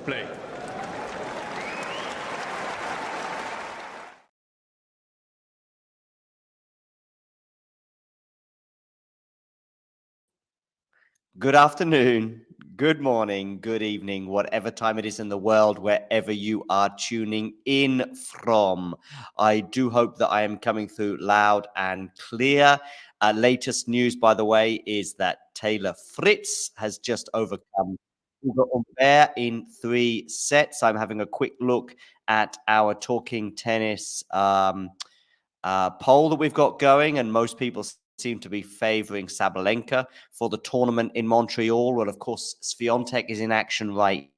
Play. Good afternoon, good morning, good evening, whatever time it is in the world, wherever you are tuning in from. I do hope that I am coming through loud and clear. Latest news, by the way, is that Taylor Fritz has just overcome Humbert in 3 sets. I'm having a quick look at our Talking Tennis poll that we've got going, and most people seem to be favoring Sabalenka for the tournament in Montreal. Well, of course, Swiatek is in action right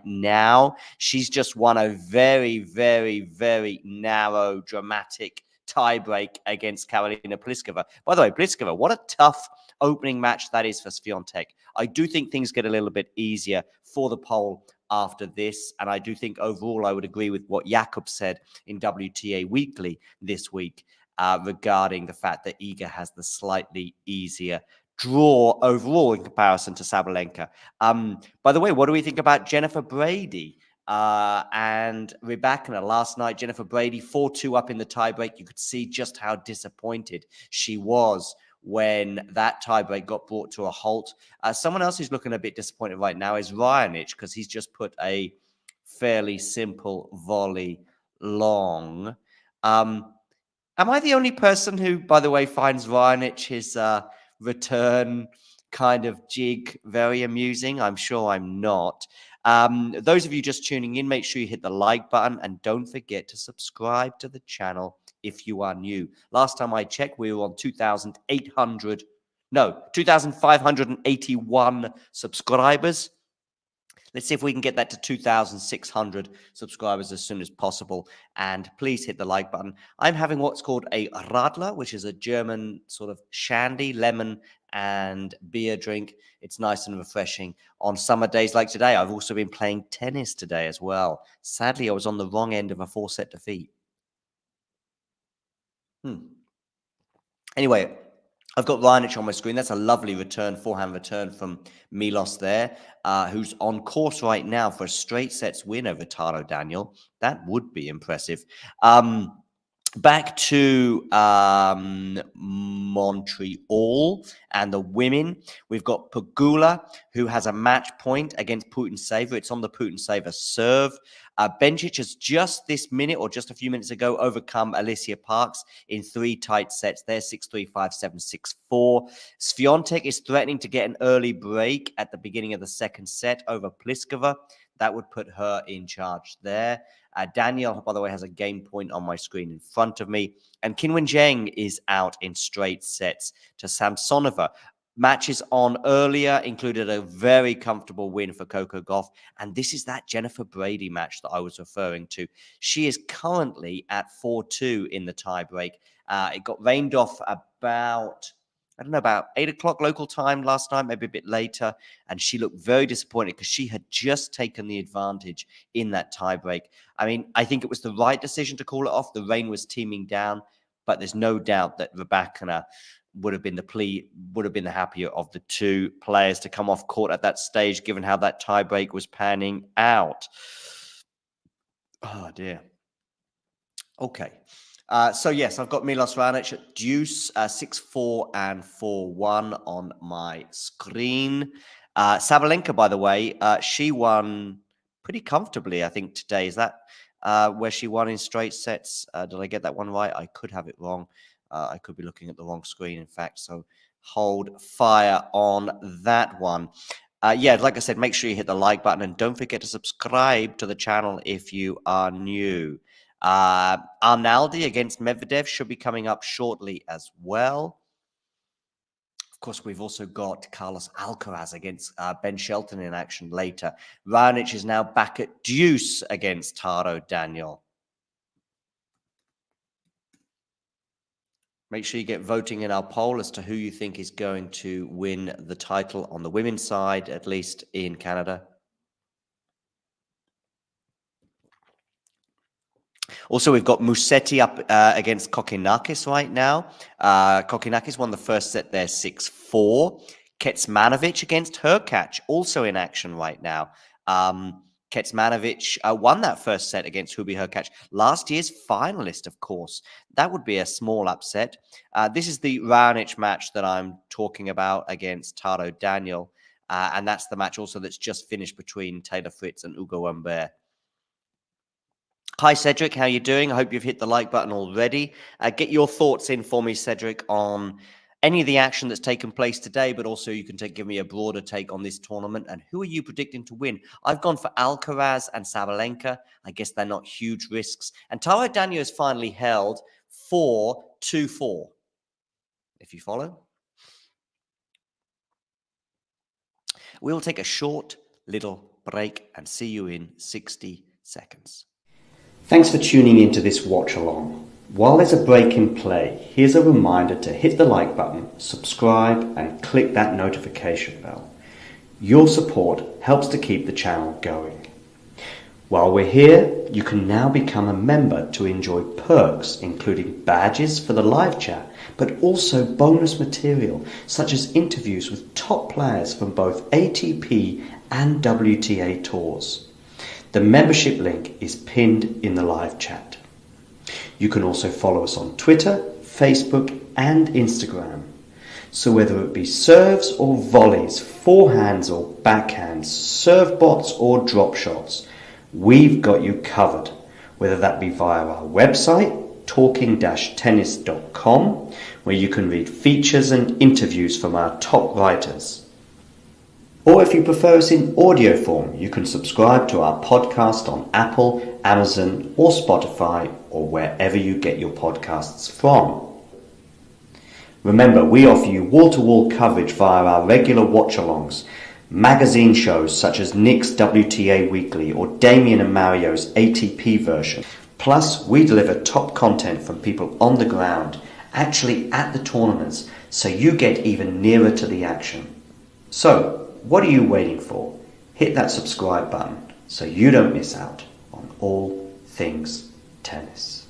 now. She's just won a very, very, very narrow, dramatic tiebreak against Pliskova. By the way, Pliskova, what a tough opening match that is for Swiatek. I do think things get a little bit easier for the poll after this, and I do think overall I would agree with what Jakob said in WTA Weekly this week regarding the fact that Iga has the slightly easier draw overall in comparison to Sabalenka. By the way, what do we think about Jennifer Brady and Rybakina last night? Jennifer Brady 4-2 up in the tiebreak. You could see just how disappointed she was when that tiebreak got brought to a halt. Someone else who's looking a bit disappointed right now is Raonic, because he's just put a fairly simple volley long. Am I the only person who, by the way, finds Raonic, his return kind of jig, very amusing? I'm sure I'm not. Those of you just tuning in, make sure you hit the like button and don't forget to subscribe to the channel if you are new. Last time I checked, we were on 2,581 subscribers. Let's see if we can get that to 2,600 subscribers as soon as possible. And please hit the like button. I'm having what's called a Radler, which is a German sort of shandy, lemon and beer drink. It's nice and refreshing on summer days like today. I've also been playing tennis today as well. Sadly, I was on the wrong end of a 4-set defeat. Anyway, I've got Raonic on my screen. That's a lovely return, forehand return from Milos there, who's on course right now for a straight sets win over Taro Daniel. That would be impressive. Back to Montreal and the women. We've got Pegula, who has a match point against Putintseva. It's on the Putintseva serve. Bencic has just this minute, or just a few minutes ago, overcome Alicia Parks in 3 tight sets. They're 6-3, 5-7, 6-4. Swiatek is threatening to get an early break at the beginning of the second set over Pliskova. That would put her in charge there. Daniel, by the way, has a game point on my screen in front of me. And Qinwen Zheng is out in straight sets to Samsonova. Matches on earlier included a very comfortable win for Coco Gauff. And this is that Jennifer Brady match that I was referring to. She is currently at 4-2 in the tiebreak. It got rained off about, I don't know, about 8 o'clock local time last night, maybe a bit later. And she looked very disappointed because she had just taken the advantage in that tiebreak. I mean, I think it was the right decision to call it off. The rain was teeming down, but there's no doubt that Rybakina would have been the happier of the two players to come off court at that stage, given how that tiebreak was panning out. Oh, dear. Okay. So, yes, I've got Milos Raonic at deuce, 6-4 and 4-1 on my screen. Sabalenka, by the way, she won pretty comfortably, I think, today. Is that where she won in straight sets? Did I get that one right? I could have it wrong. I could be looking at the wrong screen, in fact. So hold fire on that one. Yeah, like I said, make sure you hit the like button and don't forget to subscribe to the channel if you are new. Arnaldi against Medvedev should be coming up shortly as well. Of course, we've also got Carlos Alcaraz against Ben Shelton in action later. Raonic is now back at deuce against Taro Daniel. Make sure you get voting in our poll as to who you think is going to win the title on the women's side, at least in Canada. Also, we've got Musetti up against Kokkinakis right now. Kokkinakis won the first set there 6-4. Kecmanovic against Hurkacz, also in action right now. Kecmanovic won that first set against Hubi Hurkacz, last year's finalist, of course. That would be a small upset. This is the Raonic match that I'm talking about against Taro Daniel, and that's the match also that's just finished between Taylor Fritz and Ugo Humbert. Hi, Cedric. How you doing? I hope you've hit the like button already. Get your thoughts in for me, Cedric, on any of the action that's taken place today, but also you can give me a broader take on this tournament. And who are you predicting to win? I've gone for Alcaraz and Sabalenka. I guess they're not huge risks. And Taro Daniel is finally held 4-2-4. If you follow. We'll take a short little break and see you in 60 seconds. Thanks for tuning into this watch along. While there's a break in play, here's a reminder to hit the like button, subscribe, and click that notification bell. Your support helps to keep the channel going. While we're here, you can now become a member to enjoy perks including badges for the live chat, but also bonus material such as interviews with top players from both ATP and WTA tours. The membership link is pinned in the live chat. You can also follow us on Twitter, Facebook, and Instagram. So whether it be serves or volleys, forehands or backhands, serve bots or drop shots, we've got you covered. Whether that be via our website, talking-tennis.com, where you can read features and interviews from our top writers. Or if you prefer us in audio form, you can subscribe to our podcast on Apple, Amazon, or Spotify, or wherever you get your podcasts from. Remember, we offer you wall-to-wall coverage via our regular watch-alongs, magazine shows such as Nick's WTA Weekly or Damien and Mario's ATP version. Plus, we deliver top content from people on the ground, actually at the tournaments, so you get even nearer to the action. So, what are you waiting for? Hit that subscribe button so you don't miss out on all things tennis.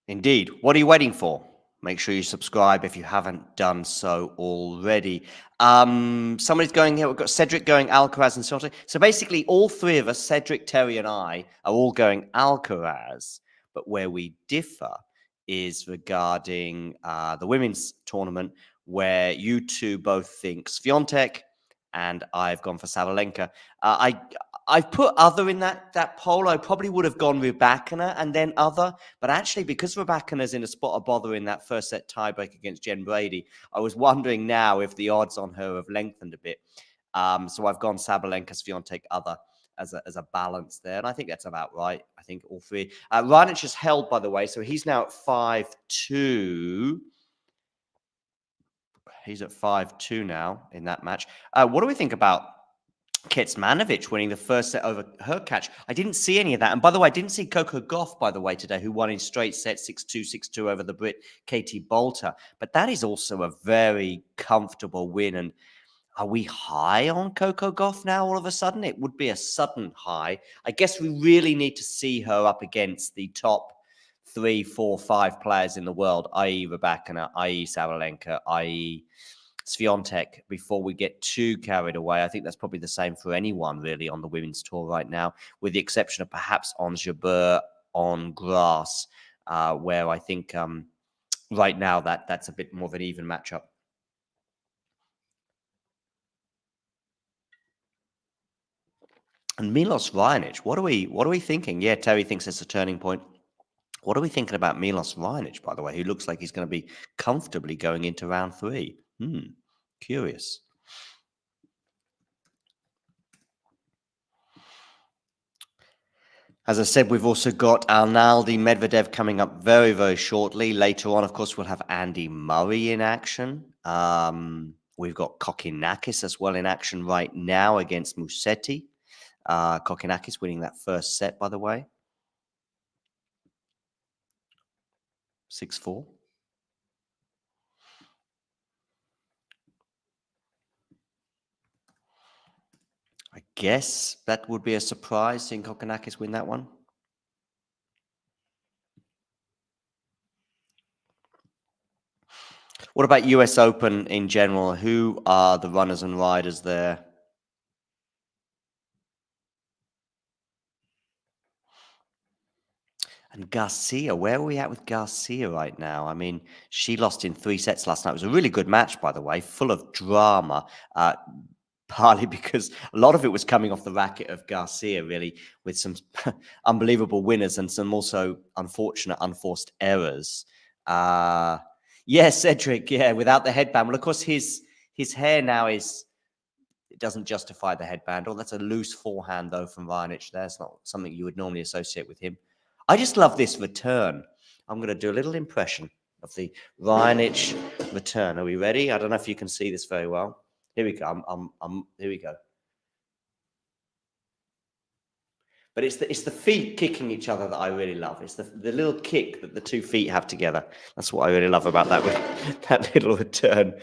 Indeed. What are you waiting for? Make sure you subscribe if you haven't done so already. Somebody's going here. We've got Cedric going Alcaraz and Shelton. So basically, all three of us, Cedric, Terry, and I, are all going Alcaraz. But where we differ is regarding the women's tournament, where you two both think Swiatek, and I've gone for Sabalenka. I've put other in that poll. I probably would have gone Rybakina and then other, but actually because Rybakina's in a spot of bother in that first set tiebreak against Jen Brady, I was wondering now if the odds on her have lengthened a bit. So I've gone Sabalenka, Swiatek, other as a balance there, and I think that's about right. I think all three. Raonic is held, by the way, so he's now at 5-2. He's at 5-2 now in that match. What do we think about Kecmanovic winning the first set over Hurkacz? I didn't see any of that. And by the way, I didn't see Coco Gauff, by the way, today, who won in straight sets 6-2, 6-2 over the Brit Katie Boulter. But that is also a very comfortable win. And are we high on Coco Gauff now all of a sudden? It would be a sudden high. I guess we really need to see her up against the top 3, 4, 5 players in the world, i.e. Rybakina, i.e. Sabalenka, i.e. Swiatek, before we get too carried away. I think that's probably the same for anyone really on the women's tour right now, with the exception of perhaps Ons Jabeur on grass, where I think right now that's a bit more of an even matchup. And Milos Raonic, what are we thinking? Yeah, Terry thinks it's a turning point. What are we thinking about Milos Raonic, by the way, who looks like he's going to be comfortably going into round 3? Curious. As I said, we've also got Arnaldi Medvedev coming up very, very shortly. Later on, of course, we'll have Andy Murray in action. We've got Kokkinakis as well in action right now against Musetti. Kokkinakis winning that first set, by the way. 6-4. I guess that would be a surprise, seeing Kokkinakis win that one. What about US Open in general? Who are the runners and riders there? And Garcia, where are we at with Garcia right now? I mean, she lost in 3 sets last night. It was a really good match, by the way, full of drama. Partly because a lot of it was coming off the racket of Garcia, really, with some unbelievable winners and some also unfortunate, unforced errors. Yeah, Cedric, yeah, without the headband. Well, of course, his hair now is, it doesn't justify the headband. Oh, that's a loose forehand, though, from Raonic there. It's not something you would normally associate with him. I just love this return. I'm going to do a little impression of the Raonic return. Are we ready? I don't know if you can see this very well. Here we go. Here we go. But it's the feet kicking each other that I really love. It's the little kick that the 2 feet have together. That's what I really love about that that little return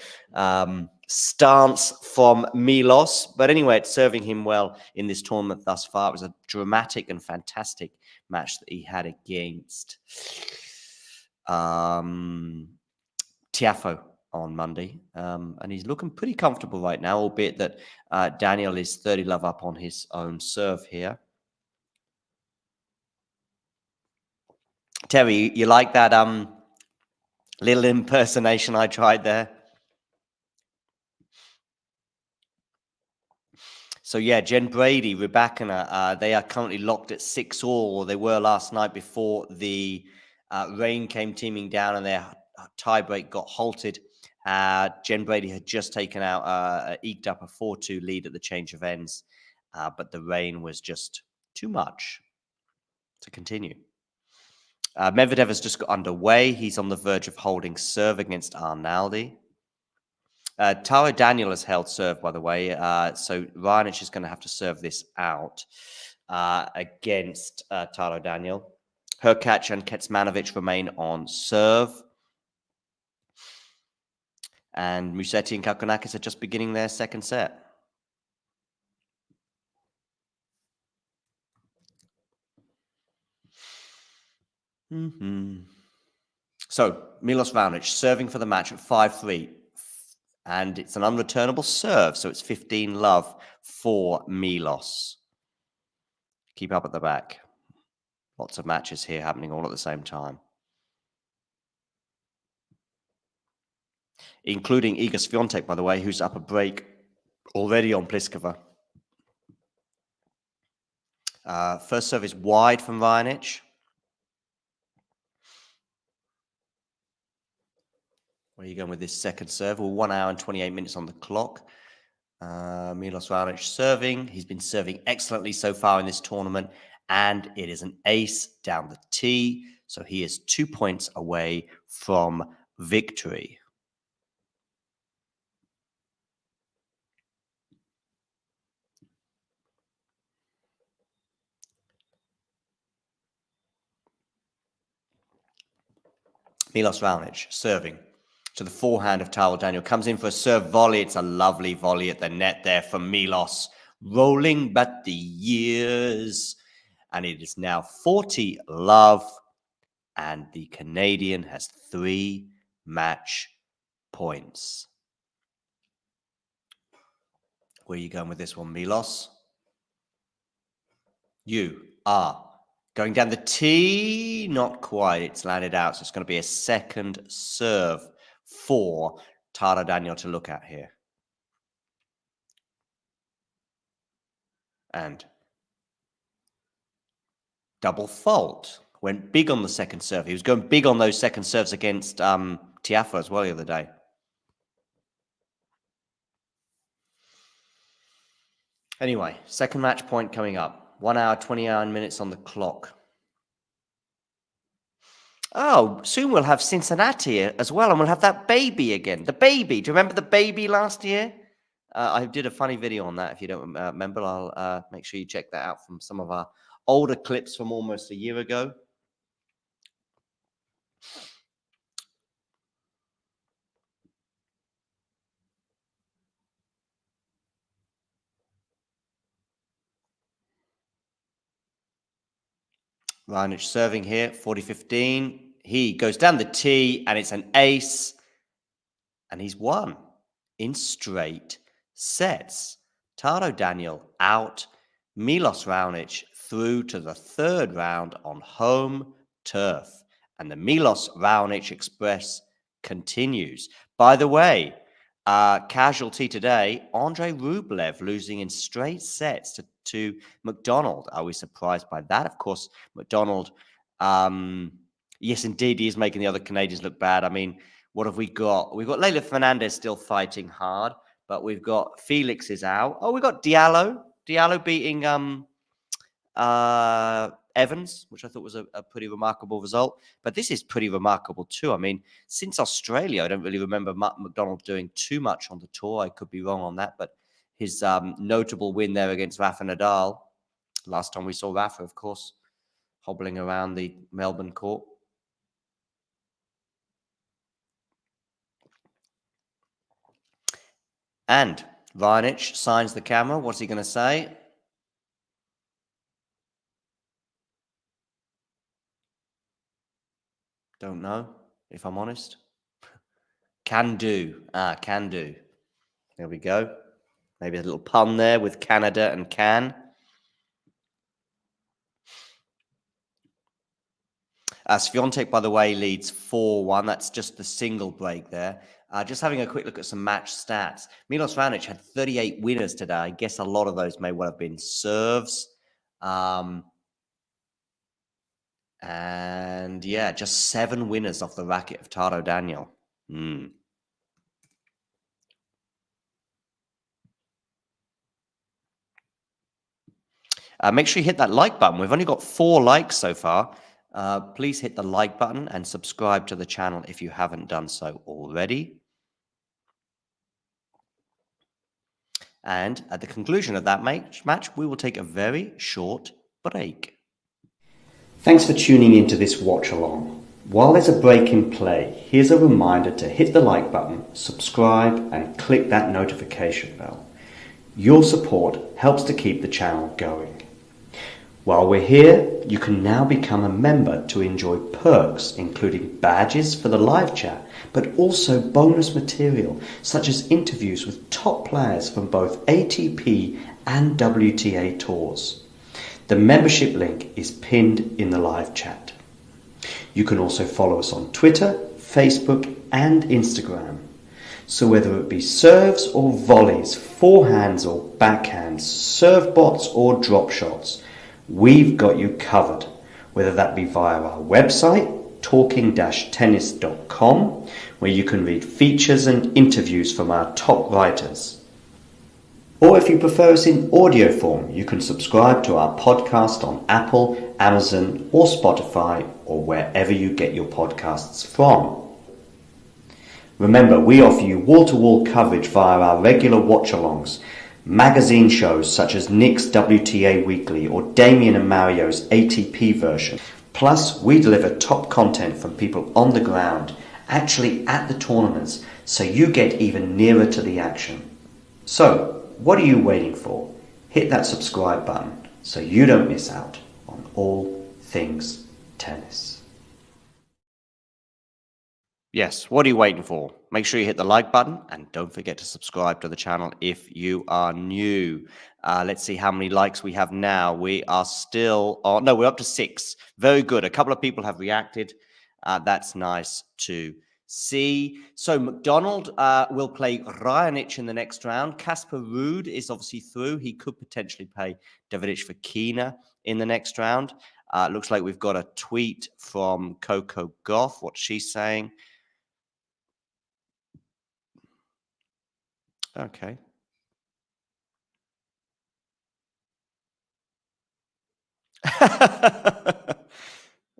stance from Milos. But anyway, it's serving him well in this tournament thus far. It was a dramatic and fantastic match that he had against Tiafoe on Monday. And he's looking pretty comfortable right now, albeit that Daniel is 30 love up on his own serve here. Terry, you like that little impersonation I tried there? So yeah, Jen Brady, Rybakina, they are currently locked at 6-all. They were last night before the rain came teeming down and their tiebreak got halted. Jen Brady had just taken out, eked up a 4-2 lead at the change of ends, but the rain was just too much to continue. Medvedev has just got underway. He's on the verge of holding serve against Arnaldi. Taro Daniel has held serve, by the way. So Raonic is going to have to serve this out against Taro Daniel. Hurkacz and Kecmanovic remain on serve. And Musetti and Kalkonakis are just beginning their second set. So Milos Raonic serving for the match at 5-3. And it's an unreturnable serve, so it's 15 love for Milos. Keep up at the back. Lots of matches here happening all at the same time. Including Iga Swiatek, by the way, who's up a break already on Pliskova. First serve is wide from Raonic. Where are you going with this second serve? Well, 1 hour and 28 minutes on the clock. Milos Raonic serving. He's been serving excellently so far in this tournament, and it is an ace down the tee. So he is 2 points away from victory. Milos Raonic serving to the forehand of Taro Daniel. Comes in for a serve volley. It's a lovely volley at the net there from Milos. Rolling back the years. And it is now 40 love. And the Canadian has 3 match points. Where are you going with this one, Milos? You are going down the tee. Not quite. It's landed out. So it's going to be a second serve for Taro Daniel to look at here. And double fault. Went big on the second serve. He was going big on those second serves against Tiafoe as well the other day. Anyway, second match point coming up. 1 hour, 29 minutes on the clock. Oh, soon we'll have Cincinnati as well, and we'll have that baby again. The baby. Do you remember the baby last year? I did a funny video on that. If you don't remember, I'll make sure you check that out from some of our older clips from almost a year ago. Raonic serving here, 40-15. He goes down the tee, and it's an ace. And he's won in straight sets. Taro Daniel out. Milos Raonic through to the third round on home turf. And the Milos Raonic Express continues. By the way, casualty today, Andrei Rublev losing in straight sets to McDonald. Are we surprised by that? Of course, McDonald, yes, indeed, he is making the other Canadians look bad. I mean, what have we got? We've got Leylah Fernandez still fighting hard, but we've got Felix is out. Oh, we've got Diallo beating Evans, which I thought was a pretty remarkable result. But this is pretty remarkable too. I mean, since Australia, I don't really remember McDonald doing too much on the tour. I could be wrong on that, but his notable win there against Rafa Nadal, last time we saw Rafa, of course, hobbling around the Melbourne court. And Raonic signs the camera. What's he going to say? Don't know, if I'm honest. Can do. Can do. There we go. Maybe a little pun there with Canada and can. Swiatek, by the way, leads 4-1. That's just the single break there. Just having a quick look at some match stats. Milos Raonic had 38 winners today. I guess a lot of those may well have been serves. And yeah, just 7 winners off the racket of Taro Daniel. Make sure you hit that like button. We've only got 4 likes so far. Please hit the like button and subscribe to the channel if you haven't done so already. And at the conclusion of that match, we will take a very short break. Thanks for tuning into this watch along. While there's a break in play, here's a reminder to hit the like button, subscribe, and click that notification bell. Your support helps to keep the channel going. While we're here, you can now become a member to enjoy perks, including badges for the live chat, but also bonus material, such as interviews with top players from both ATP and WTA tours. The membership link is pinned in the live chat. You can also follow us on Twitter, Facebook, and Instagram. So whether it be serves or volleys, forehands or backhands, serve bots or drop shots, we've got you covered, whether that be via our website, talking-tennis.com, where you can read features and interviews from our top writers. Or if you prefer us in audio form, you can subscribe to our podcast on Apple, Amazon, or Spotify, or wherever you get your podcasts from. Remember, we offer you wall-to-wall coverage via our regular watch-alongs, magazine shows such as Nick's WTA Weekly or Damien and Mario's ATP version. Plus, we deliver top content from people on the ground, actually at the tournaments, so you get even nearer to the action. So, what are you waiting for? Hit that subscribe button so you don't miss out on all things tennis. Yes, what are you waiting for? Make sure you hit the like button and don't forget to subscribe to the channel if you are new. Let's see how many likes we have now. We are still on, no, we're up to 6. Very good. A couple of people have reacted. That's nice to see. So McDonald will play Raonic in the next round. Casper Ruud is obviously through. He could potentially play Davidovich Fokina in the next round. Looks like we've got a tweet from Coco Goff. What's she saying? Okay.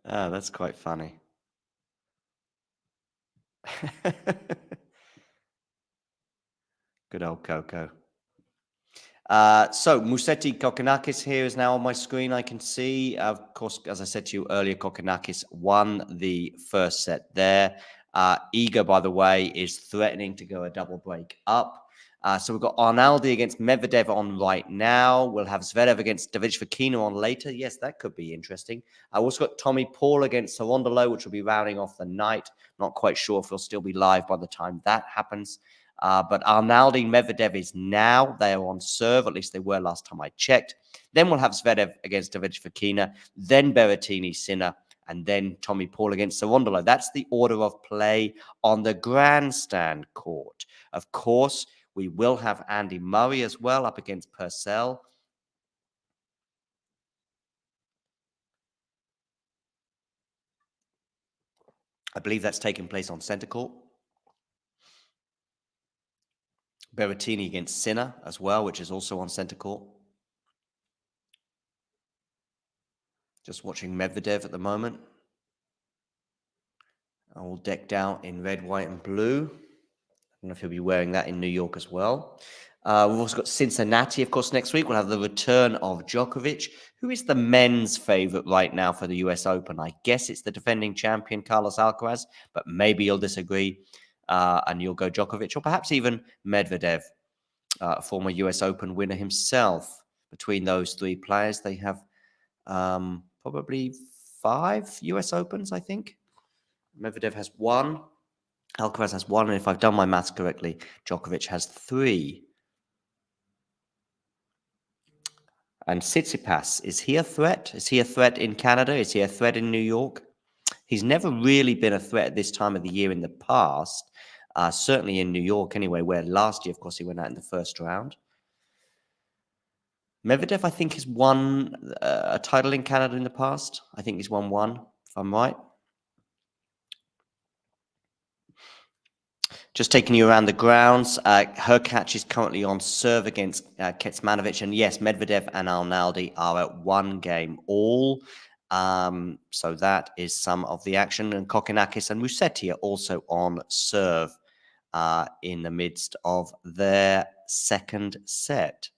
That's quite funny. Good old Coco. So Musetti Kokkinakis here is now on my screen. I can see, of course, as I said to you earlier, Kokkinakis won the first set there. Iga, by the way, is threatening to go a double break up. So we've got Arnaldi against Medvedev on right now. We'll have Zverev against Davidovich Fokina on later. Yes, that could be interesting. I've also got Tommy Paul against Cerundolo, which will be rounding off the night. Not quite sure if we'll still be live by the time that happens. But Arnaldi Medvedev is now. They are on serve. At least they were last time I checked. Then we'll have Zverev against Davidovich Fokina. Then Berrettini-Sinner. and then Tommy Paul against Cerundolo. That's the order of play on the grandstand court. Of course, we will have Andy Murray as well up against Purcell. I believe that's taking place on centre court. Berrettini against Sinner as well, which is also on centre court. Just watching Medvedev at the moment. All decked out in red, white, and blue. I don't know if he'll be wearing that in New York as well. We've also got Cincinnati, of course, next week. We'll have the return of Djokovic, who is the men's favorite right now for the US Open. I guess it's the defending champion, Carlos Alcaraz, but maybe you'll disagree and you'll go Djokovic, or perhaps even Medvedev, former US Open winner himself. Between those three players, they have probably 5 US Opens, I think. Medvedev has 1. Alcaraz has 1. And if I've done my maths correctly, Djokovic has 3. And Tsitsipas, is he a threat? Is he a threat in Canada? Is he a threat in New York? He's never really been a threat at this time of the year in the past, certainly in New York anyway, where last year, of course, he went out in the first round. Medvedev, I think, has won a title in Canada in the past. I think he's won 1, if I'm right. Just taking you around the grounds, Hurkacz is currently on serve against Kecmanovic. And yes, Medvedev and Arnaldi are at 1 game all. So that is some of the action. And Kokkinakis and Musetti are also on serve in the midst of their second set.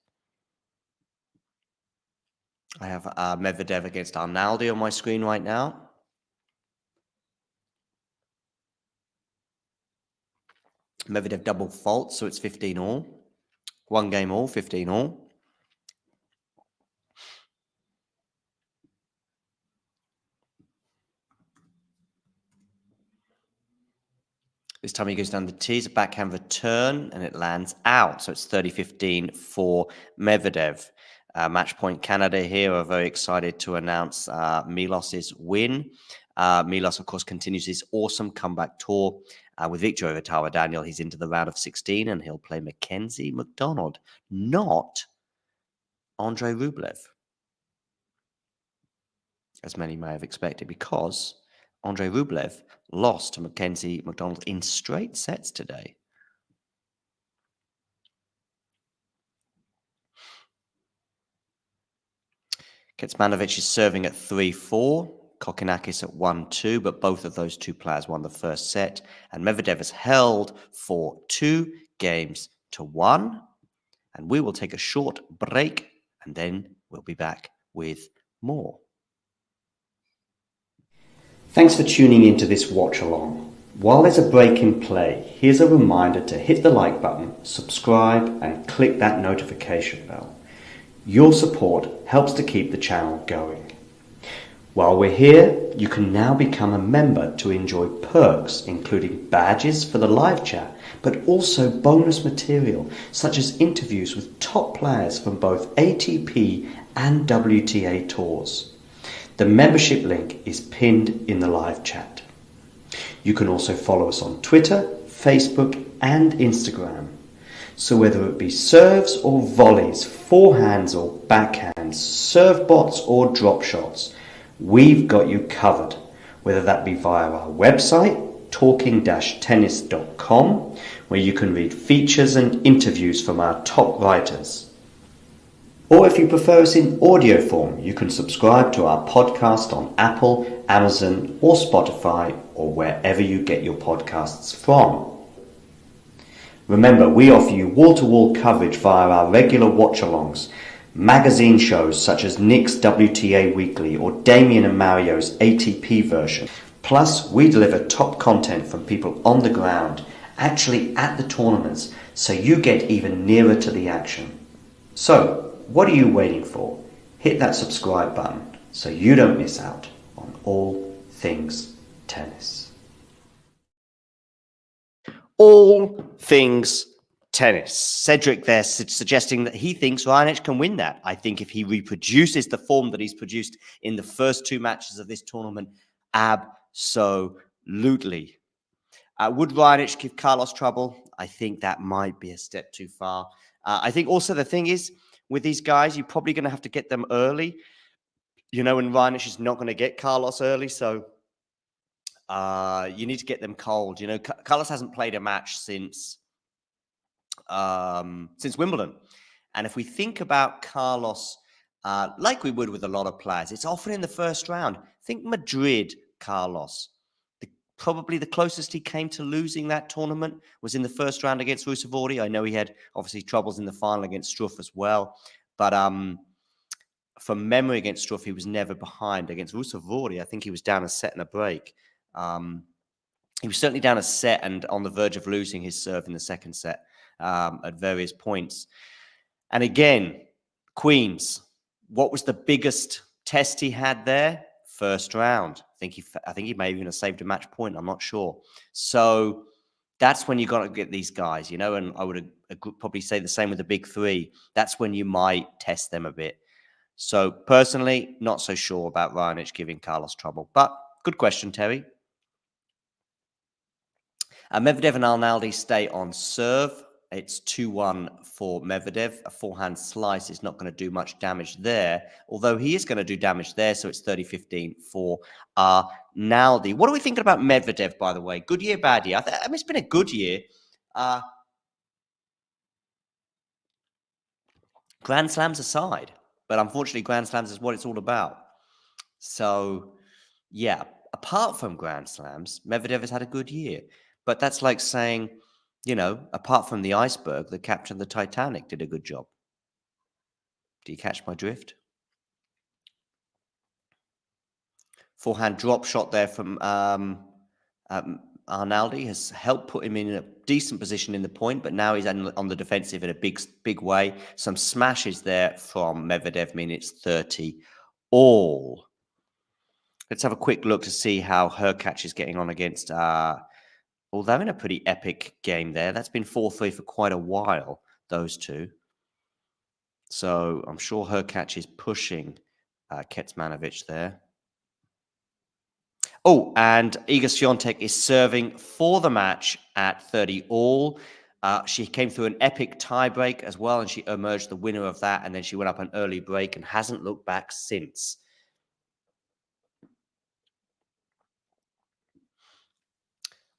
I have Medvedev against Arnaldi on my screen right now. Medvedev double fault, so it's 15 all. 1 game all, 15 all. This time he goes down the tee, it's a backhand return, and it lands out. So it's 30-15 for Medvedev. Match point Canada here are very excited to announce Milos's win. Milos, of course, continues his awesome comeback tour. With victory over Tara Daniel, he's into the round of 16, and he'll play Mackenzie McDonald, not Andrei Rublev, as many may have expected, because Andrei Rublev lost to Mackenzie McDonald in straight sets today. Kecmanovic is serving at 3-4. Kokkinakis at 1-2, but both of those 2 players won the first set. And Medvedev has held for 2 games to 1. And we will take a short break, and then we'll be back with more. Thanks for tuning into this watch along. While there's a break in play, here's a reminder to hit the like button, subscribe, and click that notification bell. Your support helps to keep the channel going. While we're here, you can now become a member to enjoy perks, including badges for the live chat, but also bonus material, such as interviews with top players from both ATP and WTA tours. The membership link is pinned in the live chat. You can also follow us on Twitter, Facebook, and Instagram. So whether it be serves or volleys, forehands or backhands, serve bots or drop shots, we've got you covered, whether that be via our website, talking-tennis.com, where you can read features and interviews from our top writers. Or if you prefer us in audio form, you can subscribe to our podcast on Apple, Amazon, or Spotify, or wherever you get your podcasts from. Remember, we offer you wall-to-wall coverage via our regular watch-alongs, magazine shows such as Nick's WTA Weekly or Damien and Mario's ATP version. Plus, we deliver top content from people on the ground, actually at the tournaments, so you get even nearer to the action. So, what are you waiting for? Hit that subscribe button so you don't miss out on all things tennis. All things tennis. Cedric there suggesting that he thinks Raonic can win that. I think if he reproduces the form that he's produced in the first 2 matches of this tournament, Absolutely. Would Raonic give Carlos trouble? I think that might be a step too far. I think also the thing is, with these guys, you're probably going to have to get them early. And Raonic is not going to get Carlos early, so you need to get them cold. Carlos hasn't played a match since Wimbledon. And if we think about Carlos, like we would with a lot of players, it's often in the first round. Think Madrid, Carlos. Probably the closest he came to losing that tournament was in the first round against Ruusuvuori. I know he had obviously troubles in the final against Struff as well. But from memory against Struff, he was never behind. Against Ruusuvuori, I think he was down a set and a break. He was certainly down a set and on the verge of losing his serve in the second set at various points. And again, Queens, what was the biggest test he had there? First round. I think he may even have saved a match point. I'm not sure. So that's when you got to get these guys, and I would probably say the same with the big three. That's when you might test them a bit. So personally, not so sure about Raonic giving Carlos trouble. But good question, Terry. Medvedev and Arnaldi stay on serve. It's 2-1 for Medvedev. A forehand slice is not going to do much damage there, although he is going to do damage there, so it's 30-15 for Arnaldi. What are we thinking about Medvedev, by the way? Good year, bad year? I mean, it's been a good year. Grand Slams aside, but unfortunately, Grand Slams is what it's all about. So, yeah, apart from Grand Slams, Medvedev has had a good year. But that's like saying, apart from the iceberg, the captain of the Titanic did a good job. Do you catch my drift? Forehand drop shot there from Arnaldi has helped put him in a decent position in the point, but now he's on the defensive in a big way. Some smashes there from Medvedev mean it's 30 all. Let's have a quick look to see how Hurkacz is getting on against although in a pretty epic game there. That's been 4-3 for quite a while, those two. So I'm sure Hurkacz is pushing Kecmanovic there. Oh, and Iga Swiatek is serving for the match at 30 all. She came through an epic tiebreak as well, and she emerged the winner of that, and then she went up an early break and hasn't looked back since.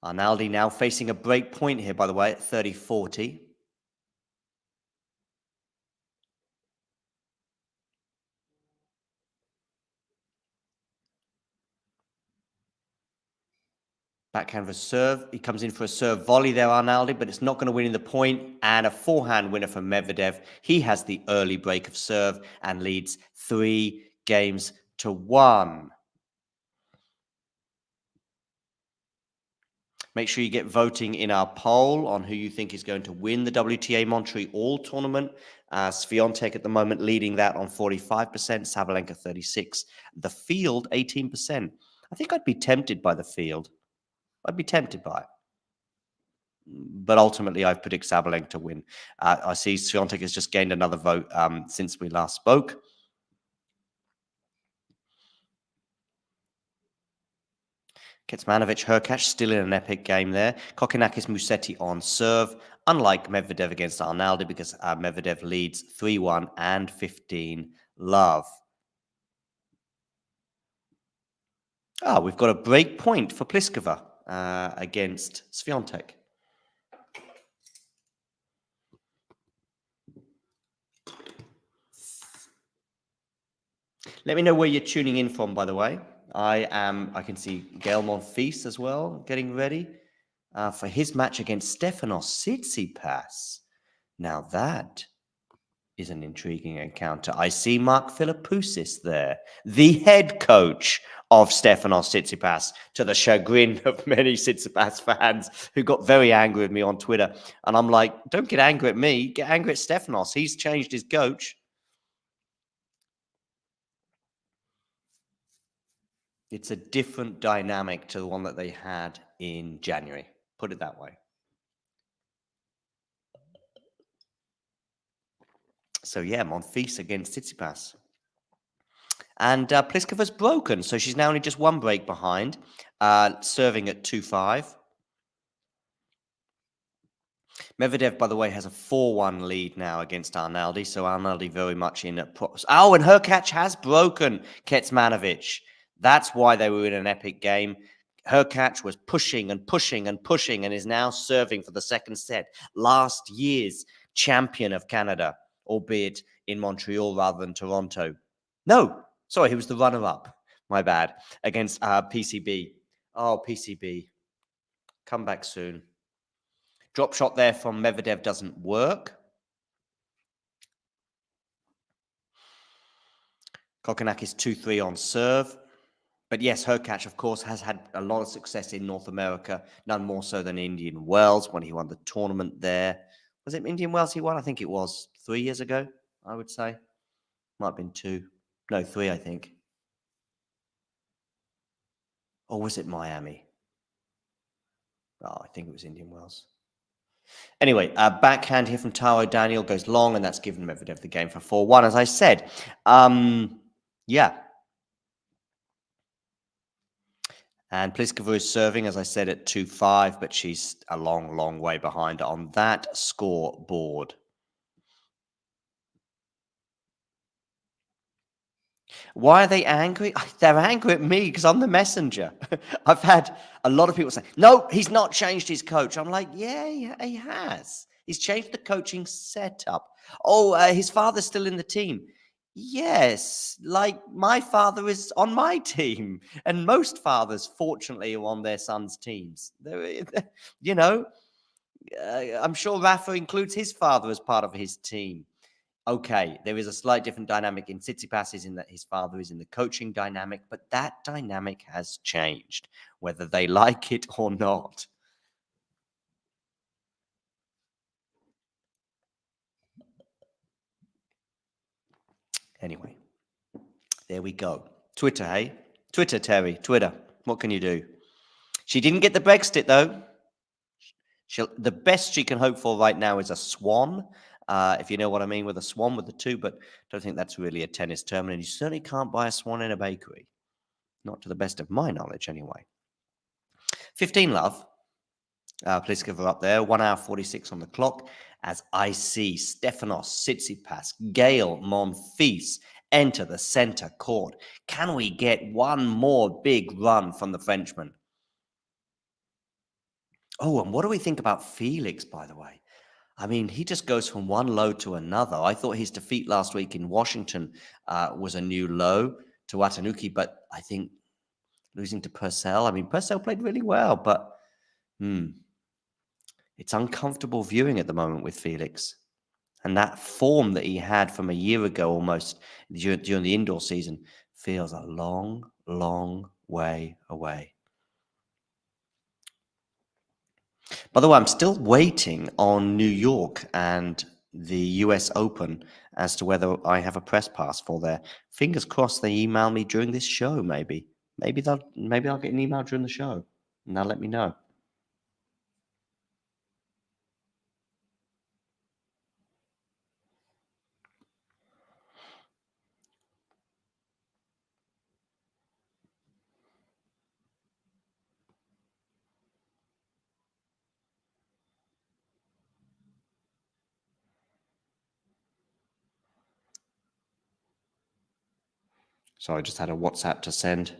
Arnaldi now facing a break point here, by the way, at 30-40. Backhand for serve. He comes in for a serve volley there, Arnaldi, but it's not going to win in the point. And a forehand winner from Medvedev. He has the early break of serve and leads 3-1. Make sure you get voting in our poll on who you think is going to win the WTA Montreal tournament. Swiatek at the moment leading that on 45%, Sabalenka 36%, the field 18%. I think I'd be tempted by the field. I'd be tempted by it. But ultimately, I predict Sabalenka to win. I see Swiatek has just gained another vote since we last spoke. Kecmanovic, Hurkacz still in an epic game there. Kokkinakis, Musetti on serve. Unlike Medvedev against Arnaldi, because Medvedev leads 3-1 and 15-love. We've got a break point for Pliskova against Swiatek. Let me know where you're tuning in from, by the way. I can see Gael Monfils as well, getting ready for his match against Stefanos Tsitsipas. Now that is an intriguing encounter. I see Mark Philippoussis there, the head coach of Stefanos Tsitsipas, to the chagrin of many Tsitsipas fans who got very angry with me on Twitter. And I'm like, don't get angry at me, get angry at Stefanos. He's changed his coach. It's a different dynamic to the one that they had in January. Put it that way. So yeah, Monfils against Tsitsipas. And Pliskova's broken, so she's now only just one break behind, serving at 2-5. Medvedev, by the way, has a 4-1 lead now against Arnaldi, so Arnaldi very much in at props. Oh, and her catch has broken Kecmanovic. That's why they were in an epic game. Her catch was pushing and pushing and pushing and is now serving for the second set. Last year's champion of Canada, albeit in Montreal rather than Toronto. No, sorry, he was the runner-up. My bad. Against PCB. Oh, PCB. Come back soon. Drop shot there from Medvedev doesn't work. Kokkinakis 2-3 on serve. But yes, her catch, of course, has had a lot of success in North America, none more so than Indian Wells when he won the tournament there. Was it Indian Wells he won? I think it was 3 years ago, I would say. Might have been 2. No, 3, I think. Or was it Miami? Oh, I think it was Indian Wells. Anyway, backhand here from Taro Daniel goes long, and that's given Medvedev the game for 4-1, as I said. Yeah. And Pliskova is serving, as I said, at 2-5, but she's a long, long way behind on that scoreboard. Why are they angry? They're angry at me because I'm the messenger. I've had a lot of people say, no, he's not changed his coach. I'm like, yeah, he has. He's changed the coaching setup. Oh, his father's still in the team. Yes, like my father is on my team. And most fathers, fortunately, are on their sons' teams. You know, I'm sure Rafa includes his father as part of his team. Okay, there is a slight different dynamic in Tsitsipas in that his father is in the coaching dynamic, but that dynamic has changed, whether they like it or not. Anyway, there we go. Twitter, hey? Twitter, Terry. Twitter. What can you do? She didn't get the Brexit, though. The best she can hope for right now is a swan, if you know what I mean, with a swan with the 2, but don't think that's really a tennis term, and you certainly can't buy a swan in a bakery. Not to the best of my knowledge, anyway. 15 love. Pliskova up there, 1 hour 46 on the clock, as I see Stefanos Tsitsipas, Gael Monfils enter the center court. Can we get one more big run from the Frenchman? Oh, and what do we think about Felix, by the way? I mean, he just goes from one low to another. I thought his defeat last week in Washington was a new low to Watanuki, but I think losing to Purcell, I mean, Purcell played really well, but it's uncomfortable viewing at the moment with Felix. And that form that he had from a year ago almost during the indoor season feels a long, long way away. By the way, I'm still waiting on New York and the US Open as to whether I have a press pass for there. Fingers crossed they email me during this show, maybe. Maybe I'll get an email during the show and they'll let me know. So I just had a WhatsApp to send.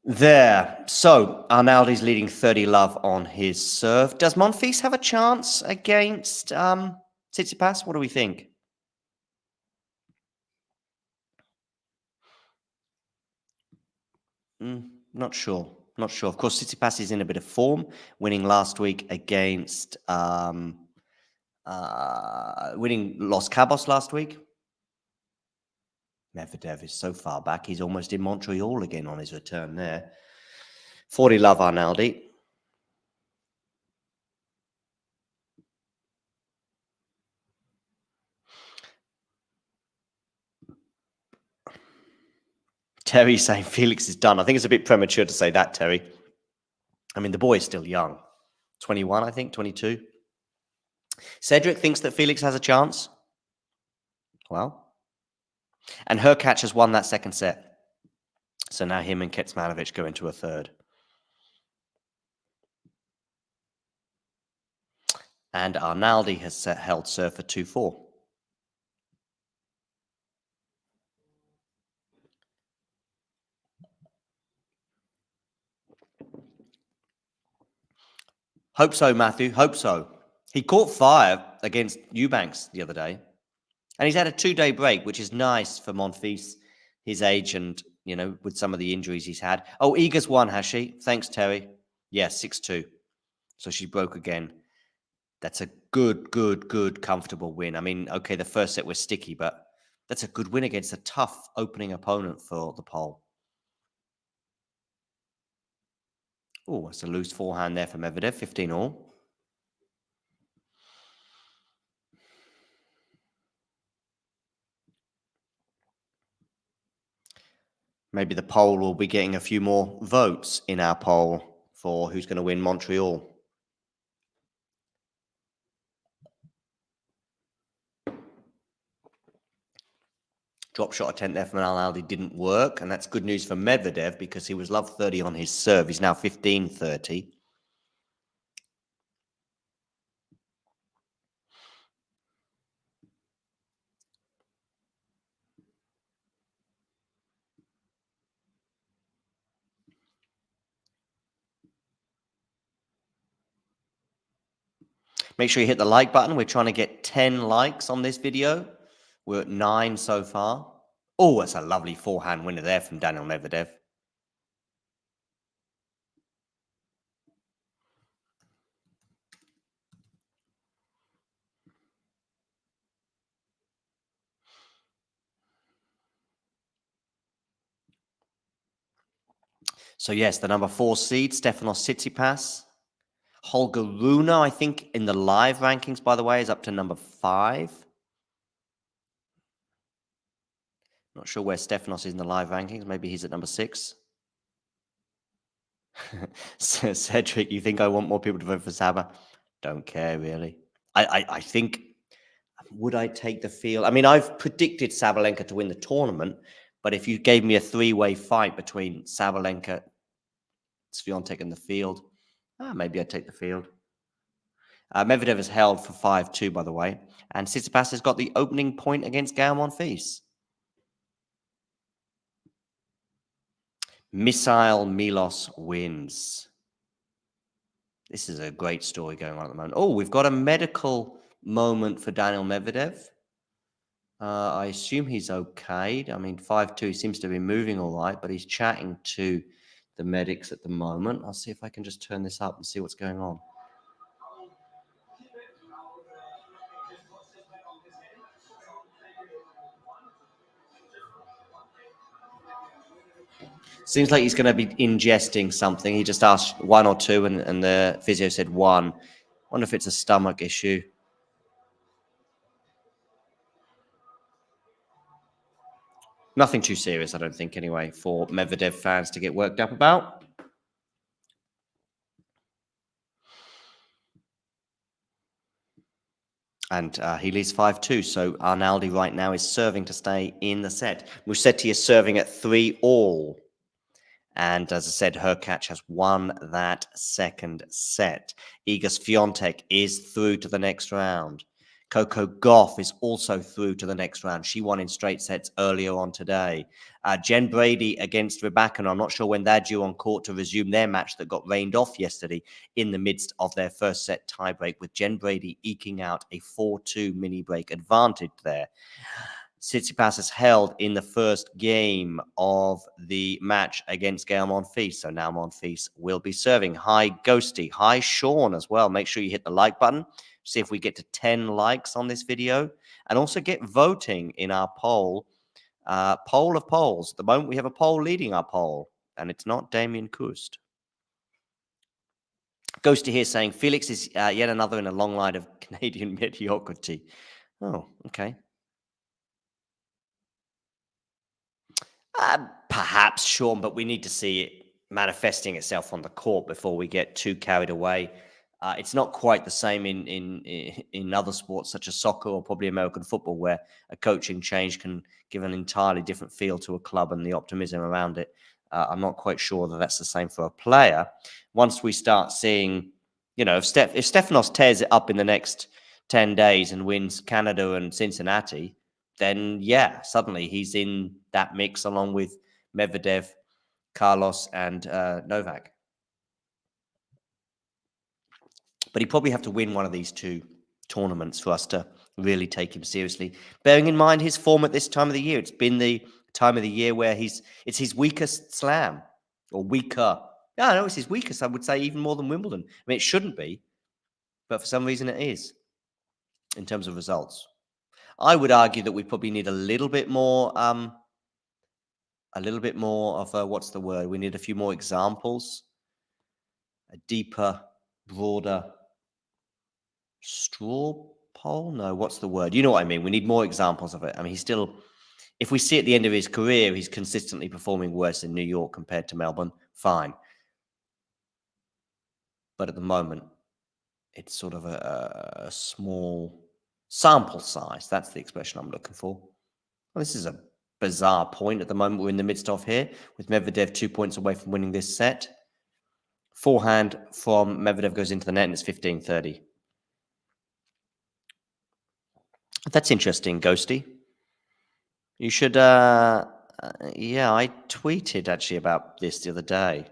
There. So Arnaldi's leading 30 love on his serve. Does Monfils have a chance against Tsitsipas? What do we think? Not sure. Not sure. Of course, Tsitsipas is in a bit of form, winning last week against winning Los Cabos last week. Medvedev is so far back, he's almost in Montreal again on his return there. 40 love Arnaldi. Terry saying Felix is done. I think it's a bit premature to say that, Terry. I mean, the boy is still young. 21, I think, 22. Cedric thinks that Felix has a chance. Well, And Hurkacz has won that second set. So now him and Kecmanovic go into a third. And Arnaldi has held serve for 2-4. Hope so, Matthew. Hope so. He caught fire against Eubanks the other day. And he's had a 2-day break, which is nice for Monfils, his age, and, you know, with some of the injuries he's had. Oh, Iga's won, has she? Thanks, Terry. Yeah, 6-2. So she broke again. That's a good, comfortable win. I mean, okay, the first set was sticky, but that's a good win against a tough opening opponent for the Pole. Oh, it's a loose forehand there for Medvedev, 15-all. Maybe the poll will be getting a few more votes in our poll for who's going to win Montreal. Drop shot attempt there from Arnaldi didn't work, and that's good news for Medvedev because he was love 30 on his serve. He's now 15-30. Make sure you hit the like button. We're trying to get 10 likes on this video. We're at 9 so far. Oh, that's a lovely forehand winner there from Daniil Medvedev. So yes, the number 4 seed, Stefanos Tsitsipas. Holger Rune, I think, in the live rankings, by the way, is up to number 5. Not sure where Stefanos is in the live rankings. Maybe he's at number 6. Cedric, you think I want more people to vote for Saba? Don't care, really. I think, would I take the field? I mean, I've predicted Sabalenka to win the tournament, but if you gave me a 3-way fight between Sabalenka, Swiatek, and the field, maybe I'd take the field. Medvedev is held for 5-2, by the way. And Tsitsipas has got the opening point against Gael Monfils. Missile Milos wins. This is a great story going on at the moment. Oh, we've got a medical moment for Daniil Medvedev. I assume he's okay. I mean, 5-2 seems to be moving all right, but he's chatting to the medics at the moment. I'll see if I can just turn this up and see what's going on. Seems like he's going to be ingesting something. He just asked 1 or 2, and the physio said 1. Wonder if it's a stomach issue. Nothing too serious, I don't think, anyway, for Medvedev fans to get worked up about. And he leads 5-2. So Arnaldi right now is serving to stay in the set. Musetti is serving at 3-all. And as I said, Hurkacz has won that second set. Iga Swiatek is through to the next round. Coco Gauff is also through to the next round. She won in straight sets earlier on today. Jen Brady against Rybakina. I'm not sure when they're due on court to resume their match that got rained off yesterday in the midst of their first set tiebreak, with Jen Brady eking out a 4-2 mini break advantage there. Tsitsipas is held in the first game of the match against Gael Monfils. So now Monfils will be serving. Hi, Ghosty. Hi, Sean, as well. Make sure you hit the like button. See if we get to 10 likes on this video. And also get voting in our poll. Poll of polls. At the moment, we have a poll leading our poll. And it's not Damien Kust. Ghosty here saying, Felix is yet another in a long line of Canadian mediocrity. Oh, okay. Perhaps, Sean, but we need to see it manifesting itself on the court before we get too carried away. It's not quite the same in other sports such as soccer or probably American football, where a coaching change can give an entirely different feel to a club and the optimism around it. I'm not quite sure that that's the same for a player. Once we start seeing, if Stefanos tears it up in the next 10 days and wins Canada and Cincinnati, then yeah, suddenly he's in that mix along with Medvedev, Carlos, and Novak. But he'd probably have to win one of these two tournaments for us to really take him seriously. Bearing in mind his form at this time of the year, it's been the time of the year where it's his weakest slam, or weaker. No, it's his weakest. I would say even more than Wimbledon. I mean, it shouldn't be, but for some reason it is in terms of results. I would argue that we probably need a little bit more of what's the word? We need a few more examples, a deeper, broader straw poll? No, what's the word? You know what I mean? We need more examples of it. I mean, if we see at the end of his career, he's consistently performing worse in New York compared to Melbourne, fine. But at the moment, it's sort of a small sample size. That's the expression I'm looking for. Well, this is a bizarre point at the moment we're in the midst of here, with Medvedev 2 points away from winning this set. Forehand from Medvedev goes into the net and it's 15-30. That's interesting, Ghosty. You should, yeah, I tweeted actually about this the other day.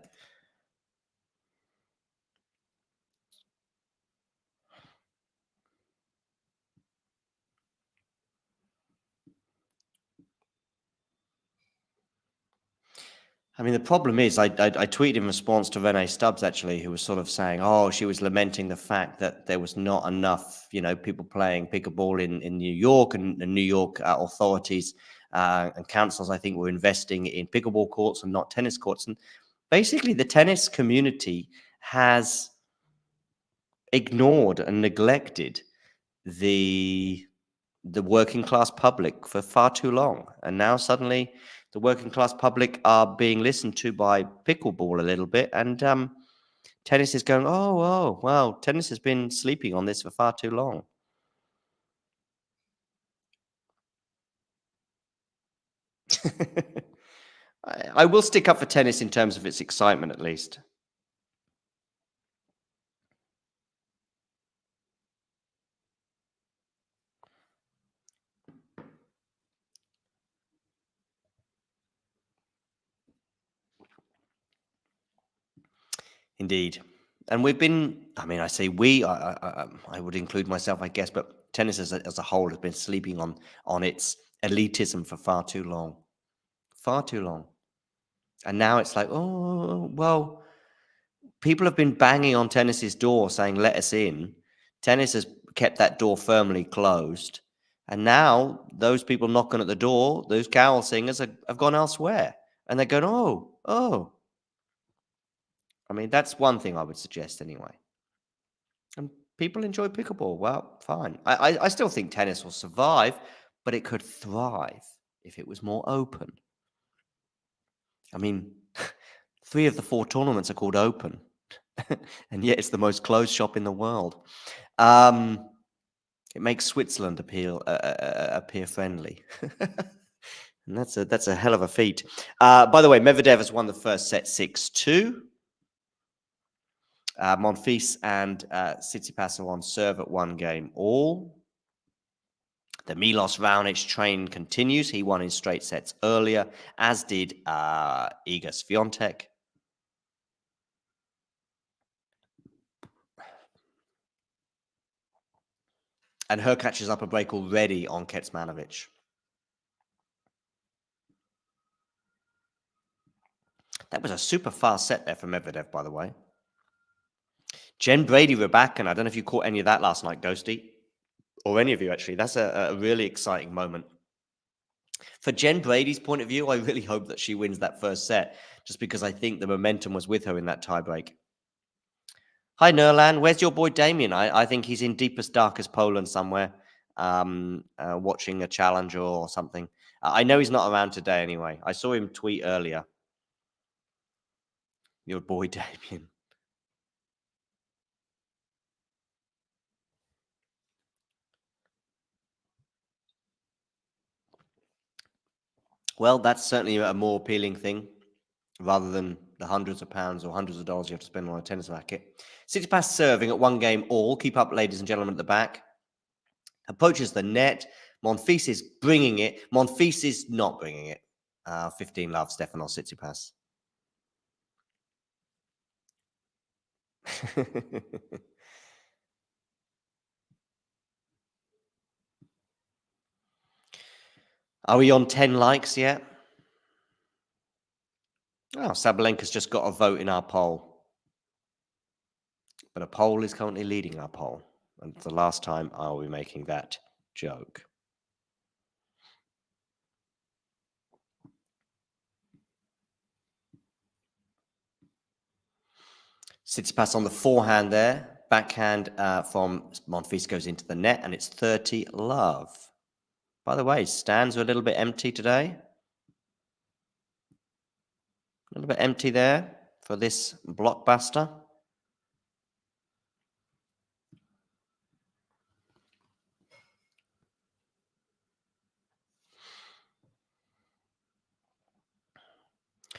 I mean, the problem is, I tweeted in response to Renee Stubbs, actually, who was sort of saying, she was lamenting the fact that there was not enough, people playing pickleball in New York, and New York authorities and councils, I think, were investing in pickleball courts and not tennis courts. And basically, the tennis community has ignored and neglected the working class public for far too long. And now suddenly the working class public are being listened to by pickleball a little bit. And tennis is going, well, tennis has been sleeping on this for far too long. I will stick up for tennis in terms of its excitement, at least. Indeed. And we've been, I say we, I would include myself, I guess, but tennis as a whole has been sleeping on its elitism for far too long. Far too long. And now it's like, well, people have been banging on tennis's door saying, let us in. Tennis has kept that door firmly closed. And now those people knocking at the door, those carol singers have gone elsewhere. And they're going, oh. I mean, that's one thing I would suggest anyway. And people enjoy pickleball. Well, fine. I still think tennis will survive, but it could thrive if it was more open. I mean, 3 of the 4 tournaments are called Open. And yet it's the most closed shop in the world. It makes Switzerland appear friendly. And that's a hell of a feat. By the way, Medvedev has won the first set 6-2. Monfils and Tsitsipas are on serve at 1 game all. The Milos Raonic train continues. He won in straight sets earlier, as did Iga Swiatek. And her catches up a break already on Kecmanovic. That was a super fast set there for Medvedev, by the way. Jen Brady Rabakin. I don't know if you caught any of that last night, Ghosty, or any of you, actually. That's a really exciting moment. For Jen Brady's point of view, I really hope that she wins that first set, just because I think the momentum was with her in that tiebreak. Hi, Nerlan. Where's your boy Damien? I think he's in deepest, darkest Poland somewhere, watching a challenger or something. I know he's not around today anyway. I saw him tweet earlier. Your boy Damien. Well, that's certainly a more appealing thing rather than the hundreds of pounds or hundreds of dollars you have to spend on a tennis racket. Tsitsipas serving at 1 game all. Keep up, ladies and gentlemen, at the back. Approaches the net. Monfils is bringing it. Monfils is not bringing it. 15 love, Stefanos Tsitsipas. Are we on 10 likes yet? Oh, Sabalenka's just got a vote in our poll. But a poll is currently leading our poll. And it's the last time I'll be making that joke. Tsitsipas on the forehand there. Backhand from Monfils goes into the net, and it's 30 love. By the way, stands are a little bit empty today. A little bit empty there for this blockbuster.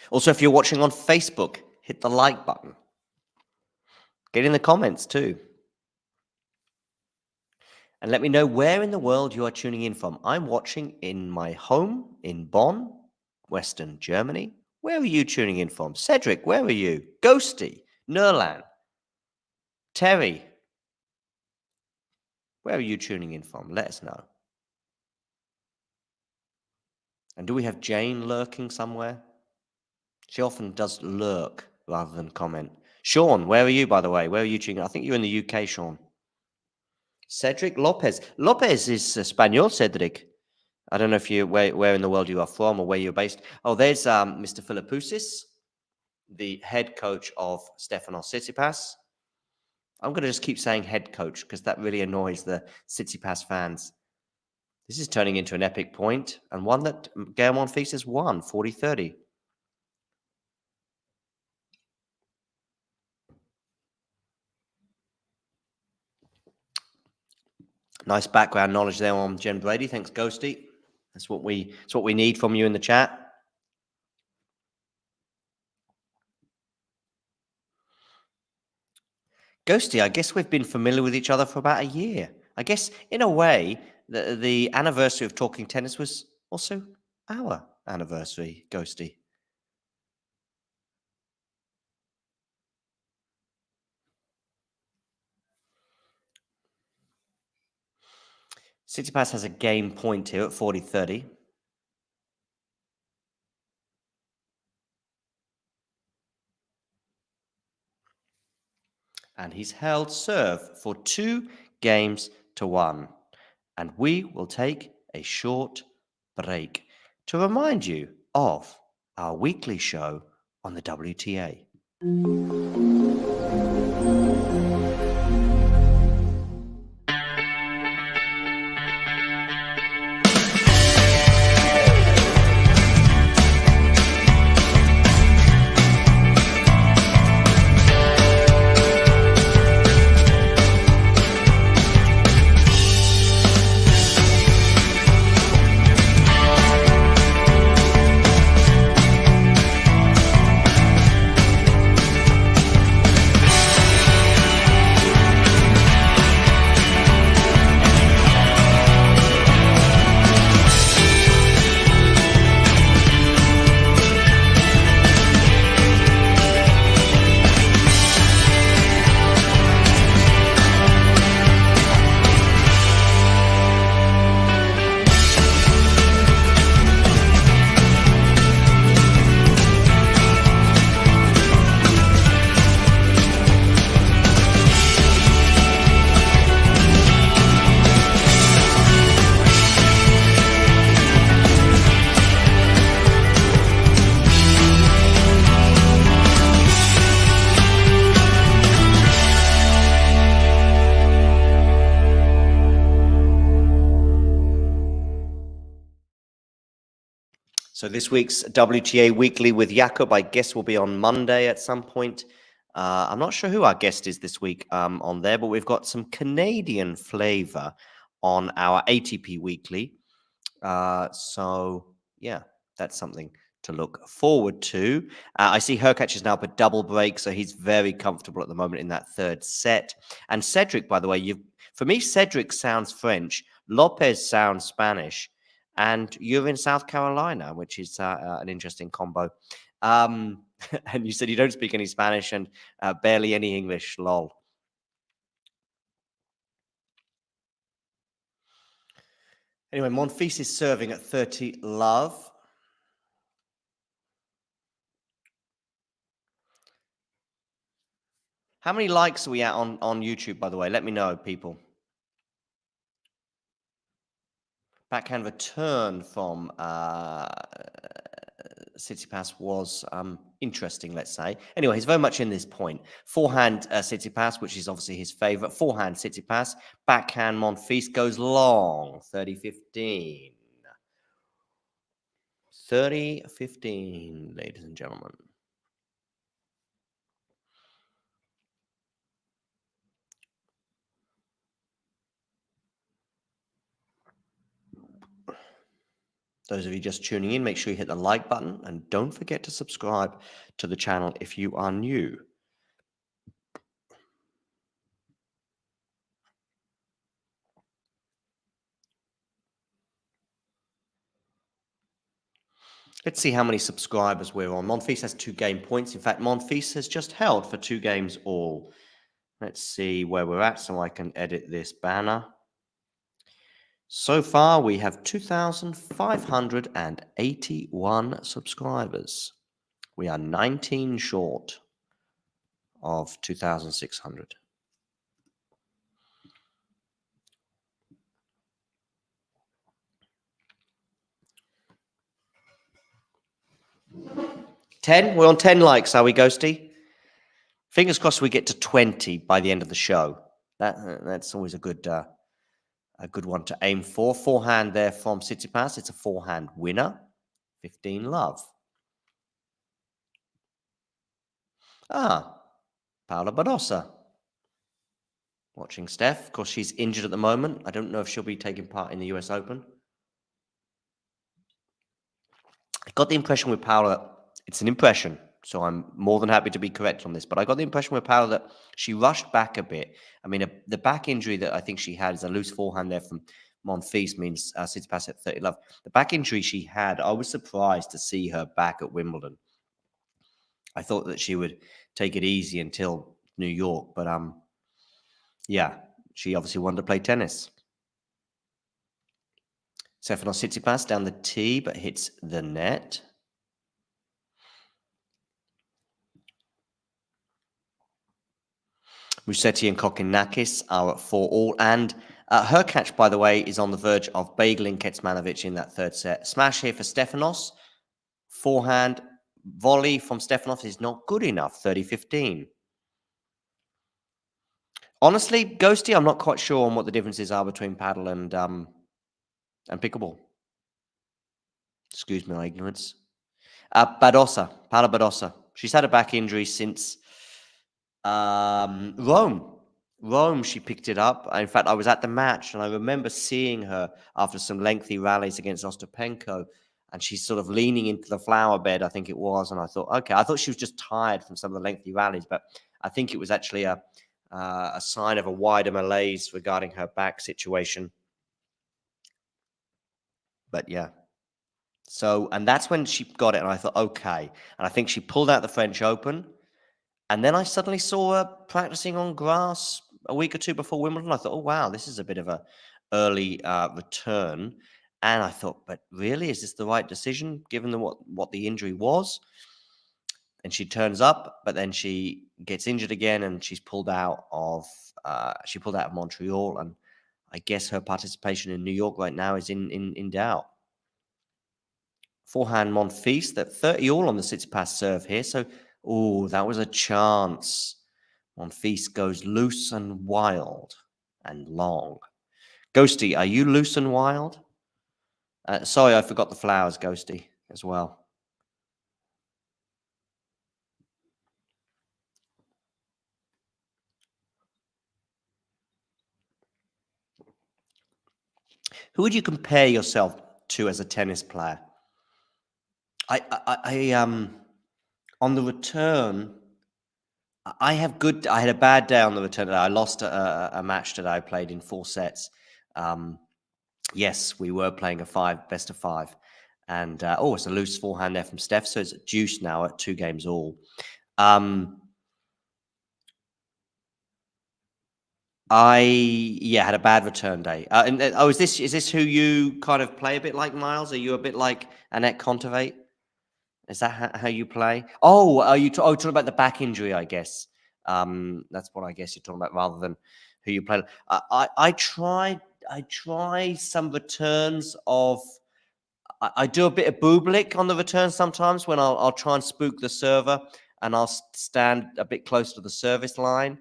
Also, if you're watching on Facebook, hit the like button. Get in the comments too. And let me know where in the world you are tuning in from. I'm watching in my home in Bonn, Western Germany. Where are you tuning in from? Cedric, where are you? Ghosty, Nerlan, Terry. Where are you tuning in from? Let us know. And do we have Jane lurking somewhere? She often does lurk rather than comment. Sean, where are you, by the way? Where are you tuning in? I think you're in the UK, Sean. Cedric Lopez. Lopez is Espanol, Cedric. I don't know if you where in the world you are from or where you're based. Oh, there's Mr. Philippoussis, the head coach of Stefanos Tsitsipas. I'm going to just keep saying head coach because that really annoys the Tsitsipas fans. This is turning into an epic point and one that Gael Monfils has won, 40-30. Nice background knowledge there on Jen Brady. Thanks, Ghosty. That's what we need from you in the chat. Ghosty, I guess we've been familiar with each other for about a year. I guess in a way, the anniversary of Talking Tennis was also our anniversary, Ghosty. Tsitsipas has a game point here at 40-30. And he's held serve for 2-1. And we will take a short break to remind you of our weekly show on the WTA. So this week's WTA Weekly with Jakob, I guess, will be on Monday at some point. I'm not sure who our guest is this week on there, but we've got some Canadian flavor on our ATP Weekly. So, yeah, that's something to look forward to. I see Hurkacz is now up a double break, so he's very comfortable at the moment in that third set. And Cedric, by the way, for me, Cedric sounds French, Lopez sounds Spanish, and you're in South Carolina, which is an interesting combo. And you said you don't speak any Spanish and barely any English, lol. Anyway, Monfils is serving at 30 love. How many likes are we at on YouTube, by the way? Let me know, people. Backhand return from Tsitsipas was interesting, let's say. Anyway, he's very much in this point. Forehand Tsitsipas, which is obviously his favorite. Forehand Tsitsipas. Backhand Monfils goes long. 30-15. 30-15, ladies and gentlemen. Those of you just tuning in, make sure you hit the like button and don't forget to subscribe to the channel if you are new. Let's see how many subscribers we're on. Monfils has 2 game points. In fact, Monfils has just held for 2 games all. Let's see where we're at so I can edit this banner. So far, we have 2,581 subscribers. We are 19 short of 2,600. We're on 10 likes, are we, Ghosty? Fingers crossed we get to 20 by the end of the show. That's always a good one to aim for. Forehand there from Tsitsipas. It's a forehand winner. 15 love. Paula Badosa. Watching Steph. Of course, she's injured at the moment. I don't know if she'll be taking part in the US Open. I got the impression with Paula, it's an impression, so I'm more than happy to be correct on this, but I got the impression with Paula that she rushed back a bit. I mean, the back injury that I think she had is a loose forehand there from Monfils, means Tsitsipas at 30 love. The back injury she had, I was surprised to see her back at Wimbledon. I thought that she would take it easy until New York, but yeah, she obviously wanted to play tennis. Stefanos Tsitsipas down the tee, but hits the net. Musetti and Kokkinakis are at 4-all. And Hurkacz, by the way, is on the verge of bageling Kecmanovic in that third set. Smash here for Stefanos. Forehand volley from Stefanos is not good enough. 30-15. Honestly, Ghosty, I'm not quite sure on what the differences are between paddle and pickleball. Excuse my ignorance. Paula Badosa. She's had a back injury since Rome, she picked it up. In fact, I was at the match and I remember seeing her after some lengthy rallies against Ostapenko, and she's sort of leaning into the flower bed, I think it was. And I thought, okay, I thought she was just tired from some of the lengthy rallies, but I think it was actually a sign of a wider malaise regarding her back situation. But yeah. So, and that's when she got it. And I thought, okay. And I think she pulled out the French Open. And then I suddenly saw her practicing on grass a week or two before Wimbledon. I thought, oh, wow, this is a bit of a early return. And I thought, but really, is this the right decision given what the injury was? And she turns up, but then she gets injured again, and she's pulled out of Montreal. And I guess her participation in New York right now is in doubt. Forehand Monfils, that 30-all on the Tsitsipas serve here. So, oh, that was a chance. Monfils goes loose and wild and long. Ghosty, are you loose and wild? Sorry, I forgot the flowers, Ghosty, as well. Who would you compare yourself to as a tennis player? On the return, I had a bad day on the return today. I lost a match that I played in 4 sets. Yes, we were playing a best of 5. And, it's a loose forehand there from Steph. So it's deuce now at 2 games all. Had a bad return day. Is this who you kind of play a bit like, Miles? Are you a bit like Annette Kontaveit? Is that how you play? Oh, are you talking about the back injury? I guess that's what I guess you're talking about, rather than who you play. I try some returns of. I do a bit of Bublik on the return sometimes when I'll try and spook the server, and I'll stand a bit close to the service line.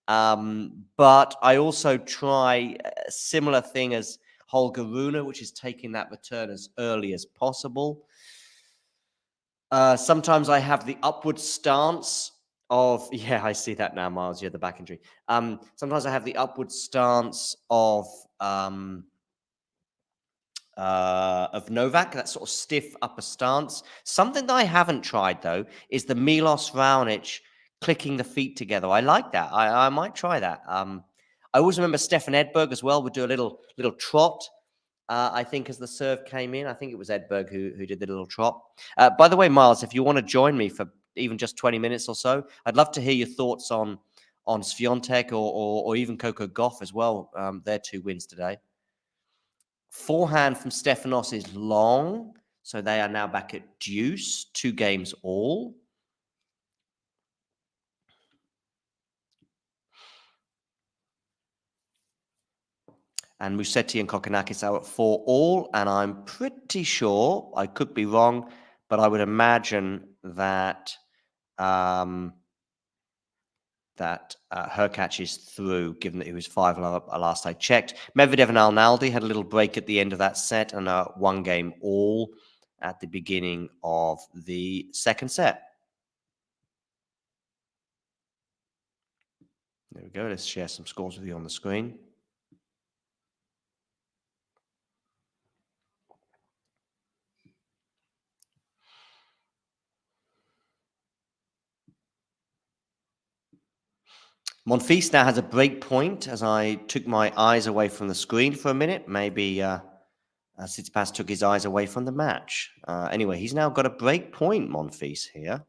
But I also try a similar thing as Holger Rune, which is taking that return as early as possible. Sometimes I have the upward stance of, I see that now, Miles. The back injury. Sometimes I have the upward stance of Novak, that sort of stiff upper stance. Something that I haven't tried, though, is the Milos Raonic clicking the feet together. I like that. I might try that. I always remember Stefan Edberg as well would do a little trot. I think as the serve came in, I think it was Edberg who did the little trot. By the way, Miles, if you want to join me for even just 20 minutes or so, I'd love to hear your thoughts on Swiatek or even Coco Gauff as well. Their 2 wins today. Forehand from Stefanos is long, so they are now back at deuce, 2 games all. And Musetti and Kokkinakis are at 4 all, and I'm pretty sure, I could be wrong, but I would imagine that Hurkacz is through, given that he was 5 last I checked. Medvedev and Arnaldi had a little break at the end of that set, and 1 game all at the beginning of the second set. There we go. Let's share some scores with you on the screen. Monfils now has a break point as I took my eyes away from the screen for a minute. Maybe Tsitsipas took his eyes away from the match. Anyway, he's now got a break point, Monfils, here.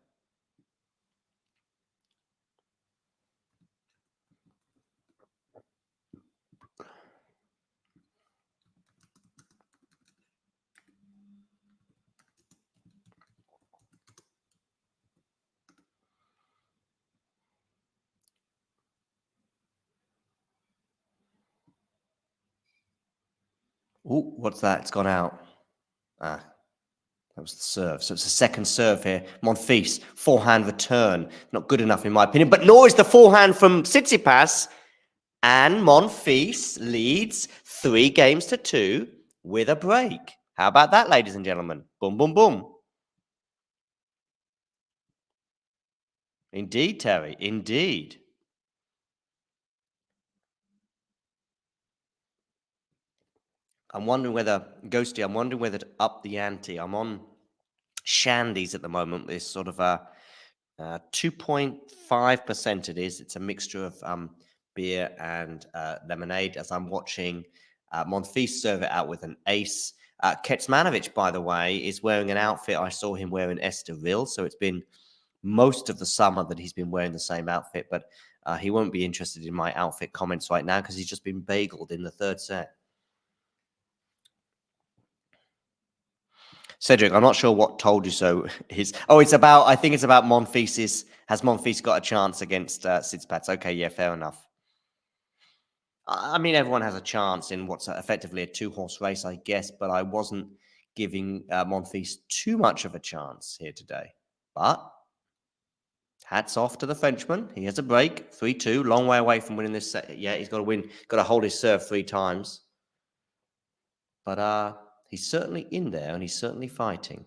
Oh, what's that? It's gone out. That was the serve. So it's the second serve here. Monfils, forehand return. Not good enough, in my opinion. But nor is the forehand from Tsitsipas. And Monfils leads 3 games to 2 with a break. How about that, ladies and gentlemen? Boom, boom, boom. Indeed, Terry. Indeed. I'm wondering whether, Ghosty, to up the ante. I'm on Shandy's at the moment. It's sort of a 2.5% it is. It's a mixture of beer and lemonade, as I'm watching Monfils serve it out with an ace. Kecmanovic, by the way, is wearing an outfit I saw him wear in Estoril. So it's been most of the summer that he's been wearing the same outfit, but he won't be interested in my outfit comments right now because he's just been bageled in the third set. Cedric, I'm not sure what told you so. I think it's about Monfils. Has Monfils got a chance against Tsitsipas? Okay, yeah, fair enough. I mean, everyone has a chance in what's effectively a 2-horse race, I guess, but I wasn't giving Monfils too much of a chance here today. But hats off to the Frenchman. He has a break, 3-2, long way away from winning this set. Yeah, he's got to win, got to hold his serve 3 times. But he's certainly in there, and he's certainly fighting.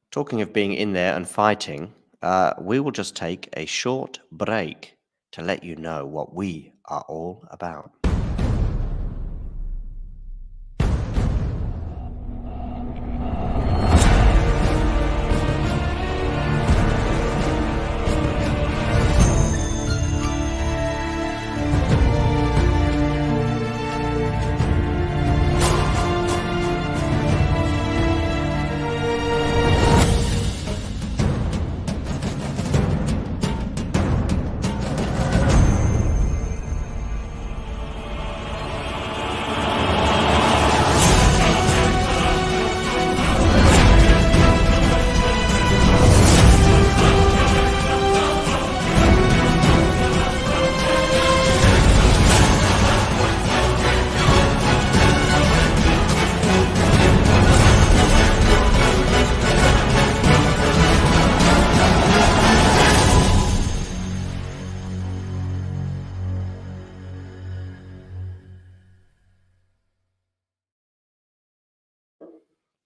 Talking of being in there and fighting, we will just take a short break. to let you know what we are all about.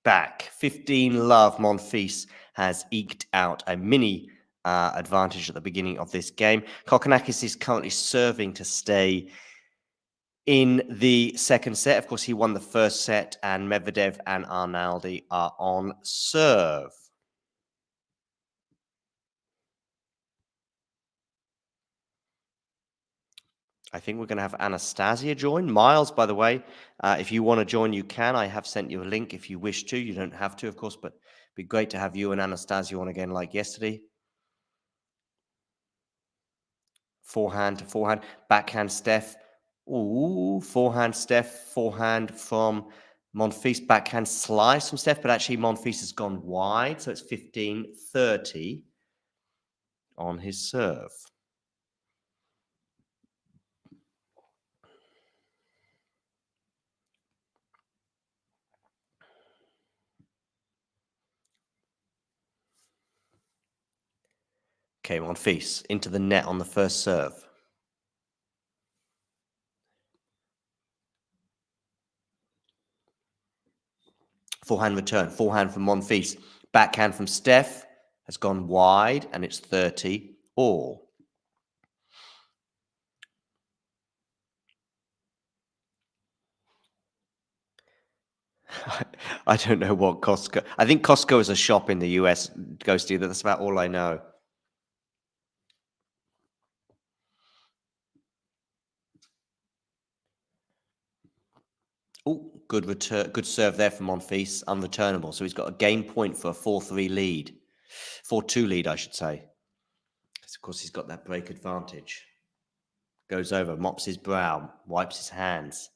Back 15 love. Monfils has eked out a mini advantage at the beginning of this game. Kokkinakis is currently serving to stay in the second set. Of course, he won the first set, and Medvedev and Arnaldi are on serve. I think we're going to have Anastasia join. Miles, by the way, if you want to join, you can. I have sent you a link if you wish to. You don't have to, of course, but it'd be great to have you and Anastasia on again like yesterday. Forehand to forehand. Backhand Steph. Ooh, forehand Steph. Forehand from Monfils. Backhand slice from Steph, but actually Monfils has gone wide, so it's 15-30 on his serve. Okay, Monfils into the net on the first serve. Forehand return. Forehand from Monfils. Backhand from Steph has gone wide, and it's 30 all. I don't know what Costco. I think Costco is a shop in the US, Ghosty. That's about all I know. Oh, good return, good serve there from Monfils, unreturnable. So he's got a game point for a 4-3 lead, 4-2 lead, I should say. Because of course he's got that break advantage. Goes over, mops his brow, wipes his hands,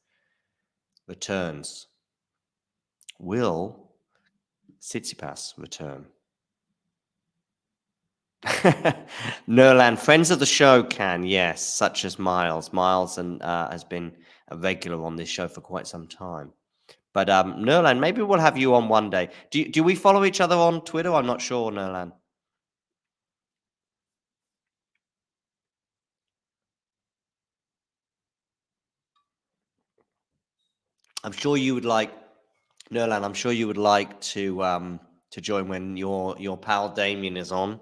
returns. Will Tsitsipas return? Nerland, friends of the show can, yes, such as Miles. Miles and has been a regular on this show for quite some time. But Nerland, maybe we'll have you on one day. Do we follow each other on Twitter? I'm not sure, Nerland. I'm sure you would like, Nerland. I'm sure you would like to join when your pal Damien is on.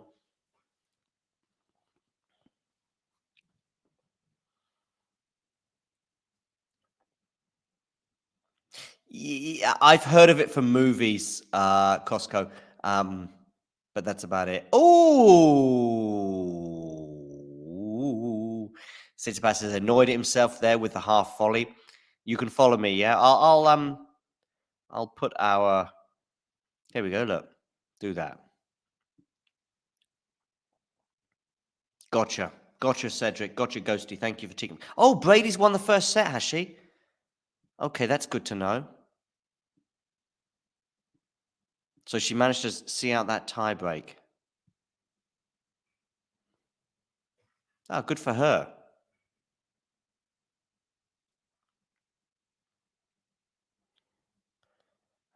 Yeah, I've heard of it from movies, Costco, but that's about it. Oh, Tsitsipas has annoyed himself there with the half volley. You can follow me, yeah. I'll put our. Here we go. Look, do that. Gotcha, Cedric. Gotcha, Ghosty. Thank you for taking. Oh, Brady's won the first set, has she? Okay, that's good to know. So she managed to see out that tie break. Oh, good for her.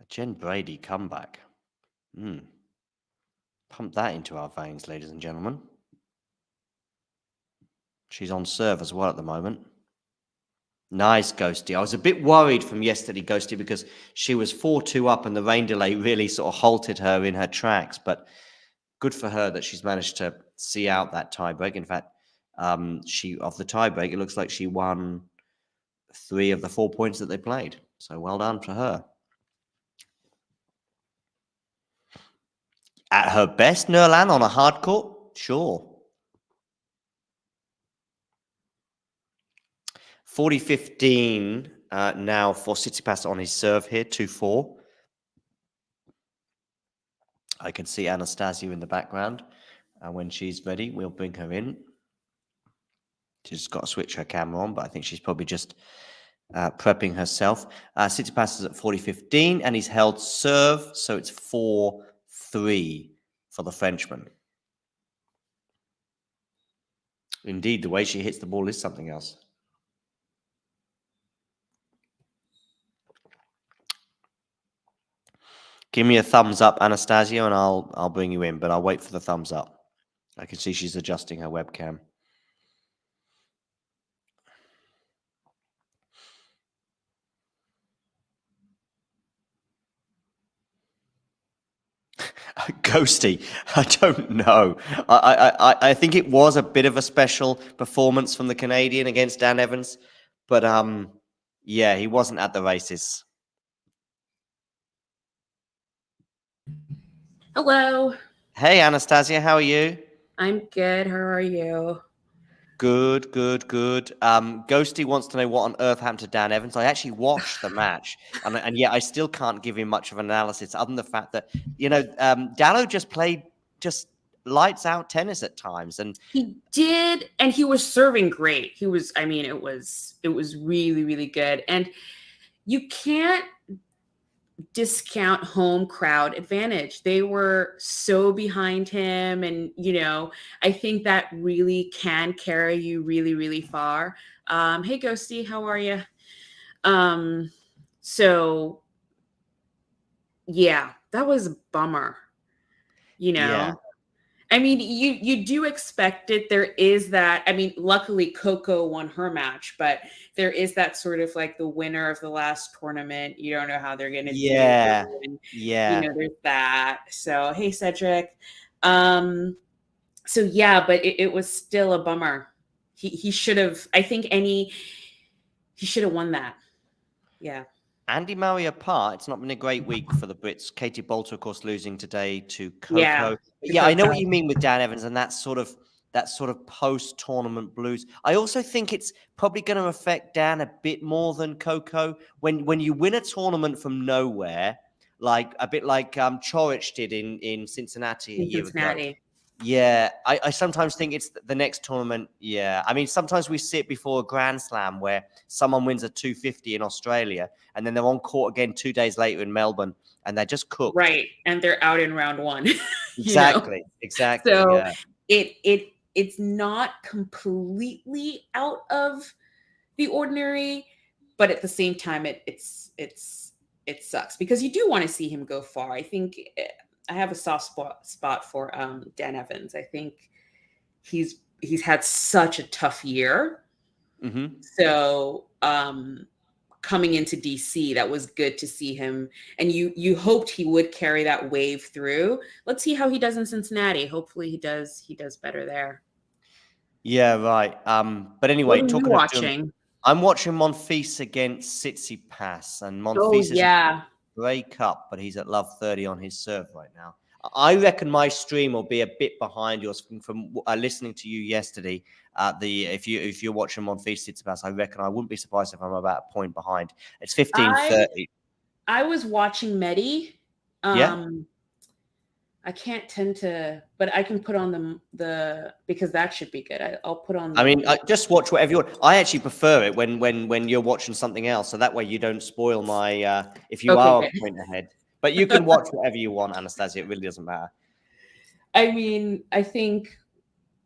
A Jen Brady comeback. Pump that into our veins, ladies and gentlemen. She's on serve as well at the moment. Nice, Ghosty. I was a bit worried from yesterday, Ghosty, because she was 4-2 up and the rain delay really sort of halted her in her tracks. But good for her that she's managed to see out that tie break. In fact, She of the tiebreak, it looks like she won 3 of the 4 points that they played. So well done for her. At her best, Nurlan on a hard court? Sure. 40-15 now for Tsitsipas on his serve here, 2-4. I can see Anastasia in the background. When she's ready, we'll bring her in. She's got to switch her camera on, but I think she's probably just prepping herself. Tsitsipas is at 40-15, and he's held serve, so it's 4-3 for the Frenchman. Indeed, the way she hits the ball is something else. Give me a thumbs up, Anastasia, and I'll bring you in, but I'll wait for the thumbs up. I can see she's adjusting her webcam. Ghosty, I don't know. I think it was a bit of a special performance from the Canadian against Dan Evans, but yeah, he wasn't at the races. Hello. Hey, Anastasia, how are you? I'm good. How are you? Good. Ghosty wants to know what on earth happened to Dan Evans. I actually watched the match, and yet I still can't give him much of an analysis, other than the fact that, Dallo just played just lights out tennis at times, and he did, and he was serving great. He was, I mean, it was really, really good, and you can't discount home crowd advantage. They were so behind him, and I think that really can carry you really, really far. Hey Ghosty, how are you? So yeah, that was a bummer. Yeah. I mean, you do expect it. There is that. I mean, luckily Coco won her match, but there is that sort of like the winner of the last tournament. You don't know how they're going to do. And, there's that. So, hey, Cedric. So yeah, but it was still a bummer. He should have. I think he should have won that. Yeah. Andy Murray apart, it's not been a great week for the Brits. Katie Bolter, of course, losing today to Coco. Yeah, I know what you mean with Dan Evans and that sort of post-tournament blues. I also think it's probably going to affect Dan a bit more than Coco. When you win a tournament from nowhere, like a bit like Coric did in Cincinnati a year ago. Yeah, I sometimes think it's the next tournament. Yeah, I mean, sometimes we sit before a Grand Slam where someone wins a 250 in Australia, and then they're on court again 2 days later in Melbourne, and they're just cooked. Right, and they're out in round one. Exactly. So yeah. it's not completely out of the ordinary, but at the same time, it sucks because you do want to see him go far. I think I have a soft spot for Dan Evans. I think he's had such a tough year. Mm-hmm. So coming into DC, that was good to see him. And you hoped he would carry that wave through. Let's see how he does in Cincinnati. Hopefully he does better there. Yeah, right. But anyway, what are you watching? I'm watching Monfils against Tsitsipas, and Monfils is break up, but he's at love 30 on his serve right now. I reckon my stream will be a bit behind yours from listening to you yesterday. If you're watching Monfils Tsitsipas, I reckon I wouldn't be surprised if I'm about a point behind. It's 15-30. I was watching Medi. Yeah. I can't tend to, but I can put on the because that should be good. I'll put on. I mean, just watch whatever you want. I actually prefer it when you're watching something else, so that way you don't spoil my. If you are a point ahead, but you can watch whatever you want, Anastasia. It really doesn't matter. I mean, I think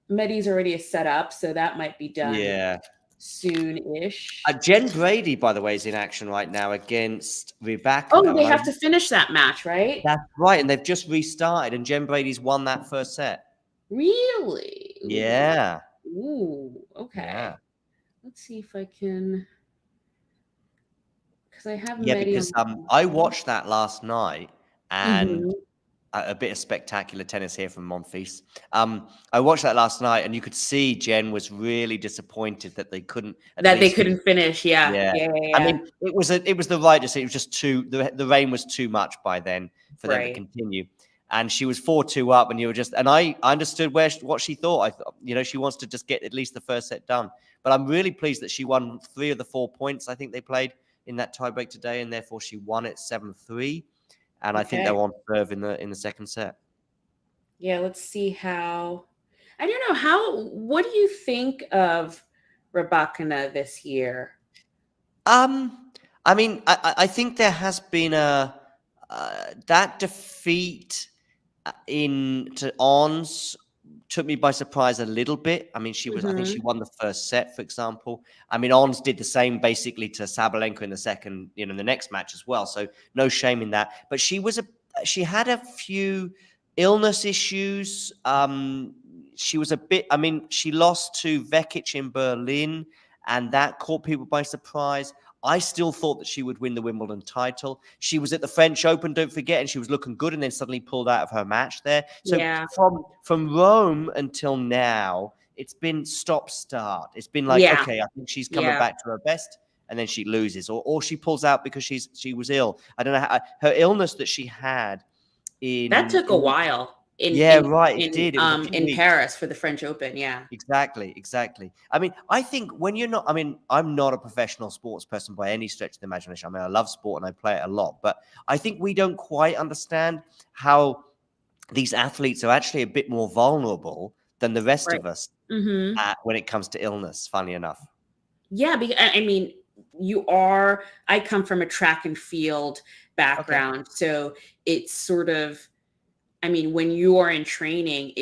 Medi's already set up, so that might be done. Yeah. Soon-ish. Jen Brady, by the way, is in action right now against Rebecca. Oh, they have to finish that match, right? That's right, and they've just restarted, and Jen Brady's won that first set. Really? Yeah. Ooh, okay. Yeah. Let's see if I can, because I have because I watched that last night, and a bit of spectacular tennis here from Monfils. I watched that last night, and you could see Jen was really disappointed that they couldn't finish. Yeah. Yeah. Yeah. Yeah. I Yeah. mean, it was the right decision. It was just the rain was too much by then for them to Right. continue. And she was 4-2 up, and I understood what she thought. I thought, she wants to just get at least the first set done. But I'm really pleased that she won 3 of the 4 points I think they played in that tiebreak today, and therefore she won it 7-3. And I think they're on serve in the second set. Yeah, let's see how. I don't know what do you think of Rybakina this year? I mean, I think there has been that defeat to Ons took me by surprise a little bit. I mean, I think she won the first set, for example. I mean, Ons did the same basically to Sabalenka in the second, the next match as well. So no shame in that. But she had a few illness issues. She was she lost to Vekic in Berlin, and that caught people by surprise. I still thought that she would win the Wimbledon title. She was at the French Open, don't forget, and she was looking good, and then suddenly pulled out of her match there. So from Rome until now, it's been stop-start. It's been like, okay, I think she's coming back to her best, and then she loses, or she pulls out because she was ill. I don't know her illness that she had that took a while. It did. It was in Paris for the French Open. Yeah, exactly. I mean, I think when you're not, I'm not a professional sports person by any stretch of the imagination. I mean, I love sport and I play it a lot, but I think we don't quite understand how these athletes are actually a bit more vulnerable than the rest of us when it comes to illness, funny enough. Yeah, because I mean, I come from a track and field background, so it's sort of, I mean, when you are in training,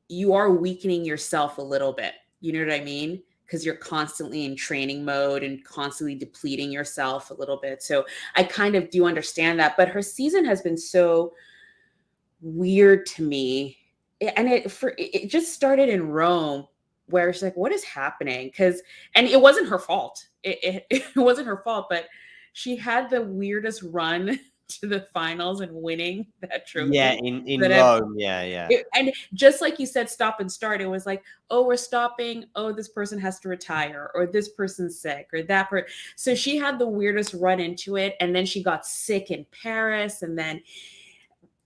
you are weakening yourself a little bit. You know what I mean? Because you're constantly in training mode and constantly depleting yourself a little bit. So I kind of do understand that. But her season has been so weird to me. And it just started in Rome, where it's like, what is happening? And it wasn't her fault. It wasn't her fault, but she had the weirdest run to the finals and winning that trophy. Yeah, in Rome. Yeah. And just like you said, stop and start. It was like, oh, we're stopping. Oh, this person has to retire, or this person's sick, or that person. So she had the weirdest run into it. And then she got sick in Paris. And then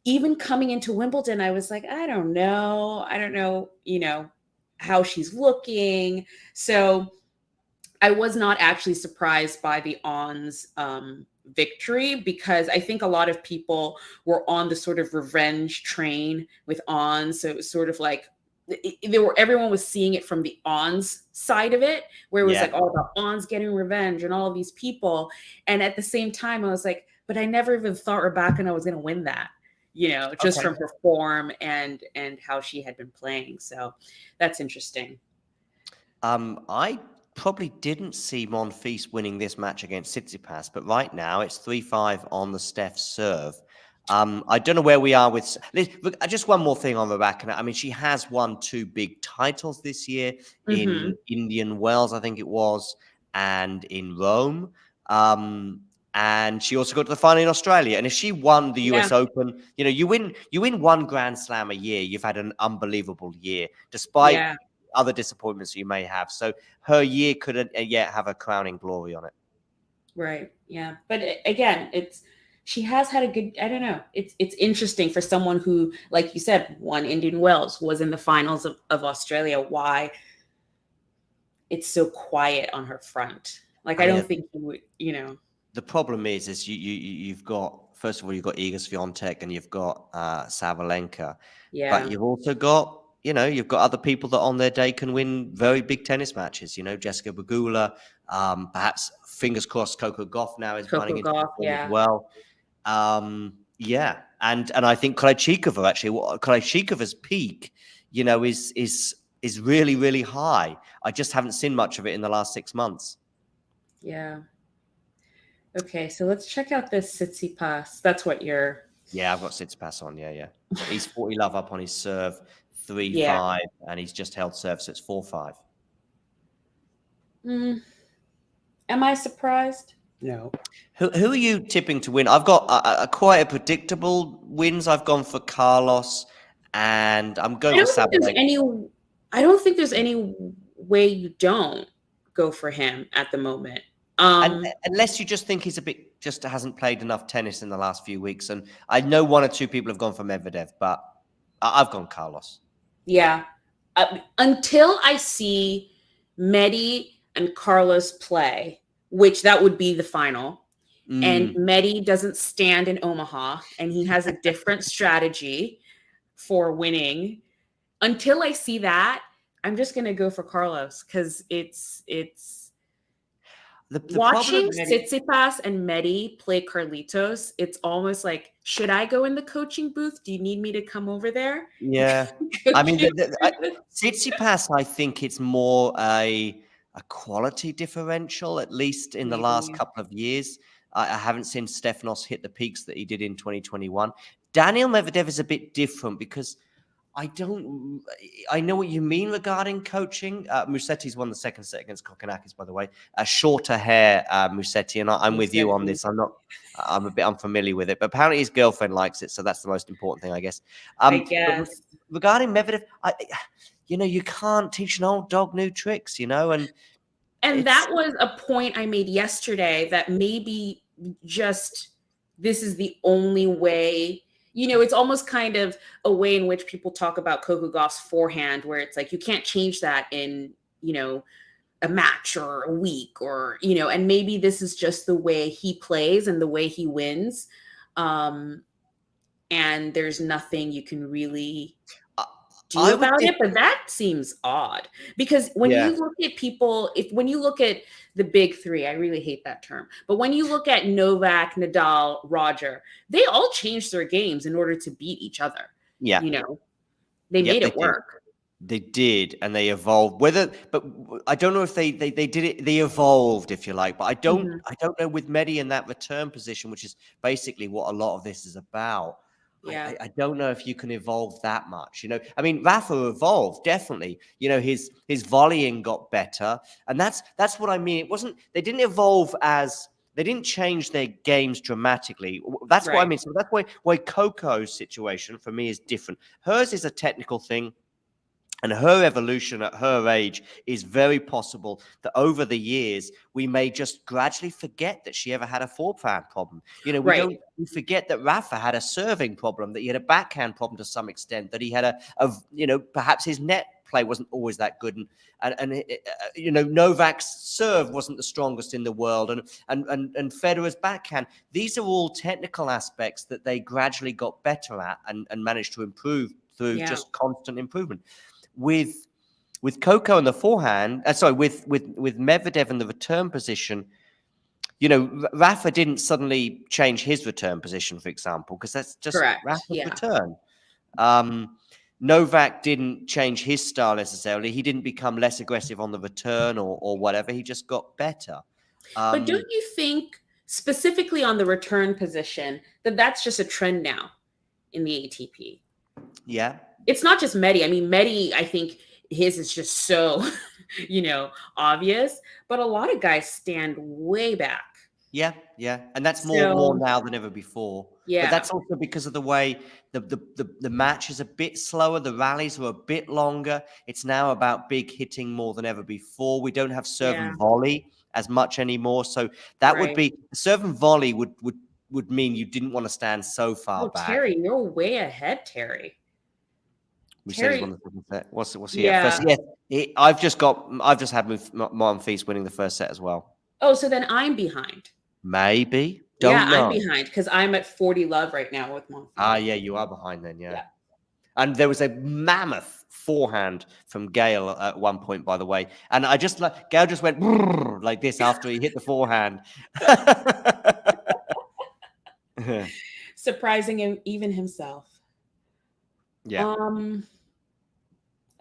even coming into Wimbledon, I was like, I don't know, how she's looking. So I was not actually surprised by the Ons victory, because I think a lot of people were on the sort of revenge train with Ons. So it was sort of like everyone was seeing it from the Ons side of it, where it was like all about Ons getting revenge and all of these people. And at the same time, I was like, but I never even thought Rybakina was going to win that, just from her form and how she had been playing. So that's interesting. I probably didn't see Monfils winning this match against Tsitsipas, but right now it's 3-5 on the Steph serve. I don't know where we are with. Just one more thing on Rybakina. I mean, she has won 2 big titles this year in Indian Wells, I think it was, and in Rome. And she also got to the final in Australia. And if she won the US Open, you win 1 Grand Slam a year. You've had an unbelievable year, despite other disappointments you may have. So her year couldn't yet have a crowning glory on it. Right. Yeah. But again, she has had a good, I don't know. It's interesting for someone who, like you said, won Indian Wells, was in the finals of Australia, why it's so quiet on her front. Like, I don't think you would, The problem is you've got, first of all, you've got Iga Swiatek and you've got Sabalenka. Yeah. But you've also got, you've got other people that on their day can win very big tennis matches. Jessica Pegula, perhaps, fingers crossed, Coco Gauff now is running into the form as well. And I think Krejcikova, actually, Krejcikova's peak, is really, really high. I just haven't seen much of it in the last 6 months. Yeah. Okay, so let's check out this Tsitsipas. That's what you're... Yeah, I've got Tsitsipas on, yeah. He's 40 love up on his serve, 3-5, and he's just held serve, so it's 4-5. Am I surprised? No. Who are you tipping to win? I've got quite a predictable wins. I've gone for Carlos, and I'm I going for don't think there's Sabalenka. any. I don't think there's any way you don't go for him at the moment. And unless you just think he's just hasn't played enough tennis in the last few weeks. And I know one or two people have gone for Medvedev, but I've gone Carlos. Yeah. Until I see Medi and Carlos play, which that would be the final, and Medi doesn't stand in Omaha and he has a different strategy for winning. Until I see that, I'm just going to go for Carlos because it's the watching Tsitsipas and Medi play Carlitos. It's almost like, should I go in the coaching booth? Do you need me to come over there? Yeah. I mean, Tsitsipas, I think it's more a quality differential, at least in the last couple of years. I haven't seen Stefanos hit the peaks that he did in 2021. Daniel Medvedev is a bit different because I know what you mean regarding coaching. Musetti's won the second set against Kokkinakis, by the way. A shorter hair, Musetti, and I'm with you on this. I'm a bit unfamiliar with it, but apparently his girlfriend likes it, so that's the most important thing, I guess. I guess. Regarding Medvedev, you can't teach an old dog new tricks, and that was a point I made yesterday that maybe just this is the only way. It's almost kind of a way in which people talk about Coco Gauff's forehand, where it's like you can't change that in, a match or a week or, and maybe this is just the way he plays and the way he wins. And there's nothing you can really do about it, but that seems odd because when you look at people, when you look at the big three, I really hate that term, but when you look at Novak, Nadal, Roger, they all changed their games in order to beat each other. Yeah. They made it work. They did, and they evolved. But I don't know if they did it. They evolved, if you like. But I don't know with Medi in that return position, which is basically what a lot of this is about. Yeah. I don't know if you can evolve that much. I mean, Rafa evolved definitely. His volleying got better, and that's what I mean. It wasn't. They didn't evolve as. They didn't change their games dramatically. That's what I mean. So that's why Coco's situation for me is different. Hers is a technical thing. And her evolution at her age is very possible that over the years, we may just gradually forget that she ever had a forehand problem. We forget that Rafa had a serving problem, that he had a backhand problem to some extent, that he had perhaps his net play wasn't always that good. And Novak's serve wasn't the strongest in the world. And Federer's backhand. These are all technical aspects that they gradually got better at and managed to improve through just constant improvement. With Coco and the forehand, with Medvedev in the return position, Rafa didn't suddenly change his return position, for example, because that's just Rafa's return. Novak didn't change his style necessarily. He didn't become less aggressive on the return or whatever. He just got better. But don't you think, specifically on the return position, that's just a trend now in the ATP? Yeah. It's not just Medi. I mean, Medi, I think his is just so, obvious. But a lot of guys stand way back. Yeah. And that's more now than ever before. Yeah. But that's also because of the way the match is a bit slower. The rallies are a bit longer. It's now about big hitting more than ever before. We don't have serve and volley as much anymore. So that would be serve and volley would mean you didn't want to stand so far back. Terry, you're way ahead, Terry. We said he's won the second set. What's he at first? Yeah, I've just had Monfils winning the first set as well. Oh, so then I'm behind. Maybe. Don't know. I'm behind because I'm at 40 love right now with Monfils. Yeah, you are behind then, yeah. And there was a mammoth forehand from Gael at one point, by the way. And Gael just went like this after he hit the forehand. Surprising him, even himself. Yeah.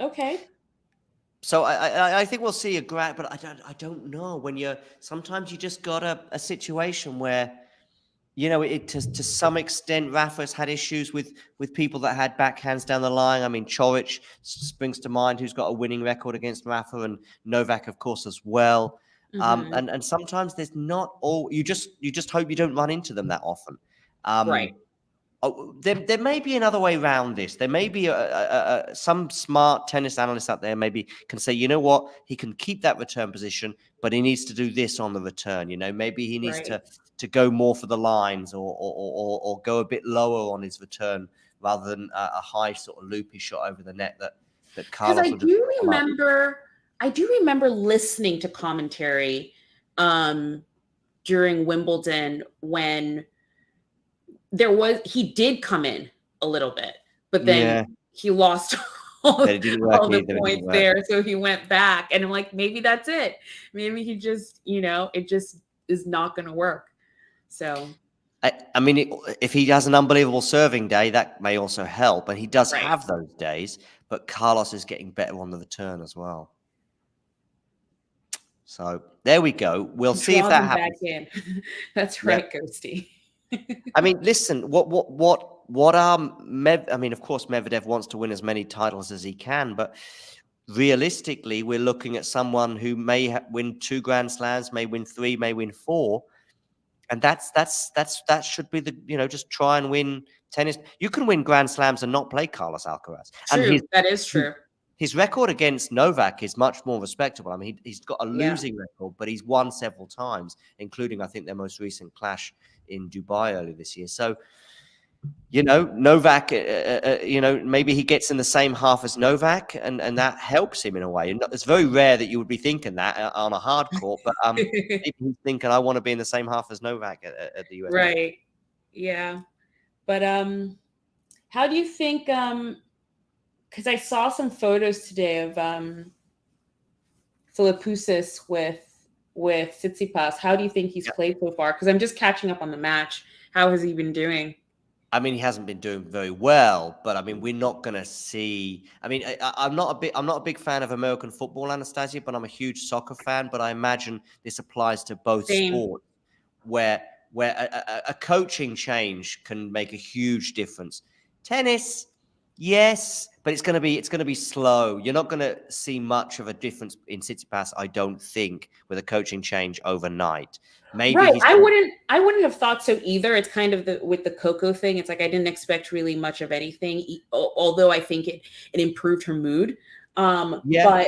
Okay. So I think we'll see but I don't know when sometimes you just got a situation where, to some extent, Rafa's had issues with people that had backhands down the line. I mean, Coric springs to mind, who's got a winning record against Rafa, and Novak, of course, as well. Mhm. And sometimes there's not all. You just hope you don't run into them that often. Right. There may be another way around this. There may be some smart tennis analyst out there maybe can say, you know what, he can keep that return position, but he needs to do this on the return. Maybe he needs Right. to go more for the lines or go a bit lower on his return rather than a high sort of loopy shot over the net that Because Carlos will just come up. I do remember listening to commentary during Wimbledon when he did come in a little bit, but then Yeah, he lost all, that it didn't work all the either. It didn't points work. there. So he went back, and I'm like, maybe that's it. Maybe he just, it just is not going to work. So, I mean, if he has an unbelievable serving day, that may also help. And he does right. have those days, but Carlos is getting better on the return as well. So there we go. We'll see if that happens. Back in. That's right, Ghosty. I mean, listen, what I mean, of course, Medvedev wants to win as many titles as he can, but realistically, we're looking at someone who may win 2 Grand Slams, may win 3, may win 4. And that should be the, just try and win tennis. You can win Grand Slams and not play Carlos Alcaraz. True, and that is true. His record against Novak is much more respectable. I mean, he's got a losing record, but he's won several times, including, I think, their most recent clash in Dubai earlier this year. So, Novak, maybe he gets in the same half as Novak, and that helps him in a way. And it's very rare that you would be thinking that on a hard court, but maybe he's thinking, I want to be in the same half as Novak at the US. Right. Yeah. But how do you think? Because I saw some photos today of Philippoussis with Tsitsipas. How do you think he's played so far? Because I'm just catching up on the match. How has he been doing? I mean, he hasn't been doing very well, but I mean, we're not going to see. I mean, I'm not a big fan of American football, Anastasia, but I'm a huge soccer fan. But I imagine this applies to both sports, where a coaching change can make a huge difference. Tennis, yes, but it's going to be slow. You're not going to see much of a difference in Tsitsipas, I don't think, with a coaching change overnight. Maybe right. I wouldn't have thought so either. It's kind of with the Coco thing. It's like I didn't expect really much of anything, although I think it improved her mood. But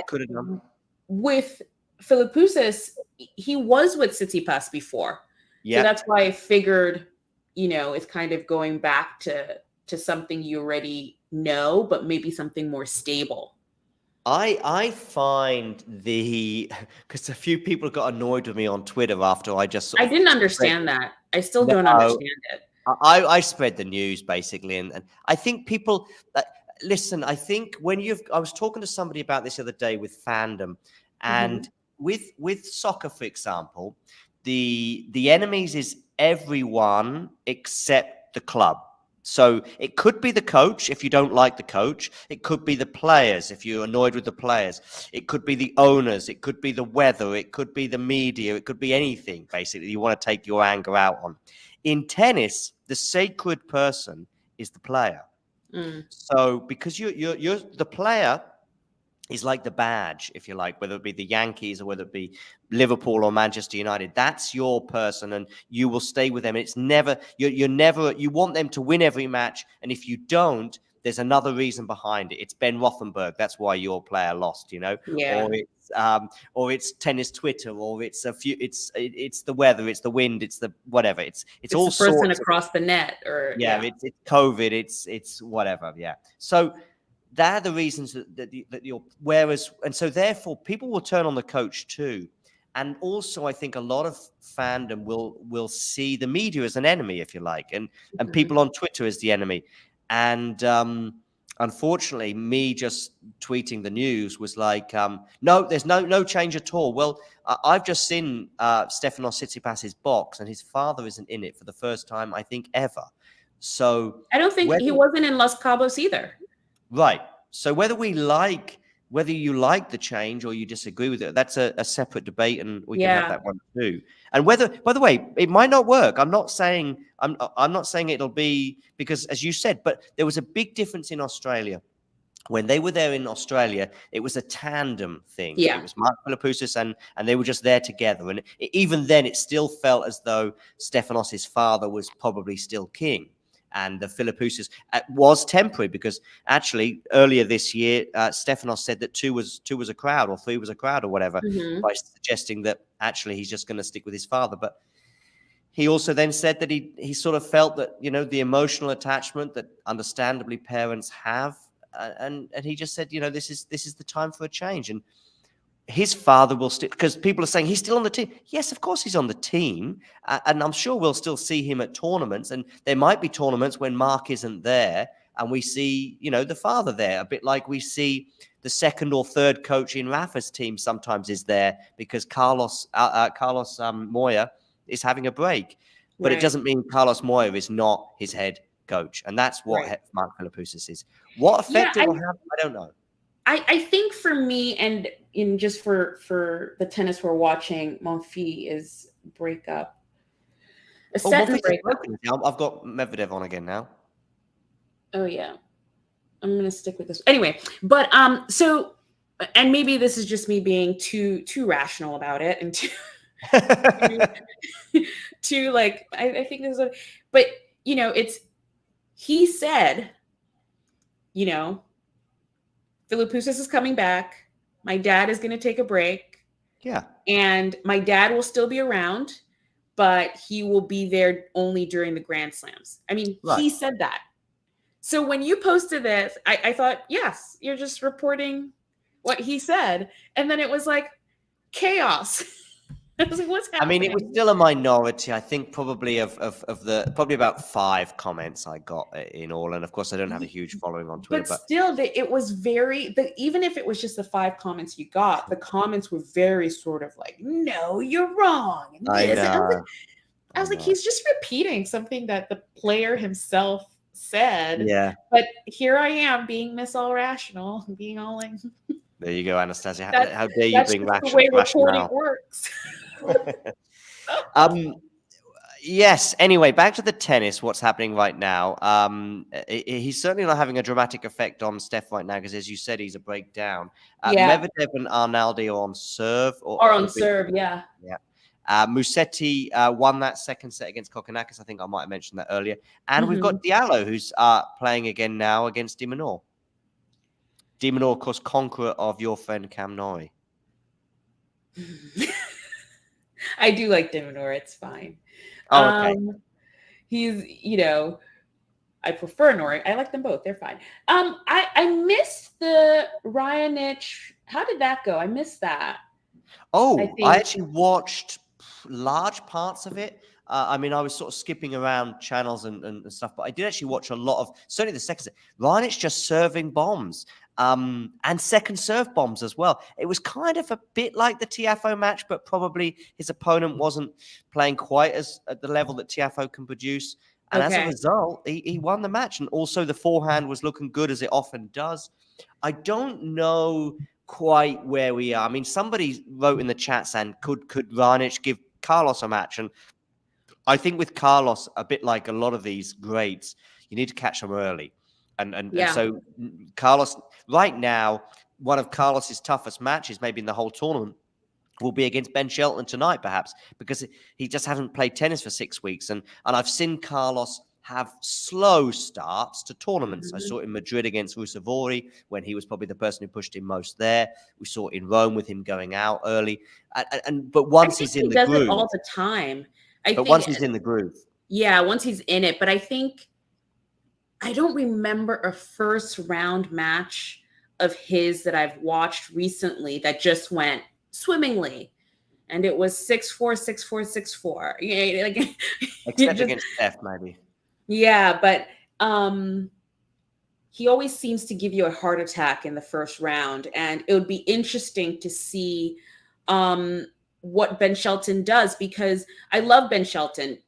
could have done. With Philippoussis, he was with Tsitsipas before. Yeah. So that's why I figured, it's kind of going back to something you already know, but maybe something more stable. I find because a few people got annoyed with me on Twitter after I just I didn't understand that. I still don't understand it. I spread the news basically, and I think people listen. I think I was talking to somebody about this the other day with fandom, and with soccer, for example, the enemies is everyone except the club. So it could be the coach if you don't like the coach. It could be the players if you're annoyed with the players. It could be the owners. It could be the weather. It could be the media. It could be anything, basically, you want to take your anger out on. In tennis, the sacred person is the player. So because you're the player is like the badge, if you like, whether it be the Yankees or whether it be Liverpool or Manchester United. That's your person, and you will stay with them. It's never you want them to win every match, and if you don't, there's another reason behind it. It's Ben Rothenberg. That's why your player lost, Yeah. Or it's tennis Twitter, or it's the weather, it's the wind, it's the whatever. It's all the person across the net, or it's COVID, it's whatever. Yeah. So they're the reasons that you're, and so therefore people will turn on the coach too. And also I think a lot of fandom will see the media as an enemy, if you like, and people on Twitter as the enemy. And unfortunately, me just tweeting the news was like, no, there's no change at all. Well, I've just seen Stefanos Tsitsipas's box, and his father isn't in it for the first time, I think, ever. So I don't think he wasn't in Los Cabos either. Right. So whether you like the change or you disagree with it, that's a separate debate, and we can have that one too. And whether, by the way, it might not work. I'm not saying it'll be, because as you said, but there was a big difference in Australia. when they were there in Australia, it was a tandem thing. Yeah. It was Mark Philippoussis and they were just there together. And even then, it still felt as though Stefanos' father was probably still king. And the Philippoussis was temporary because actually earlier this year, Stefanos said that two was a crowd or 3 was a crowd or whatever, by suggesting that actually he's just going to stick with his father. But he also then said that he sort of felt that, the emotional attachment that understandably parents have, and he just said, this is the time for a change. And his father will still, because people are saying he's still on the team. Yes, of course he's on the team, and I'm sure we'll still see him at tournaments. And there might be tournaments when Mark isn't there, and we see the father there, a bit like we see the second or third coach in Rafa's team sometimes is there because Carlos Moya is having a break. But it doesn't mean Carlos Moya is not his head coach, and that's what Mark Philippoussis is. What effect it will have, I don't know. I think for me, and in just for the tennis we're watching, Monfils is breakup. A set and breakup. I've got Medvedev on again now. Oh yeah, I'm gonna stick with this anyway. But so, and maybe this is just me being too rational about it, and too like I think this is but he said, Philippoussis is coming back. My dad is going to take a break. Yeah. And my dad will still be around, but he will be there only during the Grand Slams. I mean, he said that. So when you posted this, I thought, yes, you're just reporting what he said. And then it was like chaos. I was like, what's happening? I mean, it was still a minority. I think probably probably about 5 comments I got in all. And of course, I don't have a huge following on Twitter. But still, it was even if it was just the 5 comments you got, the comments were very sort of like, no, you're wrong. I was like, he's just repeating something that the player himself said. Yeah. But here I am being Miss All Rational, being all like... There you go, Anastasia. How dare you bring rational? That's the way reporting works. Yes. Anyway, back to the tennis. What's happening right now? He's certainly not having a dramatic effect on Steph right now because, as you said, he's a breakdown. Medvedev and Arnaldi are on serve. Or on serve, yeah. Yeah. Musetti won that second set against Kokkinakis. I think I might have mentioned that earlier. And we've got Diallo, who's playing again now against de Minaur. De Minaur, of course, conqueror of your friend Cam Norrie. I do like de Minaur. It's fine. Oh, okay. He's, I prefer Norrie. I like them both. They're fine. I missed the Raonic. How did that go? I missed that. Oh, I actually watched large parts of it. I mean, I was sort of skipping around channels and stuff, but I did actually watch a lot of, certainly the second set. Raonic just serving bombs. And second serve bombs as well. It was kind of a bit like the Tiafoe match, but probably his opponent wasn't playing quite at the level that Tiafoe can produce. And as a result, he won the match. And also the forehand was looking good, as it often does. I don't know quite where we are. I mean, somebody wrote in the chat saying, could Raonic give Carlos a match? And I think with Carlos, a bit like a lot of these greats, you need to catch them early. And so Carlos, right now, one of Carlos's toughest matches, maybe in the whole tournament, will be against Ben Shelton tonight, perhaps, because he just hasn't played tennis for 6 weeks. And I've seen Carlos have slow starts to tournaments. I saw it in Madrid against Rusevori when he was probably the person who pushed him most there. We saw it in Rome with him going out early. But once he's in the groove, he does it all the time. Once he's in the groove, once he's in it. But I think. I don't remember a first round match of his that I've watched recently that just went swimmingly. And it was 6-4, 6-4, 6-4. Except against Steph, maybe. Yeah, but he always seems to give you a heart attack in the first round. And it would be interesting to see what Ben Shelton does, because I love Ben Shelton.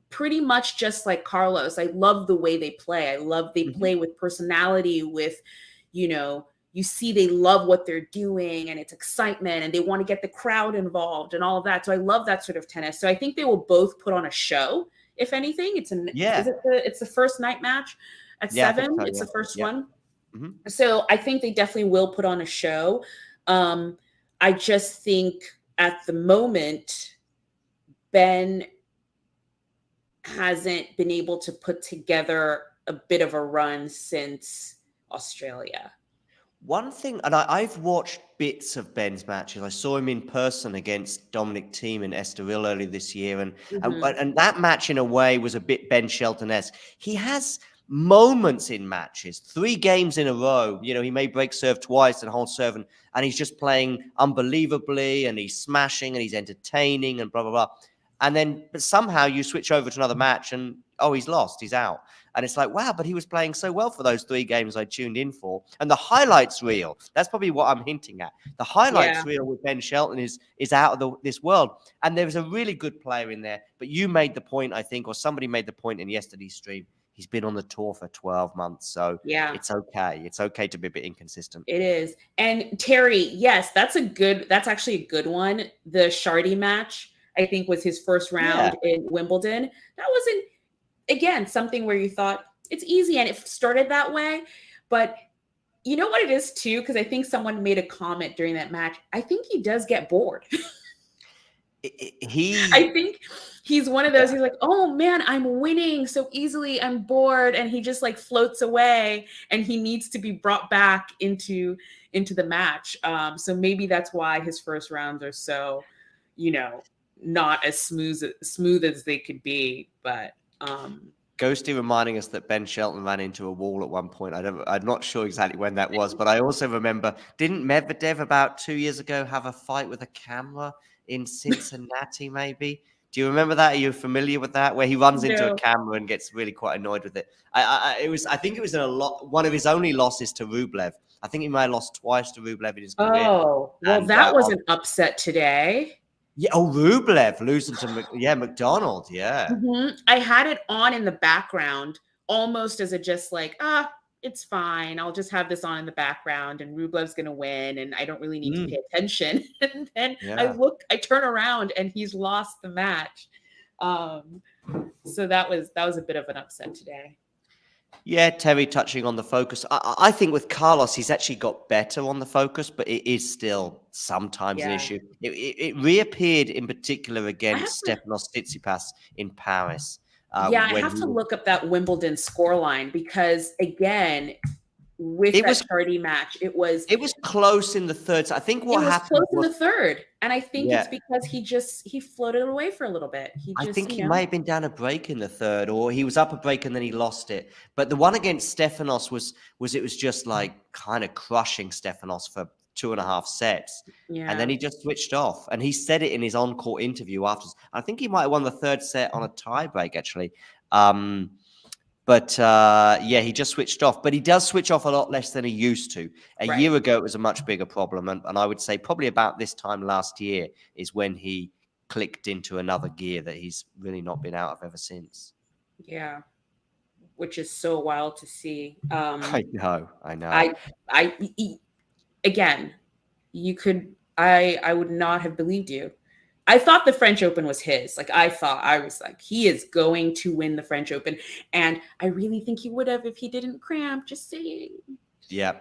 Pretty much just like Carlos. I love the way they play. I love they play with personality, with, you see they love what they're doing and it's excitement and they want to get the crowd involved and all of that. So I love that sort of tennis. So I think they will both put on a show, if anything. It's the first night match at 7. It's the first one. So I think they definitely will put on a show. I just think at the moment, Ben hasn't been able to put together a bit of a run since Australia. One thing, and I've watched bits of Ben's matches. I saw him in person against Dominic Thiem in Estoril earlier this year, and that match in a way was a bit Ben Shelton-esque. He has moments in matches, 3 games in a row. You know, he may break serve twice and hold serve, and he's just playing unbelievably, and he's smashing, and he's entertaining, and blah blah blah. And then, but somehow you switch over to another match, and he's lost, he's out. And it's like, wow, but he was playing so well for those 3 games I tuned in for. And the highlights reel, that's probably what I'm hinting at. The highlights reel with Ben Shelton is out of this world. And there was a really good player in there. But you made the point, I think, or somebody made the point in yesterday's stream. He's been on the tour for 12 months. So it's okay. It's okay to be a bit inconsistent. It is. And Terry, yes, that's actually a good one. The Shardy match, I think, was his first round in Wimbledon. That wasn't, again, something where you thought it's easy, and it started that way. But you know what it is too? Because I think someone made a comment during that match. I think he does get bored. I think he's one of those, he's like, oh man, I'm winning so easily, I'm bored. And he just like floats away, and he needs to be brought back into the match. So maybe that's why his first rounds are so, you know, not as smooth as they could be. But Ghosty reminding us that Ben Shelton ran into a wall at one point. I'm not sure exactly when that was, but I also remember, didn't Medvedev about 2 years ago have a fight with a camera in Cincinnati, maybe? Do you remember that? Are you familiar with that? Where he runs into a camera and gets really quite annoyed with it. I think it was one of his only losses to Rublev. I think he might have lost twice to Rublev in his career. Oh, well, that was an upset today. Yeah, Rublev losing to McDonald. Yeah. I had it on in the background, almost as a just like, it's fine. I'll just have this on in the background, and Rublev's gonna win, and I don't really need to pay attention. And then I turn around, and he's lost the match. So that was a bit of an upset today. Yeah, Terry touching on the focus. I think with Carlos, he's actually got better on the focus, but it is still sometimes an issue. It reappeared in particular against Stefanos Tsitsipas in Paris. I have to look up that Wimbledon scoreline, because again, with that Shardy match, it was close in the third. I think what happened close in the third, and I think it's because he floated away for a little bit. I think he might have been down a break in the third, or he was up a break and then he lost it. But the one against Stefanos was just like kind of crushing Stefanos for 2.5 sets. And then he just switched off. And he said it in his on-court interview afterwards. I think he might have won the third set on a tie break, actually. But he just switched off. But he does switch off a lot less than he used to. A year ago, it was a much bigger problem. And I would say probably about this time last year is when he clicked into another gear that he's really not been out of ever since. Yeah, which is so wild to see. I know. Again, I would not have believed you. I thought the French Open was his. I was like, he is going to win the French Open. And I really think he would have if he didn't cramp, just saying. Yeah.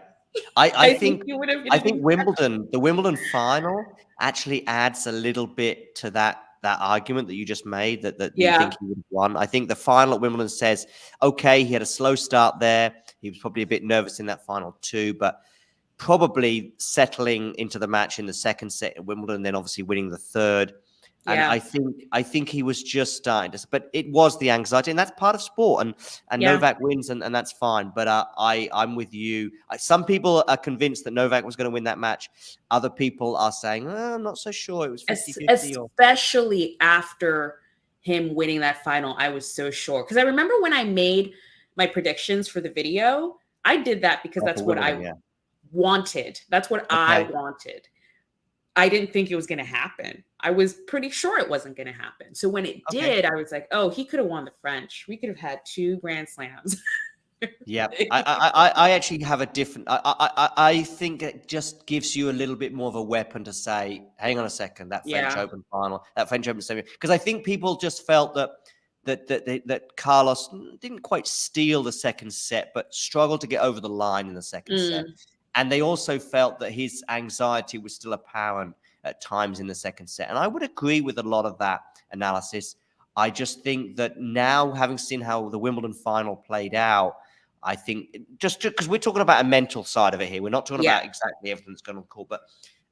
I think Wimbledon, the Wimbledon final actually adds a little bit to that argument that you just made that you think he would have won. I think the final at Wimbledon says, okay, he had a slow start there. He was probably a bit nervous in that final too, but probably settling into the match in the second set at Wimbledon, then obviously winning the third. And I think he was just starting to, but it was the anxiety, and that's part of sport. And Novak wins, and that's fine. But I'm with you. Some people are convinced that Novak was going to win that match. Other people are saying, I'm not so sure. It was 50-50. Especially after him winning that final, I was so sure. Because I remember when I made my predictions for the video, I did that because that's what I wanted. That's what I wanted. I didn't think it was going to happen. I was pretty sure it wasn't going to happen. So when it did, I was like, oh, he could have won the French. We could have had 2 Grand Slams. Yeah. I actually have a different, I think it just gives you a little bit more of a weapon to say, hang on a second, that French Open final, that French Open semi. Because I think people just felt that that Carlos didn't quite steal the second set, but struggled to get over the line in the second set. And they also felt that his anxiety was still apparent at times in the second set. And I would agree with a lot of that analysis. I just think that now, having seen how the Wimbledon final played out, I think just because we're talking about a mental side of it here, we're not talking about exactly everything that's going on court, but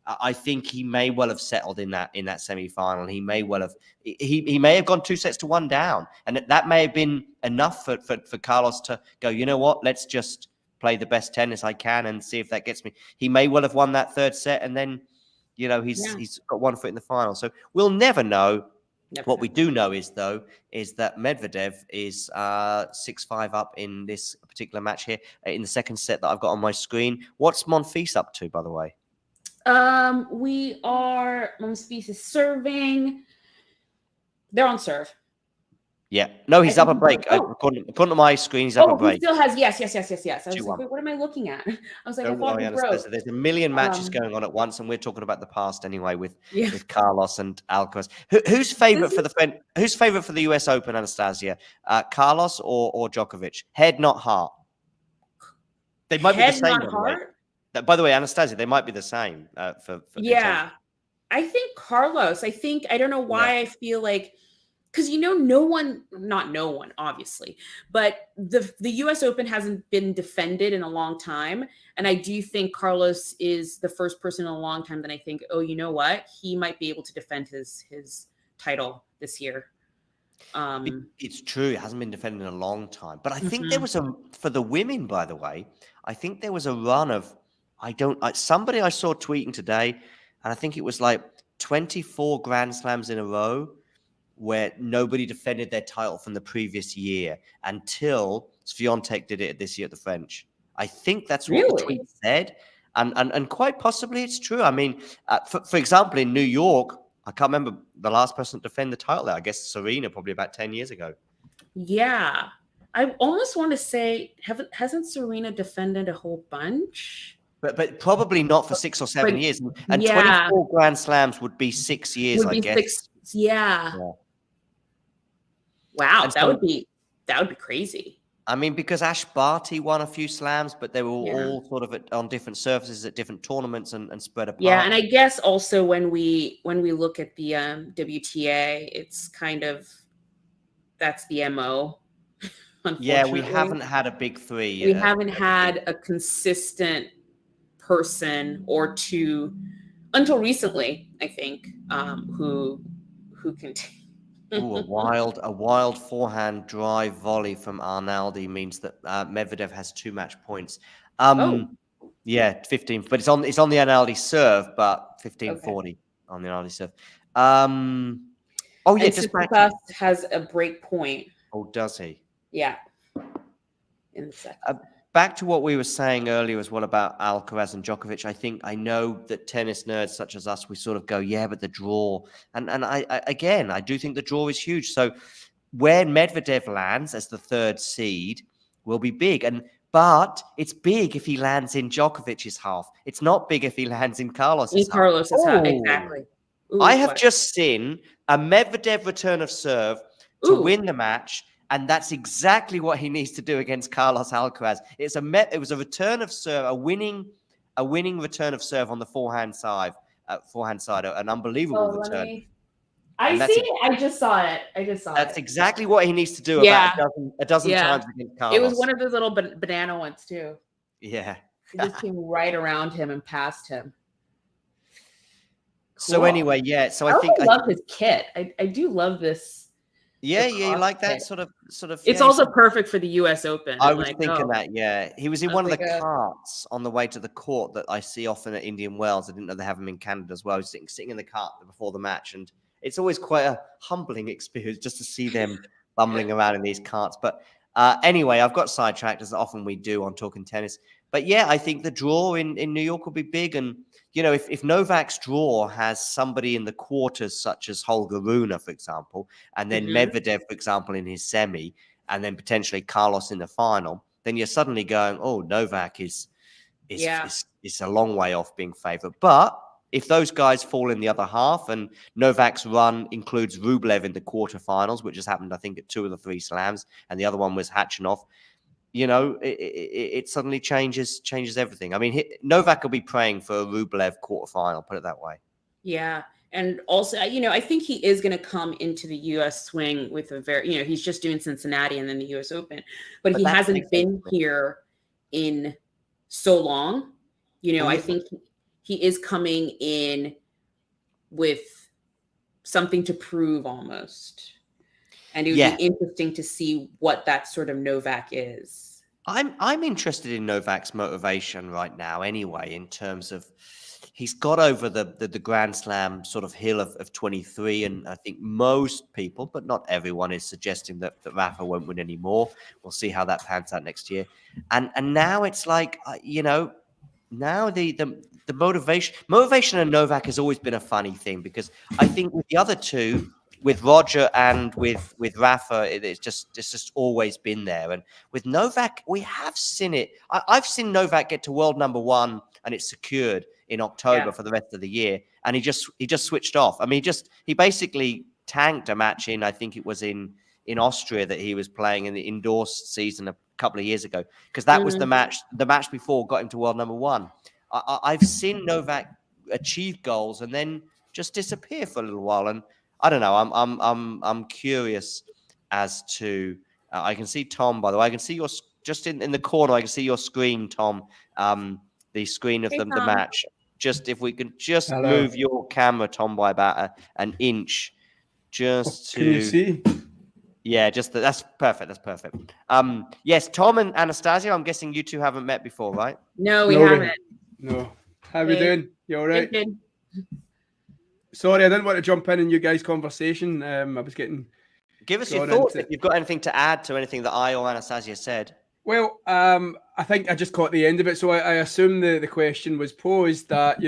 I think he may well have settled in that semi-final. He may well have he may have gone 2-1 down, and that may have been enough for Carlos to go, you know what, let's just play the best tennis I can and see if that gets me. He may well have won that third set, and then he's got one foot in the final. So we'll never know. What we do know is that Medvedev is 6-5 up in this particular match here in the second set that I've got on my screen. What's Monfils up to, by the way? Monfils is serving. They're on serve. Yeah. No, he's up a break. According to my screen, he's up a break. He still has, yes. I was like, wait, what am I looking at? I was like, there's a million matches going on at once, and we're talking about the past anyway with Carlos and Alcaraz. Who's favorite for the US Open, Anastasia? Carlos or Djokovic? Head, not heart. They might be the same. Not heart? By the way, Anastasia, they might be the same for I think Carlos. I don't know why I feel like, because not no one, obviously, but the U.S. Open hasn't been defended in a long time, and I do think Carlos is the first person in a long time that I think, oh, you know what, he might be able to defend his title this year. It's true, it hasn't been defended in a long time, but I think there was for the women, by the way, I think there was a run of somebody I saw tweeting today, and I think it was like 24 Grand Slams in a row where nobody defended their title from the previous year until Swiatek did it this year at the French. I think that's what the tweet said. And quite possibly it's true. I mean, for example, in New York, I can't remember the last person to defend the title there. I guess Serena, probably about 10 years ago. Yeah. I almost want to say, hasn't Serena defended a whole bunch? But probably not for 6 or 7 years. And 24 Grand Slams would be 6 years, I guess. Yeah. Wow, that would be crazy. I mean, because Ash Barty won a few slams, but they were all sort of on different surfaces at different tournaments and spread apart. Yeah, and I guess also when we look at the WTA, it's kind of that's the MO. Yeah, we haven't had a big three. We haven't had a consistent person or two until recently, I think, who can. Ooh, a wild forehand drive volley from Arnaldi means that Medvedev has 2 match points. Yeah, 15, but it's on the Arnaldi serve, but 15-40 on the Arnaldi serve. Tsitsipas has a break point. Oh, does he? Yeah. In the second. Back to what we were saying earlier as well about Alcaraz and Djokovic. I know that tennis nerds such as us, we sort of go, yeah, but the draw. And I do think the draw is huge. So where Medvedev lands as the 3rd seed will be big. But it's big if he lands in Djokovic's half. It's not big if he lands in Carlos's half. Exactly. Ooh, I have just seen a Medvedev return of serve to win the match. And that's exactly what he needs to do against Carlos Alcaraz. It was a return of serve, a winning return of serve on the forehand side, an unbelievable return. I see it. I just saw it. That's exactly what he needs to do about a dozen times against Carlos. It was one of those little banana ones too. Yeah. It just came right around him and past him. Cool. So anyway, So I love his kit. I do love this. Yeah, you like that sort of. It's also perfect for the U.S. Open. I was thinking that. Yeah, he was in one of the carts on the way to the court that I see often at Indian Wells. I didn't know they have them in Canada as well. He was sitting in the cart before the match, and it's always quite a humbling experience just to see them bumbling around in these carts. But anyway, I've got sidetracked as often we do on Talking Tennis. But yeah, I think the draw in New York will be big, and if Novak's draw has somebody in the quarters, such as Holger Rune, for example, and then Medvedev, for example, in his semi, and then potentially Carlos in the final, then you're suddenly going, oh, Novak is a long way off being favourite. But if those guys fall in the other half, and Novak's run includes Rublev in the quarterfinals, which has happened, I think, at 2 of the 3 slams, and the other one was Khachanov, it suddenly changes everything. I mean, Novak will be praying for a Rublev quarterfinal, put it that way. Yeah. And also, I think he is going to come into the U.S. swing with a very, he's just doing Cincinnati and then the U.S. Open, but he hasn't been here in so long. I think he is coming in with something to prove almost. And it would be interesting to see what that sort of Novak is. I'm interested in Novak's motivation right now anyway, in terms of he's got over the Grand Slam sort of hill of 23, and I think most people, but not everyone, is suggesting that Rafa won't win anymore. We'll see how that pans out next year. And now it's like, now the motivation in Novak has always been a funny thing, because I think with the other two, with Roger and with Rafa, it's just always been there. And with Novak, we have seen it. I've seen Novak get to world number 1 and it's secured in October for the rest of the year, and he just switched off. I mean, he basically tanked a match I think it was in Austria that he was playing in the indoors season a couple of years ago, because that was the match before got him to world number 1. I've seen Novak achieve goals and then just disappear for a little while, and I don't know. I'm curious as to. I can see Tom, by the way. I can see your just in the corner. I can see your screen, Tom. The screen of the match. Just if we can just move your camera, Tom, by about an inch, just to. Can you see? Yeah, that's perfect. That's perfect. Yes, Tom and Anastasia. I'm guessing you two haven't met before, right? No, we haven't. No. How are we doing? You all right? Good. Sorry, I didn't want to jump in you guys' conversation. I was getting. Give us your thoughts if you've got anything to add to anything that I or Anastasia said. Well, I think I just caught the end of it, so I assume the question was posed that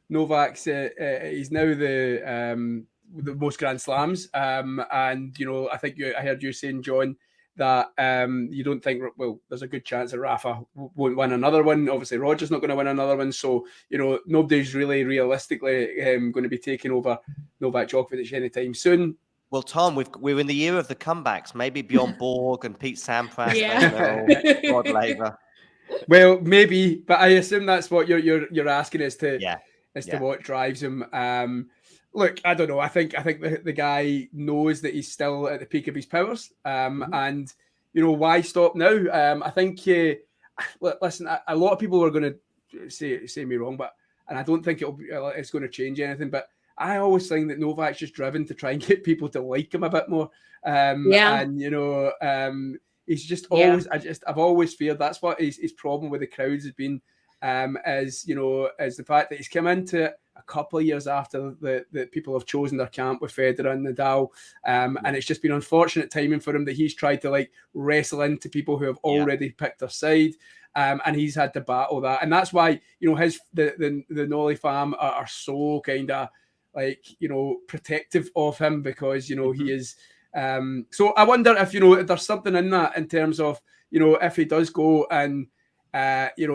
Novak's he's now the most Grand Slams, and I think I heard you saying, John, that you don't think, well, there's a good chance that Rafa won't win another one. Obviously, Roger's not going to win another one, so nobody's really realistically going to be taking over Novak Djokovic anytime soon. Well, Tom, we're in the year of the comebacks. Maybe Bjorn Borg and Pete Sampras. Yeah. Rod Laver. Well, maybe, but I assume that's what you're asking as to what drives him. Look, I don't know. I think the guy knows that he's still at the peak of his powers, and why stop now? I think. Listen, a lot of people are going to say me wrong, and I don't think it's going to change anything. But I always think that Novak's just driven to try and get people to like him a bit more. And he's just always. I've always feared that's what his problem with the crowds has been. As the fact that he's come into it a couple of years after the people have chosen their camp with Federer and Nadal, and it's just been unfortunate timing for him that he's tried to wrestle into people who have already picked their side, and he's had to battle that, and that's why the Nolly fam are so kind of protective of him, because he is. So I wonder if there's something in that in terms of if he does go and.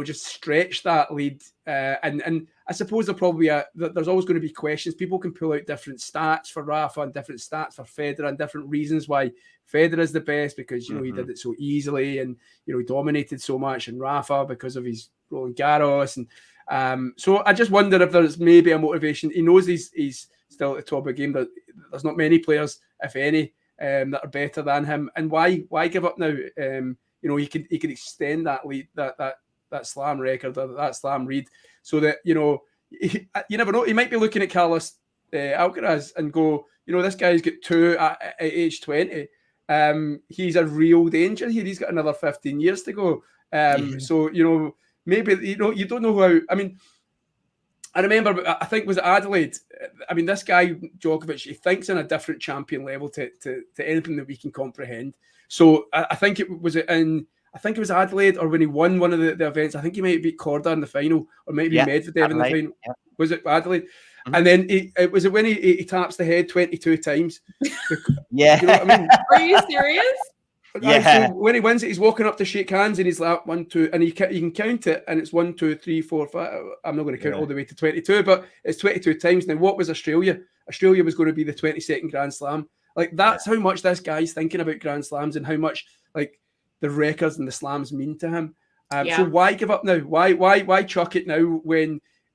Just stretch that lead. And I suppose there's always going to be questions. People can pull out different stats for Rafa and different stats for Federer and different reasons why Federer is the best, because, he did it so easily and, he dominated so much, and Rafa because of his Roland Garros. And so I just wonder if there's maybe a motivation. He knows he's still at the top of the game. There's not many players, if any, that are better than him. And why give up now? He could extend that lead, that slam record or that slam lead, so that you never know. He might be looking at Carlos Alcaraz and go, this guy's got 2 at age 20. He's a real danger here. He's got another 15 years to go. So maybe you don't know how. I mean, I remember, I think it was Adelaide. I mean, this guy Djokovic, he thinks on a different champion level to anything that we can comprehend. So I think it was Adelaide, or when he won one of the events. I think he might beat Korda in the final, or maybe Medvedev in the final. Yeah. Was it Adelaide? Mm-hmm. And then it was when he taps the head 22 times. Yeah. Are you serious? Yeah. So when he wins it, he's walking up to shake hands and he's like 1, 2, and you can count it, and it's 1, 2, 3, 4, 5. I'm not going to count all the way to 22, but it's 22 times. Now, what was Australia? Australia was going to be the 22nd Grand Slam. Like, that's how much this guy's thinking about Grand Slams and how much like the records and the slams mean to him. So why give up now? Why chuck it now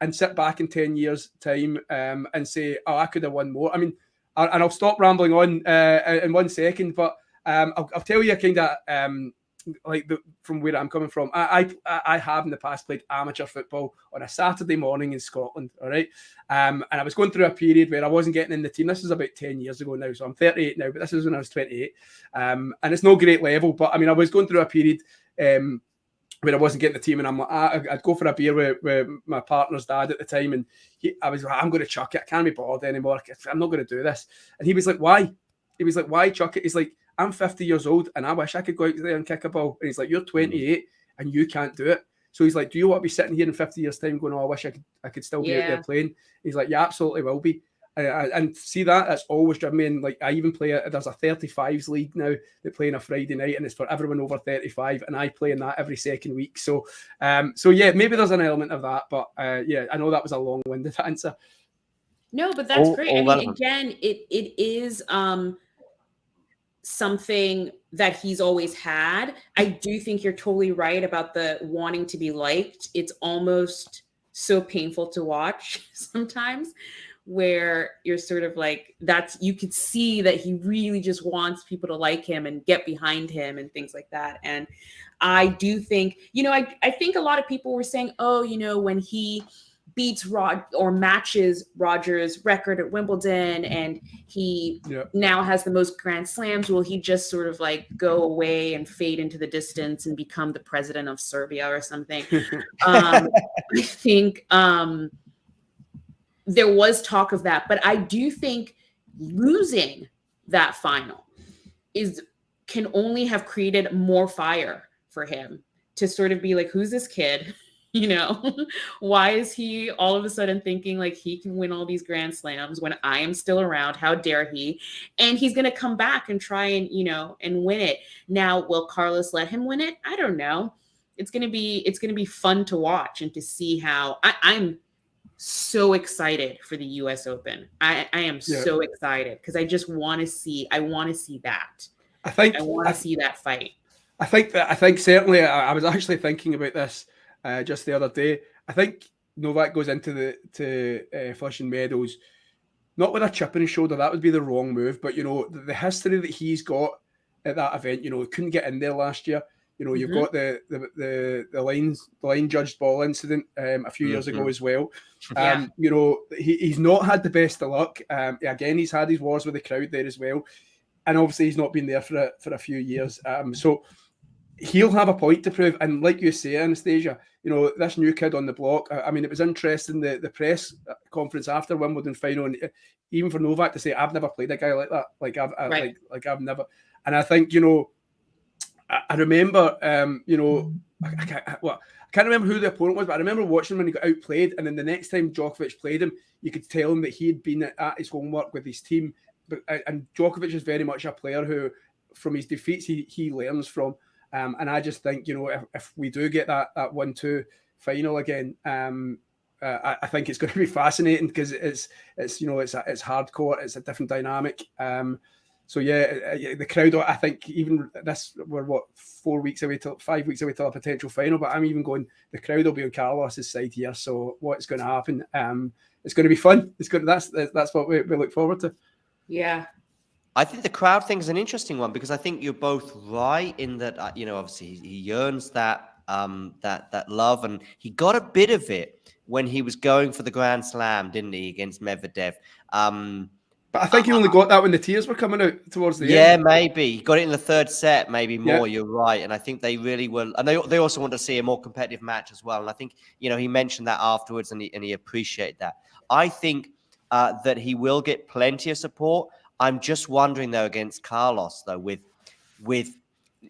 and sit back in 10 years' time and say, oh, I could have won more? I mean, and I'll stop rambling on in 1 second, but I'll tell you kind of from where I'm coming from. I have in the past played amateur football on a Saturday morning in Scotland, all right? And I was going through a period where I wasn't getting in the team. This was about 10 years ago now, so I'm 38 now, but this was when I was 28. And it's no great level, but I mean, I was going through a period where I wasn't getting the team, and I'm like, I'd go for a beer with my partner's dad at the time, and I was like, I'm going to chuck it. I can't be bothered anymore. I'm not going to do this. And he was like, why? He was like, why chuck it? He's like, I'm 50 years old and I wish I could go out there and kick a ball. And he's like, you're 28 and you can't do it. So he's like, do you want to be sitting here in 50 years' time going, oh, I wish I could still be out there playing? He's like, yeah, absolutely will be. And see that's always driven me. And like, I even play there's a 35s league now. They play on a Friday night and it's for everyone over 35. And I play in that every second week. So yeah, maybe there's an element of that. But yeah, I know that was a long-winded answer. No, but that's great. I mean, again, it is something that he's always had. I do think you're totally right about the wanting to be liked. It's almost so painful to watch sometimes, where you're sort of like, you could see that he really just wants people to like him and get behind him and things like that. And I do think, I think a lot of people were saying, oh, when he beats or matches Roger's record at Wimbledon and he now has the most Grand Slams, will he just sort of like go away and fade into the distance and become the president of Serbia or something? I think there was talk of that, but I do think losing that final can only have created more fire for him to sort of be like, who's this kid? Why is he all of a sudden thinking like he can win all these Grand Slams when I am still around? How dare he? And he's going to come back and try and, and win it. Now, will Carlos let him win it? I don't know. It's going to be fun to watch and to see how I'm so excited for the US Open. I am so excited because I just want to see that. I want to see that fight. I think certainly I was actually thinking about this just the other day. I think Novak goes into Flushing Meadows not with a chip on his shoulder. That would be the wrong move. But the history that he's got at that event, he couldn't get in there last year. You've got the line judged ball incident a few years ago as well. He's not had the best of luck. Again, he's had his wars with the crowd there as well, and obviously he's not been there for a few years. So he'll have a point to prove. And like you say, Anastasia, this new kid on the block. I mean, it was interesting the press conference after Wimbledon final, and even for Novak to say, "I've never played a guy like that. I've never." And I think I remember, I can't remember who the opponent was, but I remember watching him when he got outplayed. And then the next time Djokovic played him, you could tell him that he had been at his homework with his team. And Djokovic is very much a player who, from his defeats, he learns from. And I just think, if we do get that 1-2 final again, I think it's going to be fascinating because it's hardcore. It's a different dynamic. So the crowd, I think even we're 5 weeks away till a potential final, but I'm even going, the crowd will be on Carlos's side here. So what's going to happen? It's going to be fun. That's what we look forward to. Yeah. I think the crowd thing is an interesting one because I think you're both right in that, obviously he yearns that love, and he got a bit of it when he was going for the Grand Slam, didn't he, against Medvedev? But I think he only got that when the tears were coming out towards the end. Yeah, maybe. He got it in the third set, maybe more. Yeah. You're right. And I think they really will. And they also want to see a more competitive match as well. And I think, he mentioned that afterwards and he appreciated that. I think that he will get plenty of support. I'm just wondering, though, against Carlos, though,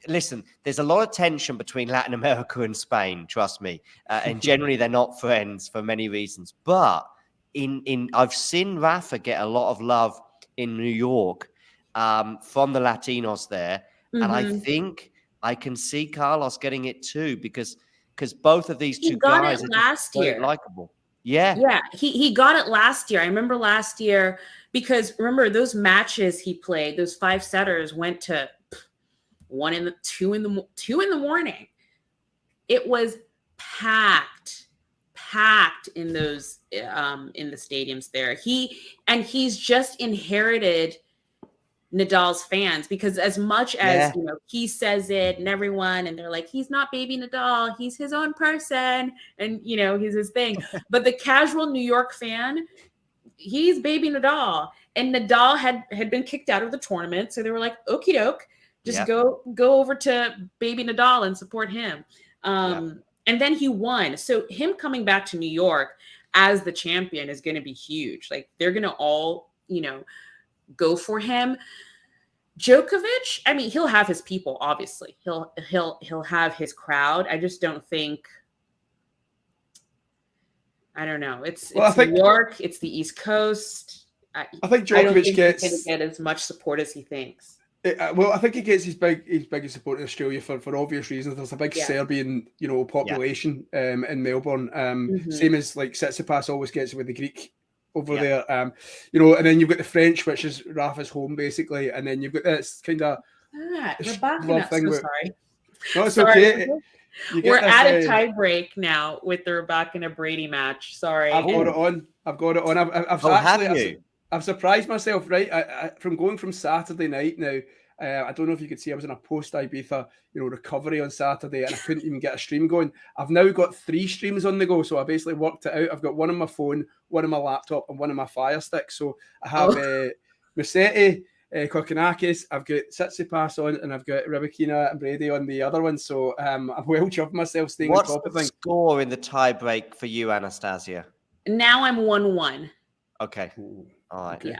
listen, there's a lot of tension between Latin America and Spain, trust me. And generally, they're not friends for many reasons. But I've seen Rafa get a lot of love in New York from the Latinos there. And I think I can see Carlos getting it too, because both of these two guys are last year. Likable. Yeah. Yeah. He got it last year. I remember last year, because remember those matches he played, those 5-setters went to 2 in the morning. It was packed in those in the stadiums there. He's just inherited Nadal's fans, because as much as he says it and everyone, and they're like, he's not baby Nadal, he's his own person, and he's his thing. But the casual New York fan, he's baby Nadal, and Nadal had been kicked out of the tournament, so they were like, okie doke, just go over to baby Nadal and support him. And then he won. So him coming back to New York as the champion is going to be huge. Like, they're going to all, go for him. Djokovic, I mean, he'll have his people, obviously. He'll have his crowd. I just don't think, I don't know. It's New York, it's the East Coast. I think Djokovic gets get as much support as he thinks. I think he gets his biggest support in Australia for obvious reasons. There's a big Serbian, population in Melbourne. Same as like Tsitsipas always gets with the Greek over there. And then you've got the French, which is Rafa's home basically, and then you've got this kind of sorry. No, it's okay. We're at a tie break now with the Rybakina Brady match. Sorry, I've got it on. I've surprised myself, right? I from going from Saturday night now. I don't know if you could see, I was in a post-Ibiza, recovery on Saturday, and I couldn't even get a stream going. I've now got 3 streams on the go, so I basically worked it out. I've got one on my phone, one on my laptop, and one on my Fire Stick. So I have Musetti, Kokkinakis, I've got Tsitsipas on, and I've got Rybakina and Brady on the other one. So I'm well chuffed myself staying on top of things. What's the score in the tie break for you, Anastasia? Now I'm 1-1. Okay. All right. Okay. Yeah.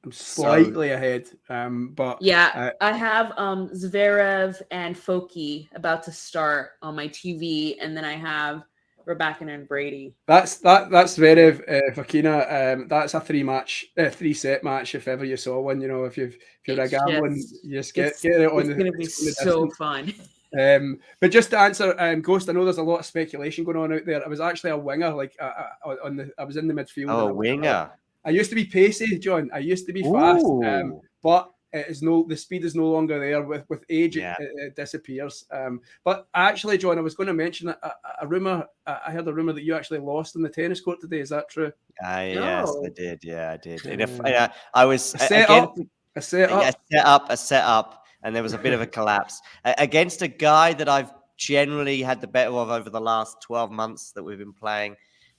I'm slightly ahead, but I have Zverev and Foki about to start on my TV, and then I have Rybakina and Brady. That's Zverev, Fokina. That's a 3-set match if ever you saw one. If you're a gambling, you just get it on. It's going to be so fun. But just to answer, Ghost, I know there's a lot of speculation going on out there. I was actually a winger, like I was in the midfield. Oh, a winger. I used to be pacey, John. I used to be fast, but the speed is no longer there. With age, it disappears. But actually, John, I was going to mention a rumor. I heard a rumor that you actually lost on the tennis court today. Is that true? Yes, I did. Yeah, I did. I was a set up, and there was a bit of a collapse against a guy that I've generally had the better of over the last 12 months that we've been playing.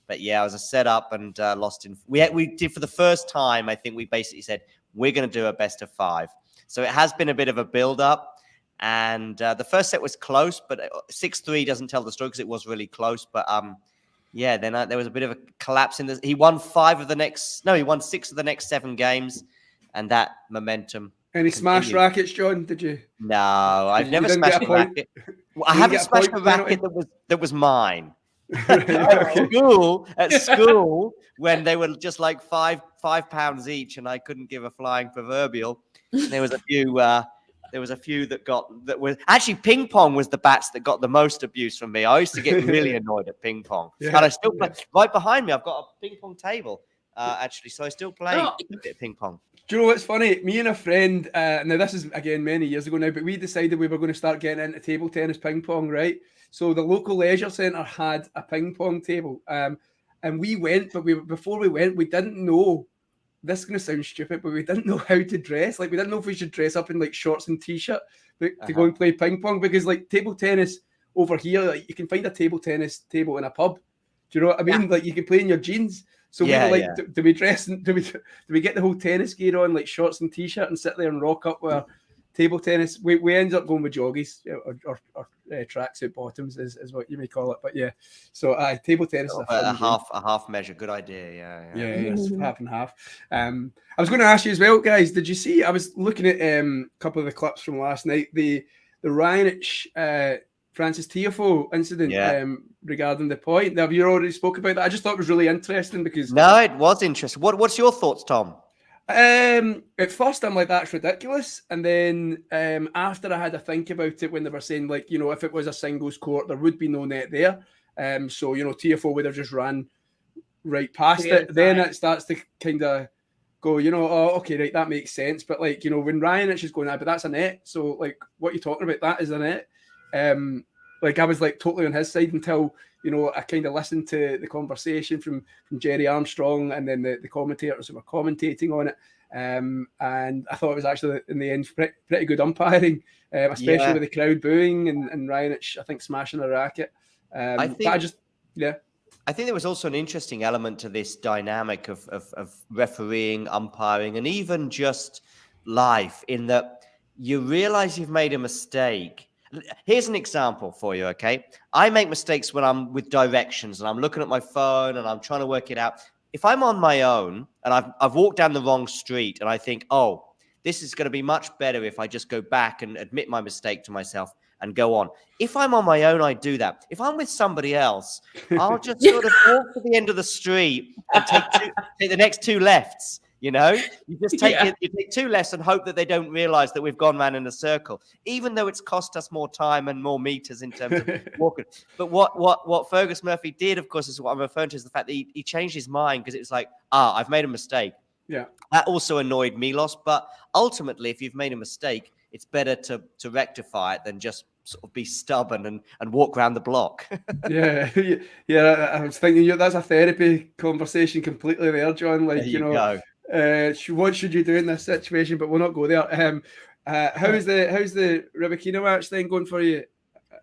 But yeah, I was a setup and lost in. We did for the first time. I think we basically said we're going to do a best of 5. So it has been a bit of a build up, and the first set was close, but 6-3 doesn't tell the story because it was really close. But then there was a bit of a collapse in this. He won 6 of the next 7 games, and that momentum. Any smash rackets, John? Did you? No, I've never smashed a racket. I haven't smashed a racket that was mine. At school, when they were just like £5 each, and I couldn't give a flying proverbial. There was a few that were actually ping pong was the bats that got the most abuse from me. I used to get really annoyed at ping pong, and I still play. Right behind me, I've got a ping pong table actually, so I still play a bit of ping pong. Do you know what's funny? Me and a friend, now this is again many years ago now, but we decided we were going to start getting into table tennis ping pong, right? So the local leisure centre had a ping pong table, and we went, but before we went, we didn't know. This is going to sound stupid, but we didn't know how to dress. Like, we didn't know if we should dress up in like shorts and t-shirt to go and play ping pong, because like table tennis over here, like, you can find a table tennis table in a pub. Do you know what I mean? Like, you can play in your jeans. So we were like, do we dress? Do we get the whole tennis gear on, like shorts and t-shirt, and sit there and rock up with our table tennis? We ended up going with joggies or tracksuit bottoms, is what you may call it. But yeah, so table tennis is a half measure. Good idea. Yeah, yes, half and half. I was going to ask you as well, guys. Did you see? I was looking at a couple of the clips from last night. The Raonic Francis Tiafoe incident regarding the point. Have you already spoke about that? I just thought it was really interesting because... No, it was interesting. What's your thoughts, Tom? At first, I'm like, that's ridiculous. And then after I had a think about it, when they were saying, like, you know, if it was a singles court, there would be no net there. So, you know, TFO would have just ran right past it. Then it starts to kind of go, you know, oh, okay, right, that makes sense. But, like, you know, when Raonic is going, but that's a net. So, like, what are you talking about? That is a net. Like, I was, like, totally on his side until, you know, I kind of listened to the conversation from Jerry Armstrong and then the commentators who were commentating on it. And I thought it was actually, in the end, pretty good umpiring, especially with the crowd booing and Raonic, I think, smashing a racket. I think there was also an interesting element to this dynamic of refereeing, umpiring, and even just life, in that you realize you've made a mistake. Here's an example for you, okay? I make mistakes when I'm with directions and I'm looking at my phone and I'm trying to work it out. If I'm on my own and I've walked down the wrong street and I think, oh, this is going to be much better if I just go back and admit my mistake to myself and go on. If I'm on my own, I do that. If I'm with somebody else, I'll just sort of walk to the end of the street and take the next two lefts. You know, you just take you take two lefts and hope that they don't realize that we've gone round in a circle, even though it's cost us more time and more meters in terms of walking. But what Fergus Murphy did, of course, is what I'm referring to, is the fact that he changed his mind, because it was like, I've made a mistake. Yeah. That also annoyed Milos. But ultimately, if you've made a mistake, it's better to rectify it than just sort of be stubborn and walk around the block. yeah. I was thinking that's a therapy conversation completely there, John. Like, you know. Go. What should you do in this situation? But we'll not go there. How's the Rybakina match then going for you,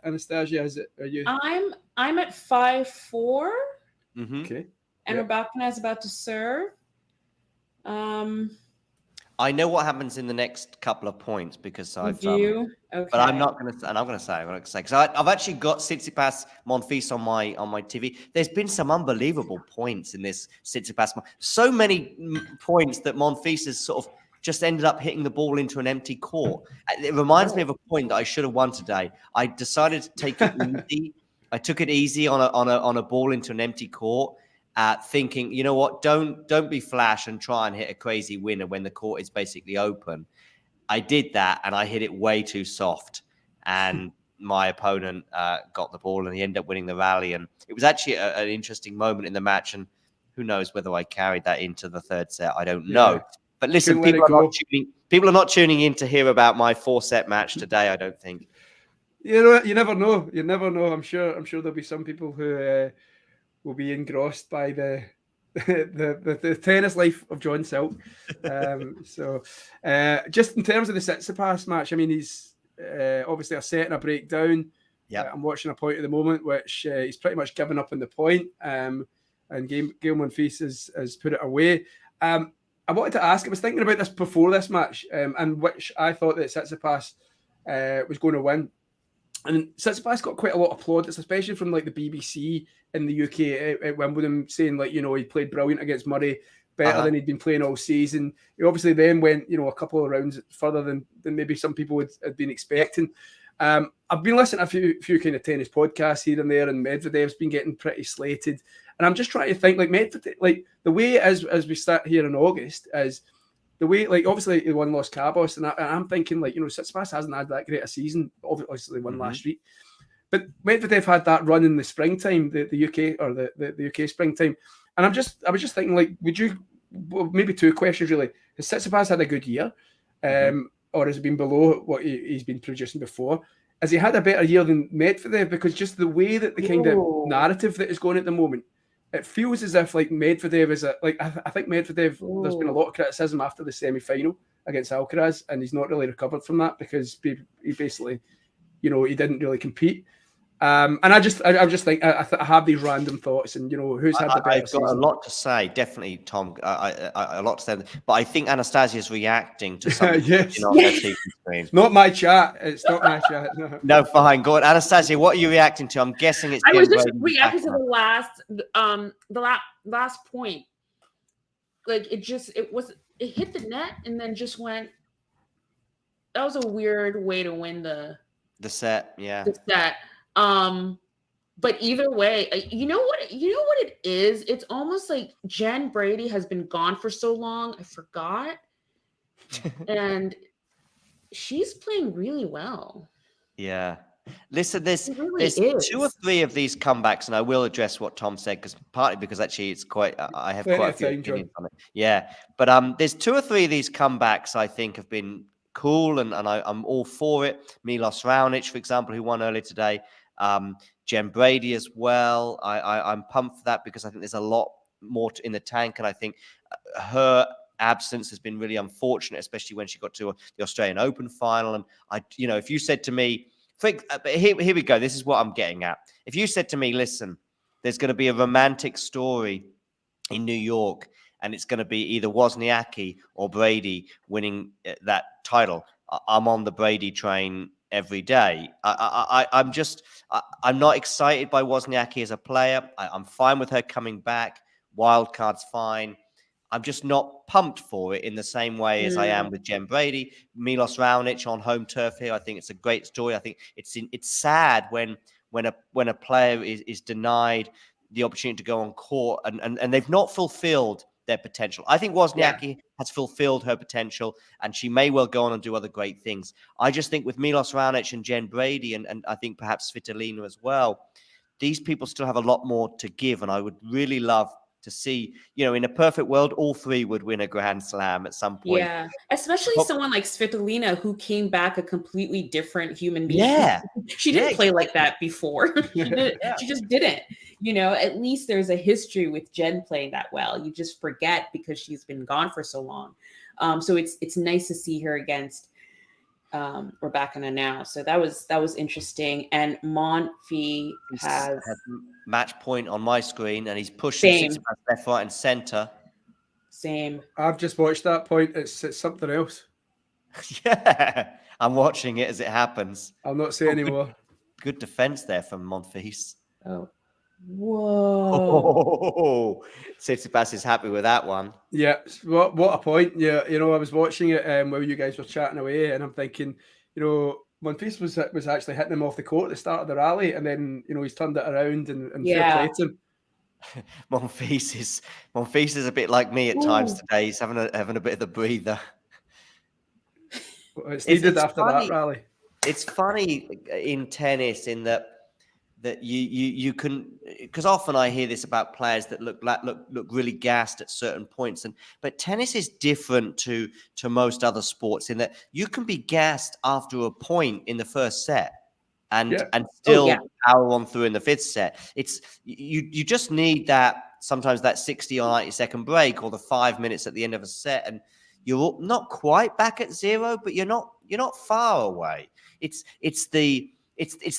Anastasia? Are you? I'm at 5-4. Mm-hmm. Okay. And Rybakina is about to serve. I know what happens in the next couple of points because I've okay. But I'm not going to, and I'm going to say because I've actually got Tsitsipas Monfils on my TV. There's been some unbelievable points in this Tsitsipas. So many points that Monfils has sort of just ended up hitting the ball into an empty court. It reminds me of a point that I should have won today. I decided to take it easy. I took it easy on a ball into an empty court. Thinking, you know what, don't be flash and try and hit a crazy winner when the court is basically open. I did that and I hit it way too soft, and my opponent got the ball and he ended up winning the rally. And it was actually an interesting moment in the match, and who knows whether I carried that into the third set. I don't know. But listen, people are not tuning in to hear about my 4-set match today, I don't think. You know, you never know. You never know. I'm sure there'll be some people who will be engrossed by the tennis life of John Silk. So just in terms of the Tsitsipas match, I mean, he's obviously a set and a breakdown. Yeah, I'm watching a point at the moment, which he's pretty much given up on the point. And Gael Monfils has put it away. I wanted to ask, I was thinking about this before this match, and which I thought that Tsitsipas was going to win. And Tsitsipas got quite a lot of plaudits, especially from like the BBC in the UK at Wimbledon, saying like, you know, he played brilliant against Murray, better than he'd been playing all season. He obviously then went, you know, a couple of rounds further than maybe some people had been expecting. I've been listening to a few kind of tennis podcasts here and there, and Medvedev's been getting pretty slated. And I'm just trying to think, like, Medvedev, like the way as we start here in August is the way, like, obviously he won Los Cabos, and I'm thinking, like, you know, Tsitsipas hasn't had that great a season. Obviously won last week, but Medvedev had that run in the springtime, the UK or the UK springtime, and I was just thinking, like, maybe two questions really: has Tsitsipas had a good year, or has it been below what he's been producing before? Has he had a better year than Medvedev? Because just the way that the kind of narrative that is going at the moment, it feels as if like Medvedev is I think Medvedev. There's been a lot of criticism after the semi-final against Alcaraz, and he's not really recovered from that because he basically, you know, he didn't really compete. And I just think I have these random thoughts, and you know, who's had the better season? I've got a lot to say, definitely, Tom. A lot to say, but I think Anastasia's reacting to something. Yes. On their TV screen. Not my chat. It's not my chat. No, fine. Go on, Anastasia. What are you reacting to? I'm guessing it's. I was just reacting to the last point. Like it hit the net and then just went. That was a weird way to win the set. Yeah. The set. But either way, you know what it is? It's almost like Jen Brady has been gone for so long. I forgot. And she's playing really well. Yeah. Listen, there's really 2 or 3 of these comebacks, and I will address what Tom said, partly because actually it's quite, I have quite a few opinions on it. Yeah. But there's 2 or 3 of these comebacks I think have been cool, and I'm all for it. Milos Raonic, for example, who won earlier today. Jen Brady as well. I'm pumped for that because I think there's a lot more in the tank, and I think her absence has been really unfortunate, especially when she got to the Australian Open final. And if you said to me, here we go, this is what I'm getting at. If you said to me, listen, there's going to be a romantic story in New York, and it's going to be either Wozniacki or Brady winning that title, I'm on the Brady train every day. I'm not excited by Wozniacki as a player. I'm fine with her coming back. Wild card's fine. I'm just not pumped for it in the same way as I am with Jen Brady. Milos Raonic on home turf here, I think it's a great story. I think it's sad when a player is denied the opportunity to go on court and they've not fulfilled their potential. I think Wozniacki has fulfilled her potential, and she may well go on and do other great things. I just think with Milos Raonic and Jen Brady, and I think perhaps Svitolina as well, these people still have a lot more to give, and I would really love to see, in a perfect world, all 3 would win a Grand Slam at some point. Yeah, especially someone like Svitolina, who came back a completely different human being. Yeah. She didn't play like that before. She just didn't. At least there's a history with Jen playing that well. You just forget because she's been gone for so long. So it's nice to see her against Rebecca now. So that was interesting. And Monfils has match point on my screen, and he's pushing Tsitsipas left, right, and center. Same. I've just watched that point. It's something else. Yeah, I'm watching it as it happens. I'll not say anymore. Good defense there from Monfils. Oh, whoa! Tsitsipas is happy with that one. Yeah, what a point. Yeah, I was watching it while you guys were chatting away, and I'm thinking, Monfils was actually hitting him off the court at the start of the rally, and then he's turned it around and fair play to him. Monfils is a bit like me at times today. He's having a bit of the breather. Well, it's needed after that rally. It's funny in tennis in that you can, because often I hear this about players that look really gassed at certain points, but tennis is different to most other sports in that you can be gassed after a point in the first set and still power on through in the 5th set. It's you just need sometimes that 60 or 90-second break or the 5 minutes at the end of a set, and you're not quite back at 0, but you're not far away. It's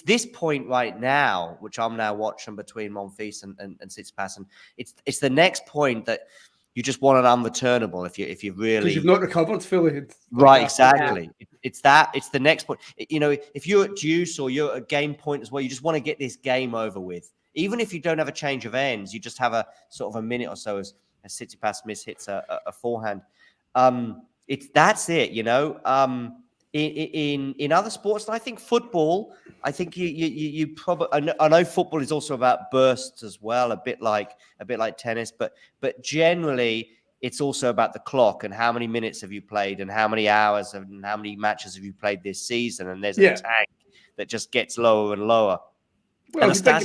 this point right now, which I'm now watching between Monfils and Tsitsipas, and it's the next point that you just want an unreturnable if you really, because you've not recovered fully. Right, exactly. Yeah. It's the next point. If you're at deuce or you're at a game point as well, you just want to get this game over with. Even if you don't have a change of ends, you just have a sort of a minute or so as Tsitsipas mishits a forehand. That's it. In other sports, and I think football, I think you probably, I know football is also about bursts as well, a bit like tennis, but generally it's also about the clock and how many minutes have you played and how many hours and how many matches have you played this season, and there's a tank that just gets lower and lower. Well, if you think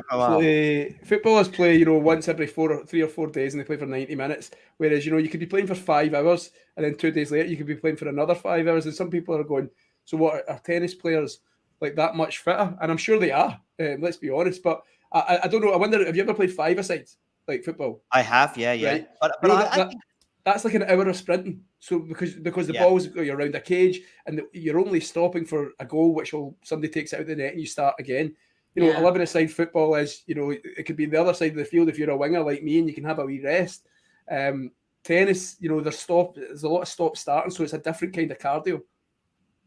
about it. Footballers play, once every 3 or 4 days, and they play for 90 minutes. Whereas, you could be playing for 5 hours, and then 2 days later, you could be playing for another 5 hours. And some people are going, so what, are tennis players like that much fitter? And I'm sure they are, let's be honest. But I don't know. I wonder, have you ever played 5-a-side, like football? I have, yeah. Right? But I think that's like an hour of sprinting. So because the ball's you're around a cage and you're only stopping for a goal, which somebody takes it out of the net and you start again. 11-a-side football is, it could be the other side of the field if you're a winger like me and you can have a wee rest. Tennis, there's a lot of stop starting, so it's a different kind of cardio.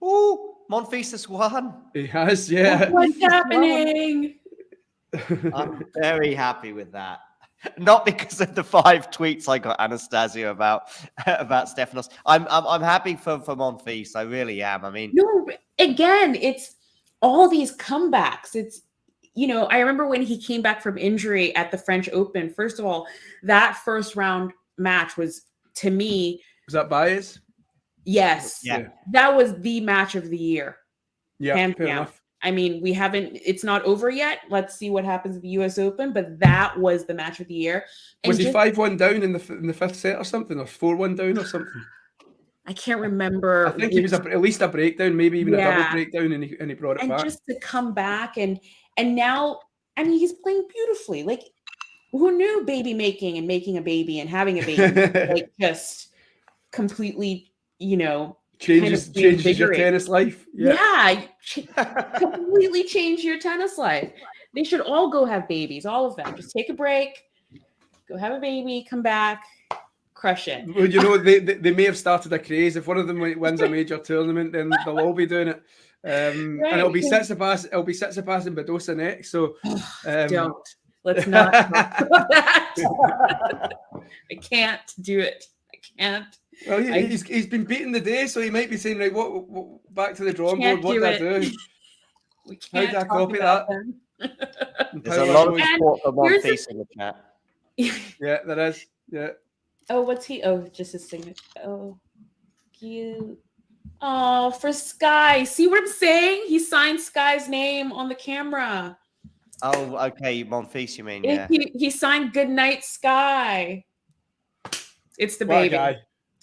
Oh, Monfils has won. He has, yeah. What's happening? I'm very happy with that. Not because of the 5 tweets I got, Anastasia, about Stefanos. I'm happy for Monfils. I really am. I mean, no. Again, all these comebacks. It's, you know, I remember when he came back from injury at the French Open. First of all, that first round match was, to me, was that bias? Yes. Yeah. That was the match of the year. Yeah, hands fair down. enough. I mean, it's not over yet. Let's see what happens at the US Open, but that was the match of the year. And was he 5-1 down in the fifth set or something, or 4-1 down or something? I can't remember. I think he was at least a breakdown, maybe even a double breakdown, and he brought it back. And just to come back and now, I mean, he's playing beautifully. Like, who knew baby making and making a baby and having a baby like just completely, you know, changes your tennis life. Yeah, completely change your tennis life. They should all go have babies, all of them. Just take a break, go have a baby, come back, crush it. Well, you know, they may have started a craze. If one of them wins a major tournament, then they'll all be doing it. And it'll be Tsitsipas and Badosa next. So don't. Let's not talk about that. I can't do it. I can't. Well, he's been beaten the day, so he might be saying, right, what back to the drawing board. What do I do? How do I copy that? There's a lot of support for one piece in the chat. Yeah, there is. Yeah. Oh, what's he? Oh, just his signature. Oh, cute. Oh, for Sky. See what I'm saying? He signed Sky's name on the camera. Oh, okay. Monfils, you mean? Yeah. He signed Good Night Sky. It's the baby.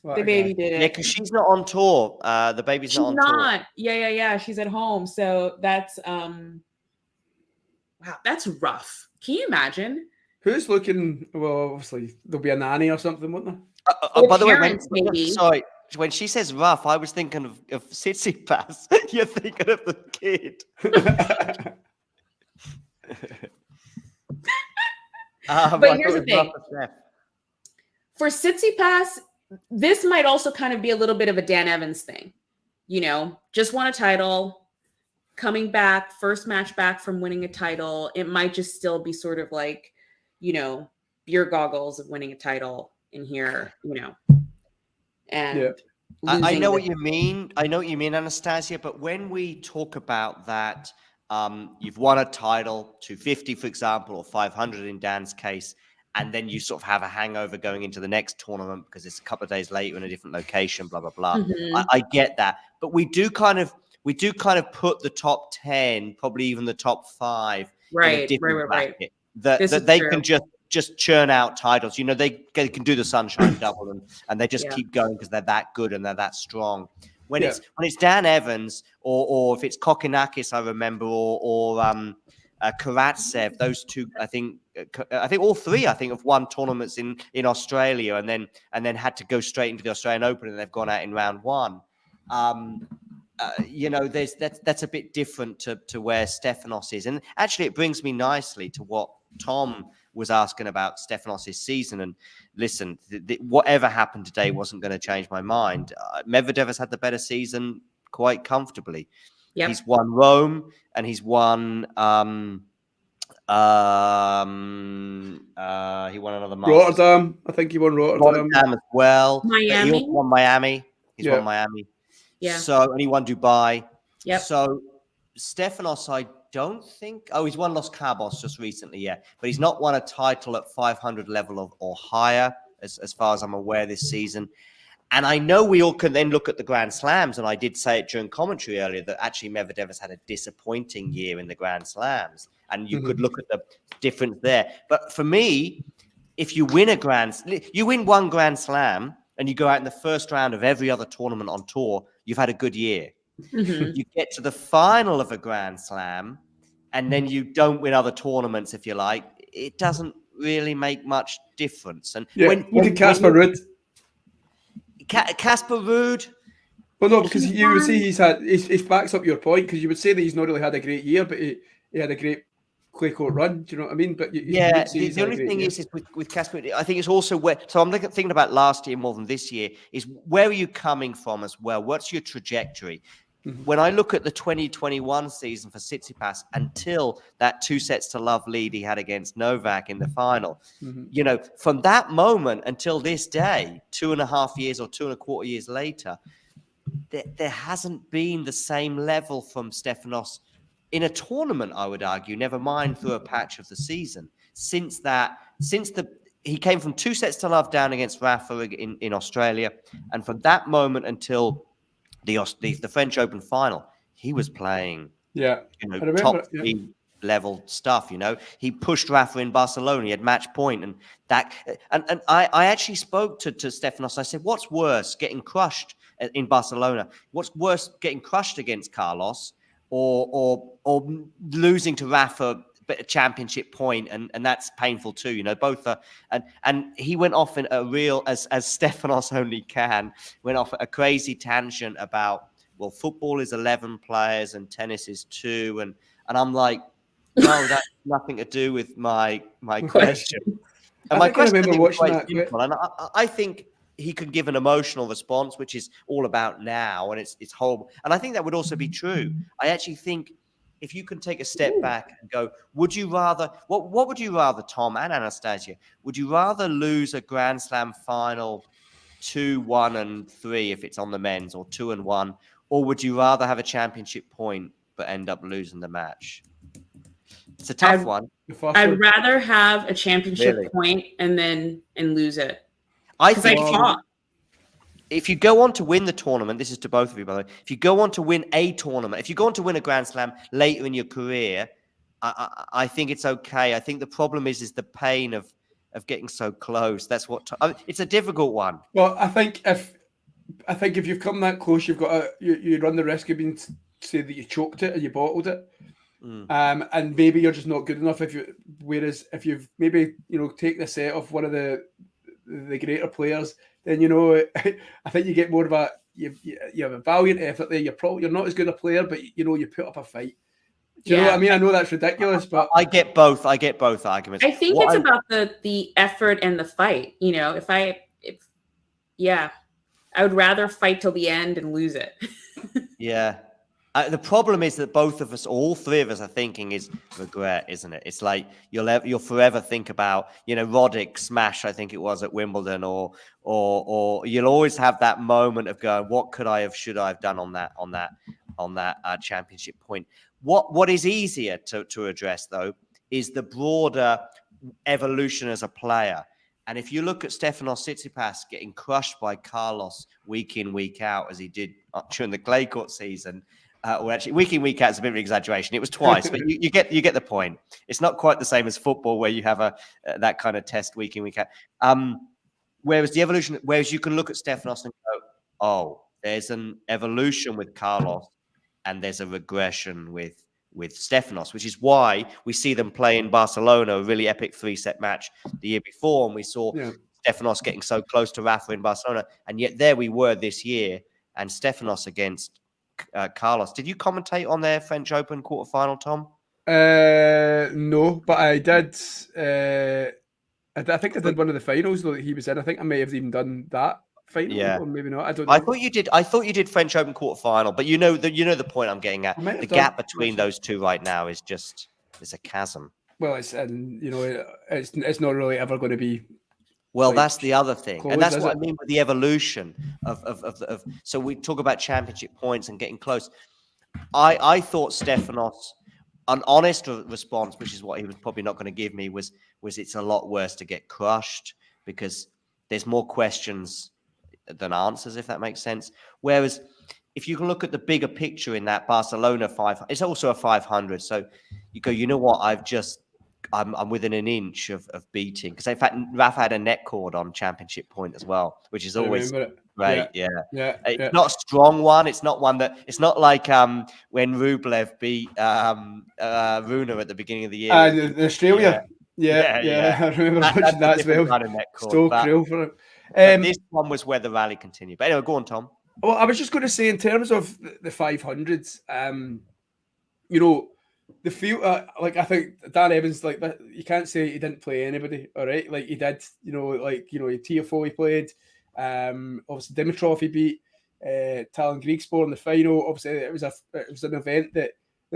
The baby did it. Yeah, because she's not on tour. The baby's not on tour. Yeah. She's at home. So that's wow, that's rough. Can you imagine? Who's looking? Well, obviously there'll be a nanny or something, won't there? By the way, when she says rough, I was thinking of Tsitsipas. You're thinking of the kid. But here's the thing. For Tsitsipas, this might also kind of be a little bit of a Dan Evans thing. You know, just won a title, coming back, first match back from winning a title. It might just still be sort of like, you know, beer goggles of winning a title in here, you know. And I know what you mean. I know what you mean, Anastasia. But when we talk about that, you've won a title, 250, for example, or 500 in Dan's case, and then you sort of have a hangover going into the next tournament because it's a couple of days later in a different location, blah, blah, blah. Mm-hmm. I get that. But we do kind of put the top 10, probably even the top 5 in a different bracket. That they can just churn out titles. You know, they can do the Sunshine Double and they just keep going because they're that good and they're that strong. When it's Dan Evans or if it's Kokkinakis, I remember, or Karatsev, those two, I think all three, have won tournaments in Australia and then had to go straight into the Australian Open and they've gone out in round 1. You know, that's a bit different to where Stefanos is. And actually, it brings me nicely to what Tom was asking about Stefanos' season. And listen, whatever happened today wasn't going to change my mind. Medvedev has had the better season quite comfortably. Yep. He's won Rome and he's won he won another Masters. Rotterdam. I think he won Rotterdam as well. Miami. He won Miami. He's won Miami. Yeah. So, and he won Dubai. Yep. So Stefanos, I don't think. Oh, he's won Los Cabos just recently, but he's not won a title at 500 level or higher, as far as I'm aware, this season. And I know we all can then look at the Grand Slams, and I did say it during commentary earlier that actually Medvedev has had a disappointing year in the Grand Slams, and you could look at the difference there. But for me, if you win one Grand Slam and you go out in the first round of every other tournament on tour, you've had a good year. Mm-hmm. You get to the final of a Grand Slam and then you don't win other tournaments, if you like, it doesn't really make much difference. And look at Casper Ruud. Casper Ruud. Well, no, because you would say he backs up your point, because you would say that he's not really had a great year, but he had a great clay court run. Do you know what I mean? But the only thing is with Casper, I think it's also where. So I'm thinking about last year more than this year. Is where are you coming from as well? What's your trajectory? Mm-hmm. When I look at the 2021 season for Tsitsipas until that 2-0 lead he had against Novak in the final, you know, from that moment until this day, 2.5 years or 2.25 years later, there hasn't been the same level from Stefanos in a tournament, I would argue, never mind through a patch of the season, he came from 2 sets to love down against Rafa in Australia, and from that moment until the French Open final, he was playing top level stuff. He pushed Rafa in Barcelona. He had match point, and I actually spoke to Stefanos. I said, "What's worse, getting crushed in Barcelona? What's worse, getting crushed against Carlos, or losing to Rafa a championship point, and that's painful too. Both are." And he went off in a real, as Stefanos only can, went off a crazy tangent about, well, football is 11 players and tennis is 2, and I'm like, no, that's nothing to do with my question. And my question, I think he could give an emotional response, which is all about now, and it's horrible. And I think that would also be true. I actually think if you can take a step back and go, would you rather, what would you rather, Tom and Anastasia? Would you rather lose a Grand Slam final 2-1-3 if it's on the men's, or 2-1, or would you rather have a championship point but end up losing the match? It's a tough one. I'd rather have a championship point and lose it. I think if you go on to win the tournament, this is to both of you, by the way. If you go on to win a tournament, if you go on to win a Grand Slam later in your career, I think it's okay. I think the problem is the pain of getting so close. That's what it's a difficult one. Well, I think if you've come that close, you've got you run the risk of being say that you choked it or you bottled it. And maybe you're just not good enough. Whereas if you've maybe take the set of one of the greater players, then I think you get more of you have a valiant effort there. You're not as good a player, but you put up a fight. Do you know what I mean? I know that's ridiculous, but I get both arguments. I think it's about the effort and the fight. I would rather fight till the end and lose it. Yeah. The problem is that both of us, all three of us, are thinking is regret, isn't it? It's like you'll forever think about, Roddick's smash, I think it was at Wimbledon, or you'll always have that moment of going, what could I have, should I have done on that championship point? What is easier to address though is the broader evolution as a player. And if you look at Stefanos Tsitsipas getting crushed by Carlos week in, week out, as he did during the clay court season. Or actually, week in, week out is a bit of an exaggeration. It was twice, but you get the point. It's not quite the same as football, where you have that kind of test week in, week out. Whereas you can look at Stefanos and go, oh, there's an evolution with Carlos, and there's a regression with Stefanos, which is why we see them play in Barcelona, a really epic 3-set match the year before, and we saw Stefanos getting so close to Rafa in Barcelona, and yet there we were this year, and Stefanos against Carlos. Did you commentate on their French Open quarterfinal, Tom? No, but I did. I think I did one of the finals that he was in. I think I may have even done that final, or maybe not. I don't know. I thought you did French Open quarterfinal, but you know the point I'm getting at. The gap between those two right now is just it's a chasm. Well, it's not really ever going to be. Well, that's the other thing. And that's what I mean with the evolution of so we talk about championship points and getting close. I thought Stefanos, an honest response, which is what he was probably not going to give me, was it's a lot worse to get crushed because there's more questions than answers, if that makes sense. Whereas if you can look at the bigger picture in that Barcelona 500, it's also a 500. So you go, you know what, I'm within an inch of beating, because in fact Rafa had a net cord on championship point as well, which is always great. It's not a strong one. It's not one that it's not like when Rublev beat Rune at the beginning of the year in Australia. I remember watching that as well. So cruel for him. This one was where the rally continued. But anyway, go on, Tom. Well, I was just going to say, in terms of the 500s, the field, I think Dan Evans, you can't say he didn't play anybody, all right? Like he did, Tiafoe he played, obviously Dimitrov he beat, Talon Griegspoor in the final. Obviously, it was an event that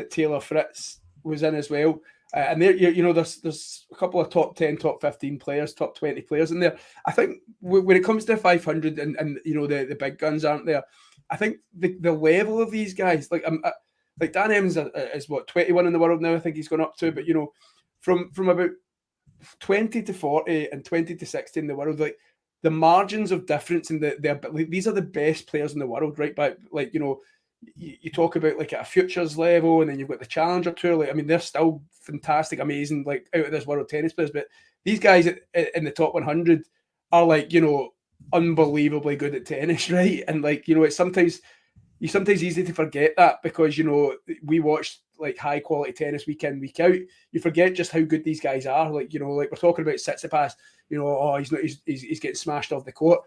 Taylor Fritz was in as well. And there, there's a couple of top 10, top 15 players, top 20 players in there. I think when it comes to 500 and the big guns aren't there, I think the level of these guys, like Dan Evans is what 21 in the world now. I think he's gone up to, but you know, from about 20 to 40 and 20 to 60 in the world, like the margins of difference in these are the best players in the world, right? But like, you know, you talk about like at a futures level, and then you've got the Challenger Tour. Like, I mean, they're still fantastic, amazing, like out of this world tennis players. But these guys in the top 100 are like, you know, unbelievably good at tennis, right? And like, you know, it's sometimes easy to forget that because, you know, we watch like high quality tennis week in, week out. You forget just how good these guys are. Like, you know, like we're talking about Tsitsipas, you know, oh, he's getting smashed off the court.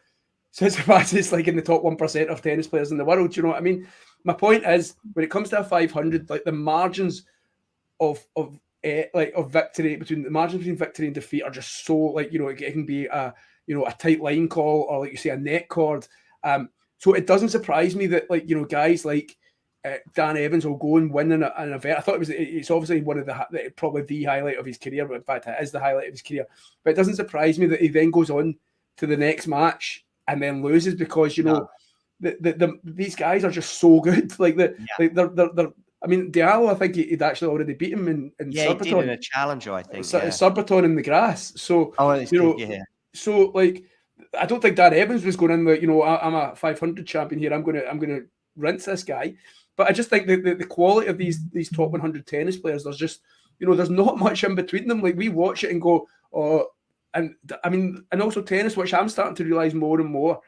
Tsitsipas is like in the top 1% of tennis players in the world. Do you know what I mean? My point is, when it comes to a 500, like the margins of victory between victory and defeat are just so, like, you know, it can be a tight line call, or like you say, a net cord. So it doesn't surprise me that, like, you know, guys like Dan Evans will go and win an event. I thought it's obviously one of probably the highlight of his career, but in fact it is the highlight of his career. But it doesn't surprise me that he then goes on to the next match and then loses because, you know, these guys are just so good. Like they're I mean, Diallo, I think he'd actually already beat him in Surbiton. He did in a challenger, I think. Surbiton in the grass. So, so like, I don't think Dan Evans was going in like, you know, I'm a 500 champion here. I'm gonna rinse this guy. But I just think the quality of these top 100 tennis players, there's just, you know, there's not much in between them. Like we watch it and go, oh, and I mean, and also tennis, which I'm starting to realize more and more,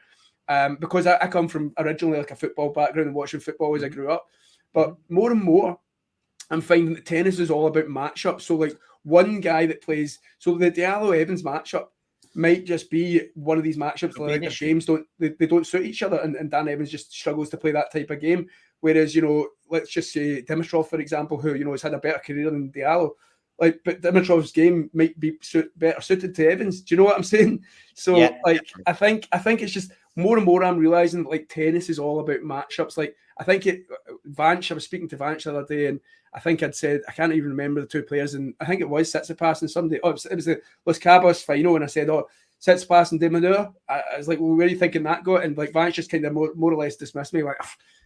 because I come from originally like a football background and watching football as I grew up. But more and more, I'm finding that tennis is all about matchups. So like one guy that plays, so the Diallo Evans matchup might just be one of these matchups where like their games don't suit each other, and Dan Evans just struggles to play that type of game. Whereas, you know, let's just say Dimitrov, for example, who, you know, has had a better career than Diallo, like, but Dimitrov's game might be better suited to Evans. Do you know what I'm saying? So like, I think it's just more and more I'm realizing that like tennis is all about matchups. Like I think Vance, I was speaking to Vance the other day, and I think I'd said, I can't even remember the two players, and I think it was Tsitsipas and somebody, it was the Los Cabos final, and I said, oh, Tsitsipas and De Minaur. I was like, well, where are you thinking that got? And like Vance just kind of more or less dismissed me, like,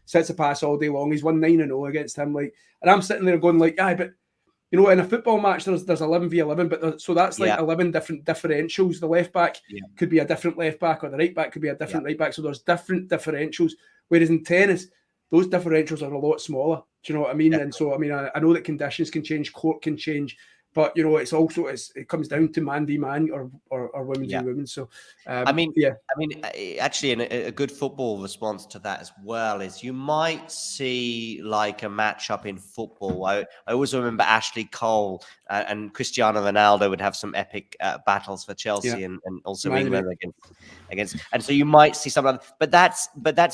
Tsitsipas all day long. He's won 9-0 against him. Like, and I'm sitting there going like, but you know, in a football match, there's 11v11, but so that's like 11 different differentials. The left back could be a different left back, or the right back could be a different right back. So there's different differentials. Whereas in tennis, those differentials are a lot smaller. Do you know what I mean? And so, I mean, I know that conditions can change, court can change, but you know, it's also it comes down to man v man or women v women. So, actually, a good football response to that as well is you might see like a matchup in football. I always remember Ashley Cole and Cristiano Ronaldo would have some epic battles for Chelsea and also England against. And so you might see something, but that's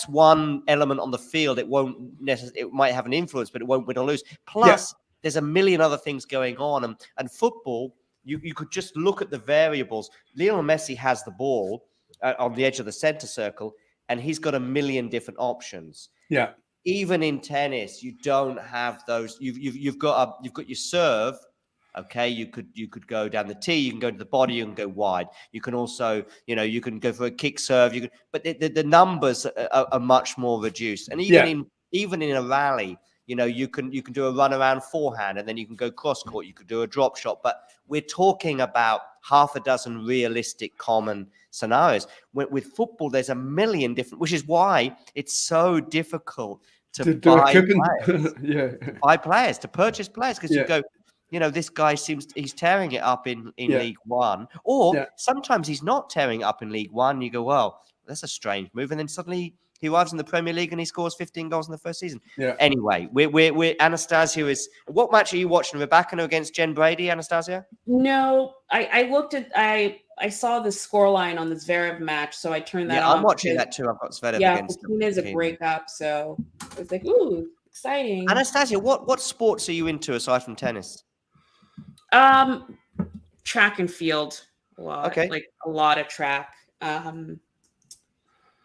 one element on the field. It won't necessarily. It might have an influence, but it won't win or lose. Plus. There's a million other things going on. And football, you could just look at the variables. Lionel Messi has the ball on the edge of the center circle, and he's got a million different options. Yeah. Even in tennis, you don't have those. You've got your serve. Okay, you could go down the tee, you can go to the body, you can go wide. You can also, you know, you can go for a kick serve. But the numbers are much more reduced. And even in a rally, you know, you can do a run around forehand, and then you can go cross court. You could do a drop shot, but we're talking about half a dozen realistic common scenarios. With football, there's a million different, which is why it's so difficult to buy players. Buy players, to purchase players, because you go, you know, this guy he's tearing it up in League One, or sometimes he's not tearing it up in League One. You go, well, that's a strange move, and then suddenly he arrives in the Premier League and he scores 15 goals in the first season. Anyway, we're Anastasia is. What match are you watching? Rebecca against Jen Brady, Anastasia? No, I looked at I saw the scoreline on the Zverev match, so I turned that on. I'm watching that too. I've got Zverev against him. Is a breakup, so I was like, ooh, exciting. Anastasia, what sports are you into aside from tennis? Track and field. A lot. Okay. Like a lot of track.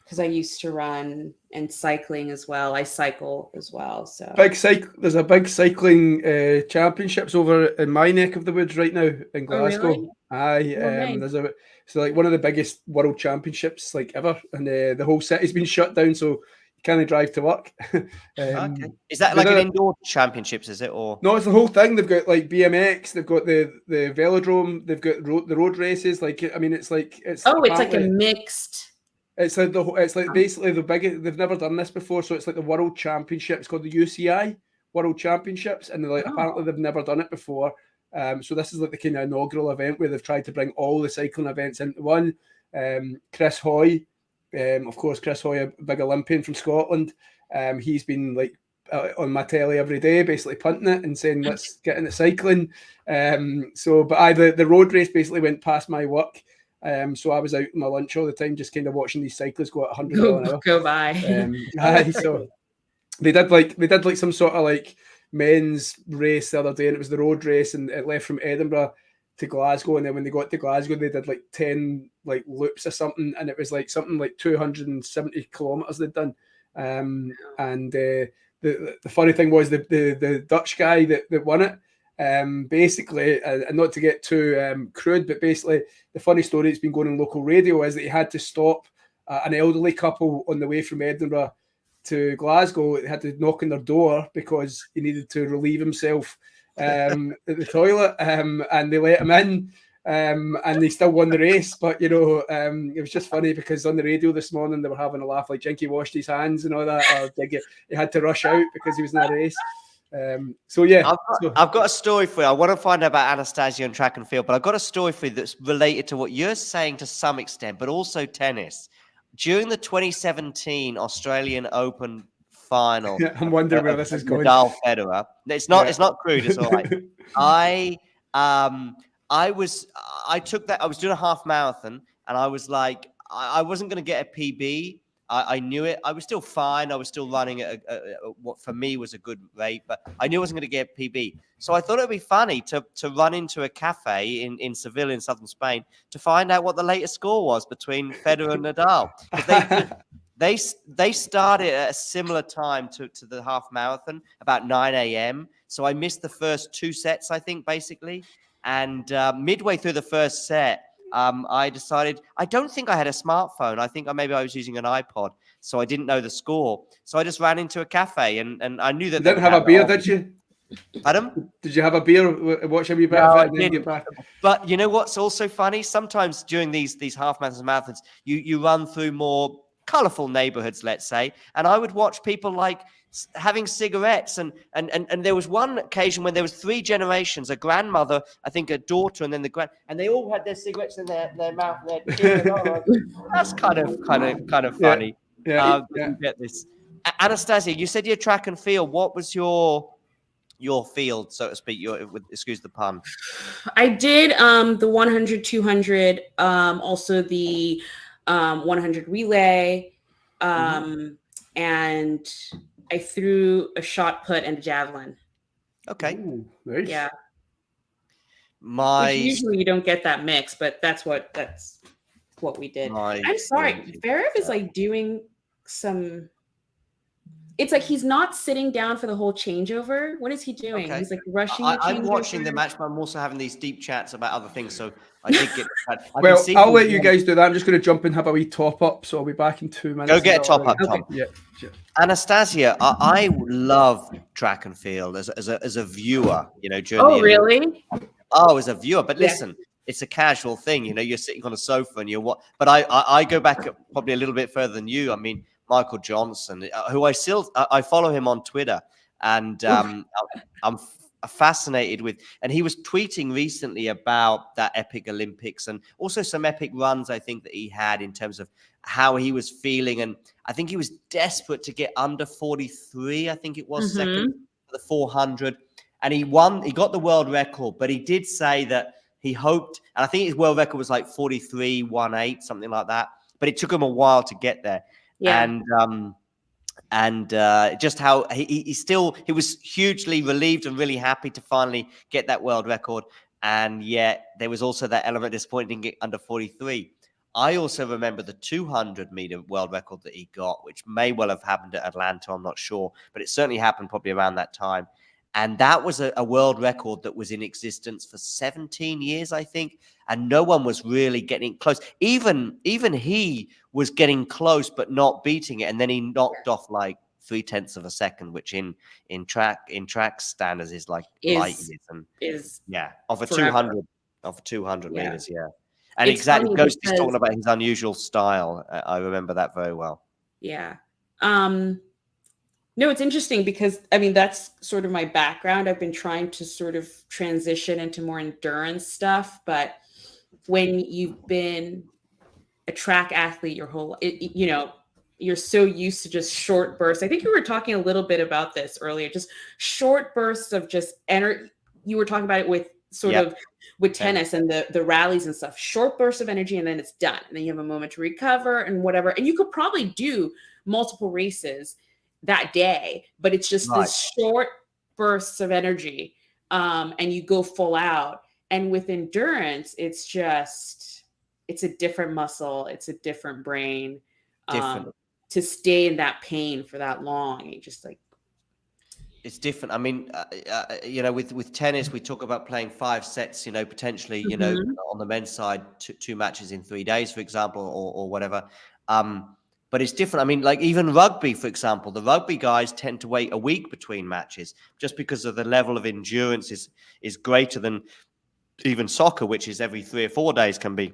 Because I used to run, and cycling as well. I cycle as well. So there's a big cycling championships over in my neck of the woods right now in Glasgow. Oh, really? Nice. There's like one of the biggest world championships like ever, and the whole city's been shut down, so you Can drive to work. Okay. Is that like an indoor championships, is it? Or no, it's the whole thing. They've got like BMX, they've got the velodrome, they've got the road races. Like, I mean, it's like it's like a mixed. It's like basically the biggest. They've never done this before, so it's like the World Championship. It's called the UCI World Championships, and apparently they've never done it before. So this is like the kind of inaugural event where they've tried to bring all the cycling events into one. Chris Hoy, of course, Chris Hoy, a big Olympian from Scotland. He's been like on my telly every day, basically punting it and saying, let's get into cycling. But the road race basically went past my work. So I was out on my lunch all the time, just kind of watching these cyclists go at 100 miles an hour. Go by. So they did like some sort of like men's race the other day, and it was the road race, and it left from Edinburgh to Glasgow, and then when they got to Glasgow, they did like 10 like loops or something, and it was like something like 270 kilometers they'd done. The funny thing was the Dutch guy that won it, basically, and not to get too crude, but basically the funny story that's been going on local radio is that he had to stop an elderly couple on the way from Edinburgh to Glasgow. He had to knock on their door because he needed to relieve himself at the toilet, and they let him in, and they still won the race. But it was just funny because on the radio this morning they were having a laugh, like Jinky washed his hands and all that, or he had to rush out because he was in a race. I've got a story for you. I want to find out about Anastasia and track and field, but I've got a story for you that's related to what you're saying to some extent, but also tennis. During the 2017 Australian Open final, I'm wondering where this is going. Nadal Federer. It's not crude. It's all right. I took that. I was doing a half marathon, and I was like, I wasn't going to get a PB. I knew it. I was still fine. I was still running at what for me was a good rate, but I knew I wasn't going to get a PB. So I thought it would be funny to run into a cafe in Seville in southern Spain to find out what the latest score was between Federer and Nadal. They started at a similar time to the half marathon, about 9 a.m. So I missed the first 2 sets, I think, basically. And midway through the first set, I decided, I don't think I had a smartphone. I think maybe I was using an iPod, so I didn't know the score. So I just ran into a cafe, and I knew that you didn't have a beer, did you? Pardon? Did you have a beer? Watch a wee bit of it and then get back? But you know what's also funny? Sometimes during these half marathons, you run through more colorful neighborhoods, let's say, and I would watch people like having cigarettes, and there was one occasion when there was 3 generations, a grandmother, I think a daughter, and then and they all had their cigarettes in their mouth, and they're that's kind of funny. Yeah. You get this. Anastasia, you said your track and field. What was your field, so to speak? Excuse the pun. I did the 100, 200, also the 100 relay, and I threw a shot put and a javelin. Okay. Ooh, nice. Yeah. Which usually you don't get that mix, but that's what we did. I'm sorry. Berev is like doing some. It's like he's not sitting down for the whole changeover. What is he doing? Okay. He's like rushing. I'm watching the match, but I'm also having these deep chats about other things. So I did get. I'll let you guys do that. I'm just going to jump and have a wee top up. So I'll be back in 2 minutes. Go get a top up, Tom. Okay. Yeah. Anastasia, I love track and field as a viewer. Really? As a viewer. But listen, it's a casual thing. You're sitting on a sofa and you're what? But I go back probably a little bit further than you. I mean, Michael Johnson, who I follow him on Twitter, and I'm fascinated with, and he was tweeting recently about that epic Olympics and also some epic runs I think that he had in terms of how he was feeling, and I think he was desperate to get under 43. I think it was second for the 400, and he got the world record, but he did say that he hoped, and I think his world record was like 43.18, something like that, but it took him a while to get there. Yeah. And just how he was hugely relieved and really happy to finally get that world record. And yet there was also that element disappointing to get under 43. I also remember the 200-meter world record that he got, which may well have happened at Atlanta. I'm not sure, but it certainly happened probably around that time. And that was a world record that was in existence for 17 years, I think. And no one was really getting close. Even he was getting close, but not beating it. And then he knocked off like 0.3 of a second, which in track standards is like light years. And of a 200 meters. Yeah. And it's exactly, Ghosty's talking about his unusual style. I remember that very well. Yeah. No, it's interesting because, I mean, that's sort of my background. I've been trying to sort of transition into more endurance stuff. But when you've been a track athlete your whole, you know, you're so used to just short bursts. I think you were talking a little bit about this earlier, just short bursts of just energy. You were talking about it with sort of with tennis and the rallies and stuff, short bursts of energy, and then it's done. And then you have a moment to recover and whatever. And you could probably do multiple races that day, but it's just this short bursts of energy. And you go full out. And with endurance, it's a different muscle. It's a different brain. To stay in that pain for that long. You just like, it's different. I mean, you know, with tennis, we talk about playing 5 sets, you know, potentially, you know, on the men's side, 2 matches in 3 days, for example, or whatever. But it's different. I mean, like even rugby, for example, the rugby guys tend to wait a week between matches just because of the level of endurance is greater than even soccer, which is every 3 or 4 days can be.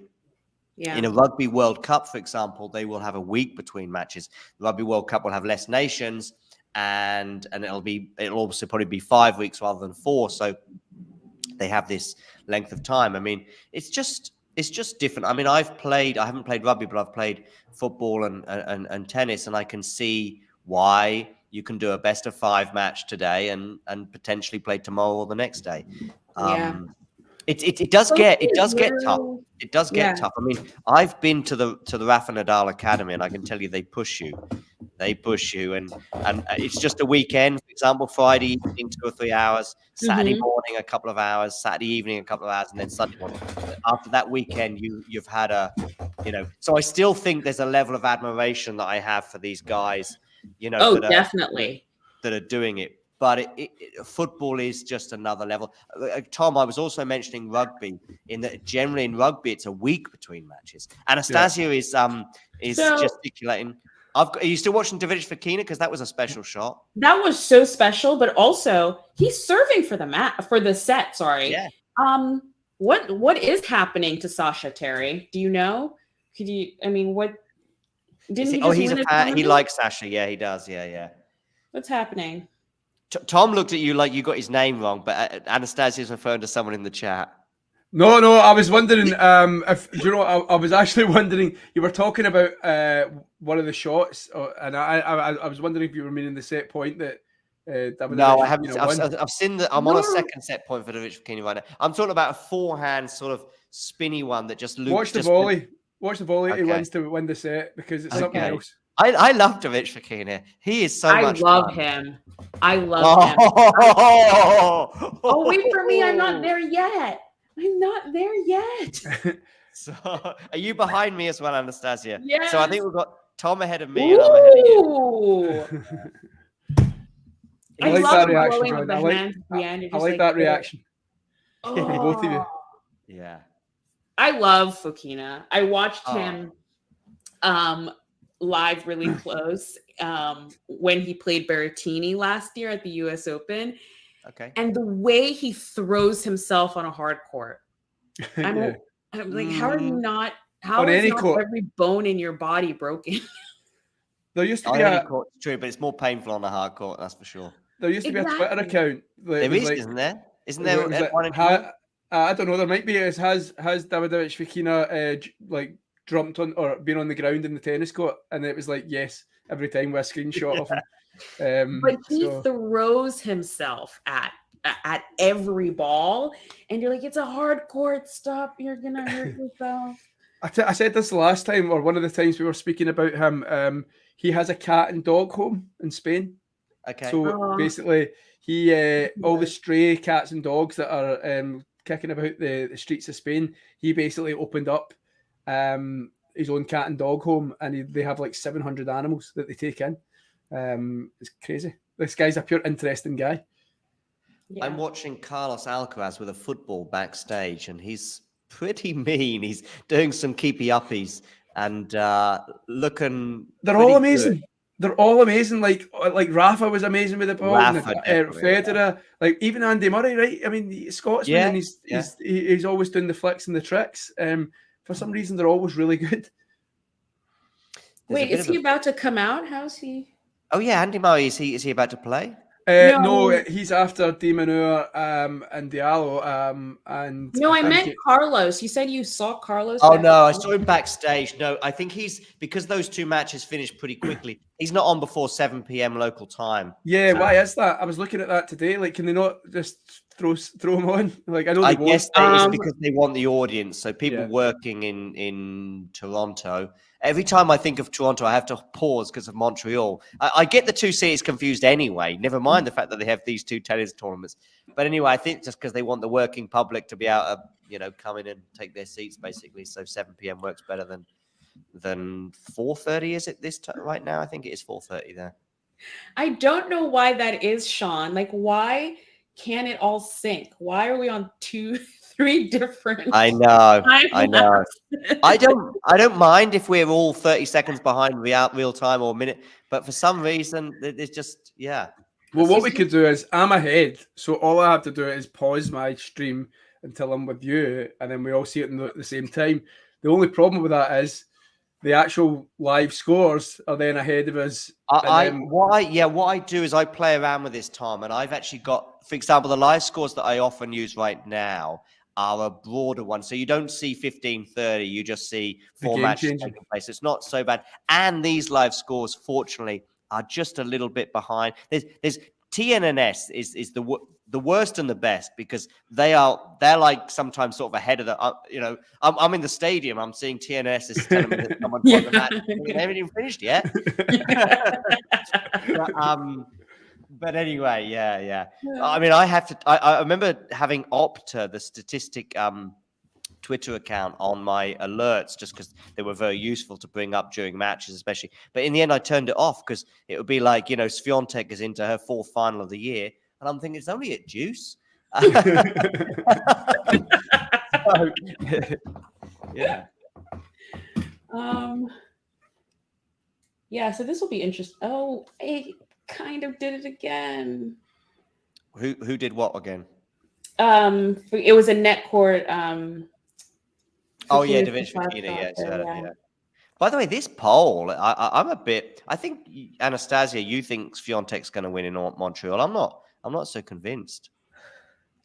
Yeah. In a Rugby World Cup, for example, they will have a week between matches. The Rugby World Cup will have less nations, and it'll also probably be 5 weeks rather than 4. So they have this length of time. I mean, it's just different. I mean, I haven't played rugby, but I've played football and tennis, and I can see why you can do a best of 5 match today and potentially play tomorrow or the next day. It does get tough. It does get tough. I mean, I've been to the Rafa Nadal Academy, and I can tell you they push you. They push you, and it's just a weekend. For example, Friday evening 2 or 3 hours, Saturday morning a couple of hours, Saturday evening a couple of hours, and then Sunday morning. After that weekend, you've had So I still think there's a level of admiration that I have for these guys. You know, definitely that are doing it. But football is just another level. Tom, I was also mentioning rugby. In that, generally in rugby, it's a week between matches. Anastasia is gesticulating. Are you still watching Davidovich-Fokina? Because that was a special shot. That was so special, but also he's serving for the set. Sorry. Yeah. What is happening to Sasha, Terry? Do you know? Could you? I mean, what? Didn't he? He's a fan. He likes Sasha. Yeah, he does. Yeah. What's happening? Tom looked at you like you got his name wrong, but Anastasia's referring to someone in the chat. No, I was wondering if you know. I was actually wondering. You were talking about one of the shots, and I was wondering if you were meaning the set point that. No, I haven't. I've seen that. I'm on a second set point for Davidovich-Fokina right now. I'm talking about a forehand sort of spinny one that just loops. Watch the volley. Watch the volley. Okay. He wins to win the set because it's something else. I love Davidovich-Fokina. He is so much fun. I love him. Oh, wait for me. I'm not there yet. So, are you behind me as well, Anastasia? Yeah. So I think we've got Tom ahead of me and I'm ahead of you. I like that reaction. I like that reaction. Both of you. Yeah. I love Fokina. I watched him live really close when he played Berrettini last year at the US Open. Okay. And the way he throws himself on a hard court. I'm like, how are you not? How is not every bone in your body broken? There used to be it's true, but it's more painful on a hard court, that's for sure. There used to be a Twitter account. There is, isn't there? Isn't there one in I don't know. There might be. Has Davidovich-Fokina jumped on or been on the ground in the tennis court? And it was like, yes, every time with a screenshot of him. But he throws himself at every ball, and you're like, it's a hard court. Stop! You're gonna hurt yourself. I said this last time, or one of the times we were speaking about him. He has a cat and dog home in Spain. Okay. So basically, he all the stray cats and dogs that are kicking about the streets of Spain, he basically opened up his own cat and dog home, and they have like 700 animals that they take in. It's crazy. This guy's a pure interesting guy. Yeah. I'm watching Carlos Alcaraz with a football backstage, and he's pretty mean. He's doing some keepy-uppies and looking. They're all good. amazing. They're all amazing. Like Rafa was amazing with the ball. Rafa, Federer, like even Andy Murray, right? I mean, he's Scotsman, and he's always doing the flicks and the tricks. For some reason, they're always really good. Wait, is he about to come out? How's he? Oh yeah, Andy Murray. Is he about to play? No, he's after De Minaur and Diallo. And no, I meant Carlos. You said you saw Carlos. Oh no, I saw him backstage. No, I think because those two matches finished pretty quickly. He's not on before 7 p.m. local time. Yeah, why is that? I was looking at that today. Like, can they not just throw him on? Like, I guess it's because they want the audience. So people working in Toronto. Every time I think of Toronto, I have to pause because of Montreal. I get the two cities confused anyway. Never mind the fact that they have these two tennis tournaments. But anyway, I think just because they want the working public to be able to, come in and take their seats, basically. So 7 p.m. works better than 4:30. Is it this time right now? I think it is 4:30 there. I don't know why that is, Sean. Like, why can't it all sync? Why are we on 2-3 different? I know. I don't mind if we're all 30 seconds behind real time or a minute, but for some reason it's just Well, what we could do is I'm ahead, so all I have to do is pause my stream until I'm with you, and then we all see it at the same time. The only problem with that is the actual live scores are then ahead of us. What I do is I play around with this, Tom, and I've actually got, for example, the live scores that I often use right now are a broader one. So you don't see 15:30, you just see 4 matches taking place. It's not so bad. And these live scores, fortunately, are just a little bit behind. There's TNNS is the worst and the best because they're like sometimes sort of ahead of the I'm in the stadium, I'm seeing TNS is telling me that someone won the match. They haven't even finished yet. But anyway, yeah. I mean, I remember having Opta, the statistic Twitter account, on my alerts just because they were very useful to bring up during matches, especially. But in the end, I turned it off because it would be like, Swiatek is into her 4th final of the year. And I'm thinking, it's only at Juice. Yeah. Yeah, so this will be interesting. Oh, it kind of did it again. Who did what again? It was a net court. Davinci Fokina, yeah. By the way, this poll, I'm a bit. I think Anastasia, you think Swiatek's going to win in Montreal. I'm not so convinced.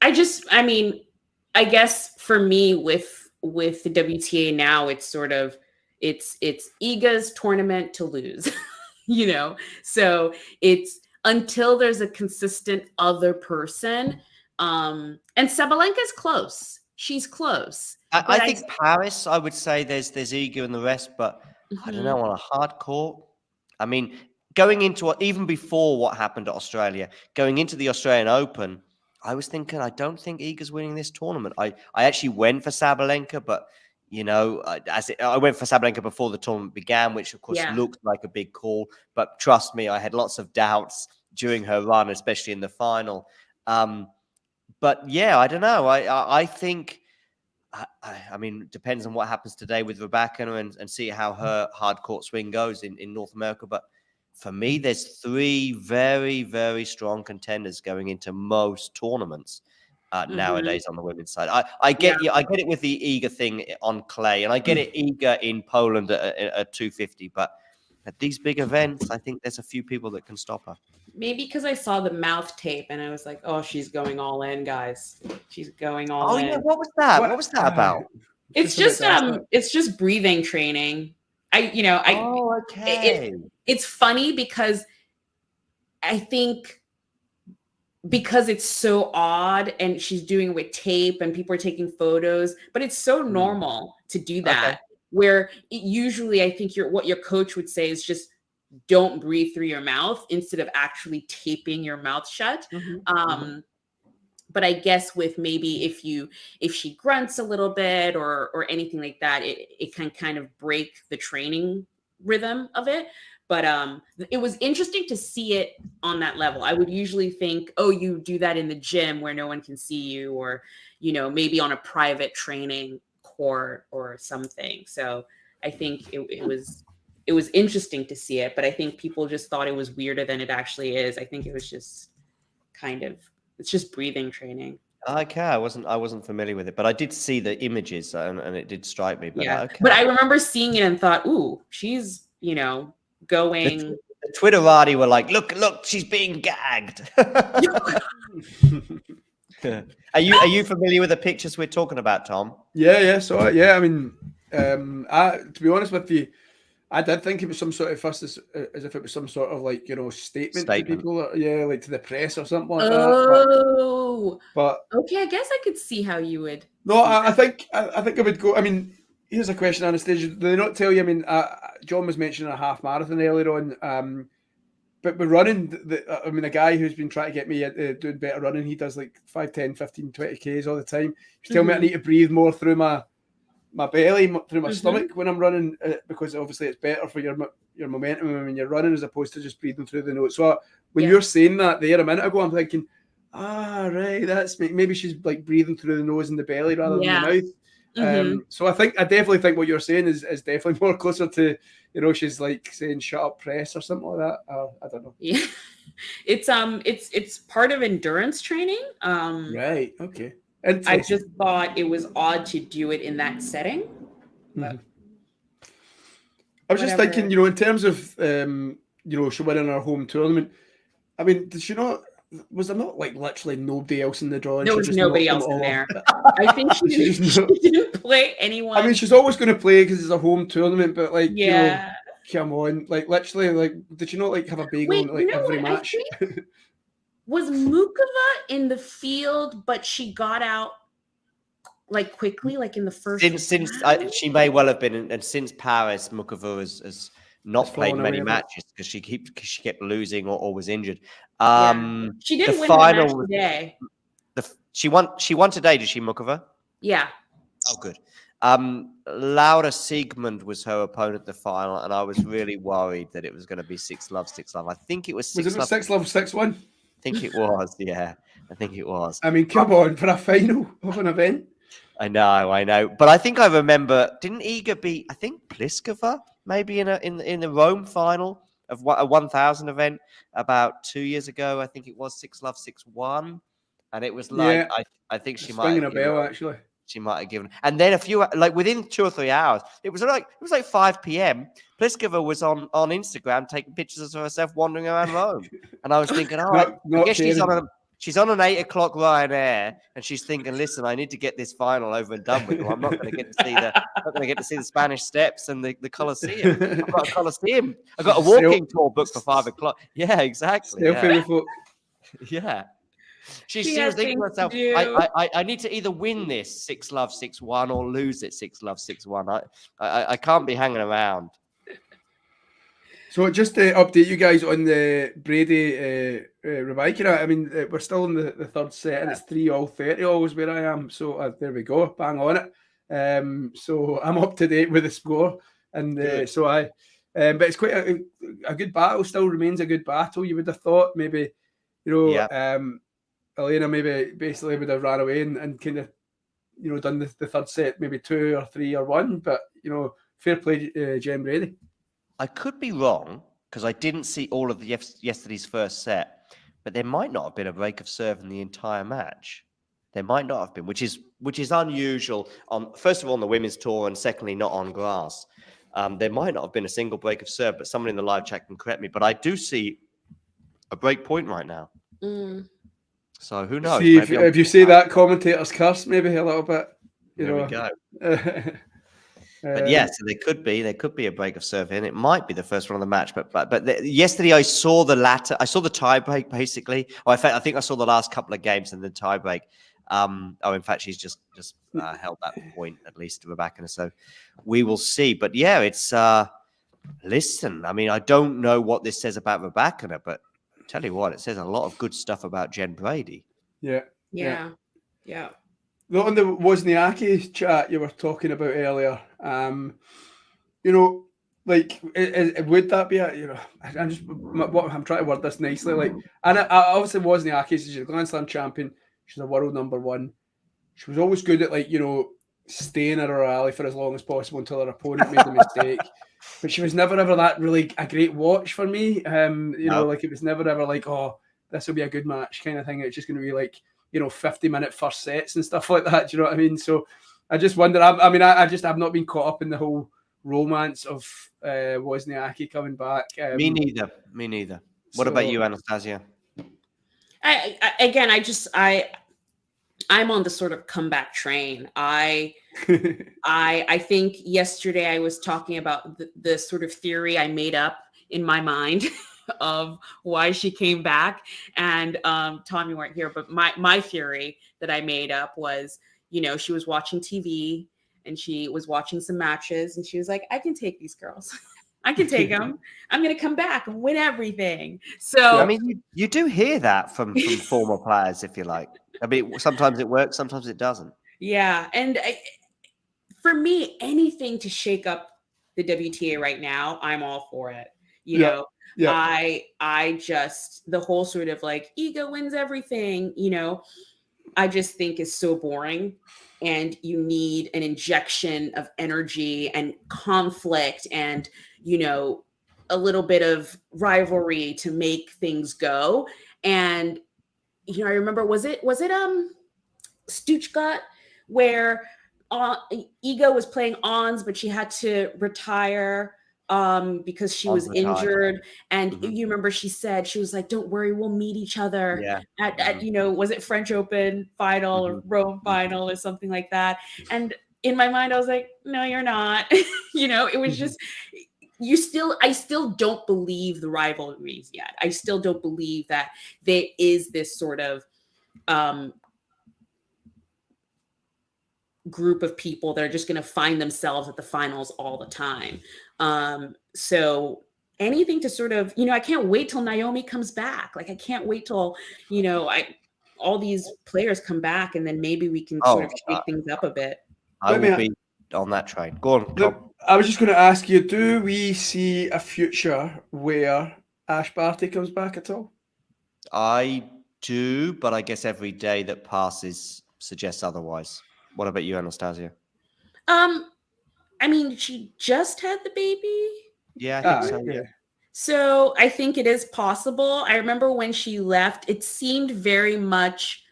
I guess for me with the WTA now, it's sort of it's Iga's tournament to lose, So it's until there's a consistent other person. And Sabalenka's close. She's close. I think Paris, I would say there's Iga and the rest, but I don't know, on a hard court. I mean, going into even before what happened at Australia, going into the Australian Open, I was thinking, I don't think Iga's winning this tournament. I actually went for Sabalenka, but I went for Sabalenka before the tournament began, which of course looked like a big call. But trust me, I had lots of doubts during her run, especially in the final. But yeah, I don't know. I think. I mean, it depends on what happens today with Rebecca and see how her hard court swing goes in North America. But for me, there's 3 very, very strong contenders going into most tournaments nowadays on the women's side. I get it with the Iga thing on clay, and I get it Iga in Poland at 250. But at these big events, I think there's a few people that can stop her. Maybe because I saw the mouth tape and I was like, "Oh, she's going all in, guys. She's going all in." Oh yeah, what was that? What was that about? It's just breathing training. Okay. It's funny because I think because it's so odd and she's doing it with tape and people are taking photos, but it's so normal to do that. Okay. Where usually I think what your coach would say is just don't breathe through your mouth instead of actually taping your mouth shut. But I guess with maybe if she grunts a little bit or anything like that, it can kind of break the training rhythm of it. But it was interesting to see it on that level. I would usually think, oh, you do that in the gym where no one can see you, or, maybe on a private training court or something. So I think it was interesting to see it, but I think people just thought it was weirder than it actually is. I think it was just it's just breathing training. Okay, I wasn't familiar with it, but I did see the images and it did strike me. But yeah, okay. But I remember seeing it and thought, ooh, she's going. The Twitterati were like, look, she's being gagged. Are you familiar with the pictures we're talking about, Tom? Yeah. So I mean, to be honest with you, I did think it was some sort of first as if it was some sort of like, statement to people, like to the press or something like that. But okay, I guess I could see how you would. No, I think I would go. I mean, here's a question, Anastasia. Do they not tell you? I mean, John was mentioning a half marathon earlier on. But we're running, a guy who's been trying to get me doing better running, he does like 5, 10, 15, 20 Ks all the time. He's telling me I need to breathe more through my belly, through my stomach when I'm running, because obviously it's better for your momentum when you're running as opposed to just breathing through the nose. So when you're saying that there a minute ago, I'm thinking, right, that's maybe she's like breathing through the nose and the belly rather than the mouth. So I definitely think what you're saying is definitely more closer to, she's like saying shut up press or something like that. I don't know. Yeah. It's part of endurance training. Right. Okay. I just thought it was odd to do it in that setting. But I was just thinking, in terms of she winning her home tournament. I mean, did she not? Was there not like literally nobody else in the drawing? There was nobody else in there. I think she didn't play anyone. I mean, she's always going to play because it's a home tournament, but like, come on, like literally, like, did she not like have a bagel every match? Was Mukova in the field, but she got out like quickly, like in the first. She may well have been, and since Paris, Mukova has not played many matches because she kept losing or was injured. She didn't win the match today. She won today, did she, Mukova? Yeah. Oh, good. Laura Siegmund was her opponent at the final, and I was really worried that it was going to be 6-love, 6-love. I think it was 6-love. Was it 6-love, 6-1? I think it was, yeah. I think it was. I mean, come on, for a final of an event. I know. But I think I remember, didn't Iga beat, I think, Pliskova, maybe in the Rome final of a 1,000 event about 2 years ago? I think it was 6-love, 6-1. And it was like, I think she might have a bell, actually. She might have given, and then within 2 or 3 hours, it was like 5 p.m. Pliskova was on Instagram taking pictures of herself wandering around Rome, and I was thinking, I guess she's on an 8 o'clock Ryanair, and she's thinking, listen, I need to get this final over and done with. I'm not going to get to see the Spanish Steps and the Colosseum. I've got a Colosseum. I've got a walking tour booked for 5 o'clock. Yeah, exactly. Yeah. She was thinking to herself, I need to either win this 6-love, 6-1 or lose it 6-love, 6-1. I can't be hanging around. So just to update you guys on the Brady Raonic, I mean, we're still in the third set and it's 3-30 always where I am. So there we go, bang on it. So I'm up to date with the score. And but it's quite a good battle, still remains a good battle. You would have thought maybe, Elena maybe basically would have ran away and kind of, done the third set, maybe 2 or 3 or 1. But, fair play, Jen Brady. I could be wrong because I didn't see all of yesterday's first set, but there might not have been a break of serve in the entire match. There might not have been, which is unusual first of all on the women's tour, and secondly not on grass. There might not have been a single break of serve, but someone in the live chat can correct me. But I do see a break point right now. So who knows? See, if you say that, commentator's curse maybe a little bit. There we go. But yeah, so there could be a break of serve in. It might be the first one of the match, but yesterday I saw the latter. I saw the tie break basically. In fact, I think I saw the last couple of games and the tie break. In fact, she's just held that point at least, Rebecca. So we will see. But yeah, it's listen. I mean, I don't know what this says about Rebecca, but I tell you what, it says a lot of good stuff about Jen Brady. Yeah. On the Wozniacki chat you were talking about earlier, Like, would that be I'm trying to word this nicely. Like, and I obviously Wozniacki, she's a Grand Slam champion. She's a world number one. She was always good at, like, staying at her rally for as long as possible until her opponent made the mistake. But she was never ever that really a great watch for me. Like, it was never ever like, oh, this will be a good match kind of thing. It's just going to be like, 50-minute first sets and stuff like that. Do you know what I mean? So I just wonder. I just have not been caught up in the whole romance of Wozniacki coming back. Me neither. What about you, Anastasia? I'm on the sort of comeback train. I think yesterday I was talking about the sort of theory I made up in my mind of why she came back. And Tom, you weren't here, but my theory that I made up was, she was watching TV and she was watching some matches and she was like, I can take these girls. I can take them. I'm going to come back and win everything. So, I mean, you do hear that from former players, if you like. I mean, sometimes it works, sometimes it doesn't. Yeah. And for me, anything to shake up the WTA right now, I'm all for it. You know, I just, the whole sort of like ego wins everything, I just think is so boring. And you need an injection of energy and conflict and, a little bit of rivalry to make things go. And, I remember, was it Stuttgart where Iga was playing Ons, but she had to retire because she was injured. And you remember she said, she was like, don't worry, we'll meet each other at was it French Open final or Rome final or something like that. And in my mind, I was like, no, you're not. It was just, I still don't believe the rivalries yet. I still don't believe that there is this sort of group of people that are just going to find themselves at the finals all the time. So anything to sort of, I can't wait till Naomi comes back. Like, I can't wait till, all these players come back and then maybe we can sort of shake things up a bit. I will be on that train. Go on, Tom. I was just going to ask you, do we see a future where Ash Barty comes back at all? I do, but I guess every day that passes suggests otherwise. What about you, Anastasia? I mean, she just had the baby. Yeah, I think so. Yeah. So I think it is possible. I remember when she left, it seemed very much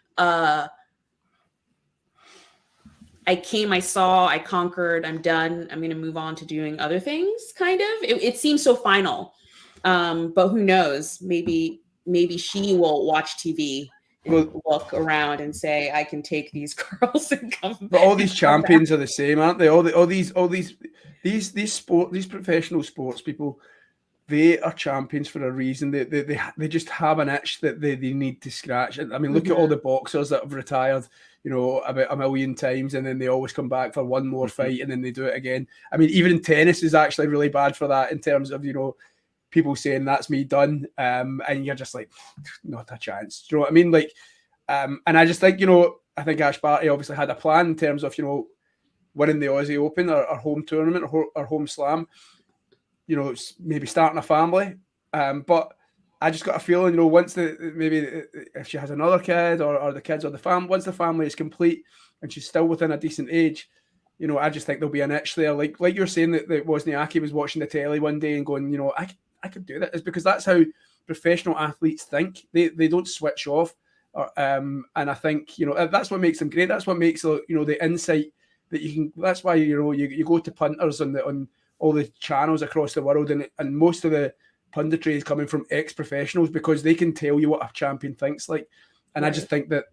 I came, I saw, I conquered, I'm done. I'm going to move on to doing other things, kind of. It seems so final. But who knows? Maybe she will watch TV and look around and say, I can take these girls and come back. But all these champions are the same, aren't they? All these professional sports people, they are champions for a reason. They just have an itch that they need to scratch. I mean, look at all the boxers that have retired, about a million times, and then they always come back for one more fight, and then they do it again. I mean, even in tennis is actually really bad for that in terms of, people saying that's me done, and you're just like, not a chance. Do you know what I mean? Like, and I just think, I think Ash Barty obviously had a plan in terms of, winning the Aussie Open or home tournament or home slam, maybe starting a family. But I just got a feeling, once maybe if she has another kid or the kids or the family, once the family is complete and she's still within a decent age, I just think there'll be an itch there. Like you're saying that Wozniacki was watching the telly one day and going, I could do that. It's because that's how professional athletes think. They don't switch off. And I think, that's what makes them great. That's what makes, the insight that you can, that's why, you go to punters on all the channels across the world, and most of the punditry is coming from ex-professionals because they can tell you what a champion thinks like. And I just think that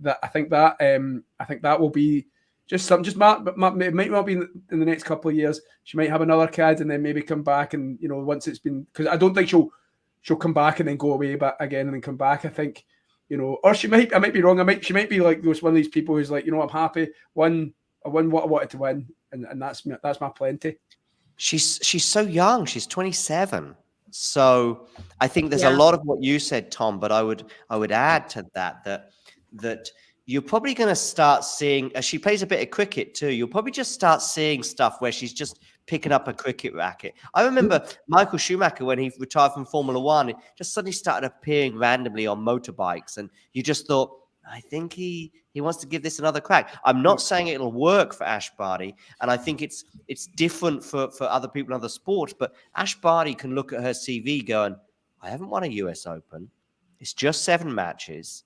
will be just it might not be in the next couple of years. She might have another kid and then maybe come back, and once it's been, because I don't think she'll come back and then go away back again and then come back. I think, or I might be wrong. She might be like one of these people who's like, I'm happy. I won what I wanted to win, and that's my plenty. She's so young. She's 27. So I think there's a lot of what you said, Tom, but I would add to that you're probably going to start seeing, as she plays a bit of cricket too, you'll probably just start seeing stuff where she's just picking up a cricket racket. I remember Michael Schumacher, when he retired from Formula One, just suddenly started appearing randomly on motorbikes. And you just thought, I think he wants to give this another crack. I'm not saying it'll work for Ash Barty, and I think it's different for other people in other sports, but Ash Barty can look at her CV going, I haven't won a US Open. It's just 7 matches.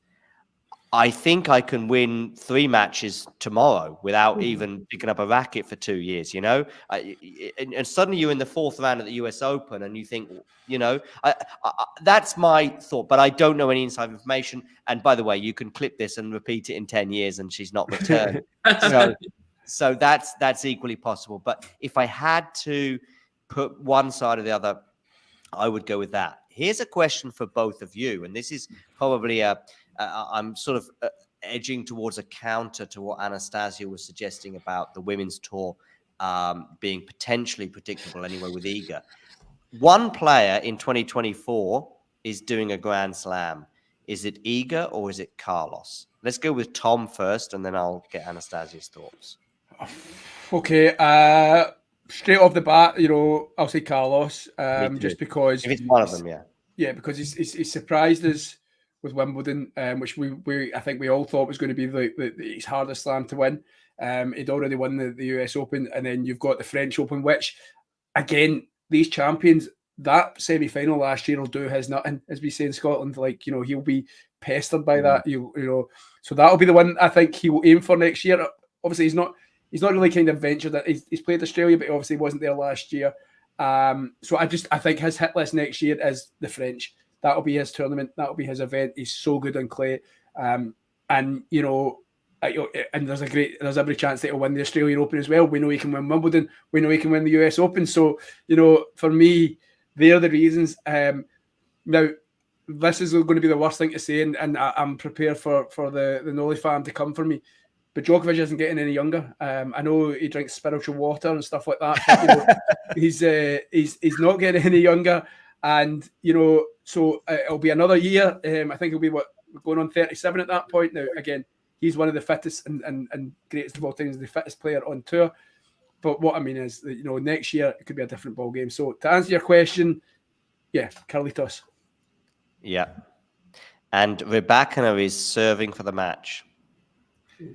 I think I can win 3 matches tomorrow without even picking up a racket for 2 years, you know? And suddenly you're in the 4th round of the US Open and you think, you know, that's my thought, but I don't know any inside information. And by the way, you can clip this and repeat it in 10 years and she's not returned. So that's equally possible. But if I had to put one side or the other, I would go with that. Here's a question for both of you. And this is probably I'm sort of edging towards a counter to what Anastasia was suggesting about the women's tour being potentially predictable anyway with Iga. One player in 2024 is doing a Grand Slam. Is it Iga or is it Carlos? Let's go with Tom first, and then I'll get Anastasia's thoughts. Okay. Straight off the bat, you know, I'll say Carlos, just because... If it's one of them, yeah. Yeah, because he's surprised us with Wimbledon, which we I think we all thought was going to be his hardest slam to win. He'd already won the US Open, and then you've got the French Open, which, again, these champions, that semi-final last year will do his nothing, as we say in Scotland. Like, you know, he'll be pestered by that. You know, so that'll be the one I think he will aim for next year. Obviously, he's not really kind of ventured that he's played Australia, but he obviously wasn't there last year. So I think his hit list next year is the French. That'll be his tournament. That'll be his event. He's so good on clay, and you know, and there's every chance that he'll win the Australian Open as well. We know he can win Wimbledon. We know he can win the US Open. So, you know, for me, they're the reasons. Now, this is going to be the worst thing to say, and I'm prepared for the Nolly fan to come for me. But Djokovic isn't getting any younger. I know he drinks spiritual water and stuff like that. But, you know, he's not getting any younger, and you know, so it'll be another year. I think he'll be going on 37 at that point. Now, again, he's one of the fittest and greatest of all time, the fittest player on tour. But what I mean is that, you know, next year it could be a different ball game. So to answer your question, yeah, Carlitos. Yeah, and Rybakina is serving for the match.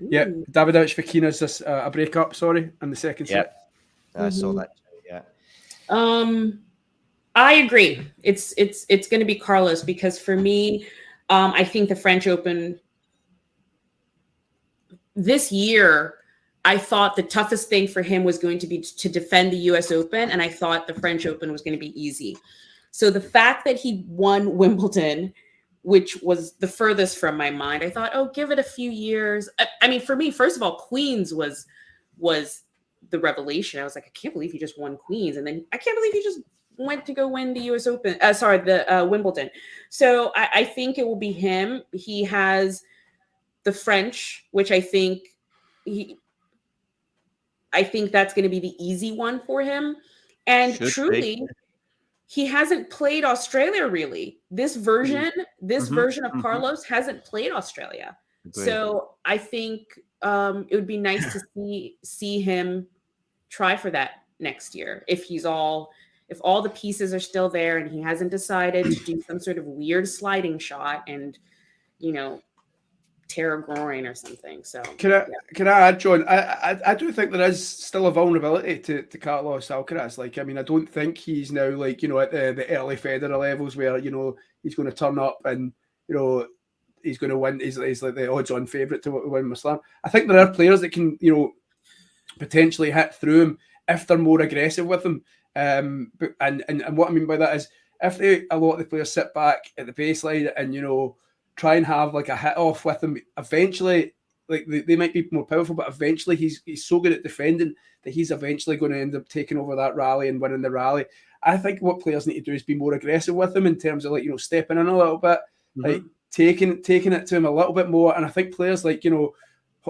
Yeah, Davidovich Fokina's just a breakup, sorry, in the second set. I saw that too, yeah. I agree. It's going to be Carlos, because for me, I think the French Open this year, I thought the toughest thing for him was going to be to defend the US Open, and I thought the French Open was going to be easy. So the fact that he won Wimbledon, which was the furthest from my mind, I thought, oh, give it a few years. I mean, for me, first of all, Queens was the revelation. I was like, I can't believe he just won Queens. And then I can't believe he just went to go win the US Open, the Wimbledon. So I think it will be him. He has the French, which I think that's going to be the easy one for him. And truly, he hasn't played Australia really. This version of Carlos hasn't played Australia. Agreed. So I think it would be nice to see him try for that next year. If all the pieces are still there and he hasn't decided to do some sort of weird sliding shot and, you know, tear a groin or something. So can I add, John? I do think there is still a vulnerability to Carlos Alcaraz. Like, I mean, I don't think he's now, like, you know, at the early Federer levels where, you know, he's going to turn up and, you know, he's going to win. He's like the odds-on favourite to win the Slam. I think there are players that can, you know, potentially hit through him if they're more aggressive with him. And what I mean by that is if a lot of the players sit back at the baseline and, you know, try and have like a hit off with him, eventually, like they might be more powerful, but eventually he's so good at defending that he's eventually going to end up taking over that rally and winning the rally. I think what players need to do is be more aggressive with him in terms of, like, you know, stepping in a little bit, like taking it to him a little bit more. And I think players like, you know,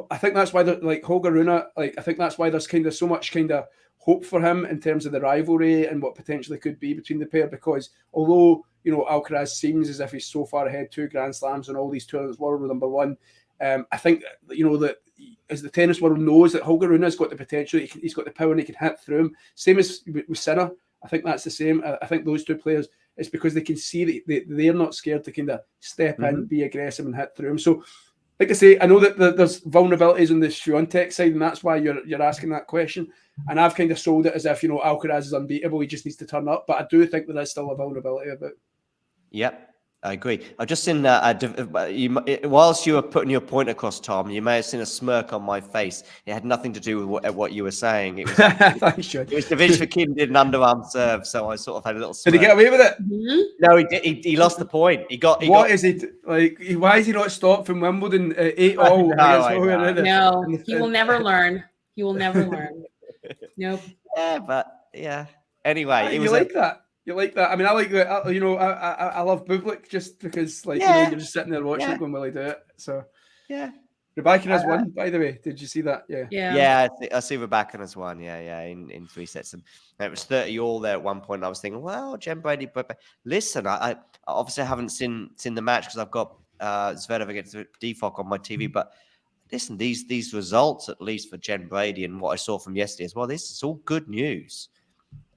I think that's why they're like Holger Rune, like I think that's why there's kind of so much kind of hope for him in terms of the rivalry and what potentially could be between the pair, because although, you know, Alcaraz seems as if he's so far ahead, 2 Grand Slams and all these tournaments, world number 1. I think, you know, that as the tennis world knows that Holger Rune's got the potential. He's got the power and he can hit through him. Same as with Sinner. I think that's the same. I think those two players, it's because they can see that they're not scared to kind of step in, be aggressive and hit through him. So, like I say, I know that there's vulnerabilities on the Swiatek side, and that's why you're asking that question. And I've kind of sold it as if, Alcaraz is unbeatable. He just needs to turn up. But I do think there is still a vulnerability about it. Yep. I agree. I've just seen whilst you were putting your point across, Tom, you may have seen a smirk on my face. It had nothing to do with what you were saying. It was David Fokina did an underarm serve, so I sort of had a little smirk. Did he get away with it? No, he did. He lost the point. Is he like? Why is he not stopped from Wimbledon 8-all? No, he will never learn. He will never learn. Nope. Yeah, but yeah. Anyway, it was like that. You like that? I mean, I like that. I love Bublik just because, you're just sitting there watching it, going, "Will he do it?" So, yeah. Rebecca has won, by the way. Did you see that? Yeah. I see Rebecca has won. Yeah. In 3 sets, and it was 30-all there at one point. And I was thinking, well, Jen Brady. But listen, I obviously haven't seen the match because I've got Zverev against Defok on my TV. But listen, these results, at least for Jen Brady and what I saw from yesterday as well, this is all good news.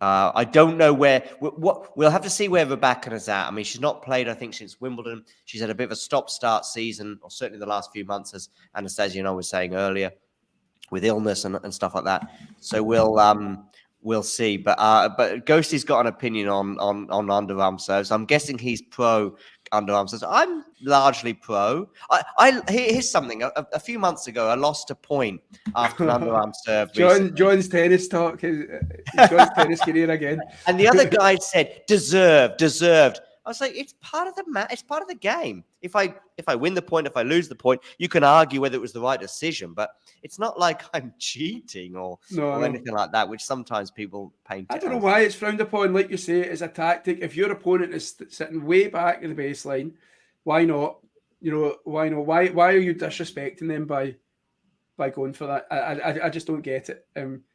I don't know we'll have to see where Rebecca is at. I mean, she's not played, I think, since Wimbledon. She's had a bit of a stop-start season, or certainly the last few months, as Anastasia was saying earlier, with illness and stuff like that. So we'll see. But Ghosty's got an opinion on underarm serves. I'm guessing he's pro underarm serves. I'm largely pro. Here's something. A few months ago, I lost a point after an underarm serve. John's tennis talk. John's tennis career again. And the other guy said, deserved. I was like, it's part of the match. It's part of the game. If I win the point, if I lose the point, you can argue whether it was the right decision, but it's not like I'm cheating or anything like that, which sometimes people paint. I don't know why it's frowned upon. Like you say, it's a tactic. If your opponent is sitting way back in the baseline, why not? Why not? Why are you disrespecting them by going for that? I just don't get it.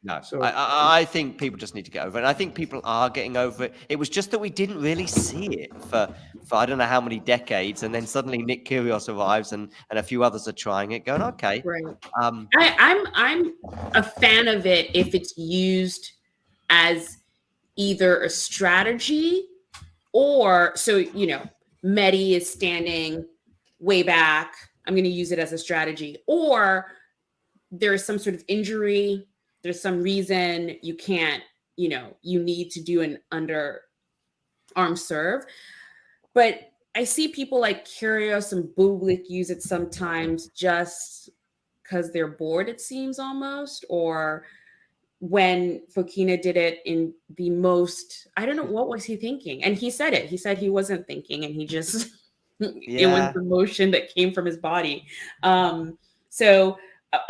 No, so I think people just need to get over it. And I think people are getting over it. It was just that we didn't really see it for I don't know how many decades, and then suddenly Nick Kyrgios arrives and a few others are trying it, going, okay. Right. I'm a fan of it if it's used as either a strategy or Medi is standing way back. I'm going to use it as a strategy, or there's some sort of injury, there's some reason you can't, you need to do an underarm serve. But I see people like Kyrgios and Bublik use it sometimes just because they're bored, it seems almost, or when Fokina did it in the most, I don't know, what was he thinking? And he said it. He said he wasn't thinking, and he just, it was the motion that came from his body. So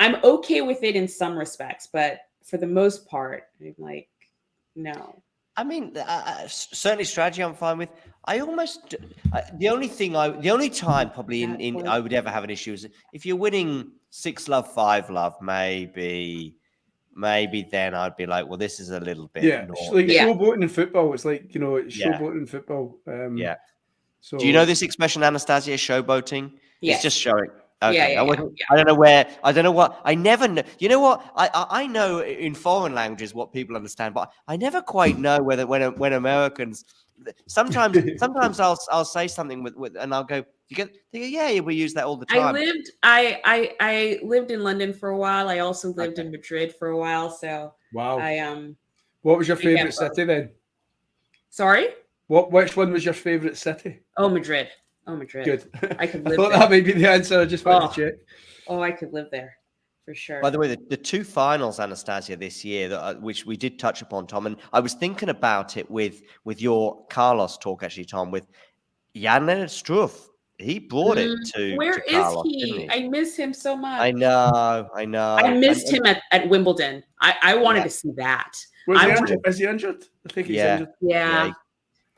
I'm okay with it in some respects, but for the most part, I'm like, no. I mean, certainly strategy I'm fine with. I almost the only time probably I would ever have an issue is if you're winning 6-love, 5-love, maybe then I'd be like, well, this is a little bit. Yeah, like showboating in football. It's like showboating in football. So do you know this expression, Anastasia? Showboating. Yes. It's just showing. Okay. I don't know where. I don't know what. I never know. You know what? I know in foreign languages what people understand, but I never quite know whether when Americans. Sometimes I'll say something with and I'll go. You get. Yeah, we use that all the time. I lived in London for a while. I also lived in Madrid for a while. So wow. What was your favorite city then? Sorry. Which one was your favorite city? Oh, Madrid. Good. I could live I thought there. that might be the answer. I just wanted to check. Oh, I could live there for sure. By the way, the two finals, Anastasia, this year, which we did touch upon, Tom, and I was thinking about it with your Carlos talk, actually, Tom, with Jan-Lennard Struff. He brought it to Where to Carlos, is he? didn't he? I miss him so much. I know. I missed him at Wimbledon. I wanted to see that. Is he injured? I think he's injured. Yeah.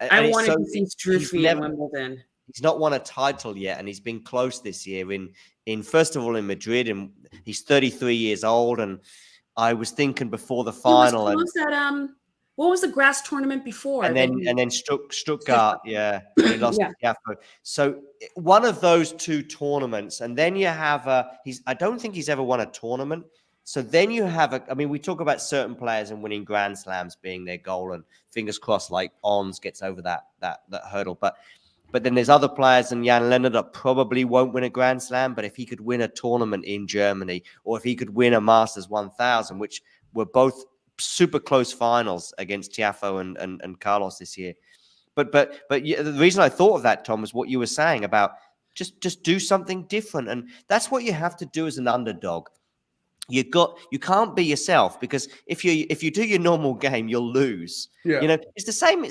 I wanted to see Struffy at Wimbledon. He's not won a title yet, and he's been close this year in first of all in Madrid, and he's 33 years old. And I was thinking before the final, he was close What was the grass tournament before? And then Stuttgart, yeah, and he lost to Tiafoe. So one of those two tournaments, and then you have I don't think he's ever won a tournament. So then you have we talk about certain players and winning Grand Slams being their goal, and fingers crossed, like Ons gets over that hurdle. But then there's other players, and Jan Lennart that probably won't win a Grand Slam. But if he could win a tournament in Germany, or if he could win a Masters 1000, which were both super close finals against Tiafoe and Carlos this year. But the reason I thought of that, Tom, was what you were saying about just do something different. And that's what you have to do as an underdog. You can't be yourself, because if you do your normal game, you'll lose. Yeah. You know, it's the same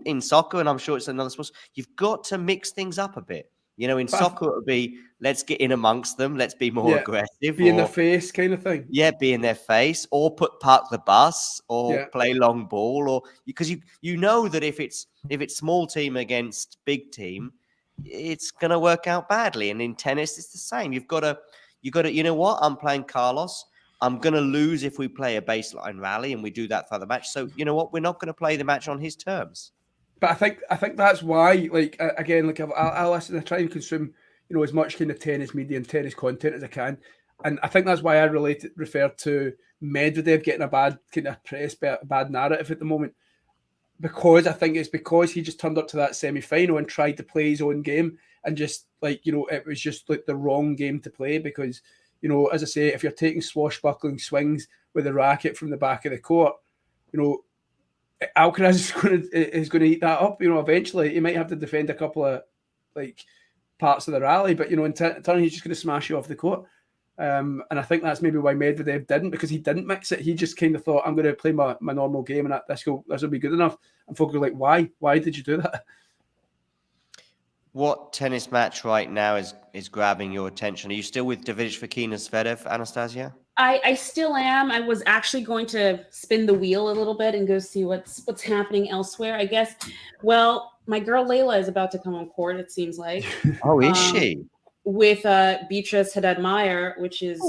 in soccer, and I'm sure it's another sport. You've got to mix things up a bit. You know, in soccer, it would be, let's get in amongst them. Let's be more aggressive. Be in their face kind of thing. Yeah, be in their face, or park the bus, or play long ball, or because you know that if it's small team against big team, it's going to work out badly. And in tennis, it's the same. You got to, you know what? I'm playing Carlos. I'm going to lose if we play a baseline rally and we do that for the match. So, you know what? We're not going to play the match on his terms. But I think that's why, like, again, like I listen, I try and consume, you know, as much kind of tennis media and tennis content as I can. And I think that's why I refer to Medvedev getting a bad kind of press, bad narrative at the moment. Because I think it's because he just turned up to that semi-final and tried to play his own game, and just, like, you know, it was just like the wrong game to play, because, you know, as I say, if you're taking swashbuckling swings with a racket from the back of the court, you know, Alcaraz is going to eat that up. You know, eventually he might have to defend a couple of, like, parts of the rally, but, you know, in turn he's just going to smash you off the court. And I think that's maybe why Medvedev didn't, because he didn't mix it. He just kind of thought, I'm going to play my normal game, and this will be good enough. And folk are like, why did you do that? What tennis match right now is grabbing your attention? Are you still with Davidovich Fokina Zverev, Anastasia? I still am. I was actually going to spin the wheel a little bit and go see what's happening elsewhere, I guess. Well, my girl Layla is about to come on court, it seems like. Oh, is she? With Beatrice Haddad-Meyer, which is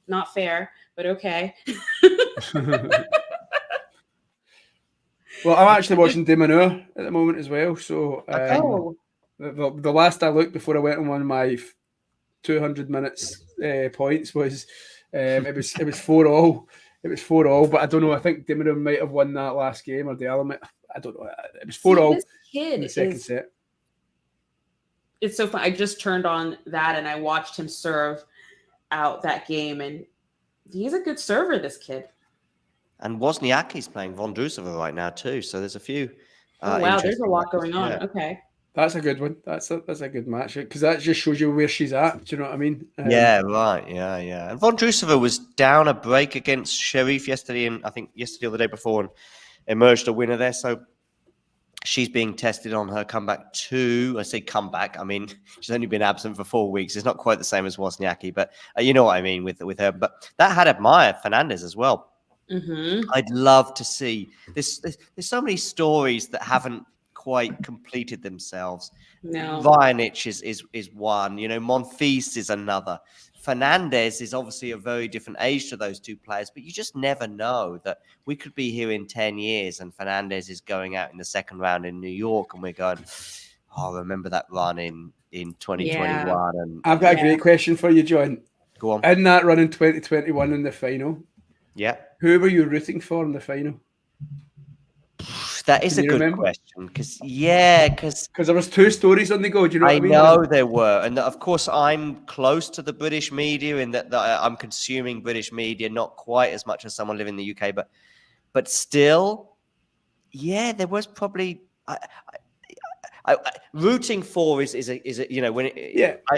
not fair, but okay. Well, I'm actually watching De Minaur at the moment as well. So the last I looked before I went on one of my 200 minutes points was it was 4-all. It was 4-all, but I don't know. I think De Minaur might have won that last game, or the element. I don't know. It was 4-all in the second set. It's so fun. I just turned on that and I watched him serve out that game, and he's a good server, this kid. And Wozniacki's playing Vondrousova right now too, so there's a few. Wow, there's a lot going on. Yeah. Okay, that's a good one. That's a good match, because that just shows you where she's at. Do you know what I mean? Yeah, right. Yeah. And Vondrousova was down a break against Sherif yesterday, and I think yesterday or the day before, and emerged a winner there. So she's being tested on her comeback too. I say comeback. I mean, she's only been absent for 4 weeks. It's not quite the same as Wozniacki, but you know what I mean with her. But that had admired Fernandez as well. Mm-hmm. I'd love to see this. There's so many stories that haven't quite completed themselves. No, Raonic is one. You know, Monfils is another. Fernandez is obviously a very different age to those two players, but you just never know that we could be here in 10 years and Fernandez is going out in the second round in New York, and we're going, oh, remember that run in 2021. Yeah. And I've got a great question for you, John. Go on. In that run in 2021 in the final, yeah, who were you rooting for in the final? That is a good question, because there was two stories on the go. Do you know what I mean? I know there were, and of course I'm close to the British media in that I'm consuming British media, not quite as much as someone living in the UK, but still, yeah, there was probably. I rooting for is a you know when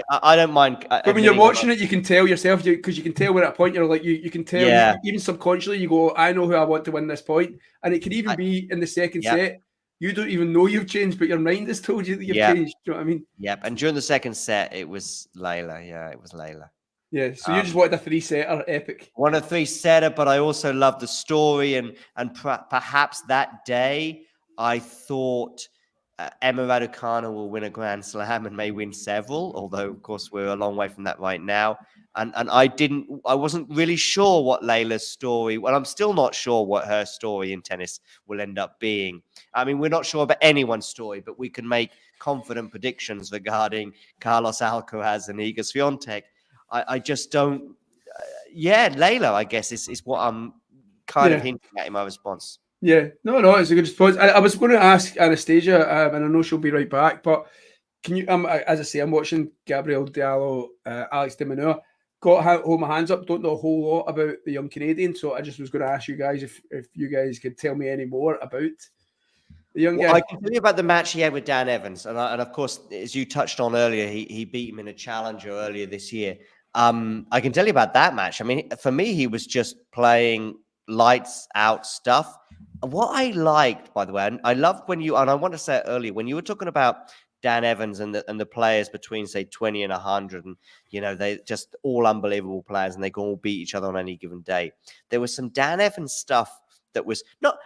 I don't mind. But when you're watching it, you can tell yourself, because you can tell when at a point you're like you can tell even subconsciously you go, I know who I want to win this point, and it could even be in the second set. You don't even know you've changed, but your mind has told you that you've changed. Do you know what I mean? Yep. And during the second set, it was Layla. Yeah, it was Layla. Yeah. So you just wanted a 3-setter epic. One a 3-setter, but I also loved the story, and perhaps that day I thought Emma Raducanu will win a Grand Slam and may win several, although of course we're a long way from that right now. And I wasn't really sure what Layla's story. Well, I'm still not sure what her story in tennis will end up being. I mean, we're not sure about anyone's story, but we can make confident predictions regarding Carlos Alcaraz and Iga Swiatek. I just don't. Layla, I guess is what I'm kind of hinting at in my response. Yeah, no, it's a good response. I was going to ask Anastasia, and I know she'll be right back, but can you, as I say, I'm watching Gabriel Diallo, Alex de Minaur. Got to hold my hands up, don't know a whole lot about the young Canadian, so I just was going to ask you guys if you guys could tell me any more about the young guy. I can tell you about the match he had with Dan Evans, and of course, as you touched on earlier, he beat him in a challenger earlier this year. I can tell you about that match. I mean, for me, he was just playing lights out stuff. What I liked, by the way, and I loved when and I want to say it earlier, when you were talking about Dan Evans and the players between, say, 20 and 100, and, they just all unbelievable players, and they can all beat each other on any given day. There was some Dan Evans stuff that was not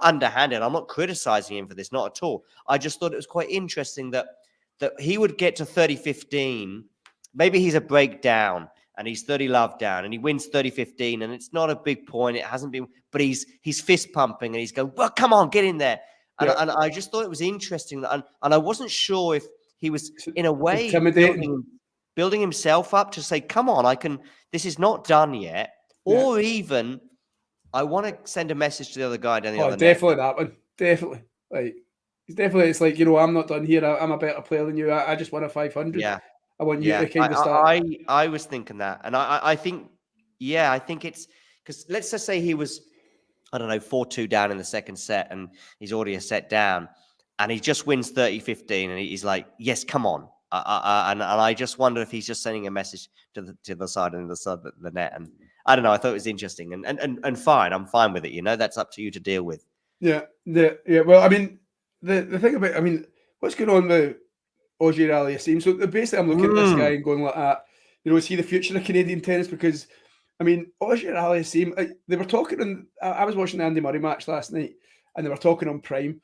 underhanded. I'm not criticizing him for this, not at all. I just thought it was quite interesting that he would get to 30-15. Maybe he's a breakdown and he's 30 love down and he wins 30-15 and it's not a big point. It hasn't been, but he's fist pumping and he's going, well, come on, get in there. And, and I just thought it was interesting and I wasn't sure if he was in a way building himself up to say, come on, this is not done yet. Or even I want to send a message to the other guy down the other definitely net. That one. Definitely. It's like, I'm not done here. I'm a better player than you. I just won a 500. Yeah. I want you to kind of start. I was thinking that. And I think it's because let's just say he was, I don't know, 4-2 down in the second set and he's already a set down and he just wins 30-15 and he's like, yes, come on. And I just wonder if he's just sending a message to the side and the side of the net. And I don't know. I thought it was interesting and fine. I'm fine with it. That's up to you to deal with. Yeah. Well, I mean, the thing about, what's going on with Auger-Aliassime? So basically, I'm looking at this guy and going like that. Is he the future of Canadian tennis? Because Auger-Aliassime, they were talking. I was watching the Andy Murray match last night, and they were talking on Prime.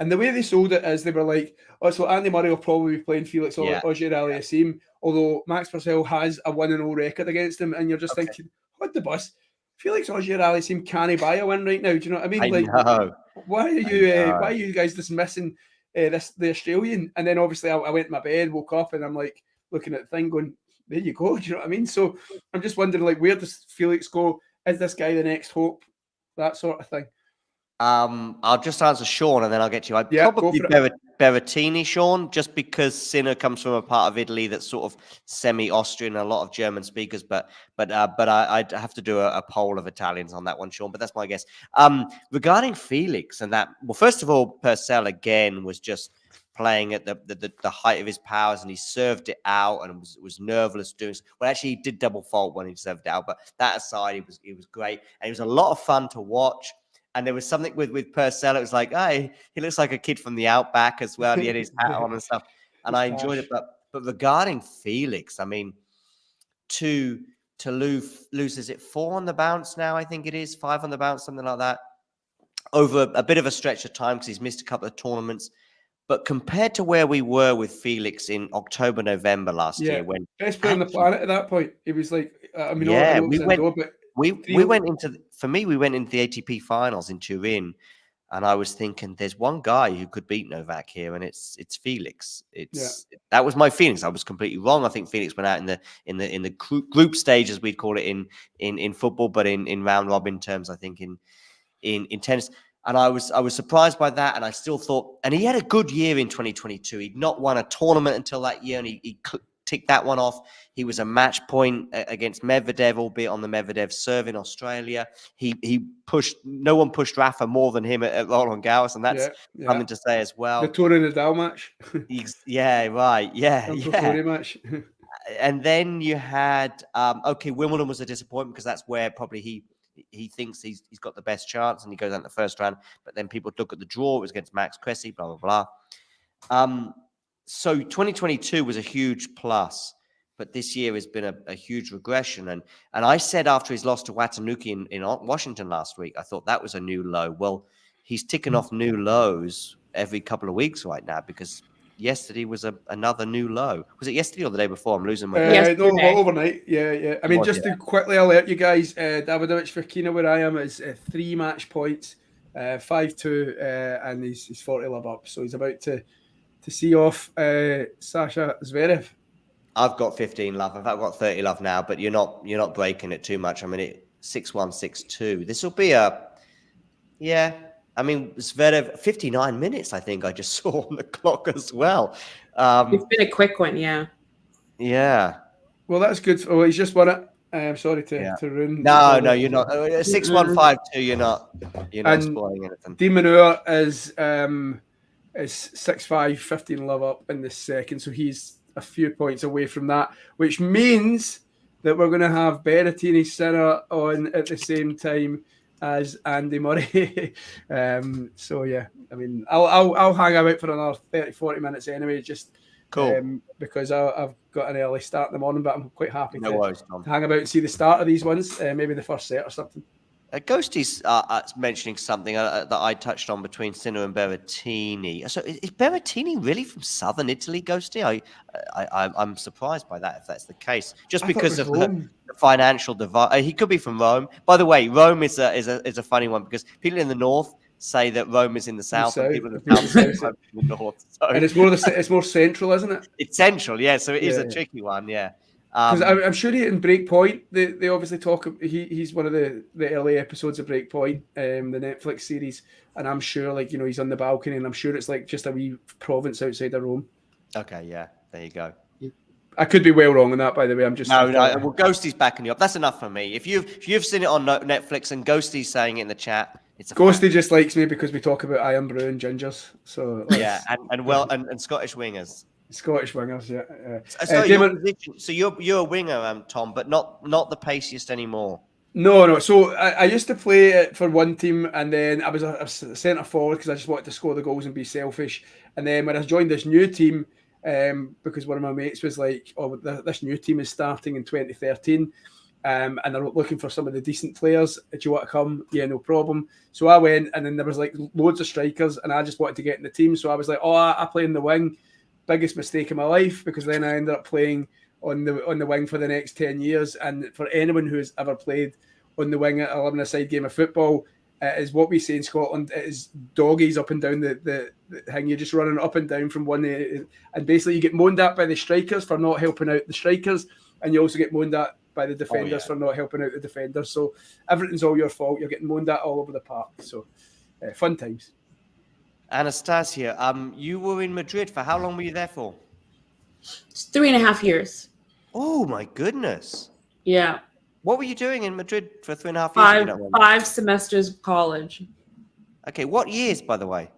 And the way they sold it is they were like, oh, so Andy Murray will probably be playing Felix Auger-Aliassime, although Max Purcell has a 1-0 record against him, and you're just thinking, what the bus? Felix Auger-Aliassime can't buy a win right now. Do you know what I mean? I know. Why are you guys dismissing the Australian? And then obviously I went to my bed, woke up, and I'm like looking at the thing, going, there you go. Do you know what I mean? So I'm just wondering, like, where does Felix go? Is this guy the next hope? That sort of thing. I'll just answer Sean and then I'll get to you. Probably Berrettini, Sean, just because Sinner comes from a part of Italy that's sort of semi-Austrian, a lot of German speakers, but I'd have to do a poll of Italians on that one, Sean, but that's my guess. Regarding Felix and that, well, first of all, Purcell again was just playing at the height of his powers and he served it out and was nerveless doing so. Well, actually, he did double fault when he served it out, but that aside, he was great. And it was a lot of fun to watch. And there was something with Purcell. It was like, he looks like a kid from the outback as well. He had his hat on and stuff. And I enjoyed it. But regarding Felix, I mean, to lose, is it 4 on the bounce now? I think it is 5 on the bounce, something like that. Over a bit of a stretch of time because he's missed a couple of tournaments. But compared to where we were with Felix in October, November last year, when best player on the planet at that point, he was like, we went into the ATP finals in Turin, and I was thinking, there's one guy who could beat Novak here, and it's Felix. That was my feelings. I was completely wrong. I think Felix went out in the group stage, as we'd call it in football, but in round robin terms, I think in tennis. And I was surprised by that, and I still thought, and he had a good year in 2022. He'd not won a tournament until that year, and he ticked that one off. He was a match point against Medvedev, albeit on the Medvedev serve in Australia. He pushed, no one pushed Rafa more than him at Roland Garros, and that's something to say as well. The Tony Nadal match. Match. And then you had, Wimbledon was a disappointment because that's where probably he thinks he's got the best chance and he goes out in the first round. But then people look at the draw. It was against Max Cressy, blah, blah, blah. So 2022 was a huge plus, but this year has been a huge regression. And I said after his loss to Watanuki in Washington last week, I thought that was a new low. Well, he's ticking off new lows every couple of weeks right now because yesterday was another new low. Was it yesterday or the day before? I'm losing my no, overnight. Yeah. I mean, just to quickly alert you guys, Davidovich Fokina, where I am, is 3 match points, 5-2, and he's 40 love up. So he's about to see off Sasha Zverev. I've got 15 love. I've got 30 love now, but you're not breaking it too much. I mean, 6-1, 6-2. This will be I mean, Zverev, 59 minutes, I think I just saw on the clock as well. It's been a quick one, yeah. Yeah. Well, that's good. Oh, he's just won it. I'm sorry to ruin. No, you're not. 6-1, 5-2, you're not spoiling anything. De Minaur is 6-5, 15 love up in the second, so he's a few points away from that, which means that we're going to have Berrettini-Sinner on at the same time as Andy Murray. So yeah, I mean, I'll hang out for another 30-40 minutes anyway, just cool because I've got an early start in the morning, but I'm quite happy to hang about and see the start of these ones, maybe the first set or something. Ghosty's mentioning something that I touched on between Sinner and Berrettini. So is Berrettini really from southern Italy, Ghosty? I'm surprised by that if that's the case. Just because of the financial divide. He could be from Rome. By the way, Rome is a funny one because people in the north say that Rome is in the south, and people in the south say Rome is in the north. So. And it's more central, isn't it? It's central, yeah. So it is a tricky one, yeah. Because I'm sure in Breakpoint, they obviously talk. He's one of the early episodes of Breakpoint, the Netflix series, and I'm sure he's on the balcony, and I'm sure it's like just a wee province outside of Rome. Okay, yeah, there you go. I could be well wrong on that, by the way. I'm just no. Well, Ghosty's backing you up. That's enough for me. If you've seen it on Netflix and Ghosty's saying it in the chat, it's a Ghosty fact. just likes me because we talk about Iron Brew and gingers. So yeah, and Scottish wingers. Scottish wingers, yeah. So you're a winger, Tom, but not the paciest anymore. No. So I used to play it for one team, and then I was a centre forward because I just wanted to score the goals and be selfish. And then when I joined this new team, because one of my mates was like, "Oh, this new team is starting in 2013." And they're looking for some of the decent players. Do you want to come? Yeah, no problem. So I went, and then there was like loads of strikers, and I just wanted to get in the team. So I was like, "Oh, I play in the wing." Biggest mistake of my life, because then I ended up playing on the wing for the next 10 years. And for anyone who's ever played on the wing at 11-a-side game of football, is what we say in Scotland, it is doggies up and down the thing. You're just running up and down from one, and basically you get moaned at by the strikers for not helping out the strikers, and you also get moaned at by the defenders for not helping out the defenders. So everything's all your fault. You're getting moaned at all over the park. So fun times. Anastasia, you were in Madrid for how long were you there for? It's 3.5 years. Oh my goodness. Yeah. What were you doing in Madrid for 3.5 years? 5 semesters of college. Okay, what years, by the way?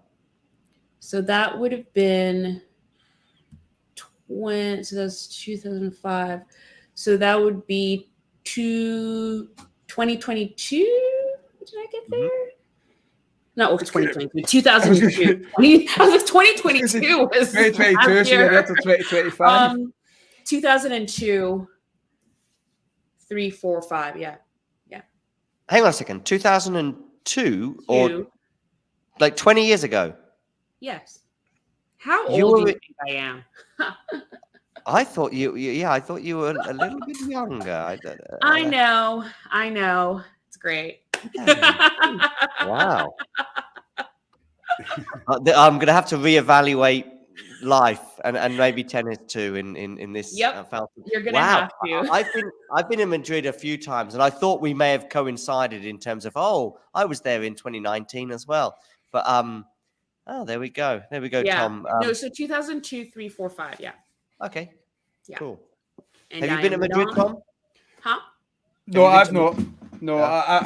So that would have been so that's 2005. So that would be 2022. Did I get there? Mm-hmm. No, 2022. 2002. I was like, 2022 was 2022, so you're after 2025. 2002, 3, 4, 5. Yeah. Hang on a second. 2002 or like 20 years ago? Yes. How old do you think I am? I thought you were a little bit younger. I know. It's great. Wow. I'm going to have to reevaluate life and maybe tennis too in this. Yep. You're going to have to. I've been in Madrid a few times, and I thought we may have coincided in terms of I was there in 2019 as well. But there we go. Yeah. Tom. No, so 2002, 3, 4, 5. Yeah. Okay. Yeah. Cool. And have you been to Madrid, Tom? Huh? No, I've not. No,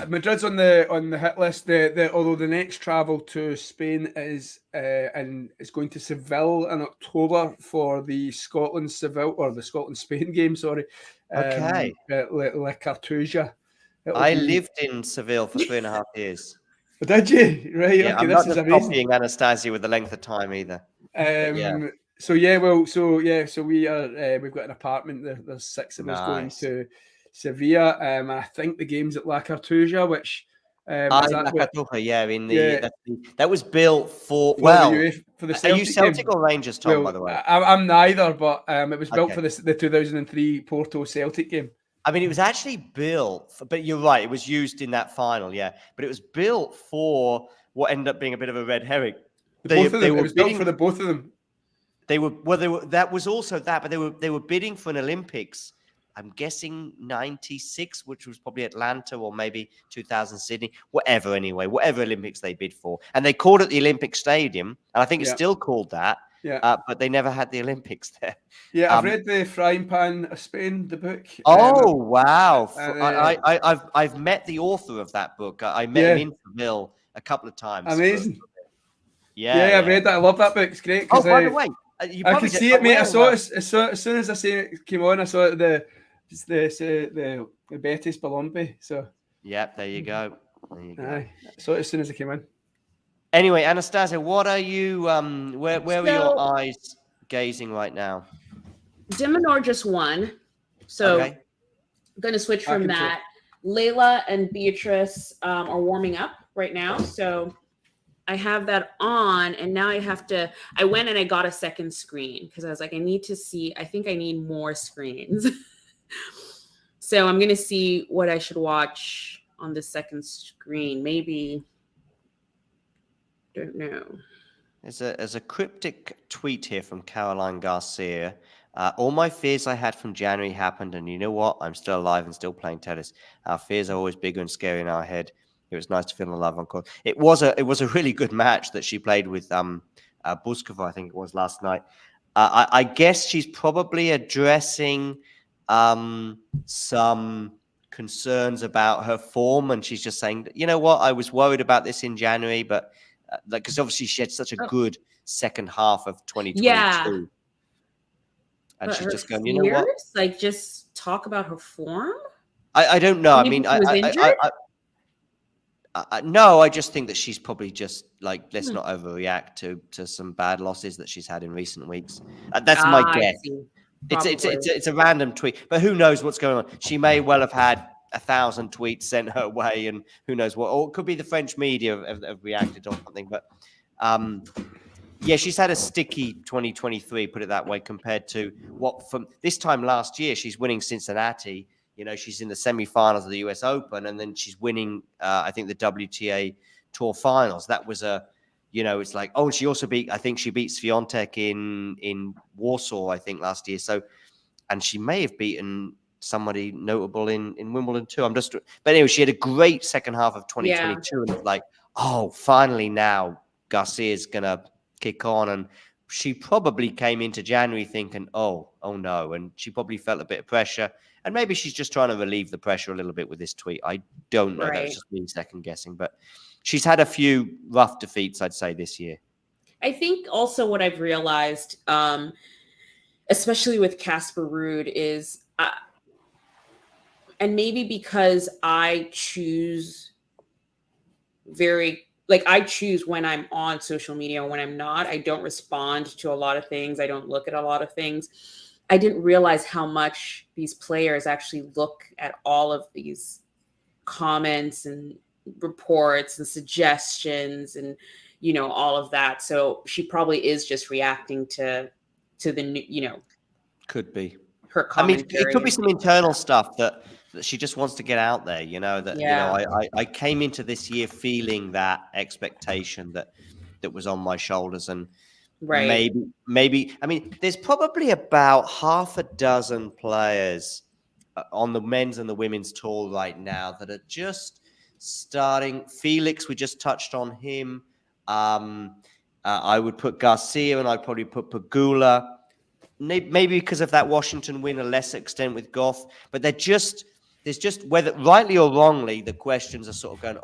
Madrid's on the hit list. Although the next travel to Spain is and it's going to Seville in October for the Scotland-Seville or the Scotland-Spain game. Sorry. Okay. La Cartuja. I lived in Seville for 3.5 years. Did you? Right. Yeah, okay, I'm this not just copying Anastasia with the length of time either. So we are. We've got an apartment. There's 6 of us going to Sevilla. I think the game's at La Cartuja, which That was built for for the Celtic. Are you Celtic or Rangers, Tom? By the way, I'm neither, but it was built for the 2003 Porto Celtic game. I mean, it was actually built, but you're right, it was used in that final, but it was built for what ended up being a bit of a red herring. It was built for the both of them. That was also that, but they were bidding for an Olympics. I'm guessing 96, which was probably Atlanta or maybe 2000 Sydney, whatever Olympics they bid for. And they called it the Olympic Stadium, and I think it's still called that. Yeah. But they never had the Olympics there. Yeah, I've read the Frying Pan of Spain, the book. Oh, wow. I've met the author of that book. I met him in Seville a couple of times. Amazing. I've read that. I love that book. It's great. Oh, by the way, I can see it, mate. I saw it as soon as it came on. I saw it the Betis Balombe. So there you go. I saw it as soon as it came in. Anyway, Anastasia, what are you? Where are your eyes gazing right now? De Minaur just won, so I'm going to switch from that. Layla and Beatrice are warming up right now, so I have that on, and now I went and I got a second screen because I was like, I think I need more screens. So I'm going to see what I should watch on the second screen. Maybe, don't know. There's a cryptic tweet here from Caroline Garcia. All my fears I had from January happened, and you know what? I'm still alive and still playing tennis. Our fears are always bigger and scary in our head. It was nice to feel the love on court. It was a really good match that she played with Pliskova, I think it was last night. I guess she's probably addressing some concerns about her form, and she's just saying, you know what? I was worried about this in January, but because obviously she had such a good second half of 2022. Yeah. And she's just going, you know what? Like, just talk about her form? I don't know. I mean, no, I just think that she's probably just like, let's not overreact to some bad losses that she's had in recent weeks. That's my guess. It's a random tweet, but who knows what's going on? She may well have had 1,000 tweets sent her way, and who knows what? Or it could be the French media have reacted or something. But she's had a sticky 2023, put it that way, compared to what from this time last year. She's winning Cincinnati. You know, she's in the semifinals of the US Open, and then she's winning, I think, the WTA Tour Finals. That was it's like, and she also beat Swiatek in Warsaw, I think, last year. So, and she may have beaten somebody notable in Wimbledon too. But anyway, she had a great second half of 2022, and it's like, finally now Garcia's gonna kick on, and she probably came into January thinking, oh no, and she probably felt a bit of pressure. And maybe she's just trying to relieve the pressure a little bit with this tweet. I don't know. Right. That was just me second guessing. But she's had a few rough defeats, I'd say, this year. I think also what I've realized, especially with Casper Ruud, is, and maybe because I choose I choose when I'm on social media and when I'm not. I don't respond to a lot of things. I don't look at a lot of things. I didn't realize how much these players actually look at all of these comments and reports and suggestions and, all of that. So she probably is just reacting to the new, could be her commentary. I mean, it could be some internal stuff that she just wants to get out there, I came into this year feeling that expectation that was on my shoulders, and right. Maybe. I mean, there's probably about half a dozen players on the men's and the women's tour right now that are just starting. Felix, we just touched on him. I would put Garcia, and I'd probably put Pegula. Maybe because of that Washington win, a lesser extent with Goff. But there's just whether rightly or wrongly, the questions are sort of going,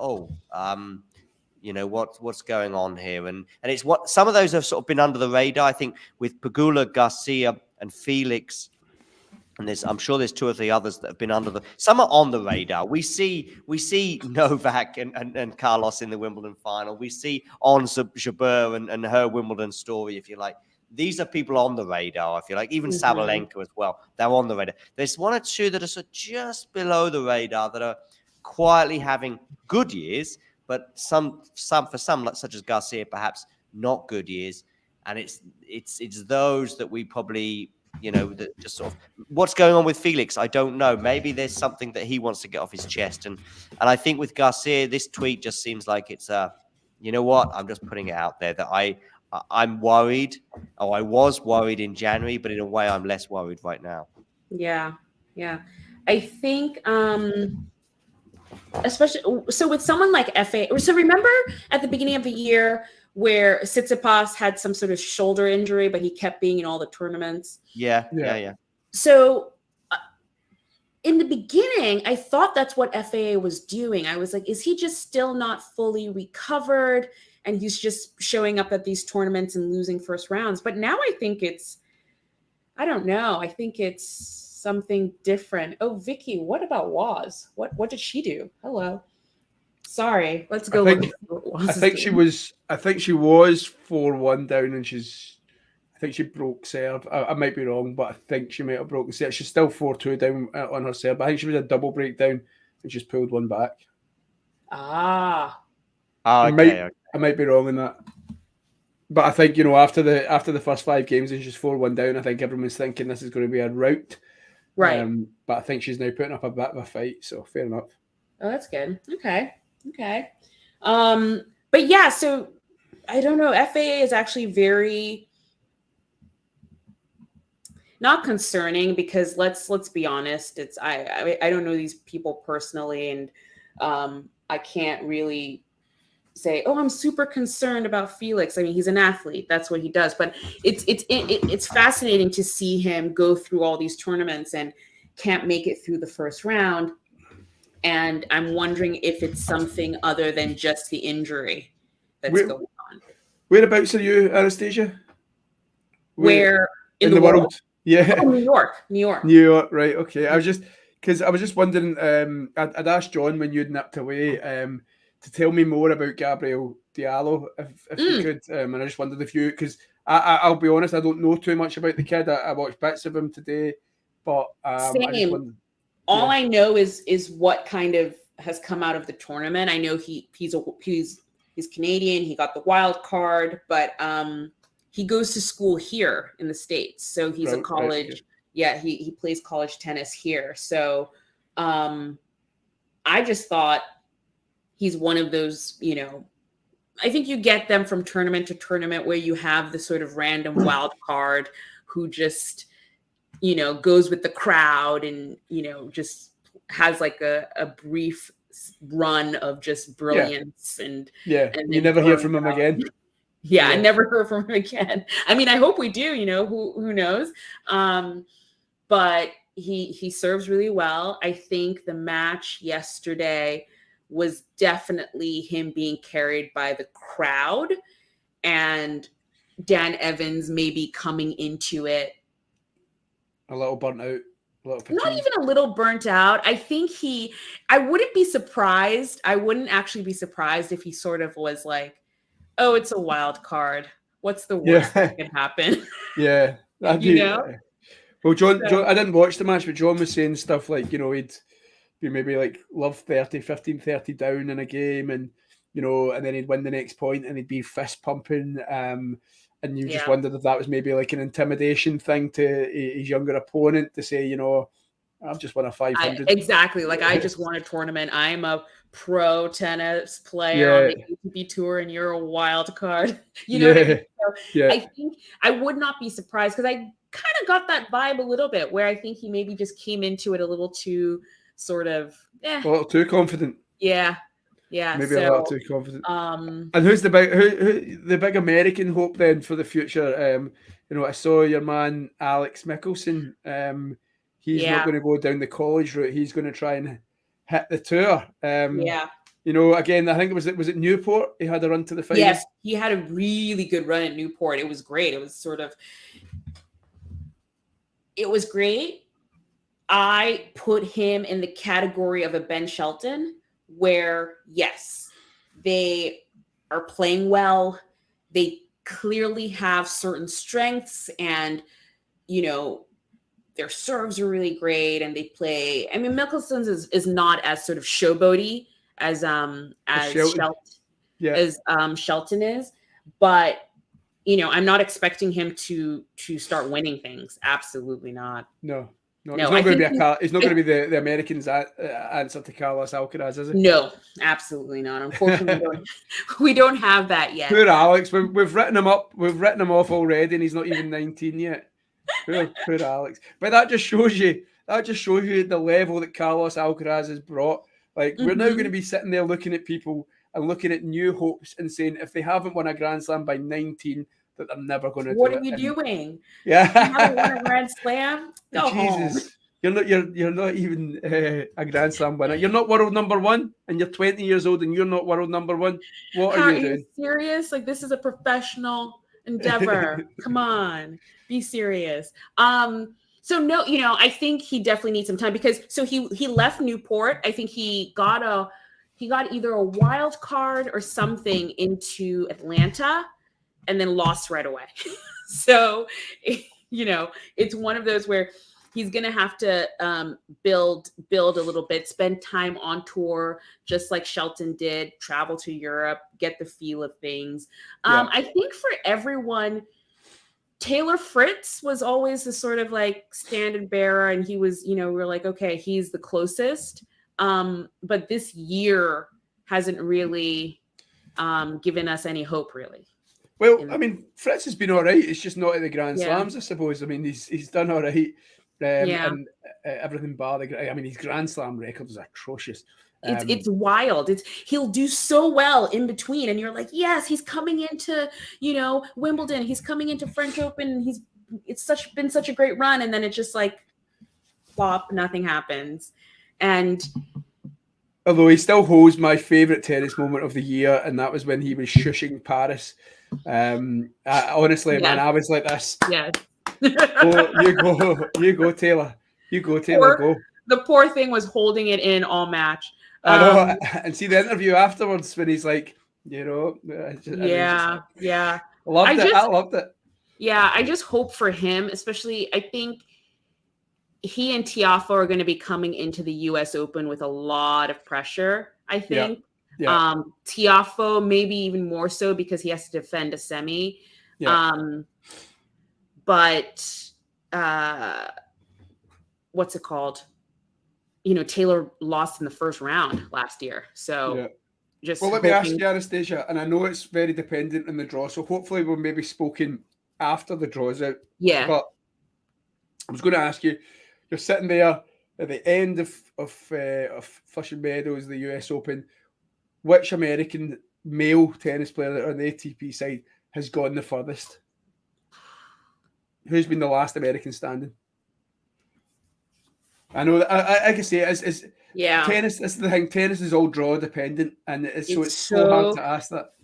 what's going on here? And it's what some of those have sort of been under the radar. I think with Pegula, Garcia, and Felix, and I'm sure there's two or three others that have been some are on the radar. We see Novak and Carlos in the Wimbledon final. We see Ons Jabeur and her Wimbledon story, if you like. These are people on the radar, I feel like. Even Sabalenka as well. They're on the radar. There's one or two that are sort of just below the radar that are quietly having good years, but some like such as Garcia, perhaps not good years. And it's those that we probably, that just sort of what's going on with Felix. I don't know. Maybe there's something that he wants to get off his chest. And I think with Garcia, this tweet just seems like it's you know what? I'm just putting it out there that I'm worried, or I was worried in January, but in a way I'm less worried right now. Yeah. I think especially so with someone like FA. So remember at the beginning of the year where Tsitsipas had some sort of shoulder injury, but he kept being in all the tournaments. Yeah. So in the beginning, I thought that's what FAA was doing. I was like, is he just still not fully recovered? And he's just showing up at these tournaments and losing first rounds. But now I think I don't know. I think it's something different. Oh, Vicky, what about Waz? What did she do? Hello. Sorry. Let's go. I think she was 4-1 down, and I think she broke serve. I might be wrong, but I think she might have broken serve. She's still 4-2 down on her serve. I think she was a double breakdown and she's pulled one back. Okay. I might be wrong in that. But I think, after the first 5 games and she's 4-1 down, I think everyone's thinking this is going to be a rout. Right. But I think she's now putting up a bit of a fight, so fair enough. Oh, that's good. Okay. But yeah, so I don't know. FAA is actually very not concerning because let's be honest. It's I don't know these people personally, and I can't really say, oh, I'm super concerned about Felix. I mean, he's an athlete. That's what he does. But it's fascinating to see him go through all these tournaments and can't make it through the first round. And I'm wondering if it's something other than just the injury that's going on. Whereabouts are you, Anastasia? Where in the world? Yeah. Oh, New York. Right. Okay. I was just wondering. I'd asked John when you'd nipped away to tell me more about Gabriel Diallo, if you could. And I just wondered if you, because I'll be honest, I don't know too much about the kid. I watched bits of him today, but Same. I just wondered. All I know is what kind of has come out of the tournament. I know he's Canadian. He got the wild card, but he goes to school here in the States. So he's a college. Right. Yeah, he plays college tennis here. So I just thought he's one of those, I think you get them from tournament to tournament where you have the sort of random wild card who just goes with the crowd and, just has like a brief run of just brilliance. And you never hear from him again. Yeah, I never heard from him again. I mean, I hope we do, who knows? But he serves really well. I think the match yesterday was definitely him being carried by the crowd and Dan Evans maybe coming into it a little burnt out, not even a little burnt out. I think I wouldn't be surprised. I wouldn't actually be surprised if he sort of was like, oh, it's a wild card. What's the worst that can happen? Yeah. Well, John, I didn't watch the match, but John was saying stuff like, he'd be maybe like love 15-30 down in a game and, and then he'd win the next point and he'd be fist pumping. And you just wondered if that was maybe like an intimidation thing to his younger opponent to say, I've just won a 500. Exactly. Like, I just won a tournament. I'm a pro tennis player on the ATP tour and you're a wild card. You know what I mean? So I think I would not be surprised because I kind of got that vibe a little bit where I think he maybe just came into it a little too sort of, a little too confident. Yeah. Maybe a little too confident. And who's the big American hope then for the future? I saw your man Alex Mickelson. He's not going to go down the college route. He's going to try and hit the tour. Again, I think was it Newport? He had a run to the final. Yes, he had a really good run at Newport. It was great. It was great. I put him in the category of a Ben Shelton, where, yes, they are playing well. They clearly have certain strengths and, their serves are really great, and they play. I mean, Mickelson's is not as sort of showboaty as Shelton is, but I'm not expecting him to start winning things. Absolutely not. No. He's not going to be the Americans' answer to Carlos Alcaraz, is it? No, absolutely not. Unfortunately, we don't have that yet. Poor Alex. We've written him up. We've written him off already, and he's not even 19 yet. Poor Alex. But that just shows you the level that Carlos Alcaraz has brought. Like, we're now going to be sitting there looking at people and looking at new hopes and saying if they haven't won a Grand Slam by 19, that they're never going to do it. What are you doing? Yeah. You haven't won a Grand Slam? Go Jesus. Home. You're not even a Grand Slam winner. You're not world number one, and you're 20 years old, and you're not world number one. What are you doing? Are you serious? Like, this is a professional endeavor. Come on, be serious. So no, I think he definitely needs some time because he left Newport. I think he got either a wild card or something into Atlanta, and then lost right away. So, it's one of those where he's going to have to build a little bit, spend time on tour, just like Shelton did, travel to Europe, get the feel of things. I think for everyone, Taylor Fritz was always the sort of like standard bearer, and he was, we're like, okay, he's the closest. But this year hasn't really given us any hope, really. Well, I mean, Fritz has been all right. It's just not at the Grand Slams, I suppose. I mean, he's done all right. And everything bar his Grand Slam record is atrocious. It's wild. He'll do so well in between, and you're like, yes, he's coming into Wimbledon, he's coming into French Open, it's been such a great run, and then it's just like flop, nothing happens. And although he still holds my favorite tennis moment of the year, and that was when he was shushing Paris. Honestly, man, I was like this. Yes. You go, Taylor. Go. The poor thing was holding it in all match. I know, and see the interview afterwards when he's like, I loved it. Yeah, I just hope for him, especially. I think he and Tiafoe are going to be coming into the U.S. Open with a lot of pressure. I think. Yeah. Tiafoe maybe even more so because he has to defend a semi. Yeah. But what's it called? Taylor lost in the first round last year. So let me ask you, Anastasia, and I know it's very dependent on the draw, so hopefully we'll maybe spoken after the draw's out. Yeah. But I was going to ask you, you're sitting there at the end of Flushing Meadows, the US Open. Which American male tennis player on the ATP side has gone the furthest? Who's been the last American standing? I know that I can say it's tennis. That's the thing. Tennis is all draw dependent, and it's so hard to ask that.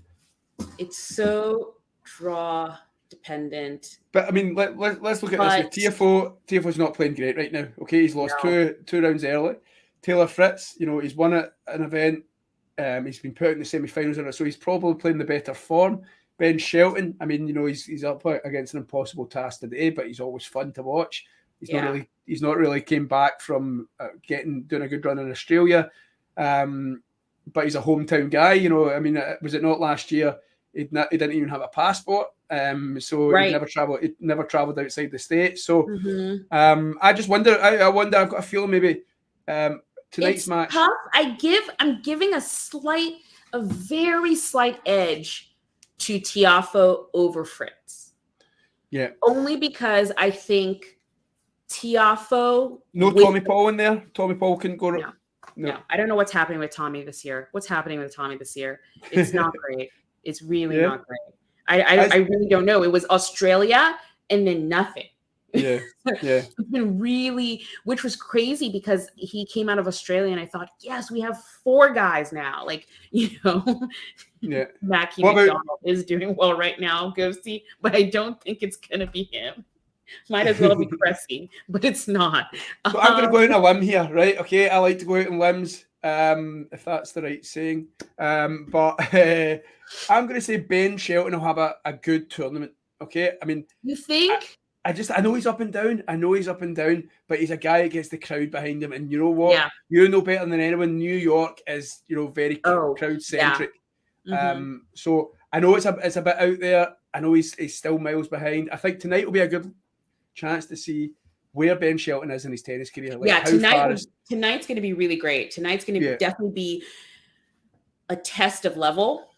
It's so draw dependent. But I mean, let's look at this. Tiafoe's not playing great right now. Okay, he's lost two rounds early. Taylor Fritz, he's won an event. He's been put in the semi-finals, so he's probably playing the better form. Ben Shelton, I mean, he's up against an impossible task today, but he's always fun to watch. He's not really came back from doing a good run in Australia, but he's a hometown guy. I mean, was it not last year? He didn't even have a passport, so he never traveled outside the States. So I just wonder. I wonder. I've got a feeling maybe. Tonight's match. Tough. I'm giving a very slight edge to Tiafoe over Fritz. Yeah. Only because I think Tiafoe. No Tommy Paul in there. Tommy Paul couldn't go. No. I don't know what's happening with Tommy this year. It's not great. It's really not great. I really don't know. It was Australia and then nothing. Yeah. It's been really, which was crazy because he came out of Australia and I thought, yes, we have 4 guys now. Mackie McDonald is doing well right now. Go see, but I don't think it's going to be him. Might as well be Cressy, but it's not. So I'm going to go out on a limb here, right? Okay, I like to go out on limbs, if that's the right saying. But I'm going to say Ben Shelton will have a good tournament. Okay, I mean, you think? I know he's up and down. But he's a guy that gets the crowd behind him. And you know what? Yeah. You know better than anyone. New York is, very crowd centric. Yeah. So I know it's a bit out there. I know he's still miles behind. I think tonight will be a good chance to see where Ben Shelton is in his tennis career. Like tonight's going to be really great. Tonight's going to definitely be a test of level.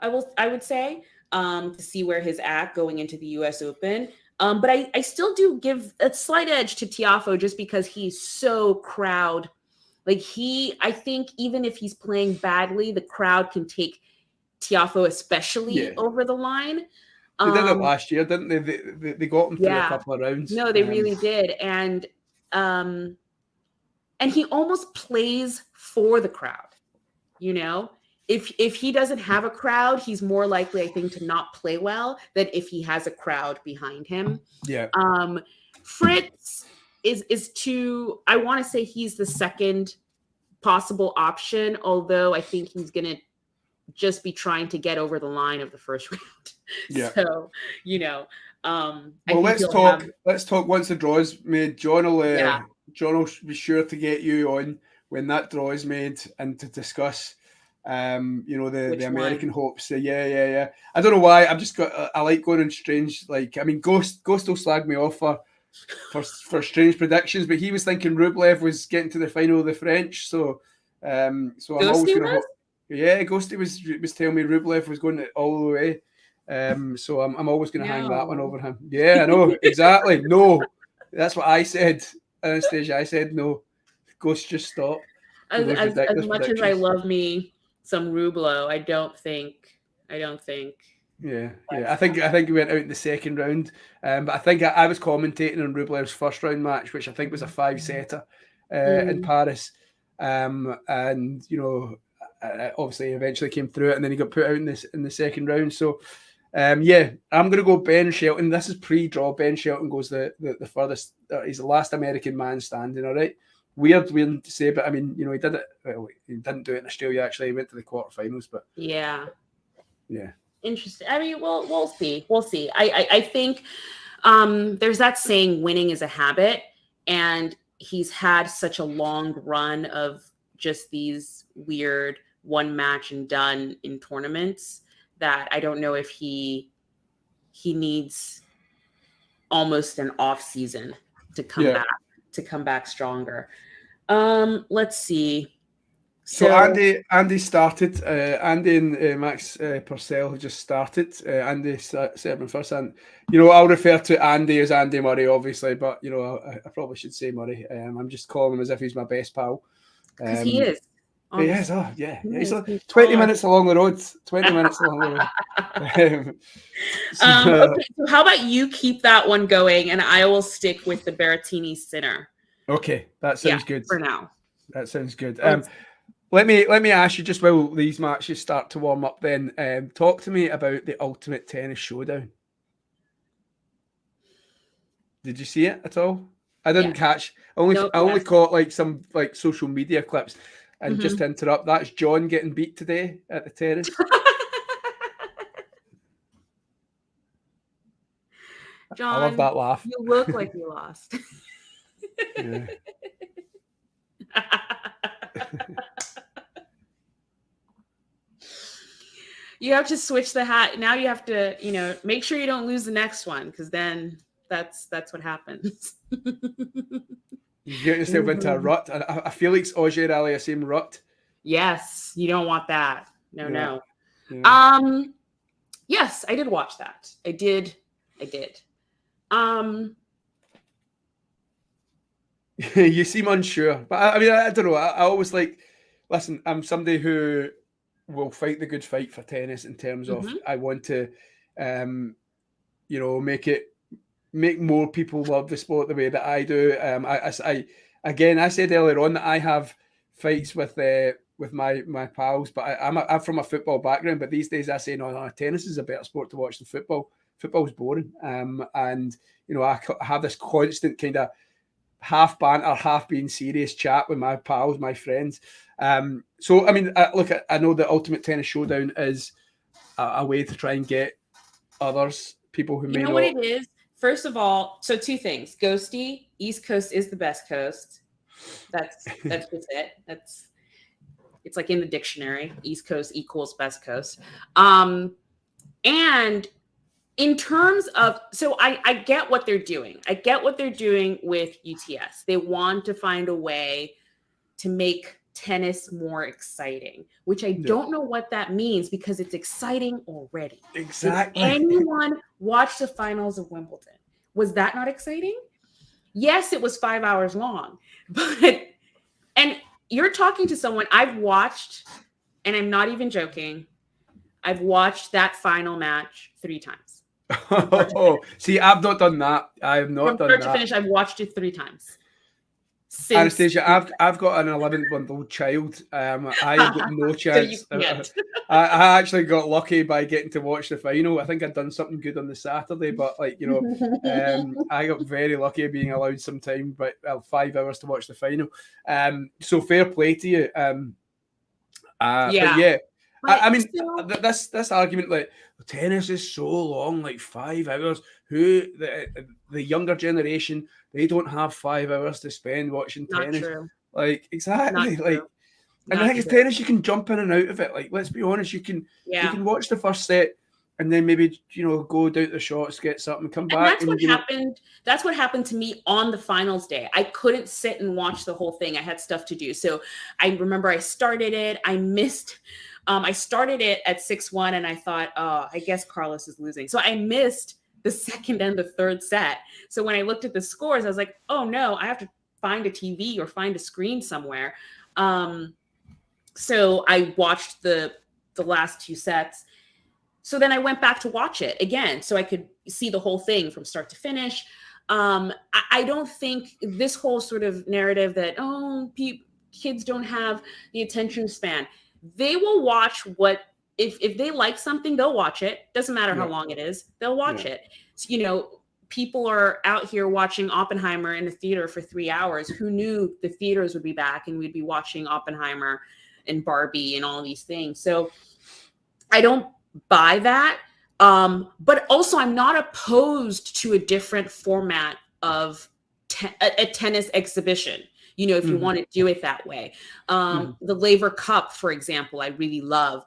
I would say to see where his at going into the U.S. Open. But I still do give a slight edge to Tiafoe just because he's so crowd. Like I think even if he's playing badly, the crowd can take Tiafoe especially over the line. They did it last year, didn't they? They got him through a couple of rounds. No, they really did. And he almost plays for the crowd, If he doesn't have a crowd, he's more likely, I think, to not play well than if he has a crowd behind him. Yeah. Fritz is I want to say he's the second possible option, although I think he's going to just be trying to get over the line of the first round. Yeah. So, let's talk once the draw is made. John will be sure to get you on when that draw is made and to discuss the American hopes. Yeah. I don't know why. I like going on strange, Ghost will slag me off for strange predictions, but he was thinking Rublev was getting to the final of the French. So I'm always going to hope. Yeah, Ghosty was telling me Rublev was going all the way. So I'm always going to hang that one over him. Yeah, I know exactly. No, that's what I said. Anastasia, I said no. Ghost, just stop. As much as I love me some Rublev, I don't think. Yeah. I think he went out in the second round. But I think I was commentating on Rublev's first round match, which I think was a 5-setter in Paris. Obviously eventually came through it, and then he got put out in the second round. So I'm going to go Ben Shelton. This is pre-draw. Ben Shelton goes the furthest. He's the last American man standing. All right. Weird to say, but I mean, he did it. Well, he didn't do it in Australia. Actually, he went to the quarterfinals. But yeah. Interesting. I mean, we'll see. I think there's that saying, winning is a habit, and he's had such a long run of just these weird one match and done in tournaments that I don't know if he needs almost an off season to come back stronger. Let's see. So Andy started. Andy and Max Purcell have just started. Andy serving first, and I'll refer to Andy as Andy Murray, obviously, but I probably should say Murray. I'm just calling him as if he's my best pal. Because he is. He is. Oh yeah. He's 20 minutes along the road. 20 minutes along the road. Okay, so how about you keep that one going, and I will stick with the Berrettini-Sinner. Okay, that sounds good for now. That sounds good. Let me ask you, just while these matches start to warm up, then talk to me about the Ultimate Tennis Showdown. Did you see it at all? I didn't catch. I only caught some social media clips. And just to interrupt, that's John getting beat today at the terrace. John, I love that laugh. You look like you lost. Yeah. You have to switch the hat. Now you have to, make sure you don't lose the next one, because then that's what happens. You get yourself into a rut. A Felix Auger-Aliassime rut. Yes, you don't want that. No. Yeah. Yes, I did watch that. I did. You seem unsure, but I mean, I don't know. I always listen, I'm somebody who will fight the good fight for tennis in terms of I want to, make more people love the sport the way that I do. I said earlier on that I have fights with my pals, but I'm from a football background. But these days I say no, tennis is a better sport to watch than football. Football's boring, and I have this constant kind of half banter, half being serious chat with my pals, my friends. So I mean, I know the Ultimate Tennis Showdown is a way to try and get people who may know what it is. First of all, so two things. Ghosty, East Coast is the best coast. That's just it. It's like in the dictionary. East Coast equals best coast. And in terms of, so I get what they're doing. I get what they're doing with UTS. They want to find a way to make tennis more exciting, which I don't know what that means because it's exciting already. Exactly. Did anyone watch the finals of Wimbledon? Was that not exciting? Yes, it was 5 hours long, and you're talking to someone I've watched, and I'm not even joking. I've watched that final match 3 times. See, I've not done that. I have not done that. From start to finish, I've watched it 3 times. Anastasia, I've got an 11-month-old child. I have got no chance. So I actually got lucky by getting to watch the final. I think I'd done something good on the Saturday, but I got very lucky being allowed some time, but 5 hours to watch the final. So fair play to you. I mean, this argument, like, tennis is so long, like 5 hours. The younger generation, they don't have 5 hours to spend watching tennis. True. Like, exactly. Not like, true. And I think it's tennis, you can jump in and out of it. Like, let's be honest, you can watch the first set and then maybe, go down the shots, get something, come back. That's what happened. That's what happened to me on the finals day. I couldn't sit and watch the whole thing. I had stuff to do. So I remember I started it. I missed. I started it at 6-1 and I thought, oh, I guess Carlos is losing. So I missed the second and the third set. So when I looked at the scores, I was like, oh no, I have to find a TV or find a screen somewhere. So I watched the last 2 sets. So then I went back to watch it again so I could see the whole thing from start to finish. I don't think this whole sort of narrative that, kids don't have the attention span. They will watch if they like something, they'll watch it. Doesn't matter how long it is, they'll watch it. So, people are out here watching Oppenheimer in the theater for 3 hours. Who knew the theaters would be back and we'd be watching Oppenheimer and Barbie and all these things. So I don't buy that. But also I'm not opposed to a different format of a tennis exhibition. If you want to do it that way. The Laver Cup, for example, I really love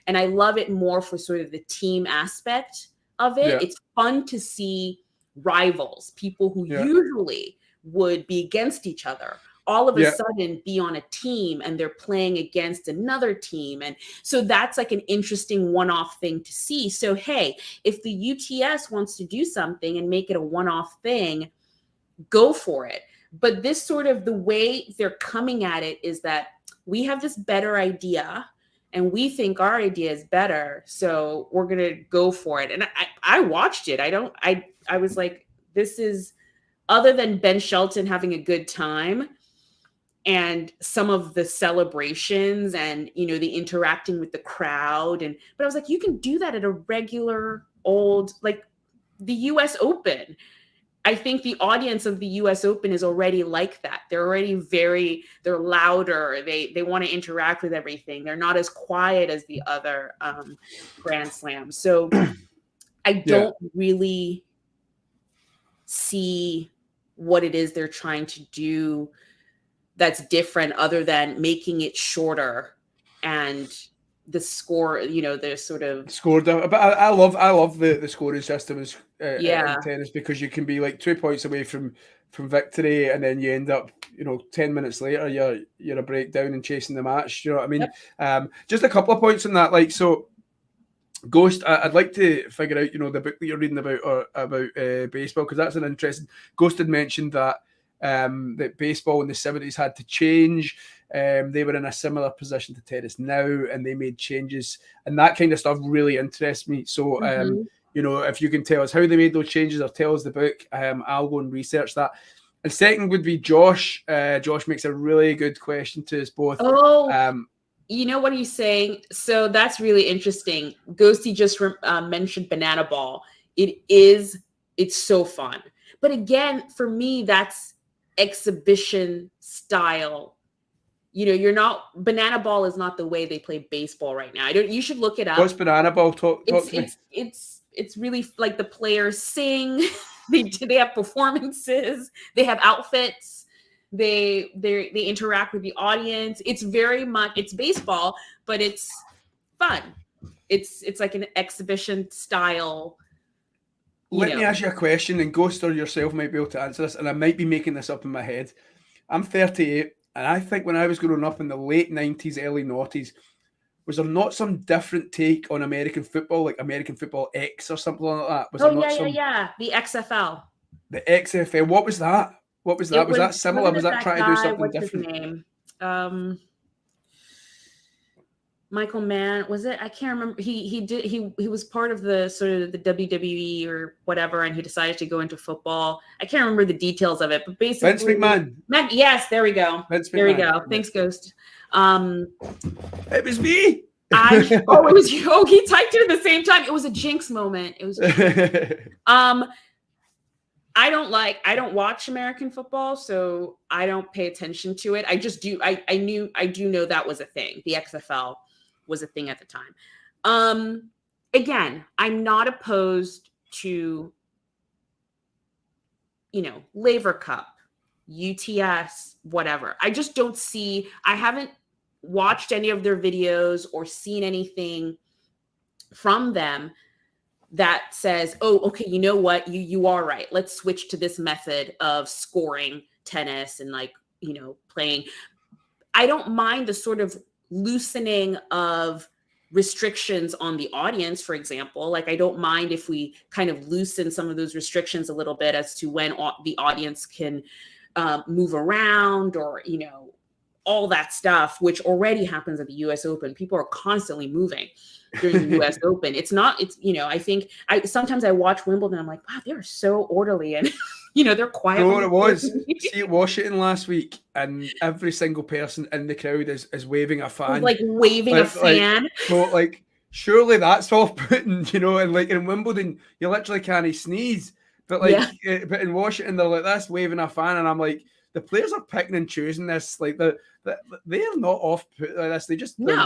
and I love it more for sort of the team aspect of it. Yeah. It's fun to see rivals, people who usually would be against each other, all of a sudden be on a team and they're playing against another team. And so that's like an interesting one-off thing to see. So, hey, if the UTS wants to do something and make it a one-off thing, go for it. But this sort of the way they're coming at it is that we have this better idea and we think our idea is better. So we're going to go for it. And I watched it. I was like, this is, other than Ben Shelton having a good time and some of the celebrations and, the interacting with the crowd. But I was like, you can do that at a regular old, like the US Open. I think the audience of the US Open is already like that. They're already they're louder. They want to interact with everything. They're not as quiet as the other Grand Slams. So I don't really see what it is they're trying to do that's different other than making it shorter and the score, the sort of score. But I love the scoring system in tennis because you can be like 2 points away from victory and then you end up 10 minutes later you're a breakdown and chasing the match. You know what I mean? Yep. Just a couple of points on that. Like, so Ghost, I'd like to figure out the book that you're reading about baseball, because that's an interesting. Ghost had mentioned that that baseball in the 70s had to change. They were in a similar position to tennis now, and they made changes, and that kind of stuff really interests me. So, if you can tell us how they made those changes or tell us the book, I'll go and research that. And second would be Josh. Josh makes a really good question to us both. What are you saying? So that's really interesting. Ghosty just mentioned banana ball. It's so fun. But again, for me, that's exhibition style. Banana ball is not the way they play baseball right now. You should look it up. What's banana ball? Talk to me. It's really like the players sing They have performances. They have outfits. They interact with the audience. It's very much, it's baseball, but it's fun. It's like an exhibition style. Let me ask you a question, and Ghost or yourself might be able to answer this, and I might be making this up in my head. I'm 38, and I think when I was growing up in the late 90s, early noughties, was there not some different take on American football, like American Football X or something like that? Was Yeah. The XFL. The XFL. What was that? Was that similar? Was that trying to do something different? What's his name? Michael Mann, was it? I can't remember. He was part of the sort of the WWE or whatever, and he decided to go into football. I can't remember the details of it, but basically Vince McMahon. Yes, there we go. There we go. Thanks, Ghost. It was me. It was you. Oh, he typed it at the same time. It was a jinx moment. It was I don't watch American football, so I don't pay attention to it. I just do. I do know that was a thing. The XFL was a thing at the time. Again, I'm not opposed to, Laver Cup, UTS, whatever. I just don't see, I haven't watched any of their videos or seen anything from them that says, oh, okay, you know what? You are right. Let's switch to this method of scoring tennis and playing. I don't mind the sort of loosening of restrictions on the audience, for example. Like, I don't mind if we kind of loosen some of those restrictions a little bit as to when the audience can move around or, all that stuff, which already happens at the US Open. People are constantly moving during the US Open. I think sometimes I watch Wimbledon. I'm like, wow, they're so orderly and, they're quiet. You know what it was? See at Washington last week, and every single person in the crowd is waving a fan. Like waving a fan. Surely that's off-putting, and like in Wimbledon, you literally can't sneeze. But but in Washington, they're like this, waving a fan, and I'm like, the players are picking and choosing this. Like they're not off-put like this. They're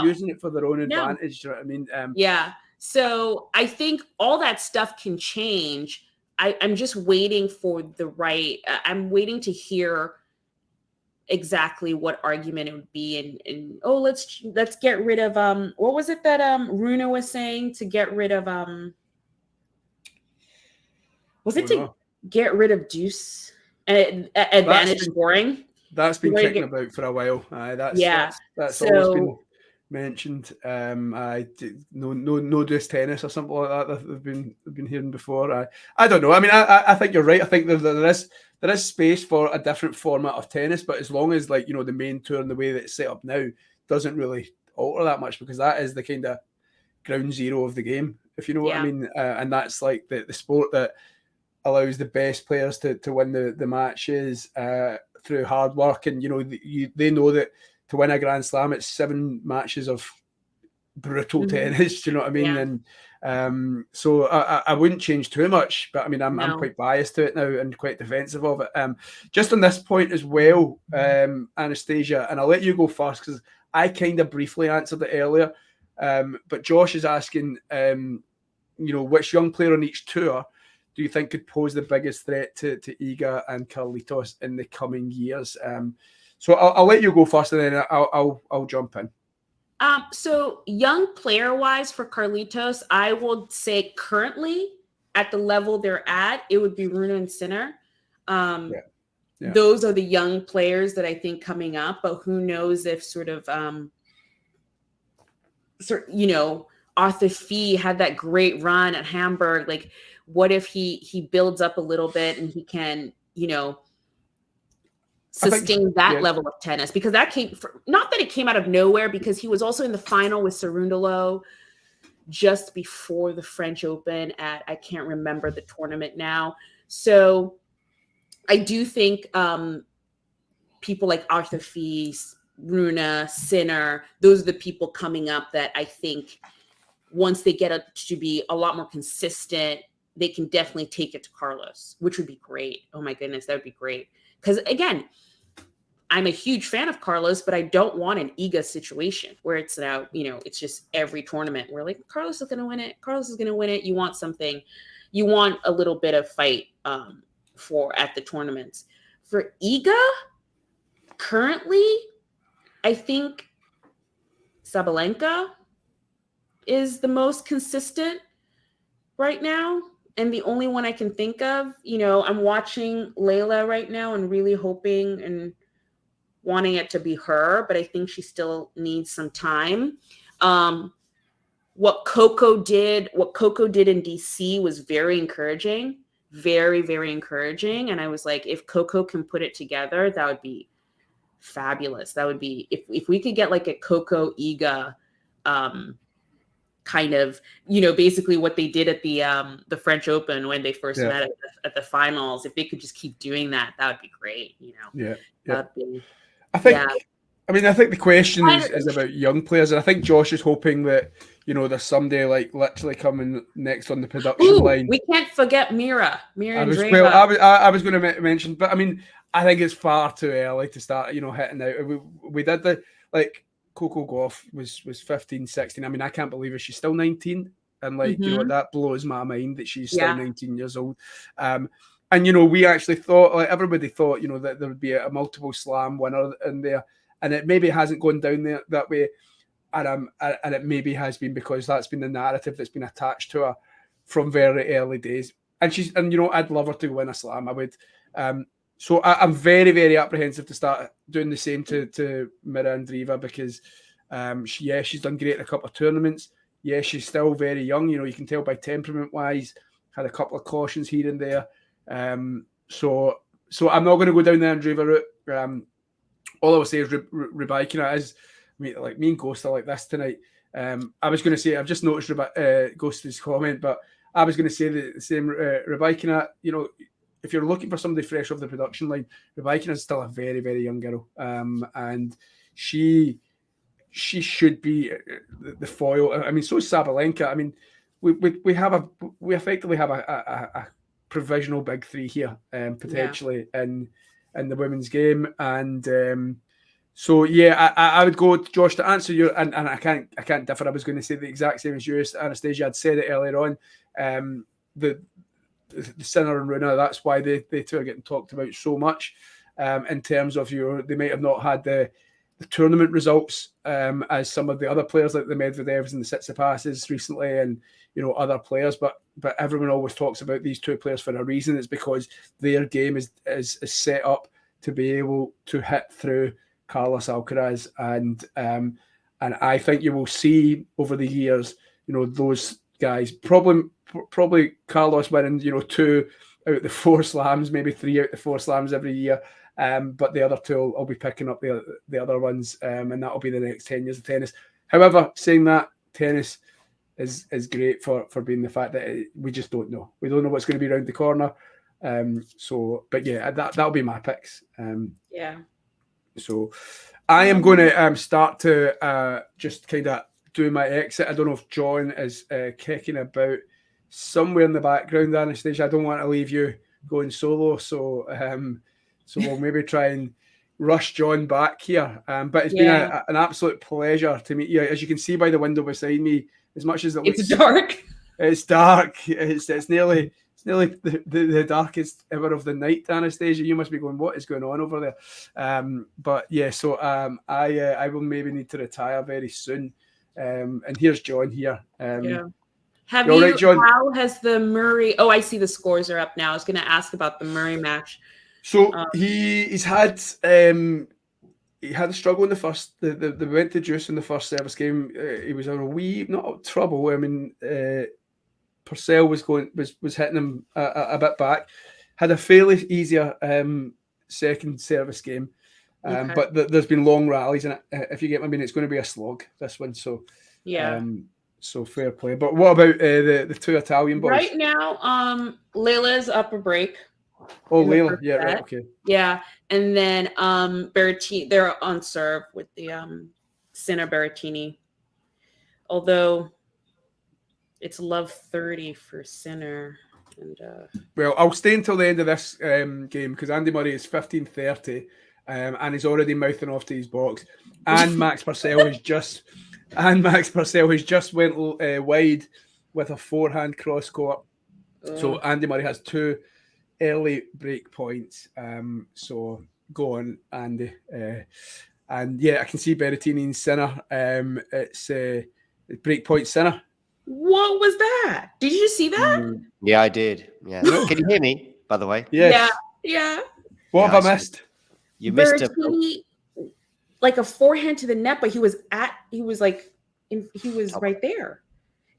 using it for their own advantage. Do you know what I mean? Yeah. So I think all that stuff can change. I'm just waiting for the right. I'm waiting to hear exactly what argument it would be. And let's get rid of what was it that Runa was saying to get rid of was it to get rid of deuce advantage scoring? That's been kicking about for a while. That's always been mentioned. No deuce tennis or something like that they've been hearing before. I don't know. I mean, I think you're right. I think there is space for a different format of tennis, but as long as the main tour and the way that it's set up now doesn't really alter that much, because that is the kind of ground zero of the game, if you know what I mean. And that's like the sport that allows the best players to win the matches through hard work. And they know that to win a Grand Slam, it's 7 matches of brutal tennis. Do you know what I mean? And so I wouldn't change too much, but I mean, I'm quite biased to it now and quite defensive of it. Just on this point as well, Anastasia, and I'll let you go first because I kind of briefly answered it earlier. But Josh is asking, which young player on each tour do you think could pose the biggest threat to Iga and Carlitos in the coming years? So I'll let you go first, and then I'll jump in. So young player-wise for Carlitos, I will say currently at the level they're at, it would be Runa and Sinner. Those are the young players that I think coming up, but who knows if Arthur Fee had that great run at Hamburg. Like, what if he builds up a little bit and he can, sustain that level of tennis? Because that not that it came out of nowhere, because he was also in the final with Cerundolo just before the French Open at, I can't remember the tournament now. So I do think people like Arthur Fee, Runa, Sinner, those are the people coming up that I think once they get up to be a lot more consistent, they can definitely take it to Carlos, which would be great. Oh my goodness, that would be great. Because again, I'm a huge fan of Carlos, but I don't want an Iga situation where it's now, it's just every tournament where like Carlos is going to win it. Carlos is going to win it. You want something, you want a little bit of fight for at the tournaments. For Iga, currently, I think Sabalenka is the most consistent right now, and the only one I can think of. I'm watching Layla right now and really hoping and wanting it to be her, but I think she still needs some time. What Coco did in DC was very encouraging, very, very encouraging. And I was like, if Coco can put it together, that would be fabulous. That would be, if we could get like a Coco Iga kind of, basically what they did at the French Open when they first met at the finals. If they could just keep doing that, that would be great. I think the question is about young players, and I think Josh is hoping that there's somebody like literally coming next on the production line. We can't forget Mira. I was going to mention, but I mean, I think it's far too early to start hitting out. We did Coco Gauff was 15, 16. I mean, I can't believe it. She's still 19, and that blows my mind that she's still 19 years old. And we actually thought, everybody thought, that there would be a multiple slam winner in there, and it maybe hasn't gone down there that way. And it maybe has been because that's been the narrative that's been attached to her from very early days. And I'd love her to win a slam. I would. So I'm very, very apprehensive to start doing the same to Mira Andreeva because, she's done great in a couple of tournaments. Yeah, she's still very young. You can tell by temperament-wise, had a couple of cautions here and there. So I'm not going to go down the Andreeva route. All I will say is Rybakina is, me and Ghost are like this tonight. I was going to say, I've just noticed Ghost's comment, but I was going to say the same. Rybakina, if you're looking for somebody fresh off the production line, Rybakina is still a very, very young girl. And she should be the foil. I mean, so is Sabalenka. I mean, we effectively have a provisional big three here, potentially in the women's game. And so I would go, Josh, to answer your, and I can't differ. I was going to say the exact same as you, Anastasia. I'd said it earlier on. The Sinner and Runa, that's why they two are getting talked about so much. In terms of they might have not had the tournament results as some of the other players like the Medvedevs and the Tsitsipas's recently, and other players, but everyone always talks about these two players for a reason. It's because their game is set up to be able to hit through Carlos Alcaraz, and I think you will see over the years, those guys probably Carlos winning, 2 out of the 4 slams, maybe 3 out of the 4 slams every year. But the other two will be picking up the other ones, and that'll be the next 10 years of tennis. However, saying that, tennis is great for being the fact that we just don't know. We don't know what's going to be around the corner. But yeah, that'll be my picks. So I am going to start to just kind of do my exit. I don't know if John is kicking about somewhere in the background, Anastasia. I don't want to leave you going solo. So we'll maybe try and rush John back here. But it's been an absolute pleasure to meet you. As you can see by the window beside me, as much as it's dark. It's dark. It's nearly the darkest hour of the night, Anastasia. You must be going, what is going on over there? But yeah, so I will maybe need to retire very soon. And here's John here. Have you, right, John? How has the Murray? Oh, I see the scores are up now. I was going to ask about the Murray match. So he's had he had a struggle in the first. They went to deuce in the first service game. He was in a wee, not trouble. I mean, Purcell was hitting him a bit back. Had a fairly easier second service game, but there's been long rallies, and if you get, I mean, it's going to be a slog, this one. So so fair play. But what about the two Italian boys? Right now, Layla's up a break. Oh, Layla, yeah, right, okay. Yeah, and then Berrettini, they're on serve with the Sinner Berrettini. Although it's love 30 for Sinner. And well, I'll stay until the end of this game because Andy Murray is 15-30 and he's already mouthing off to his box. And Max Purcell has just went wide with a forehand cross court. So Andy Murray has 2 early break points. So go on, Andy. And yeah, I can see Berrettini-Sinner. It's break point Sinner. What was that? Did you see that? Yeah, I did. Yeah. Can you hear me, by the way? Yes. Yeah. What have I missed? You missed like a forehand to the net, but he was right there.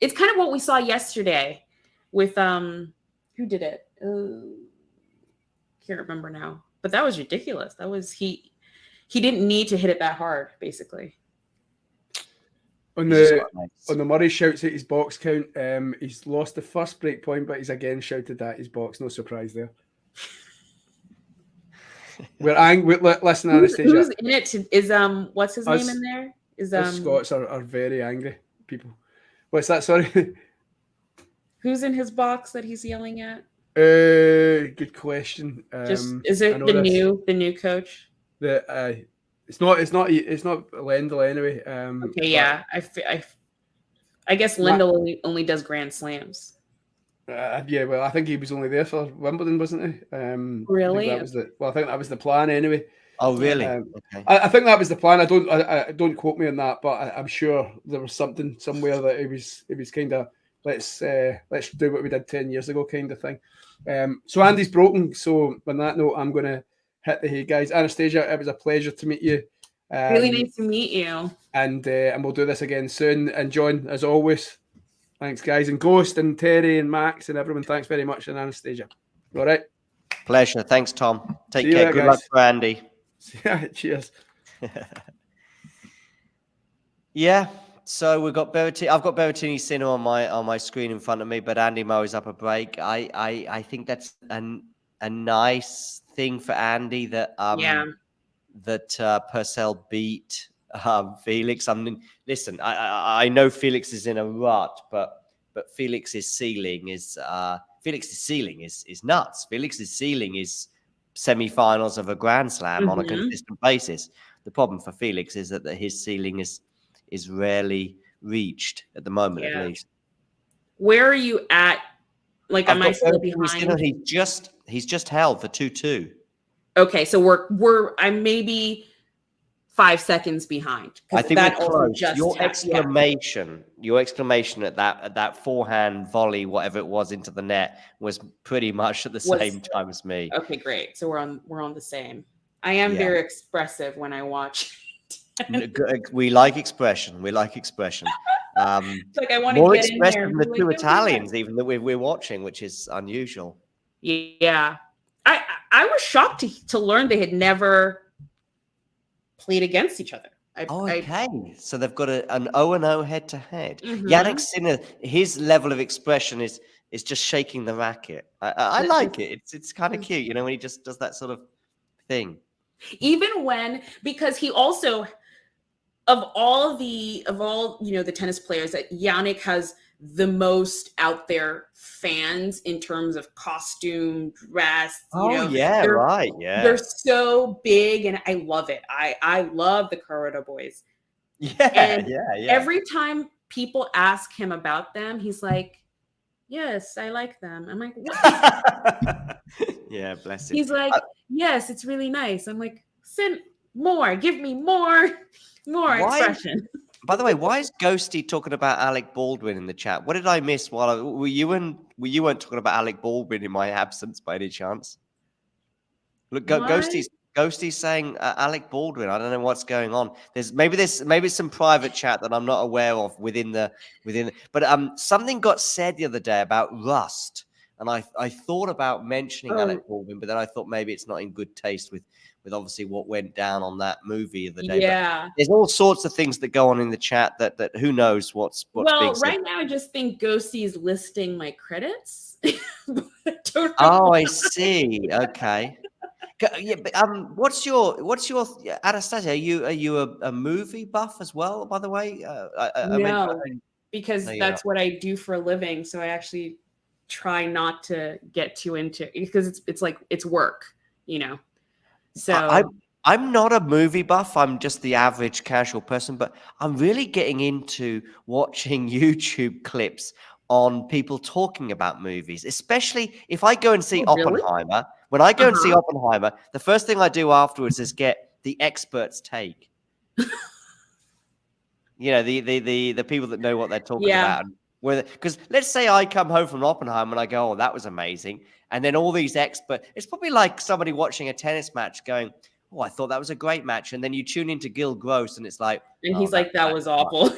It's kind of what we saw yesterday with who did it? Can't remember now. But that was ridiculous. That was he didn't need to hit it that hard, basically. On the Murray shouts at his box count, he's lost the first break point, but he's again shouted at his box. No surprise there. We're angry. Listen, Anastasia. Who's in it? Is what's his name in there? Us Scots are very angry people. What's that? Sorry. Who's in his box that he's yelling at? Good question. Is it the new coach? It's not Lendl anyway. Okay, yeah. I guess Lendl only does Grand Slams. Yeah, well, I think he was only there for Wimbledon, wasn't he? Really? I think that was the plan anyway. Oh, really? Okay. I think that was the plan. I don't quote me on that, but I'm sure there was something somewhere that it was kind of let's do what we did 10 years ago kind of thing. So Andy's broken. So on that note, I'm going to hit the hay, guys. Anastasia, it was a pleasure to meet you. Really nice to meet you. And we'll do this again soon. And John, as always, thanks, guys. And Ghost and Terry and Max and everyone, thanks very much. And Anastasia. All right. Pleasure. Thanks, Tom. Take care. Good luck for Andy. Yeah, cheers. Yeah. So we've got Berrettini. I've got Berrettini-Sinner on my screen in front of me, but Andy Murray's up a break. I think that's a nice thing for Andy that Purcell beat Felix. I mean, listen, I know Felix is in a rut, but Felix's ceiling is nuts. Felix's ceiling is semi-finals of a Grand Slam on a consistent basis. The problem for Felix is that his ceiling is rarely reached at the moment, at least. Where are you at? Like, am I still behind? He's just held for 2-2. Okay, so I'm maybe 5 seconds behind. I think that your exclamation at that forehand volley, whatever it was, into the net was pretty much at the same time as me. Okay, great. So we're on the same. I am very expressive when I watch. We like expression. Like I want more to get expression in than the two Italians, even that we're watching, which is unusual. Yeah, I was shocked to learn they had never played against each other. So they've got an 0-0 head-to-head. Jannik Sinner, his level of expression is just shaking the racket. I like it. It's kind of cute, when he just does that sort of thing. Even because he also, of all the tennis players, that Jannik has the most out there fans in terms of costume, dress. They're so big, and I love it. I love the Corrado boys. Yeah. Every time people ask him about them, he's like, "Yes, I like them." I'm like, "What?" Yeah, bless him. He's like, "Yes, it's really nice." I'm like, "Send more. Give me more expression." By the way, why is Ghosty talking about Alec Baldwin in the chat? What did I miss? Were you weren't talking about Alec Baldwin in my absence by any chance? Look, Ghosty's saying Alec Baldwin. I don't know what's going on. Maybe some private chat that I'm not aware of within. But something got said the other day about rust, and I thought about mentioning Alec Baldwin, but then I thought maybe it's not in good taste with obviously what went down on that movie of the day. Yeah. But there's all sorts of things that go on in the chat that who knows what's well, right now I just think Ghosty is listing my credits. I see. Okay. Yeah, but what's your Anastasia? Are you a movie buff as well, by the way? Because that's what I do for a living. So I actually try not to get too into it because it's like it's work, So I'm not a movie buff. I'm just the average casual person, but I'm really getting into watching YouTube clips on people talking about movies, especially if I go and see really? Oppenheimer. When I go and see Oppenheimer, the first thing I do afterwards is get the expert's take. The people that know what they're talking about. Because let's say I come home from Oppenheimer and I go, oh, that was amazing. And then all these experts, it's probably like somebody watching a tennis match going, oh, I thought that was a great match. And then you tune into Gil Gross and it's like, and he's like, that was awful.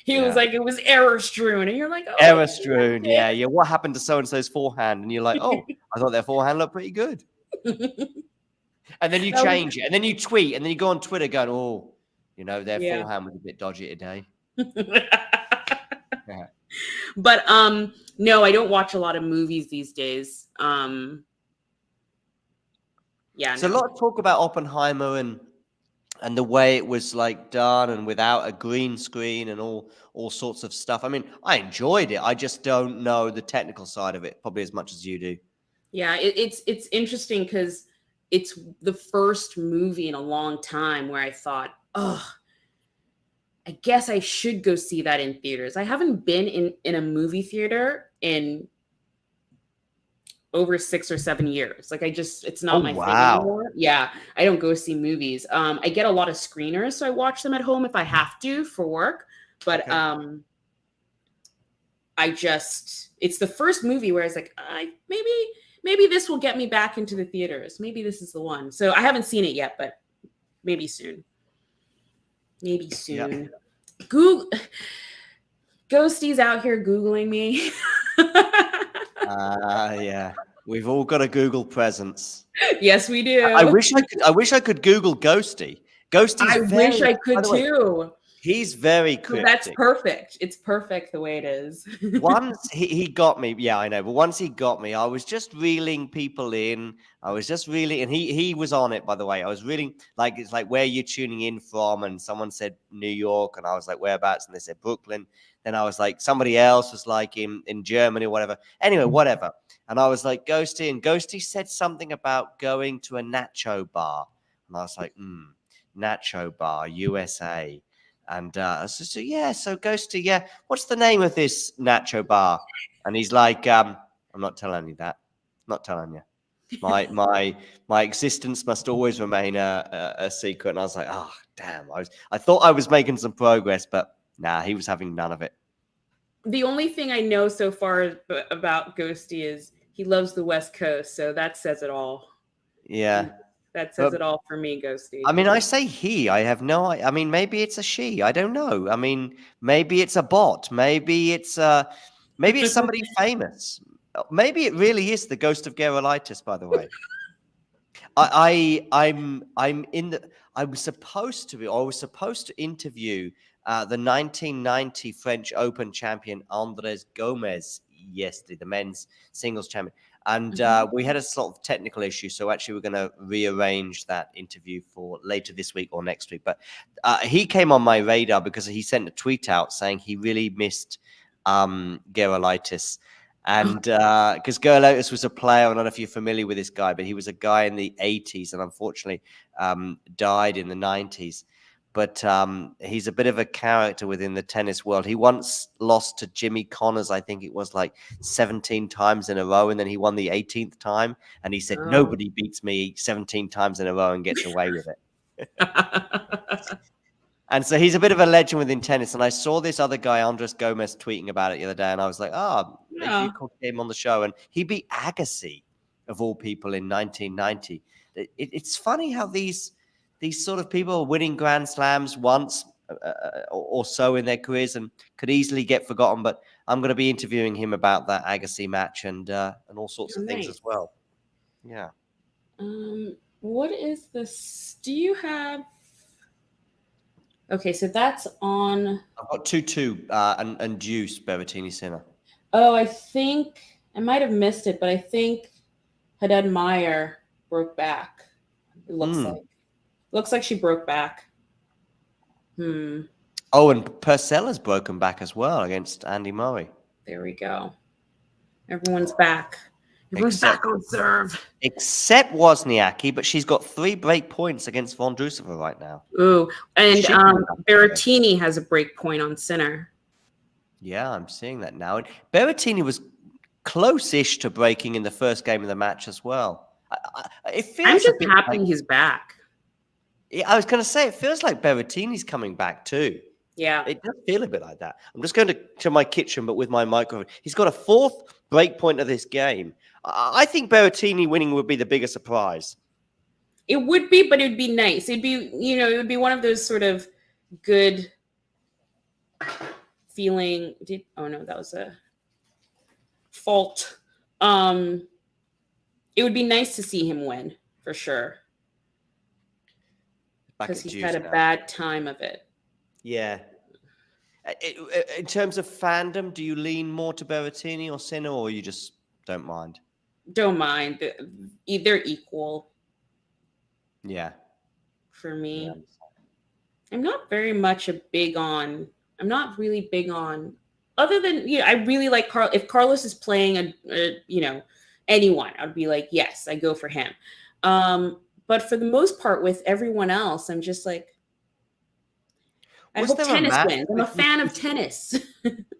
He was like, it was error strewn. And you're like, oh, error strewn. Yeah. What happened to so-and-so's forehand? And you're like, oh, I thought their forehand looked pretty good. And then you change it. And then you tweet. And then you go on Twitter going, oh, their forehand was a bit dodgy today. But no, I don't watch a lot of movies these days. So a lot of talk about Oppenheimer and the way it was like done and without a green screen and all sorts of stuff. I mean, I enjoyed it. I just don't know the technical side of it probably as much as you do. Yeah, it's interesting because it's the first movie in a long time where I thought, oh, I guess I should go see that in theaters. I haven't been in a movie theater in over 6 or 7 years. Like it's not my thing anymore. Yeah, I don't go see movies. I get a lot of screeners, so I watch them at home if I have to for work. But it's the first movie where I was like, maybe this will get me back into the theaters. Maybe this is the one. So I haven't seen it yet, but maybe soon. Maybe soon. Yep. Ghosty's out here Googling me. Yeah. We've all got a Google presence. Yes, we do. I wish I could Google Ghosty. I wish I could too. He's very cryptic. That's perfect. It's perfect the way it is. Once he got me, yeah, I know. But once he got me, I was just reeling people in. I was just really, and he was on it, by the way. I was reeling, like, it's like, where are you tuning in from? And someone said New York, and I was like, whereabouts? And they said Brooklyn. Then I was like, somebody else was like in Germany or whatever. Anyway, whatever. And I was like, Ghosty, and Ghosty said something about going to a nacho bar. And I was like, nacho bar, USA. And so Ghosty, yeah, what's the name of this nacho bar? And he's like, I'm not telling you that. Not telling you. My existence must always remain a secret. And I was like, oh, damn. I thought I was making some progress, but nah, he was having none of it. The only thing I know so far about Ghosty is he loves the West Coast. So that says it all. Yeah. That says it all for me, Ghosty. I mean, I say he. I have no. I mean, maybe it's a she. I don't know. I mean, maybe it's a bot. Maybe it's somebody famous. Maybe it really is the ghost of Gerolitis. By the way, I was supposed to interview the 1990 French Open champion Andres Gomez yesterday, the men's singles champion. And we had a sort of technical issue. So actually, we're going to rearrange that interview for later this week or next week. But he came on my radar because he sent a tweet out saying he really missed Gerolitis. And because Gerolitis was a player, I don't know if you're familiar with this guy, but he was a guy in the 80s and unfortunately died in the 90s. But he's a bit of a character within the tennis world. He once lost to Jimmy Connors, I think it was like 17 times in a row. And then he won the 18th time. And he said, nobody beats me 17 times in a row and gets away with it. And so he's a bit of a legend within tennis. And I saw this other guy, Andres Gomez, tweeting about it the other day. And I was like, maybe you could get him on the show. And he beat Agassi, of all people, in 1990. It's funny how these sort of people are winning Grand Slams once or so in their careers and could easily get forgotten. But I'm going to be interviewing him about that Agassi match and all sorts of things as well. Yeah. What is this? Do you have? Okay, so that's on. I've got 2-2 and Deuce Berrettini-Sinner. Oh, I think I might have missed it, but I think Haddad Meyer broke back. It looks like. Looks like she broke back. Oh, and Purcell has broken back as well against Andy Murray. There we go. Everyone's back. Everyone's back on serve. Except Wozniacki, but she's got 3 break points against Vondrousova right now. Ooh, and Berrettini has a break point on Sinner. Yeah, I'm seeing that now. And Berrettini was close-ish to breaking in the first game of the match as well. It feels I'm just a bit happy like, he's back. Yeah, I was going to say, it feels like Berrettini's coming back too. Yeah. It does feel a bit like that. I'm just going to my kitchen, but with my microphone. He's got a 4th break point of this game. I think Berrettini winning would be the bigger surprise. It would be, but it'd be nice. It'd be, it would be one of those sort of good feeling. Oh no, that was a fault. It would be nice to see him win for sure. Because he's had a bad time of it. Yeah. In terms of fandom, do you lean more to Berrettini or Sinner, or you just don't mind? Don't mind. They're equal. Yeah. For me. Yeah. I'm not really big on, other than, I really like Carl. If Carlos is playing anyone, I'd be like, yes, I go for him. But for the most part, with everyone else, I'm just like, I hope tennis wins. I'm a fan of tennis.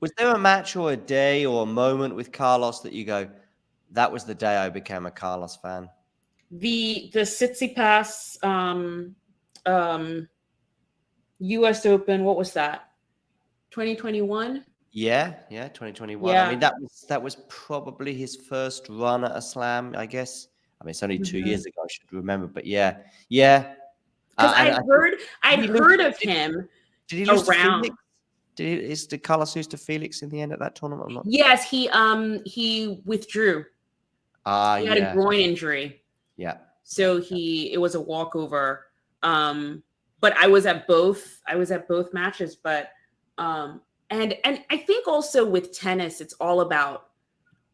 Was there a match or a day or a moment with Carlos that you go, that was the day I became a Carlos fan? The Tsitsipas U.S. Open, what was that? 2021? Yeah, 2021. Yeah. I mean, that was probably his first run at a slam, I guess. I mean, it's only 2 years ago, I should remember, but yeah. Because I'd heard of him. Did he lose to Felix? Did Carlos lose to Felix in the end at that tournament? Yes, he withdrew. He had a groin injury. Yeah. So it was a walkover. But I was at both matches. But and I think also with tennis, it's all about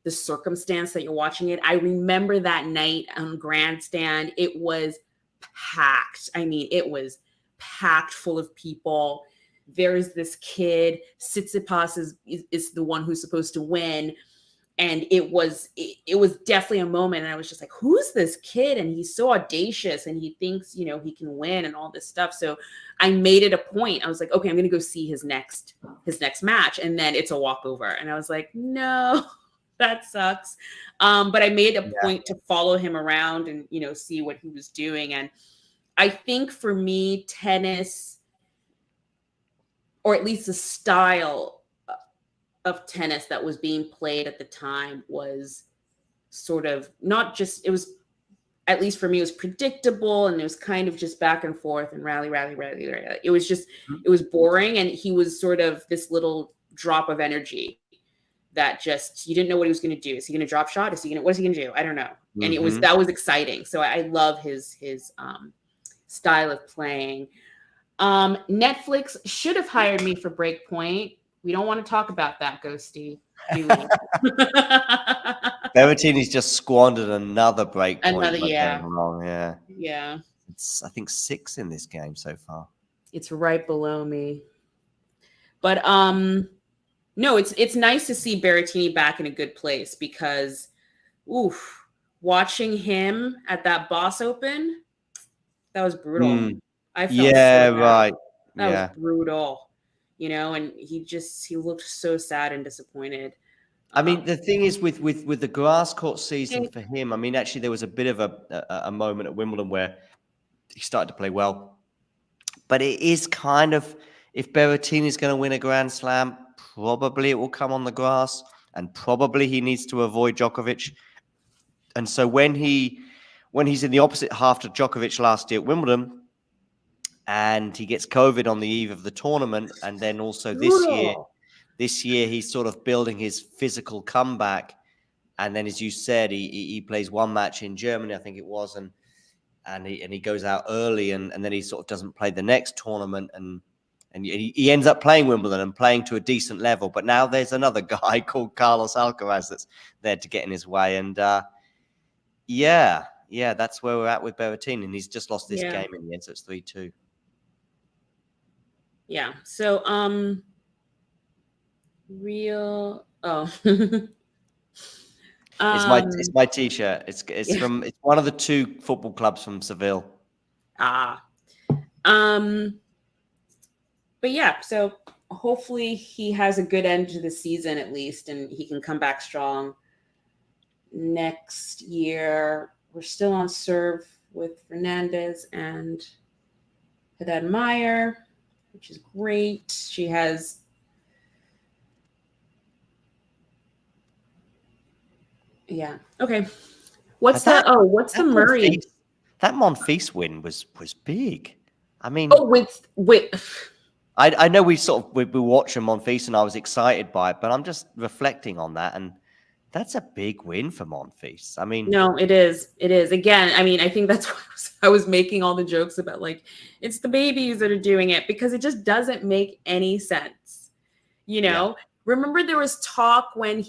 the circumstance that you're watching it. I remember that night on Grandstand, it was packed. I mean, it was packed full of people. There's this kid, Tsitsipas is the one who's supposed to win. And it was definitely a moment. And I was just like, who's this kid? And he's so audacious and he thinks, he can win and all this stuff. So I made it a point. I was like, okay, I'm going to go see his next match. And then it's a walkover. And I was like, no, that sucks. But I made a point to follow him around and, see what he was doing. And I think for me, tennis, or at least the style of tennis that was being played at the time, was sort of not just, it was, at least for me, it was predictable and it was kind of just back and forth and rally. It was just, it was boring. And he was sort of this little drop of energy that just, you didn't know what he was going to do. Is he going to drop shot? What is he going to do? I don't know. And that was exciting. So I love his style of playing. Netflix should have hired me for Breakpoint. We don't want to talk about that, Ghosty. Berrettini's just squandered another break point. Yeah. It's, I think, 6 in this game so far. It's right below me. But no, it's nice to see Berrettini back in a good place because, watching him at that Boss Open, that was brutal. I felt so bad. That was brutal. And he looked so sad and disappointed. I mean, the thing is with the grass court season for him, I mean, actually there was a bit of a moment at Wimbledon where he started to play well. But it is kind of, if Berrettini is going to win a Grand Slam, probably it will come on the grass and probably he needs to avoid Djokovic. And so when he's in the opposite half to Djokovic last year at Wimbledon, and he gets COVID on the eve of the tournament. And then also this year, he's sort of building his physical comeback. And then, as you said, he plays one match in Germany, I think it was. And he goes out early and then he sort of doesn't play the next tournament. And he ends up playing Wimbledon and playing to a decent level. But now there's another guy called Carlos Alcaraz that's there to get in his way. And that's where we're at with Berrettini. And he's just lost this game in the end. So it's 3-2. Yeah. So, it's my t-shirt. It's one of the 2 football clubs from Seville. But yeah, so hopefully he has a good end to the season at least, and he can come back strong next year. We're still on serve with Fernandez and Haddad Meyer, which is great. She has okay. What's the Murray? That Monfils win was big. I mean, I know we were watching Monfils and I was excited by it, but I'm just reflecting on that, and that's a big win for Monfils. I mean, no, it is. Again, I mean, I think that's why I was making all the jokes about like it's the babies that are doing it, because it just doesn't make any sense. Remember there was talk when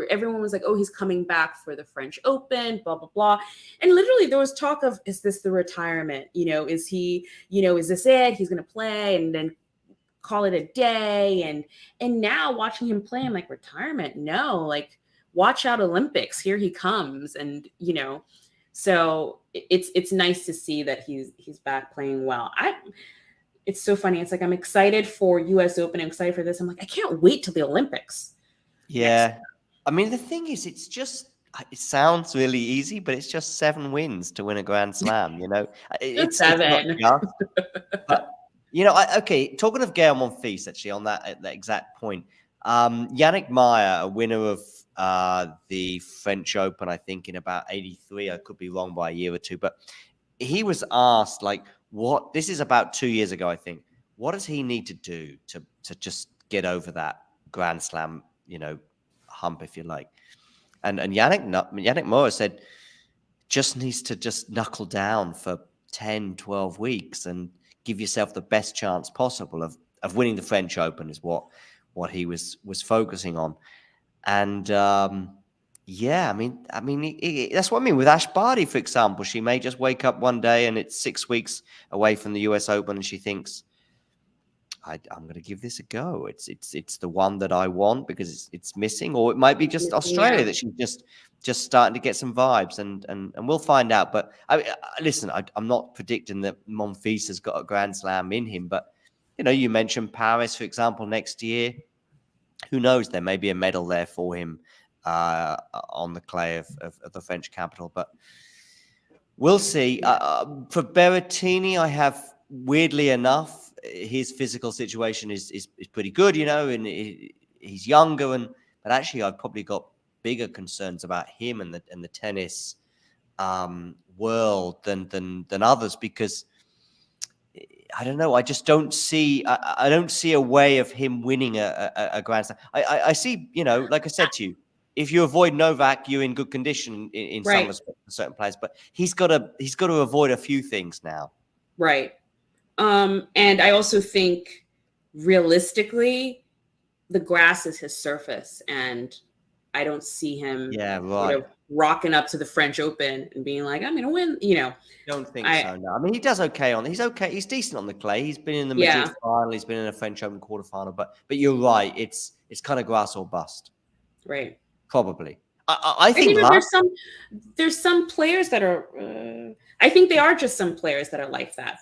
everyone was like, oh, he's coming back for the French Open, blah, blah, blah. And literally there was talk of, is this the retirement? Is he, is this it? He's going to play and then call it a day. And now watching him play, I'm like, retirement? No, like watch out Olympics. Here he comes. And, so it's nice to see that he's back playing well. It's so funny. It's like, I'm excited for US Open. I'm excited for this. I'm like, I can't wait till the Olympics. Yeah. I mean, the thing is, it sounds really easy, but it's just 7 wins to win a Grand Slam, It's 7. But, okay, talking of Gael Monfils, actually, on that exact point, Yannick Meyer, a winner of the French Open, I think, in about 83. I could be wrong by a year or two, but he was asked, like, this is about 2 years ago, I think. What does he need to do to just get over that Grand Slam, hump, if you like? And Yannick Moore said, just needs to just knuckle down for 10, 12 weeks and give yourself the best chance possible of winning the French Open is what he was focusing on. And I mean, that's what I mean with Ash Barty, for example. She may just wake up one day and it's 6 weeks away from the US Open, and she thinks, I'm going to give this a go. It's the one that I want because it's missing, or it might be just Australia that she's just starting to get some vibes, and we'll find out. But listen, I'm not predicting that Monfils has got a Grand Slam in him, but you mentioned Paris, for example, next year. Who knows? There may be a medal there for him on the clay of the French capital, but we'll see. For Berrettini, I have, weirdly enough, his physical situation is pretty good, and he's younger, but actually I've probably got bigger concerns about him and the tennis world than others, because I don't know. I just don't see. I don't see a way of him winning a Grand Slam. I see. Like I said to you, if you avoid Novak, you're in good condition in some respects for certain players. But he's got to avoid a few things now. Right. And I also think realistically, the grass is his surface, and I don't see him. Rocking up to the French Open and being like, I'm going to win, Don't think so, no. I mean, he does okay he's okay. He's decent on the clay. He's been in the Madrid final. He's been in a French Open quarterfinal. But you're right. It's kind of grass or bust. Right. Probably. I think there's some players that are, I think they are just some players that are like that,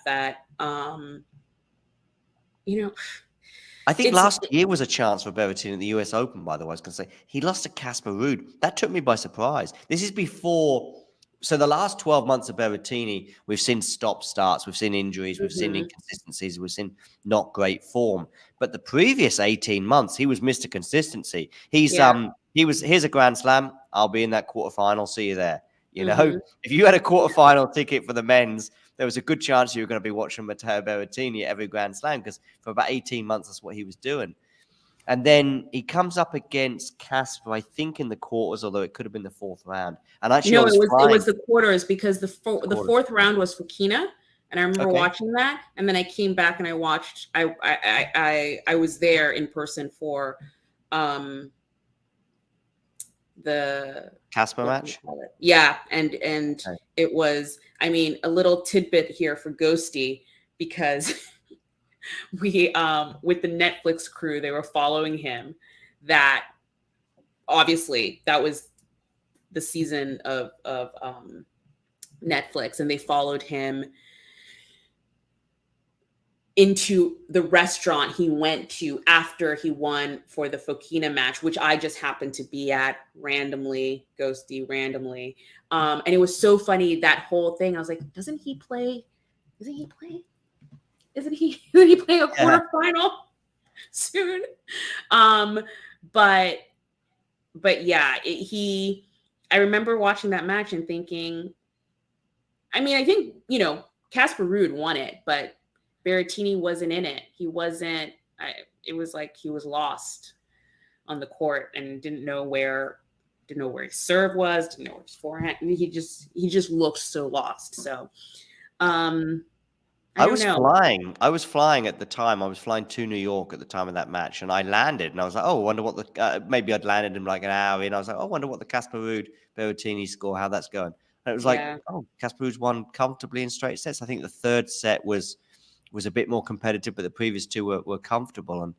I think last year was a chance for Berrettini at the US Open, by the way. I was going to say, he lost to Casper Ruud. That took me by surprise. This is before. So the last 12 months of Berrettini, we've seen stop-starts, we've seen injuries, we've seen inconsistencies, we've seen not great form. But the previous 18 months, he was Mr. Consistency. Here's a Grand Slam. I'll be in that quarterfinal. See you there. If you had a quarterfinal ticket for the men's, there was a good chance you were going to be watching Matteo Berrettini at every Grand Slam, because for about 18 months, that's what he was doing. And then he comes up against Casper, I think, in the quarters, although it could have been the 4th round. And actually, it was the quarters, because the 4th round was for Kina, and I remember watching that. And then I came back and I watched. I was there in person for the Casper match. Yeah, and it was. I mean, a little tidbit here for Ghosty, because we with the Netflix crew, they were following him. That obviously that was the season of Netflix, and they followed him into the restaurant he went to after he won for the Fokina match, which I just happened to be at randomly, Ghosty randomly. And it was so funny, that whole thing. I was like, isn't he playing a quarterfinal soon? But yeah, I remember watching that match and thinking, I mean, I think, Casper Ruud won it, but Berrettini wasn't in it. It was like he was lost on the court and didn't know where his serve was, didn't know where his forehand. He just looked so lost. So, I was flying at the time. I was flying to New York at the time of that match, and I landed, and I was like, "Oh, I wonder what maybe I'd landed in like an hour in." I was like, "Oh, I wonder what the Casper Ruud Berrettini score, how that's going." And it was like, "Oh, Casper Ruud's won comfortably in straight sets." I think the third set was a bit more competitive, but the previous two were comfortable. And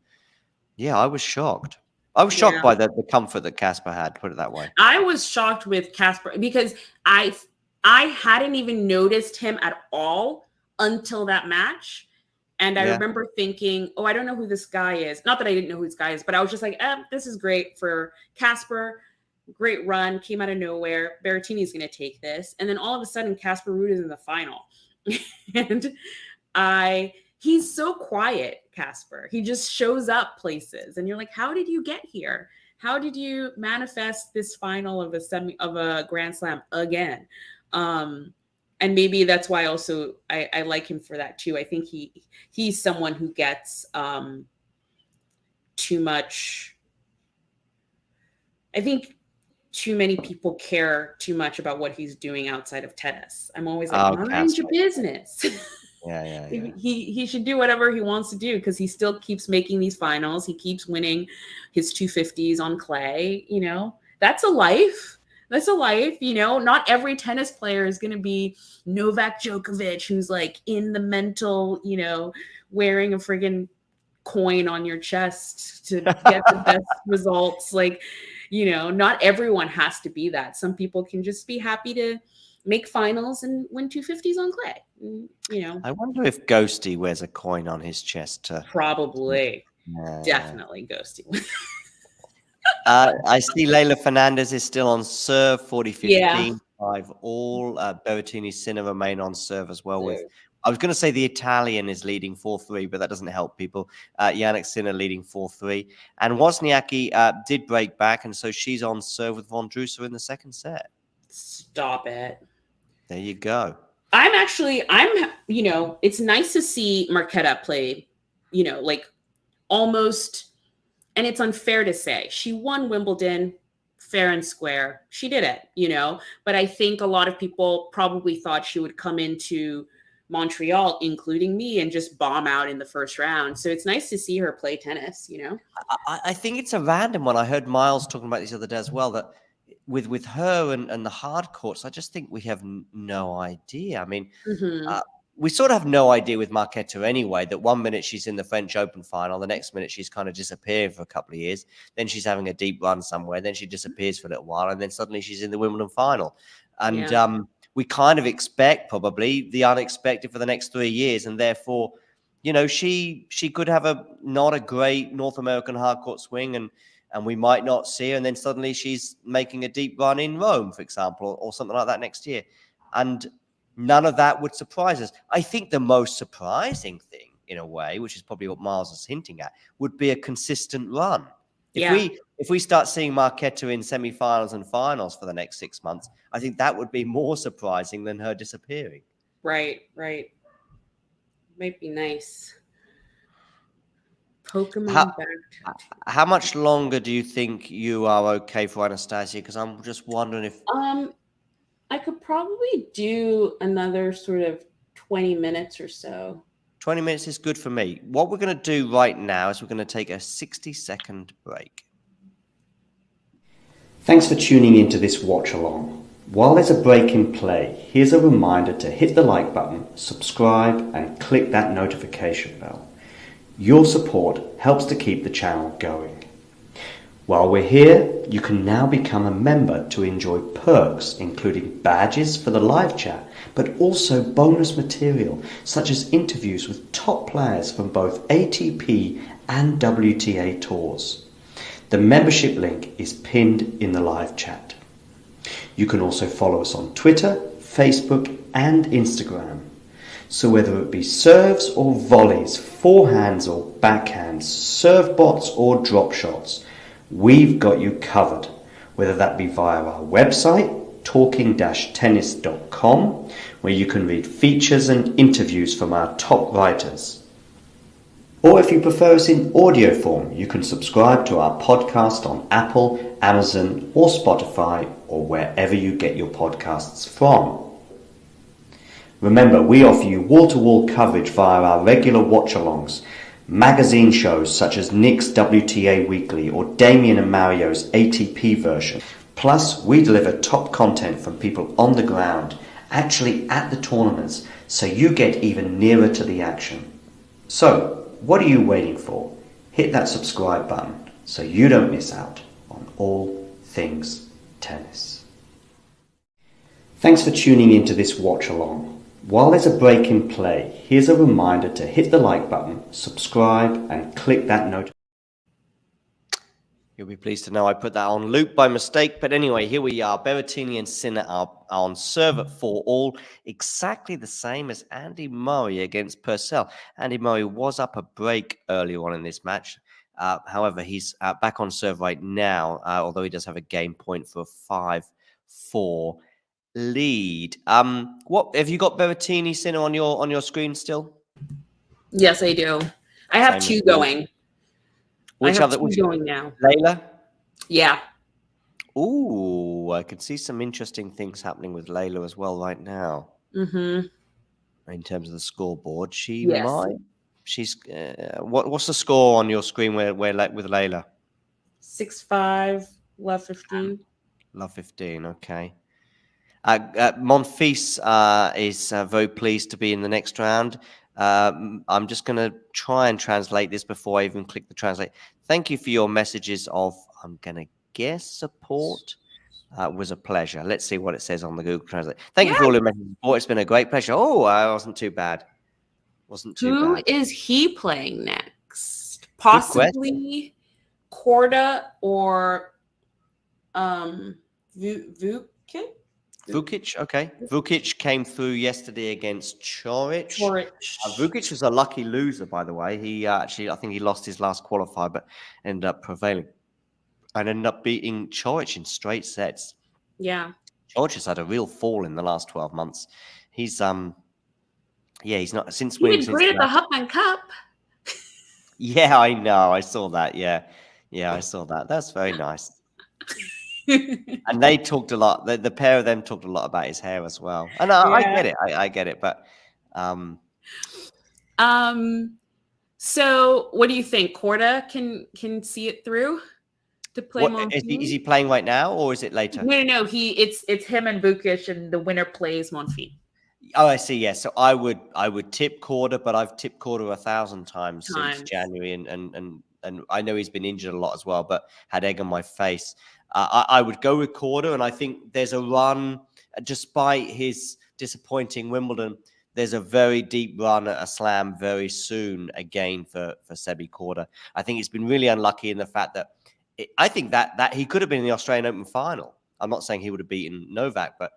yeah, I was shocked. I was shocked by the comfort that Casper had. Put it that way. I was shocked with Casper because I hadn't even noticed him at all until that match. And I remember thinking, oh, I don't know who this guy is. Not that I didn't know who this guy is, but I was just like, this is great for Casper. Great run, came out of nowhere. Berrettini's going to take this. And then all of a sudden, Casper Ruud is in the final. And he's so quiet, Casper. He just shows up places. And you're like, how did you get here? How did you manifest this final of a Grand Slam again? And maybe that's why also I like him for that too. I think he's someone who gets too much. I think too many people care too much about what he's doing outside of tennis. I'm always like, mind your business. Yeah. He should do whatever he wants to do because he still keeps making these finals. He keeps winning his 250s on clay. That's a life. That's a life. Not every tennis player is going to be Novak Djokovic, who's like in the mental, wearing a friggin' coin on your chest to get the best results. Like, not everyone has to be that. Some people can just be happy to make finals and win 250s on clay. I wonder if Ghosty wears a coin on his chest. Probably. Definitely Ghosty. I see Leylah Fernandez is still on serve, 40-15, 5-all. Berrettini-Sinner remain on serve as well with. I was going to say the Italian is leading 4-3, but that doesn't help people. Jannik Sinner leading 4-3. And Wozniacki did break back, and so she's on serve with Von Drusser in the second set. Stop it. There you go. It's nice to see Marketa play, like almost, and it's unfair to say. She won Wimbledon fair and square. She did it, but I think a lot of people probably thought she would come into Montreal, including me, and just bomb out in the first round. So it's nice to see her play tennis, I think it's a random one. I heard Miles talking about this the other day as well, that with her and the hard courts, I just think we have no idea. I mean, we sort of have no idea with Marketa anyway, that 1 minute she's in the French Open final, the next minute she's kind of disappeared for a couple of years, then she's having a deep run somewhere, then she disappears for a little while, and then suddenly she's in the Wimbledon final. And we kind of expect probably the unexpected for the next 3 years, and therefore, she could have not a great North American hard court swing, and we might not see her, and then suddenly she's making a deep run in Rome, for example, or something like that next year. And none of that would surprise us. I think the most surprising thing, in a way, which is probably what Miles is hinting at, would be a consistent run. If we start seeing Marketa in semifinals and finals for the next 6 months, I think that would be more surprising than her disappearing. Right. Might be nice. Pokemon back. How much longer do you think you are okay for Anastasia? Because I'm just wondering if I could probably do another sort of 20 minutes or so. 20 minutes is good for me. What we're going to do right now is we're going to take a 60-second break. Thanks for tuning into this watch along. While there's a break in play, here's a reminder to hit the like button, subscribe, and click that notification bell. Your support helps to keep the channel going. While we're here, you can now become a member to enjoy perks, including badges for the live chat, but also bonus material, such as interviews with top players from both ATP and WTA tours. The membership link is pinned in the live chat. You can also follow us on Twitter, Facebook, and Instagram. So whether it be serves or volleys, forehands or backhands, serve bots or drop shots, we've got you covered, whether that be via our website, talking-tennis.com, where you can read features and interviews from our top writers. Or if you prefer us in audio form, you can subscribe to our podcast on Apple, Amazon, or Spotify, or wherever you get your podcasts from. Remember, we offer you wall-to-wall coverage via our regular watch-alongs, magazine shows such as Nick's WTA Weekly or Damien and Mario's ATP version. Plus, we deliver top content from people on the ground, actually at the tournaments, so you get even nearer to the action. So, what are you waiting for? Hit that subscribe button so you don't miss out on all things tennis. Thanks for tuning into this watch-along. While there's a break in play, here's a reminder to hit the like button, subscribe, and click that notification. You'll be pleased to know I put that on loop by mistake. But anyway, here we are. Berrettini and Sinner are on serve at 4-all, exactly the same as Andy Murray against Purcell. Andy Murray was up a break earlier on in this match. However, he's back on serve right now, although he does have a game point for a 5-4 lead. What have you got, Berrettini-Sinner, on your screen still? Yes, I do. I have two going. Which I have other? two going now? Layla? Yeah. Ooh, I can see some interesting things happening with Layla as well right now. Mm-hmm. In terms of the scoreboard, she Yes. might. She's what's the score on your screen where with Layla? 6-5, love 15. Love 15. Okay. Monfils is very pleased to be in the next round. I'm just going to try and translate this before I even click the translate. Thank you for your messages of, I'm going to guess, support. Was a pleasure. Let's see what it says on the Google Translate. Thank you for all your messages of support. It's been a great pleasure. Oh, I wasn't too bad. Who is he playing next? Possibly Korda or Vukic? Vukic, okay. Vukic came through yesterday against Coric. Vukic was a lucky loser, by the way. He I think he lost his last qualifier, but ended up prevailing and ended up beating Coric in straight sets. Yeah. Coric has had a real fall in the last 12 months. He's he's not since he winning. He did great at the Hupman Cup. Yeah, I know. I saw that. Yeah, I saw that. That's very nice. And they talked a lot. The pair of them talked a lot about his hair as well. And I get it. I get it. But so what do you think? Korda can see it through to play. Is he playing right now or is it later? No. It's him and Vukic, and the winner plays Monfils. Oh, I see. Yes. So I would tip Korda, but I've tipped Korda 1,000 times since January, and I know he's been injured a lot as well, but had egg on my face. I would go with Korda, and I think there's a run, despite his disappointing Wimbledon, there's a very deep run at a slam very soon again for Sebi Korda. I think he's been really unlucky in the fact that I think that he could have been in the Australian Open final. I'm not saying he would have beaten Novak, but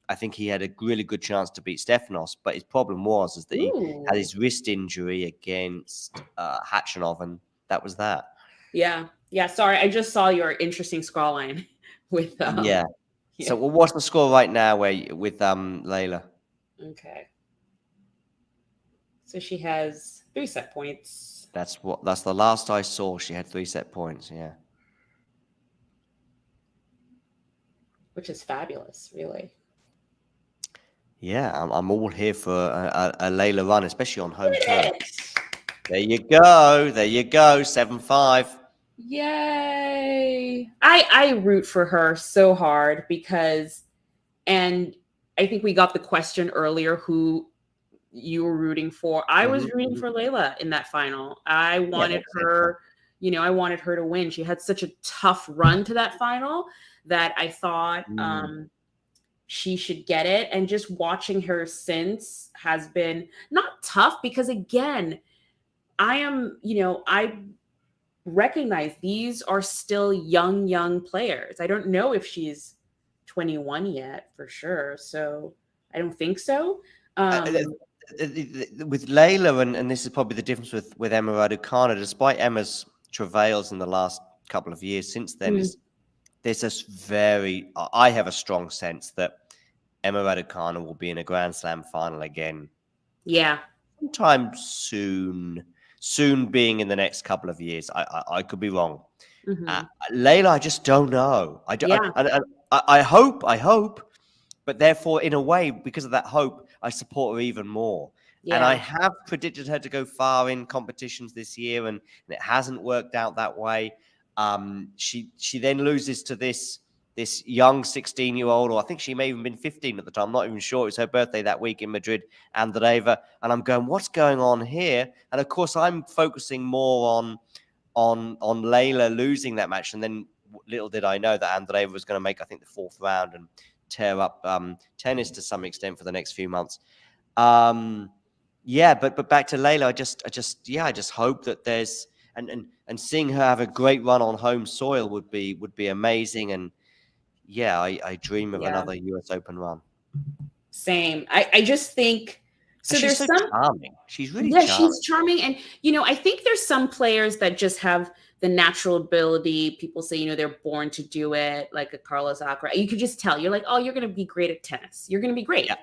I think he had a really good chance to beat Stefanos. But his problem was that he had his wrist injury against Khachanov, and that was that. Yeah. Sorry, I just saw your interesting scoreline with. Yeah. So what's the score right now with Layla? Okay. So she has 3 set points. That's the last I saw. She had 3 set points. Yeah. Which is fabulous, really. Yeah, I'm all here for a Layla run, especially on home turf. There you go. 7-5. Yay. I root for her so hard because, and I think we got the question earlier who you were rooting for. I was rooting for Layla in that final. I wanted her, I wanted her to win. She had such a tough run to that final that I thought she should get it. And just watching her since has been not tough because, again, I recognize these are still young players. I don't know if she's 21 yet for sure. So I don't think so. With Layla, and this is probably the difference with Emma Raducanu, despite Emma's travails in the last couple of years since then, there's this I have a strong sense that Emma Raducanu will be in a Grand Slam final again. Yeah. Sometime soon being in the next couple of years. I could be wrong. Layla, I just don't know. I hope, but therefore, in a way, because of that hope, I support her even more. Yeah. And I have predicted her to go far in competitions this year, and it hasn't worked out that way. She then loses to this young 16-year-old, or I think she may have even been 15 at the time. I'm not even sure. It was her birthday that week in Madrid, Andreeva. And I'm going, what's going on here? And of course, I'm focusing more on Layla losing that match. And then little did I know that Andreeva was going to make, I think, the fourth round and tear up tennis to some extent for the next few months. But back to Layla, I just hope that there's and seeing her have a great run on home soil would be amazing. And yeah, I dream of another US Open run. Same. I just think so. There's so some charming. She's really charming. She's charming, and I think there's some players that just have the natural ability. People say they're born to do it, like a Carlos Alcaraz. You could just tell. You're like, oh, you're going to be great at tennis. You're going to be great. Yeah.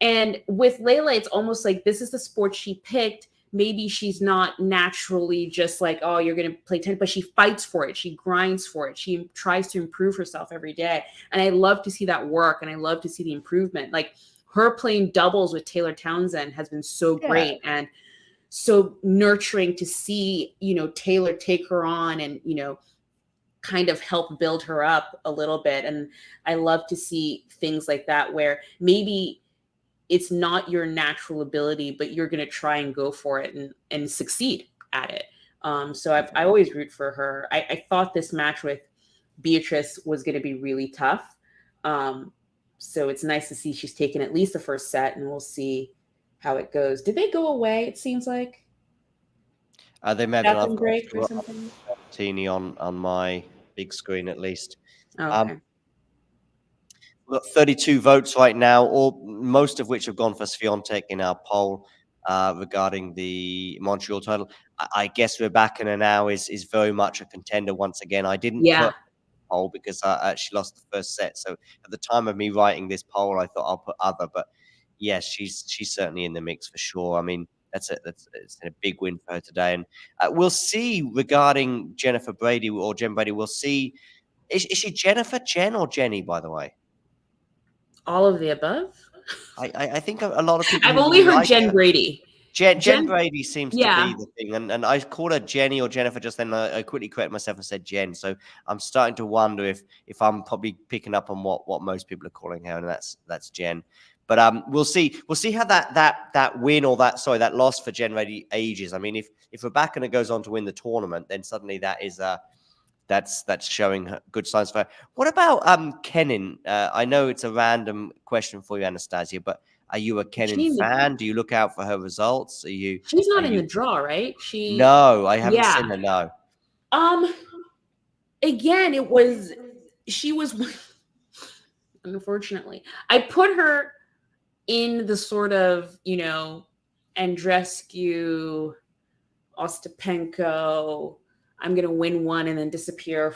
And with Layla, it's almost like this is the sport she picked. Maybe she's not naturally just like, oh, you're going to play tennis, but she fights for it. She grinds for it. She tries to improve herself every day. And I love to see that work. And I love to see the improvement. Like her playing doubles with Taylor Townsend has been so great and so nurturing to see, Taylor take her on and, kind of help build her up a little bit. And I love to see things like that where maybe it's not your natural ability, but you're going to try and go for it and succeed at it. So I always root for her. I thought this match with Beatrice was going to be really tough. So it's nice to see she's taken at least the first set, and we'll see how it goes. Did they go away? It seems like they made another break or something. On my big screen, at least. Oh, okay. We've got 32 votes right now, most of which have gone for Swiatek in our poll regarding the Montreal title. I guess Rybakina now is very much a contender once again. I didn't put a poll because she lost the first set. So at the time of me writing this poll, I thought I'll put other. But yes, she's certainly in the mix for sure. I mean, it's a big win for her today. And we'll see regarding Jennifer Brady or Jen Brady. We'll see. Is she Jennifer, Jen, or Jenny, by the way? All of the above. I think a lot of people. I've only heard Jen Brady. Jen Brady seems to be the thing, and I called her Jenny or Jennifer just then. I quickly corrected myself and said Jen. So I'm starting to wonder if I'm probably picking up on what most people are calling her, and that's Jen. But we'll see. We'll see how that win or that loss for Jen Brady ages. I mean, if Rybakina goes on to win the tournament, then suddenly that is that's showing good signs for her. What about Kenin? I know it's a random question for you, Anastasia, but are you a Kenin fan? Do you look out for her results? She's not in the draw, right? No, I haven't seen her. No. Again, she was. Unfortunately, I put her in the sort of Andreescu, Ostapenko. I'm going to win one and then disappear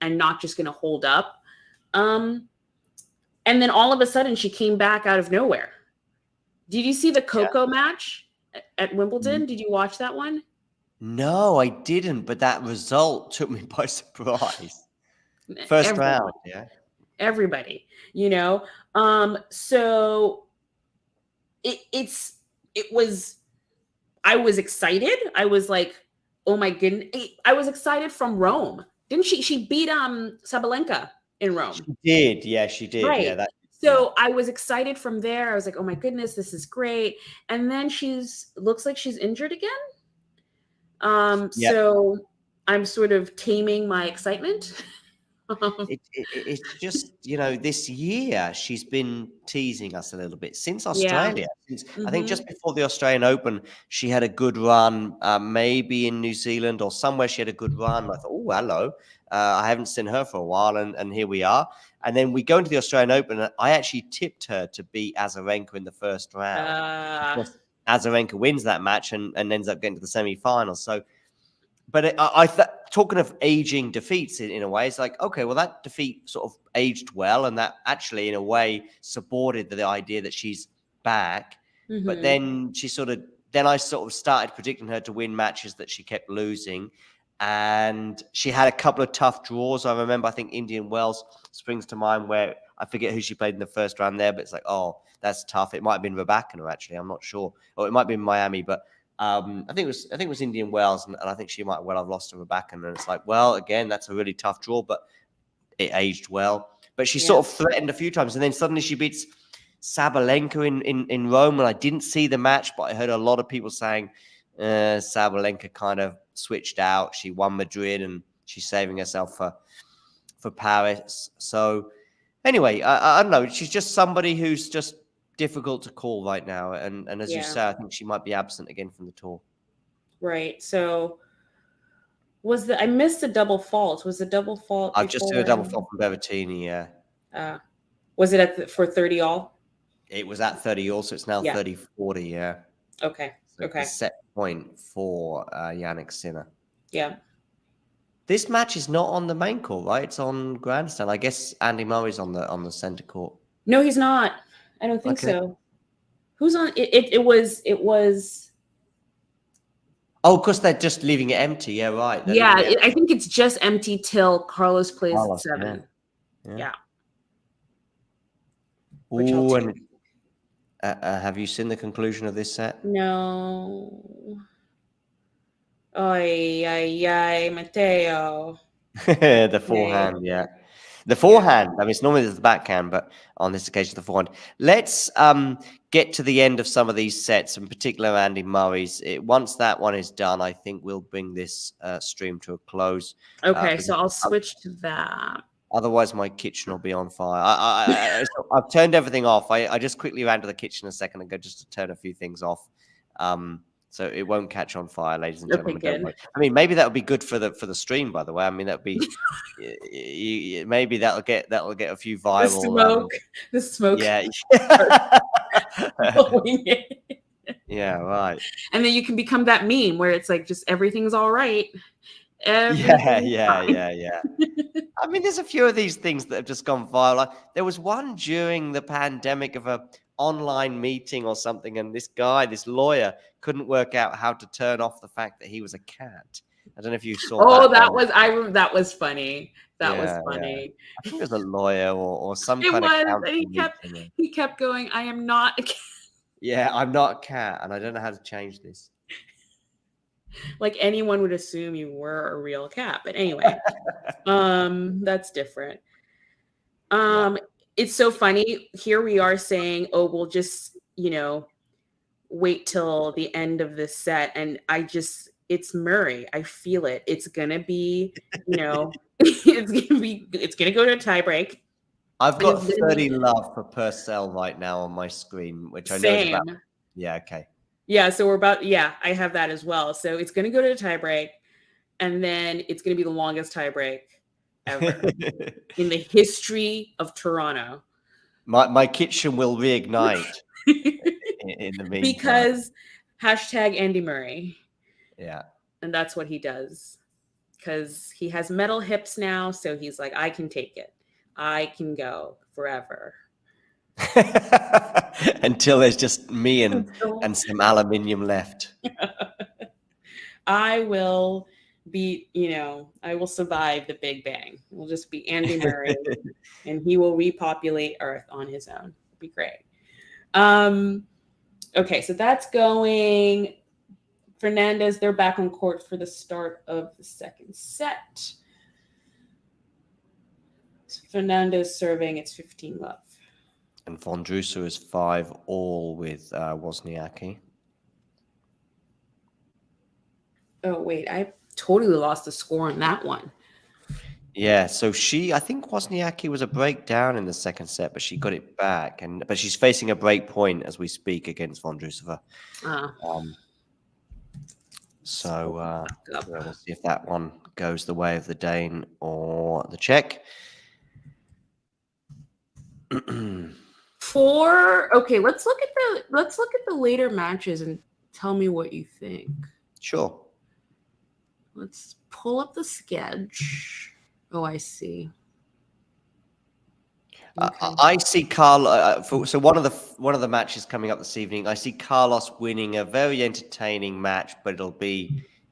and not just going to hold up. And then all of a sudden she came back out of nowhere. Did you see the Coco match at Wimbledon? Did you watch that one? No, I didn't, but that result took me by surprise. First round. Yeah. Everybody, so I was excited. I was like, oh my goodness. I was excited from Rome. Didn't she? She beat Sabalenka in Rome. She did. Yeah, she did. Right. Yeah. So I was excited from there. I was like, oh my goodness, this is great. And then looks like she's injured again. So I'm sort of taming my excitement. It's just, this year she's been teasing us a little bit since Yeah. Australia. I think just before the Australian Open, she had a good run, maybe in New Zealand or somewhere she had a good run. I thought, oh, hello. I haven't seen her for a while, and here we are. And then we go into the Australian Open, and I actually tipped her to beat Azarenka in the first round. Azarenka wins that match and ends up getting to the semi-finals. So, but talking of aging defeats in a way, it's like, okay, well, that defeat sort of aged well, and that actually, in a way, supported the idea that she's back. But then I sort of started predicting her to win matches that she kept losing. And she had a couple of tough draws. I remember, I think Indian Wells springs to mind, where I forget who she played in the first round there, but it's like, oh, that's tough. It might have been Rybakina, actually. I'm not sure. Or it might be Miami, but I think it was Indian Wells, and I think she might well have lost to Rybakina. And it's like, well, again, that's a really tough draw, but it aged well. But she sort of threatened a few times, and then suddenly she beats Sabalenka in Rome. And I didn't see the match, but I heard a lot of people saying Sabalenka kind of switched out. She won Madrid, and she's saving herself for Paris. So anyway, I don't know. She's just somebody who's just difficult to call right now, and as you say, I think she might be absent again from the tour. Right. So I missed the double fault. Was the double fault? I've just did a double fault from Berrettini. Yeah. Was it for 30 all? It was at 30 all, so it's now 30-40. Yeah. Okay. So okay. Set point for Jannik Sinner. Yeah. This match is not on the main court, right? It's on grandstand. I guess Andy Murray's on the center court. No, he's not. I don't think so. Who's on? It was. Oh, because they're just leaving it empty. Yeah, right. I think it's just empty till Carlos plays at 7. Yeah. Ooh, and have you seen the conclusion of this set? No. Ay, Matteo. The forehand, yeah. The forehand, I mean, it's normally the backhand, but on this occasion, the forehand. Let's get to the end of some of these sets, in particular Andy Murray's. Once that one is done, I think we'll bring this stream to a close. Okay, so I'll switch to that. Otherwise, my kitchen will be on fire. I've turned everything off. I just quickly ran to the kitchen a second ago just to turn a few things off. So it won't catch on fire, ladies and gentlemen. Good. I mean, maybe that would be good for the stream. By the way, I mean that would be maybe that'll get a few viral. The smoke. Yeah. Yeah. Right. And then you can become that meme where it's like just everything's all right. Yeah. I mean, there's a few of these things that have just gone viral. Like, there was one during the pandemic of a online meeting or something, and this lawyer couldn't work out how to turn off the fact that he was a cat. I don't know if you saw that was funny. That was funny. I think it was a lawyer or some kind of he kept going, I am not a cat. Yeah, I'm not a cat, and I don't know how to change this. Like anyone would assume you were a real cat, but anyway, that's different. It's so funny. Here we are saying, oh, we'll just, wait till the end of this set. And it's Murray. I feel it. It's going to be, it's going to go to a tie break. I've got 30 love for Purcell right now on my screen, which I know is about. Yeah. Okay. Yeah. So I have that as well. So it's going to go to a tie break, and then it's going to be the longest tie break ever in the history of Toronto. My kitchen will reignite in the meantime. Because #Andy Murray. Yeah. And that's what he does. Because he has metal hips now, so he's like, I can take it. I can go forever. Until there's just me and some aluminium left. I will be, I will survive the Big Bang. It will just be Andy Murray, and he will repopulate Earth on his own. It'll be great. Okay, so that's going. Fernandez, they're back on court for the start of the second set. So Fernandez serving, it's 15 love. And Vondrousa is 5-all with Wozniacki. Oh, wait. I totally lost the score on that one. Yeah, so I think Wozniacki was a breakdown in the second set, but she got it back, but she's facing a break point as we speak against Vondrousova. We'll see if that one goes the way of the Dane or the Czech. Okay, let's look at the later matches and tell me what you think. Sure. Let's pull up the sketch. Oh, I see. Okay. I see Carl. So one of the matches coming up this evening, I see Carlos winning a very entertaining match, but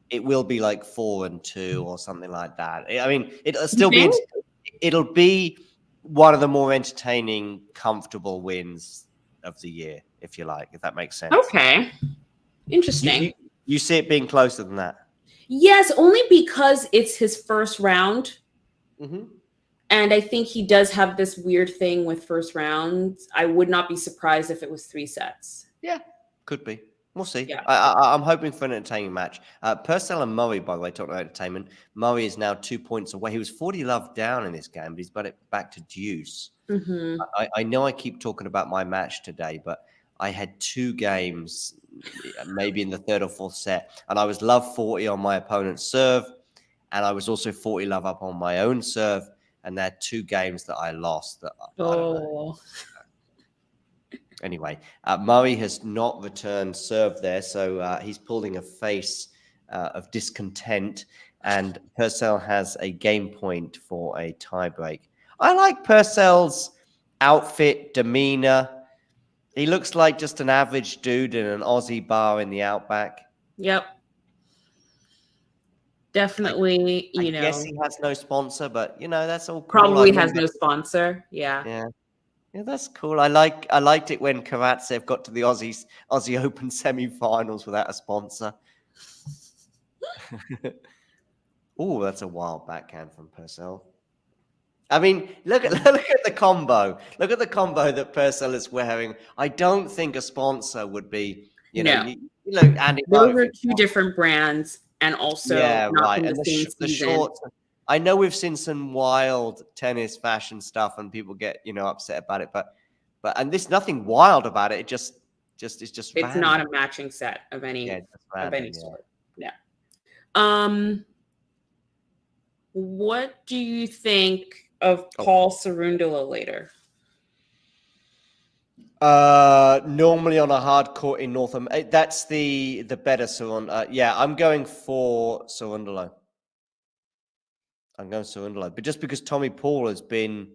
it will be like 4-2 or something like that. I mean, it'll be one of the more entertaining, comfortable wins of the year, if you like, if that makes sense. Okay, interesting. You see it being closer than that? Yes, only because it's his first round. Mm-hmm. And I think he does have this weird thing with first rounds. I would not be surprised if it was 3 sets. Yeah, could be. We'll see. Yeah. I'm hoping for an entertaining match. Purcell and Murray, by the way, talking about entertainment. Murray is now 2 points away. He was 40 love down in this game, but he's got it back to deuce. Mm-hmm. I know I keep talking about my match today, but I had 2 games, maybe in the 3rd or 4th set, and I was love 40 on my opponent's serve, and I was also 40 love up on my own serve. And there are 2 games that I lost. I don't know. Anyway, Murray has not returned serve there, so he's pulling a face of discontent. And Purcell has a game point for a tiebreak. I like Purcell's outfit, demeanor. He looks like just an average dude in an Aussie bar in the outback. Yep. Definitely, I guess he has no sponsor, but that's all cool. Probably has no sponsor. Yeah. Yeah, that's cool. I liked it when Karatsev got to the Aussie Open semi-finals without a sponsor. Oh, that's a wild backhand from Purcell. I mean, look at the combo. Look at the combo that Purcell is wearing. I don't think a sponsor would be, and those are 2 different brands. And also, not from the same the shorts. I know we've seen some wild tennis fashion stuff, and people get upset about it. But there's nothing wild about it. It's just. It's not a matching set of any sort. Yeah. What do you think of Paul Cerundolo later? Normally on a hard court in North America, that's the better Cerundolo. I'm going for Cerundolo. But just because Tommy Paul has been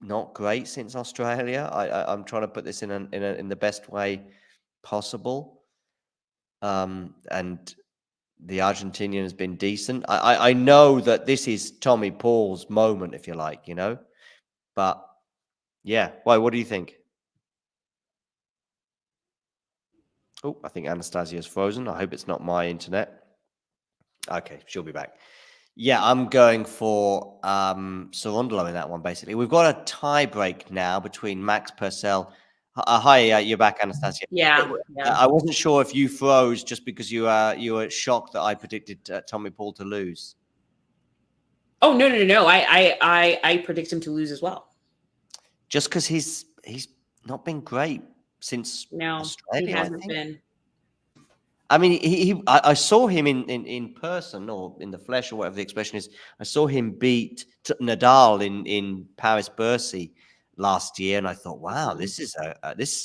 not great since Australia, I'm trying to put this in the best way possible. And the Argentinian has been decent. I know that this is Tommy Paul's moment, if you like, but. Yeah. Why? What do you think? Oh, I think Anastasia's frozen. I hope it's not my internet. Okay, she'll be back. Yeah, I'm going for Cerundolo in that one, basically. We've got a tie break now between Max Purcell. Hi, you're back, Anastasia. Yeah. I wasn't sure if you froze just because you were shocked that I predicted Tommy Paul to lose. Oh, no. I predict him to lose as well. Just because he's not been great since Australia. He hasn't been. I mean, I saw him in person or in the flesh or whatever the expression is. I saw him beat Nadal in Paris-Bercy last year, and I thought, wow, this is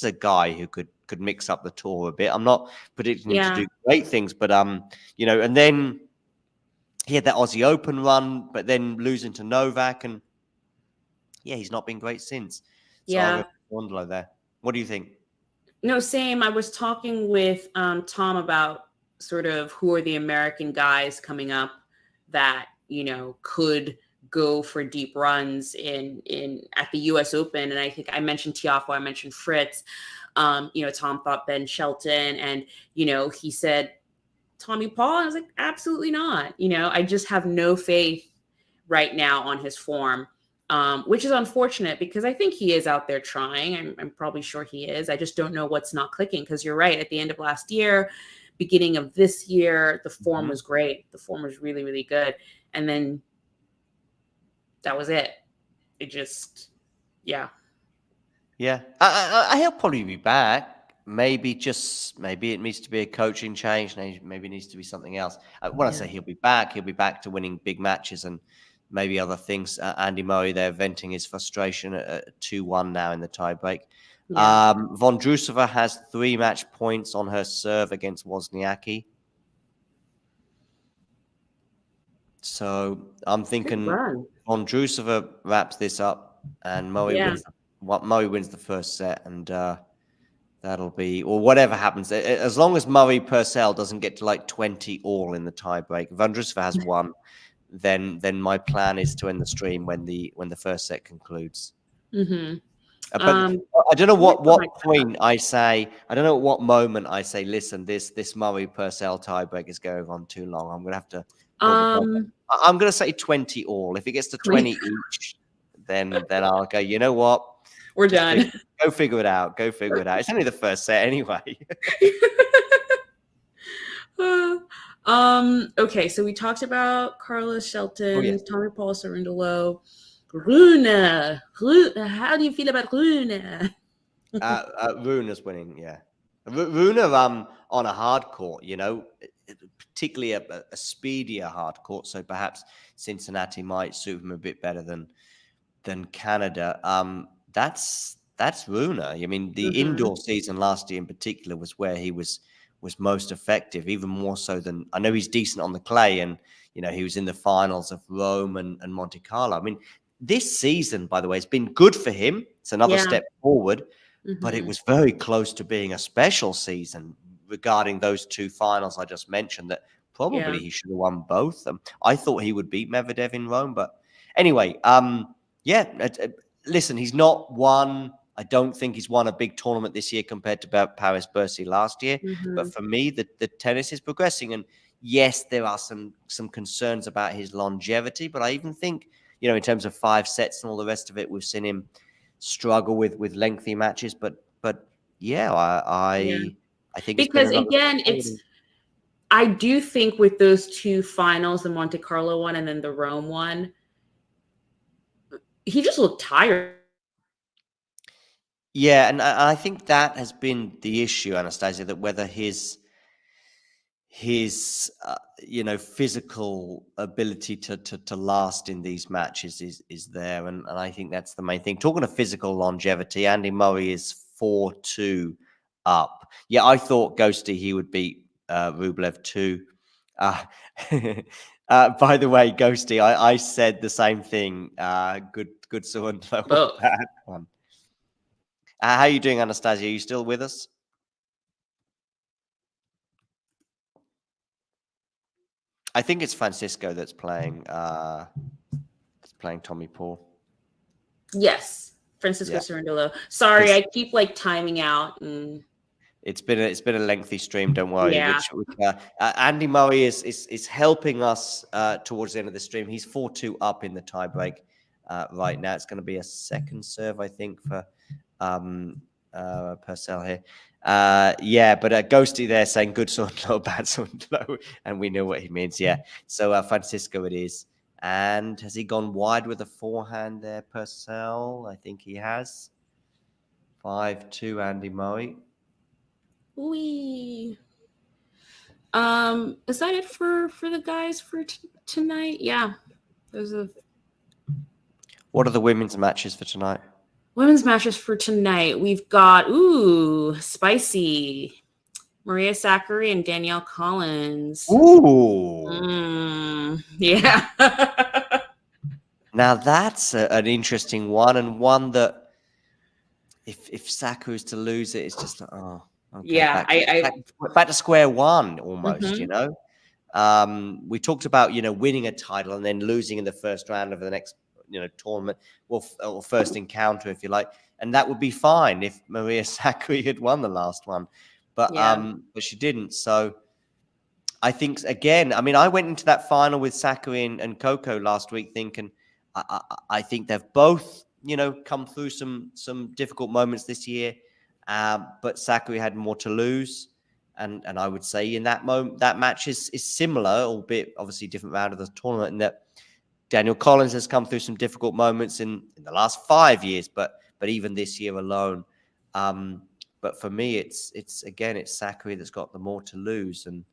a guy who could mix up the tour a bit. I'm not predicting him to do great things, but and then he had that Aussie Open run, but then losing to Novak and. Yeah, he's not been great since. So I'm Wondler there. What do you think? No, same. I was talking with Tom about sort of who are the American guys coming up that, could go for deep runs at the US Open. And I think I mentioned Tiafoe, I mentioned Fritz. Tom thought Ben Shelton, and, he said Tommy Paul. I was like, absolutely not. I just have no faith right now on his form. Which is unfortunate because I think he is out there trying. I'm probably sure he is. I just don't know what's not clicking because you're right. At the end of last year, beginning of this year, the form was great. The form was really, really good. And then that was it. It just, yeah. Yeah. He'll probably be back. Maybe it needs to be a coaching change. Maybe it needs to be something else. When I say he'll be back to winning big matches and maybe other things. Andy Murray there venting his frustration at 2-1 now in the tiebreak. Yeah. Vondrousova has 3 match points on her serve against Wozniacki. So I'm thinking Vondrousova wraps this up and Murray wins the first set, and that'll be, or whatever happens. As long as Murray-Purcell doesn't get to like 20 all in the tiebreak, Vondrousova has 1. Then my plan is to end the stream when the first set concludes. Mm-hmm. But I don't know what point I say. I don't know at what moment I say, listen, this Murray-Purcell tiebreak is going on too long. I'm gonna have to. I'm gonna say 20 all. If it gets to 20 each, then I'll go. You know what? We're done. Go figure it out. It's only the first set anyway. Okay, so we talked about Carlos Shelton, Tommy Paul Cerundolo, Rune. How do you feel about Rune? Rune's winning, yeah. Rune on a hard court, particularly a speedier hard court. So perhaps Cincinnati might suit him a bit better than Canada. That's Rune. I mean, the indoor season last year in particular was where he was most effective, even more so than, I know he's decent on the clay, and he was in the finals of Rome and Monte Carlo. I mean, this season, by the way, has been good for him. It's another step forward, but it was very close to being a special season regarding those 2 finals I just mentioned, that probably he should have won both. I thought he would beat Medvedev in Rome, but anyway, listen, he's not won. I don't think he's won a big tournament this year compared to Paris-Bercy last year. But for me, the tennis is progressing. And yes, there are some concerns about his longevity. But I even think, in terms of 5 sets and all the rest of it, we've seen him struggle with lengthy matches. But yeah, I think because again, I do think with those 2 finals, the Monte Carlo one and then the Rome one, he just looked tired. Yeah, and I think that has been the issue, Anastasia, that whether his physical ability to last in these matches is there, and I think that's the main thing. Talking of physical longevity, Andy Murray is 4-2 up. Yeah, I thought Ghosty he would beat Rublev too. By the way, Ghosty, I said the same thing. Good someone, bad one. How are you doing, Anastasia? Are you still with us? I think it's Francisco that's playing Tommy Paul. Yes, Francisco Cerundolo. Sorry, I keep timing out. And it's been a lengthy stream. Don't worry. Yeah. Andy Murray is helping us towards the end of the stream. He's 4-2 up in the tiebreak right now. It's going to be a second serve, I think, for Purcell here. But Ghosty there saying good Cerundolo, bad Cerundolo, and we know what he means. Yeah. So Francisco it is. And has he gone wide with a forehand there, Purcell? I think he has. 5-2, Andy Murray. Is that it for the guys for tonight? Yeah. What are the women's matches for tonight? Women's matches for tonight. We've got spicy. Maria Sakkari and Danielle Collins. Yeah. Now that's an interesting one, and one that if Sakkari is to lose it, it's just okay, yeah. Back to square one almost. We talked about winning a title and then losing in the first round of the next tournament, or first encounter, if you like, and that would be fine if Maria Sakkari had won the last one, but she didn't. So I think again, I mean, I went into that final with Sakkari and Coco last week thinking I think they've both come through some difficult moments this year, but Sakkari had more to lose, And I would say in that moment, that match is similar, albeit obviously different round of the tournament, in that Daniel Collins has come through some difficult moments in the last 5 years, but even this year alone. But for me, it's Sakkari that's got the more to lose. And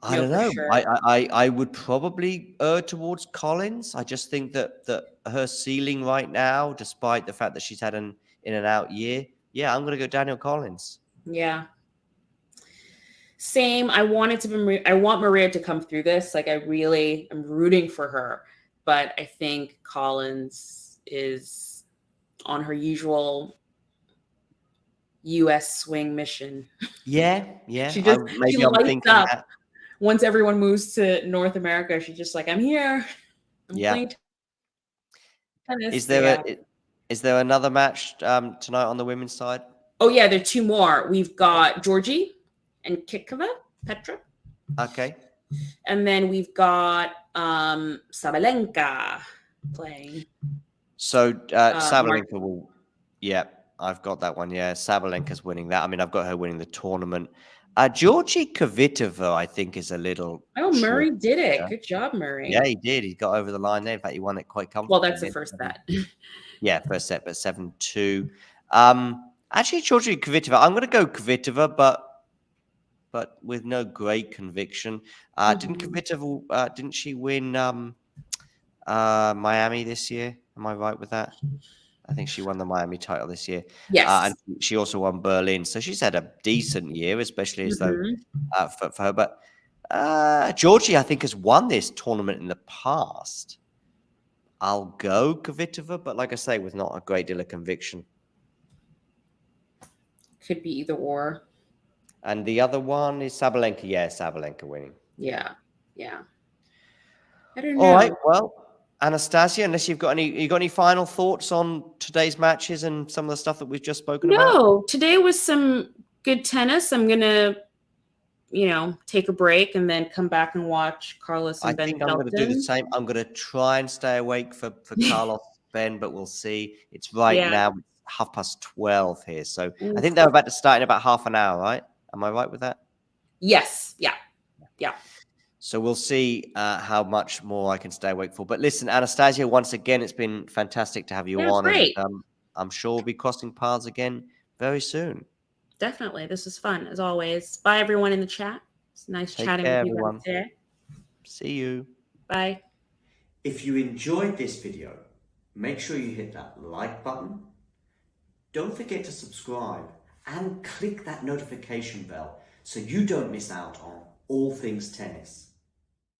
I don't know. Sure. I would probably err towards Collins. I just think that her ceiling right now, despite the fact that she's had an in and out year, I'm going to go Daniel Collins. Yeah. Same. I want Maria to come through this. Like, I'm rooting for her, but I think Collins is on her usual U.S. swing mission. Yeah. She lights up. That. Once everyone moves to North America, she's just like, I'm here. I'm playing tennis. Is there another match tonight on the women's side? Oh yeah, there are 2 more. We've got Georgie and Kikova, Petra. Okay. And then we've got Sabalenka playing. So Sabalenka will, I've got that one. Yeah, Sabalenka's winning that. I mean, I've got her winning the tournament. Georgie Kvitova, I think, is a little. Oh, Murray did it. Yeah. Good job, Murray. Yeah, he did. He got over the line there. In fact, he won it quite comfortably. Well, that's the first set. Yeah, first set, but 7-2. Actually, Georgie Kvitova, I'm going to go Kvitova, but with no great conviction. Didn't Kvitova? Didn't she win Miami this year? Am I right with that? I think she won the Miami title this year. Yes. And she also won Berlin. So she's had a decent year, especially as though for her. But Georgie, I think, has won this tournament in the past. I'll go Kvitova, but like I say, with not a great deal of conviction. Could be either or. And the other one is Sabalenka. Yeah, Sabalenka winning. Yeah. I don't know. All right, well, Anastasia, unless you got any final thoughts on today's matches and some of the stuff that we've just spoken about? No, today was some good tennis. I'm gonna, take a break and then come back and watch Carlos and Ben. I think I'm going to do the same. I'm going to try and stay awake for Carlos Ben, but we'll see. It's now 12:30 here, so I think they're about to start in about half an hour, right? Am I right with that? Yes. Yeah. So we'll see how much more I can stay awake for. But listen, Anastasia, once again, it's been fantastic to have you on. Great. And, I'm sure we'll be crossing paths again very soon. Definitely. This was fun, as always. Bye, everyone in the chat. It's nice chatting with you guys today. See you. Bye. If you enjoyed this video, make sure you hit that like button. Don't forget to subscribe and click that notification bell so you don't miss out on all things tennis.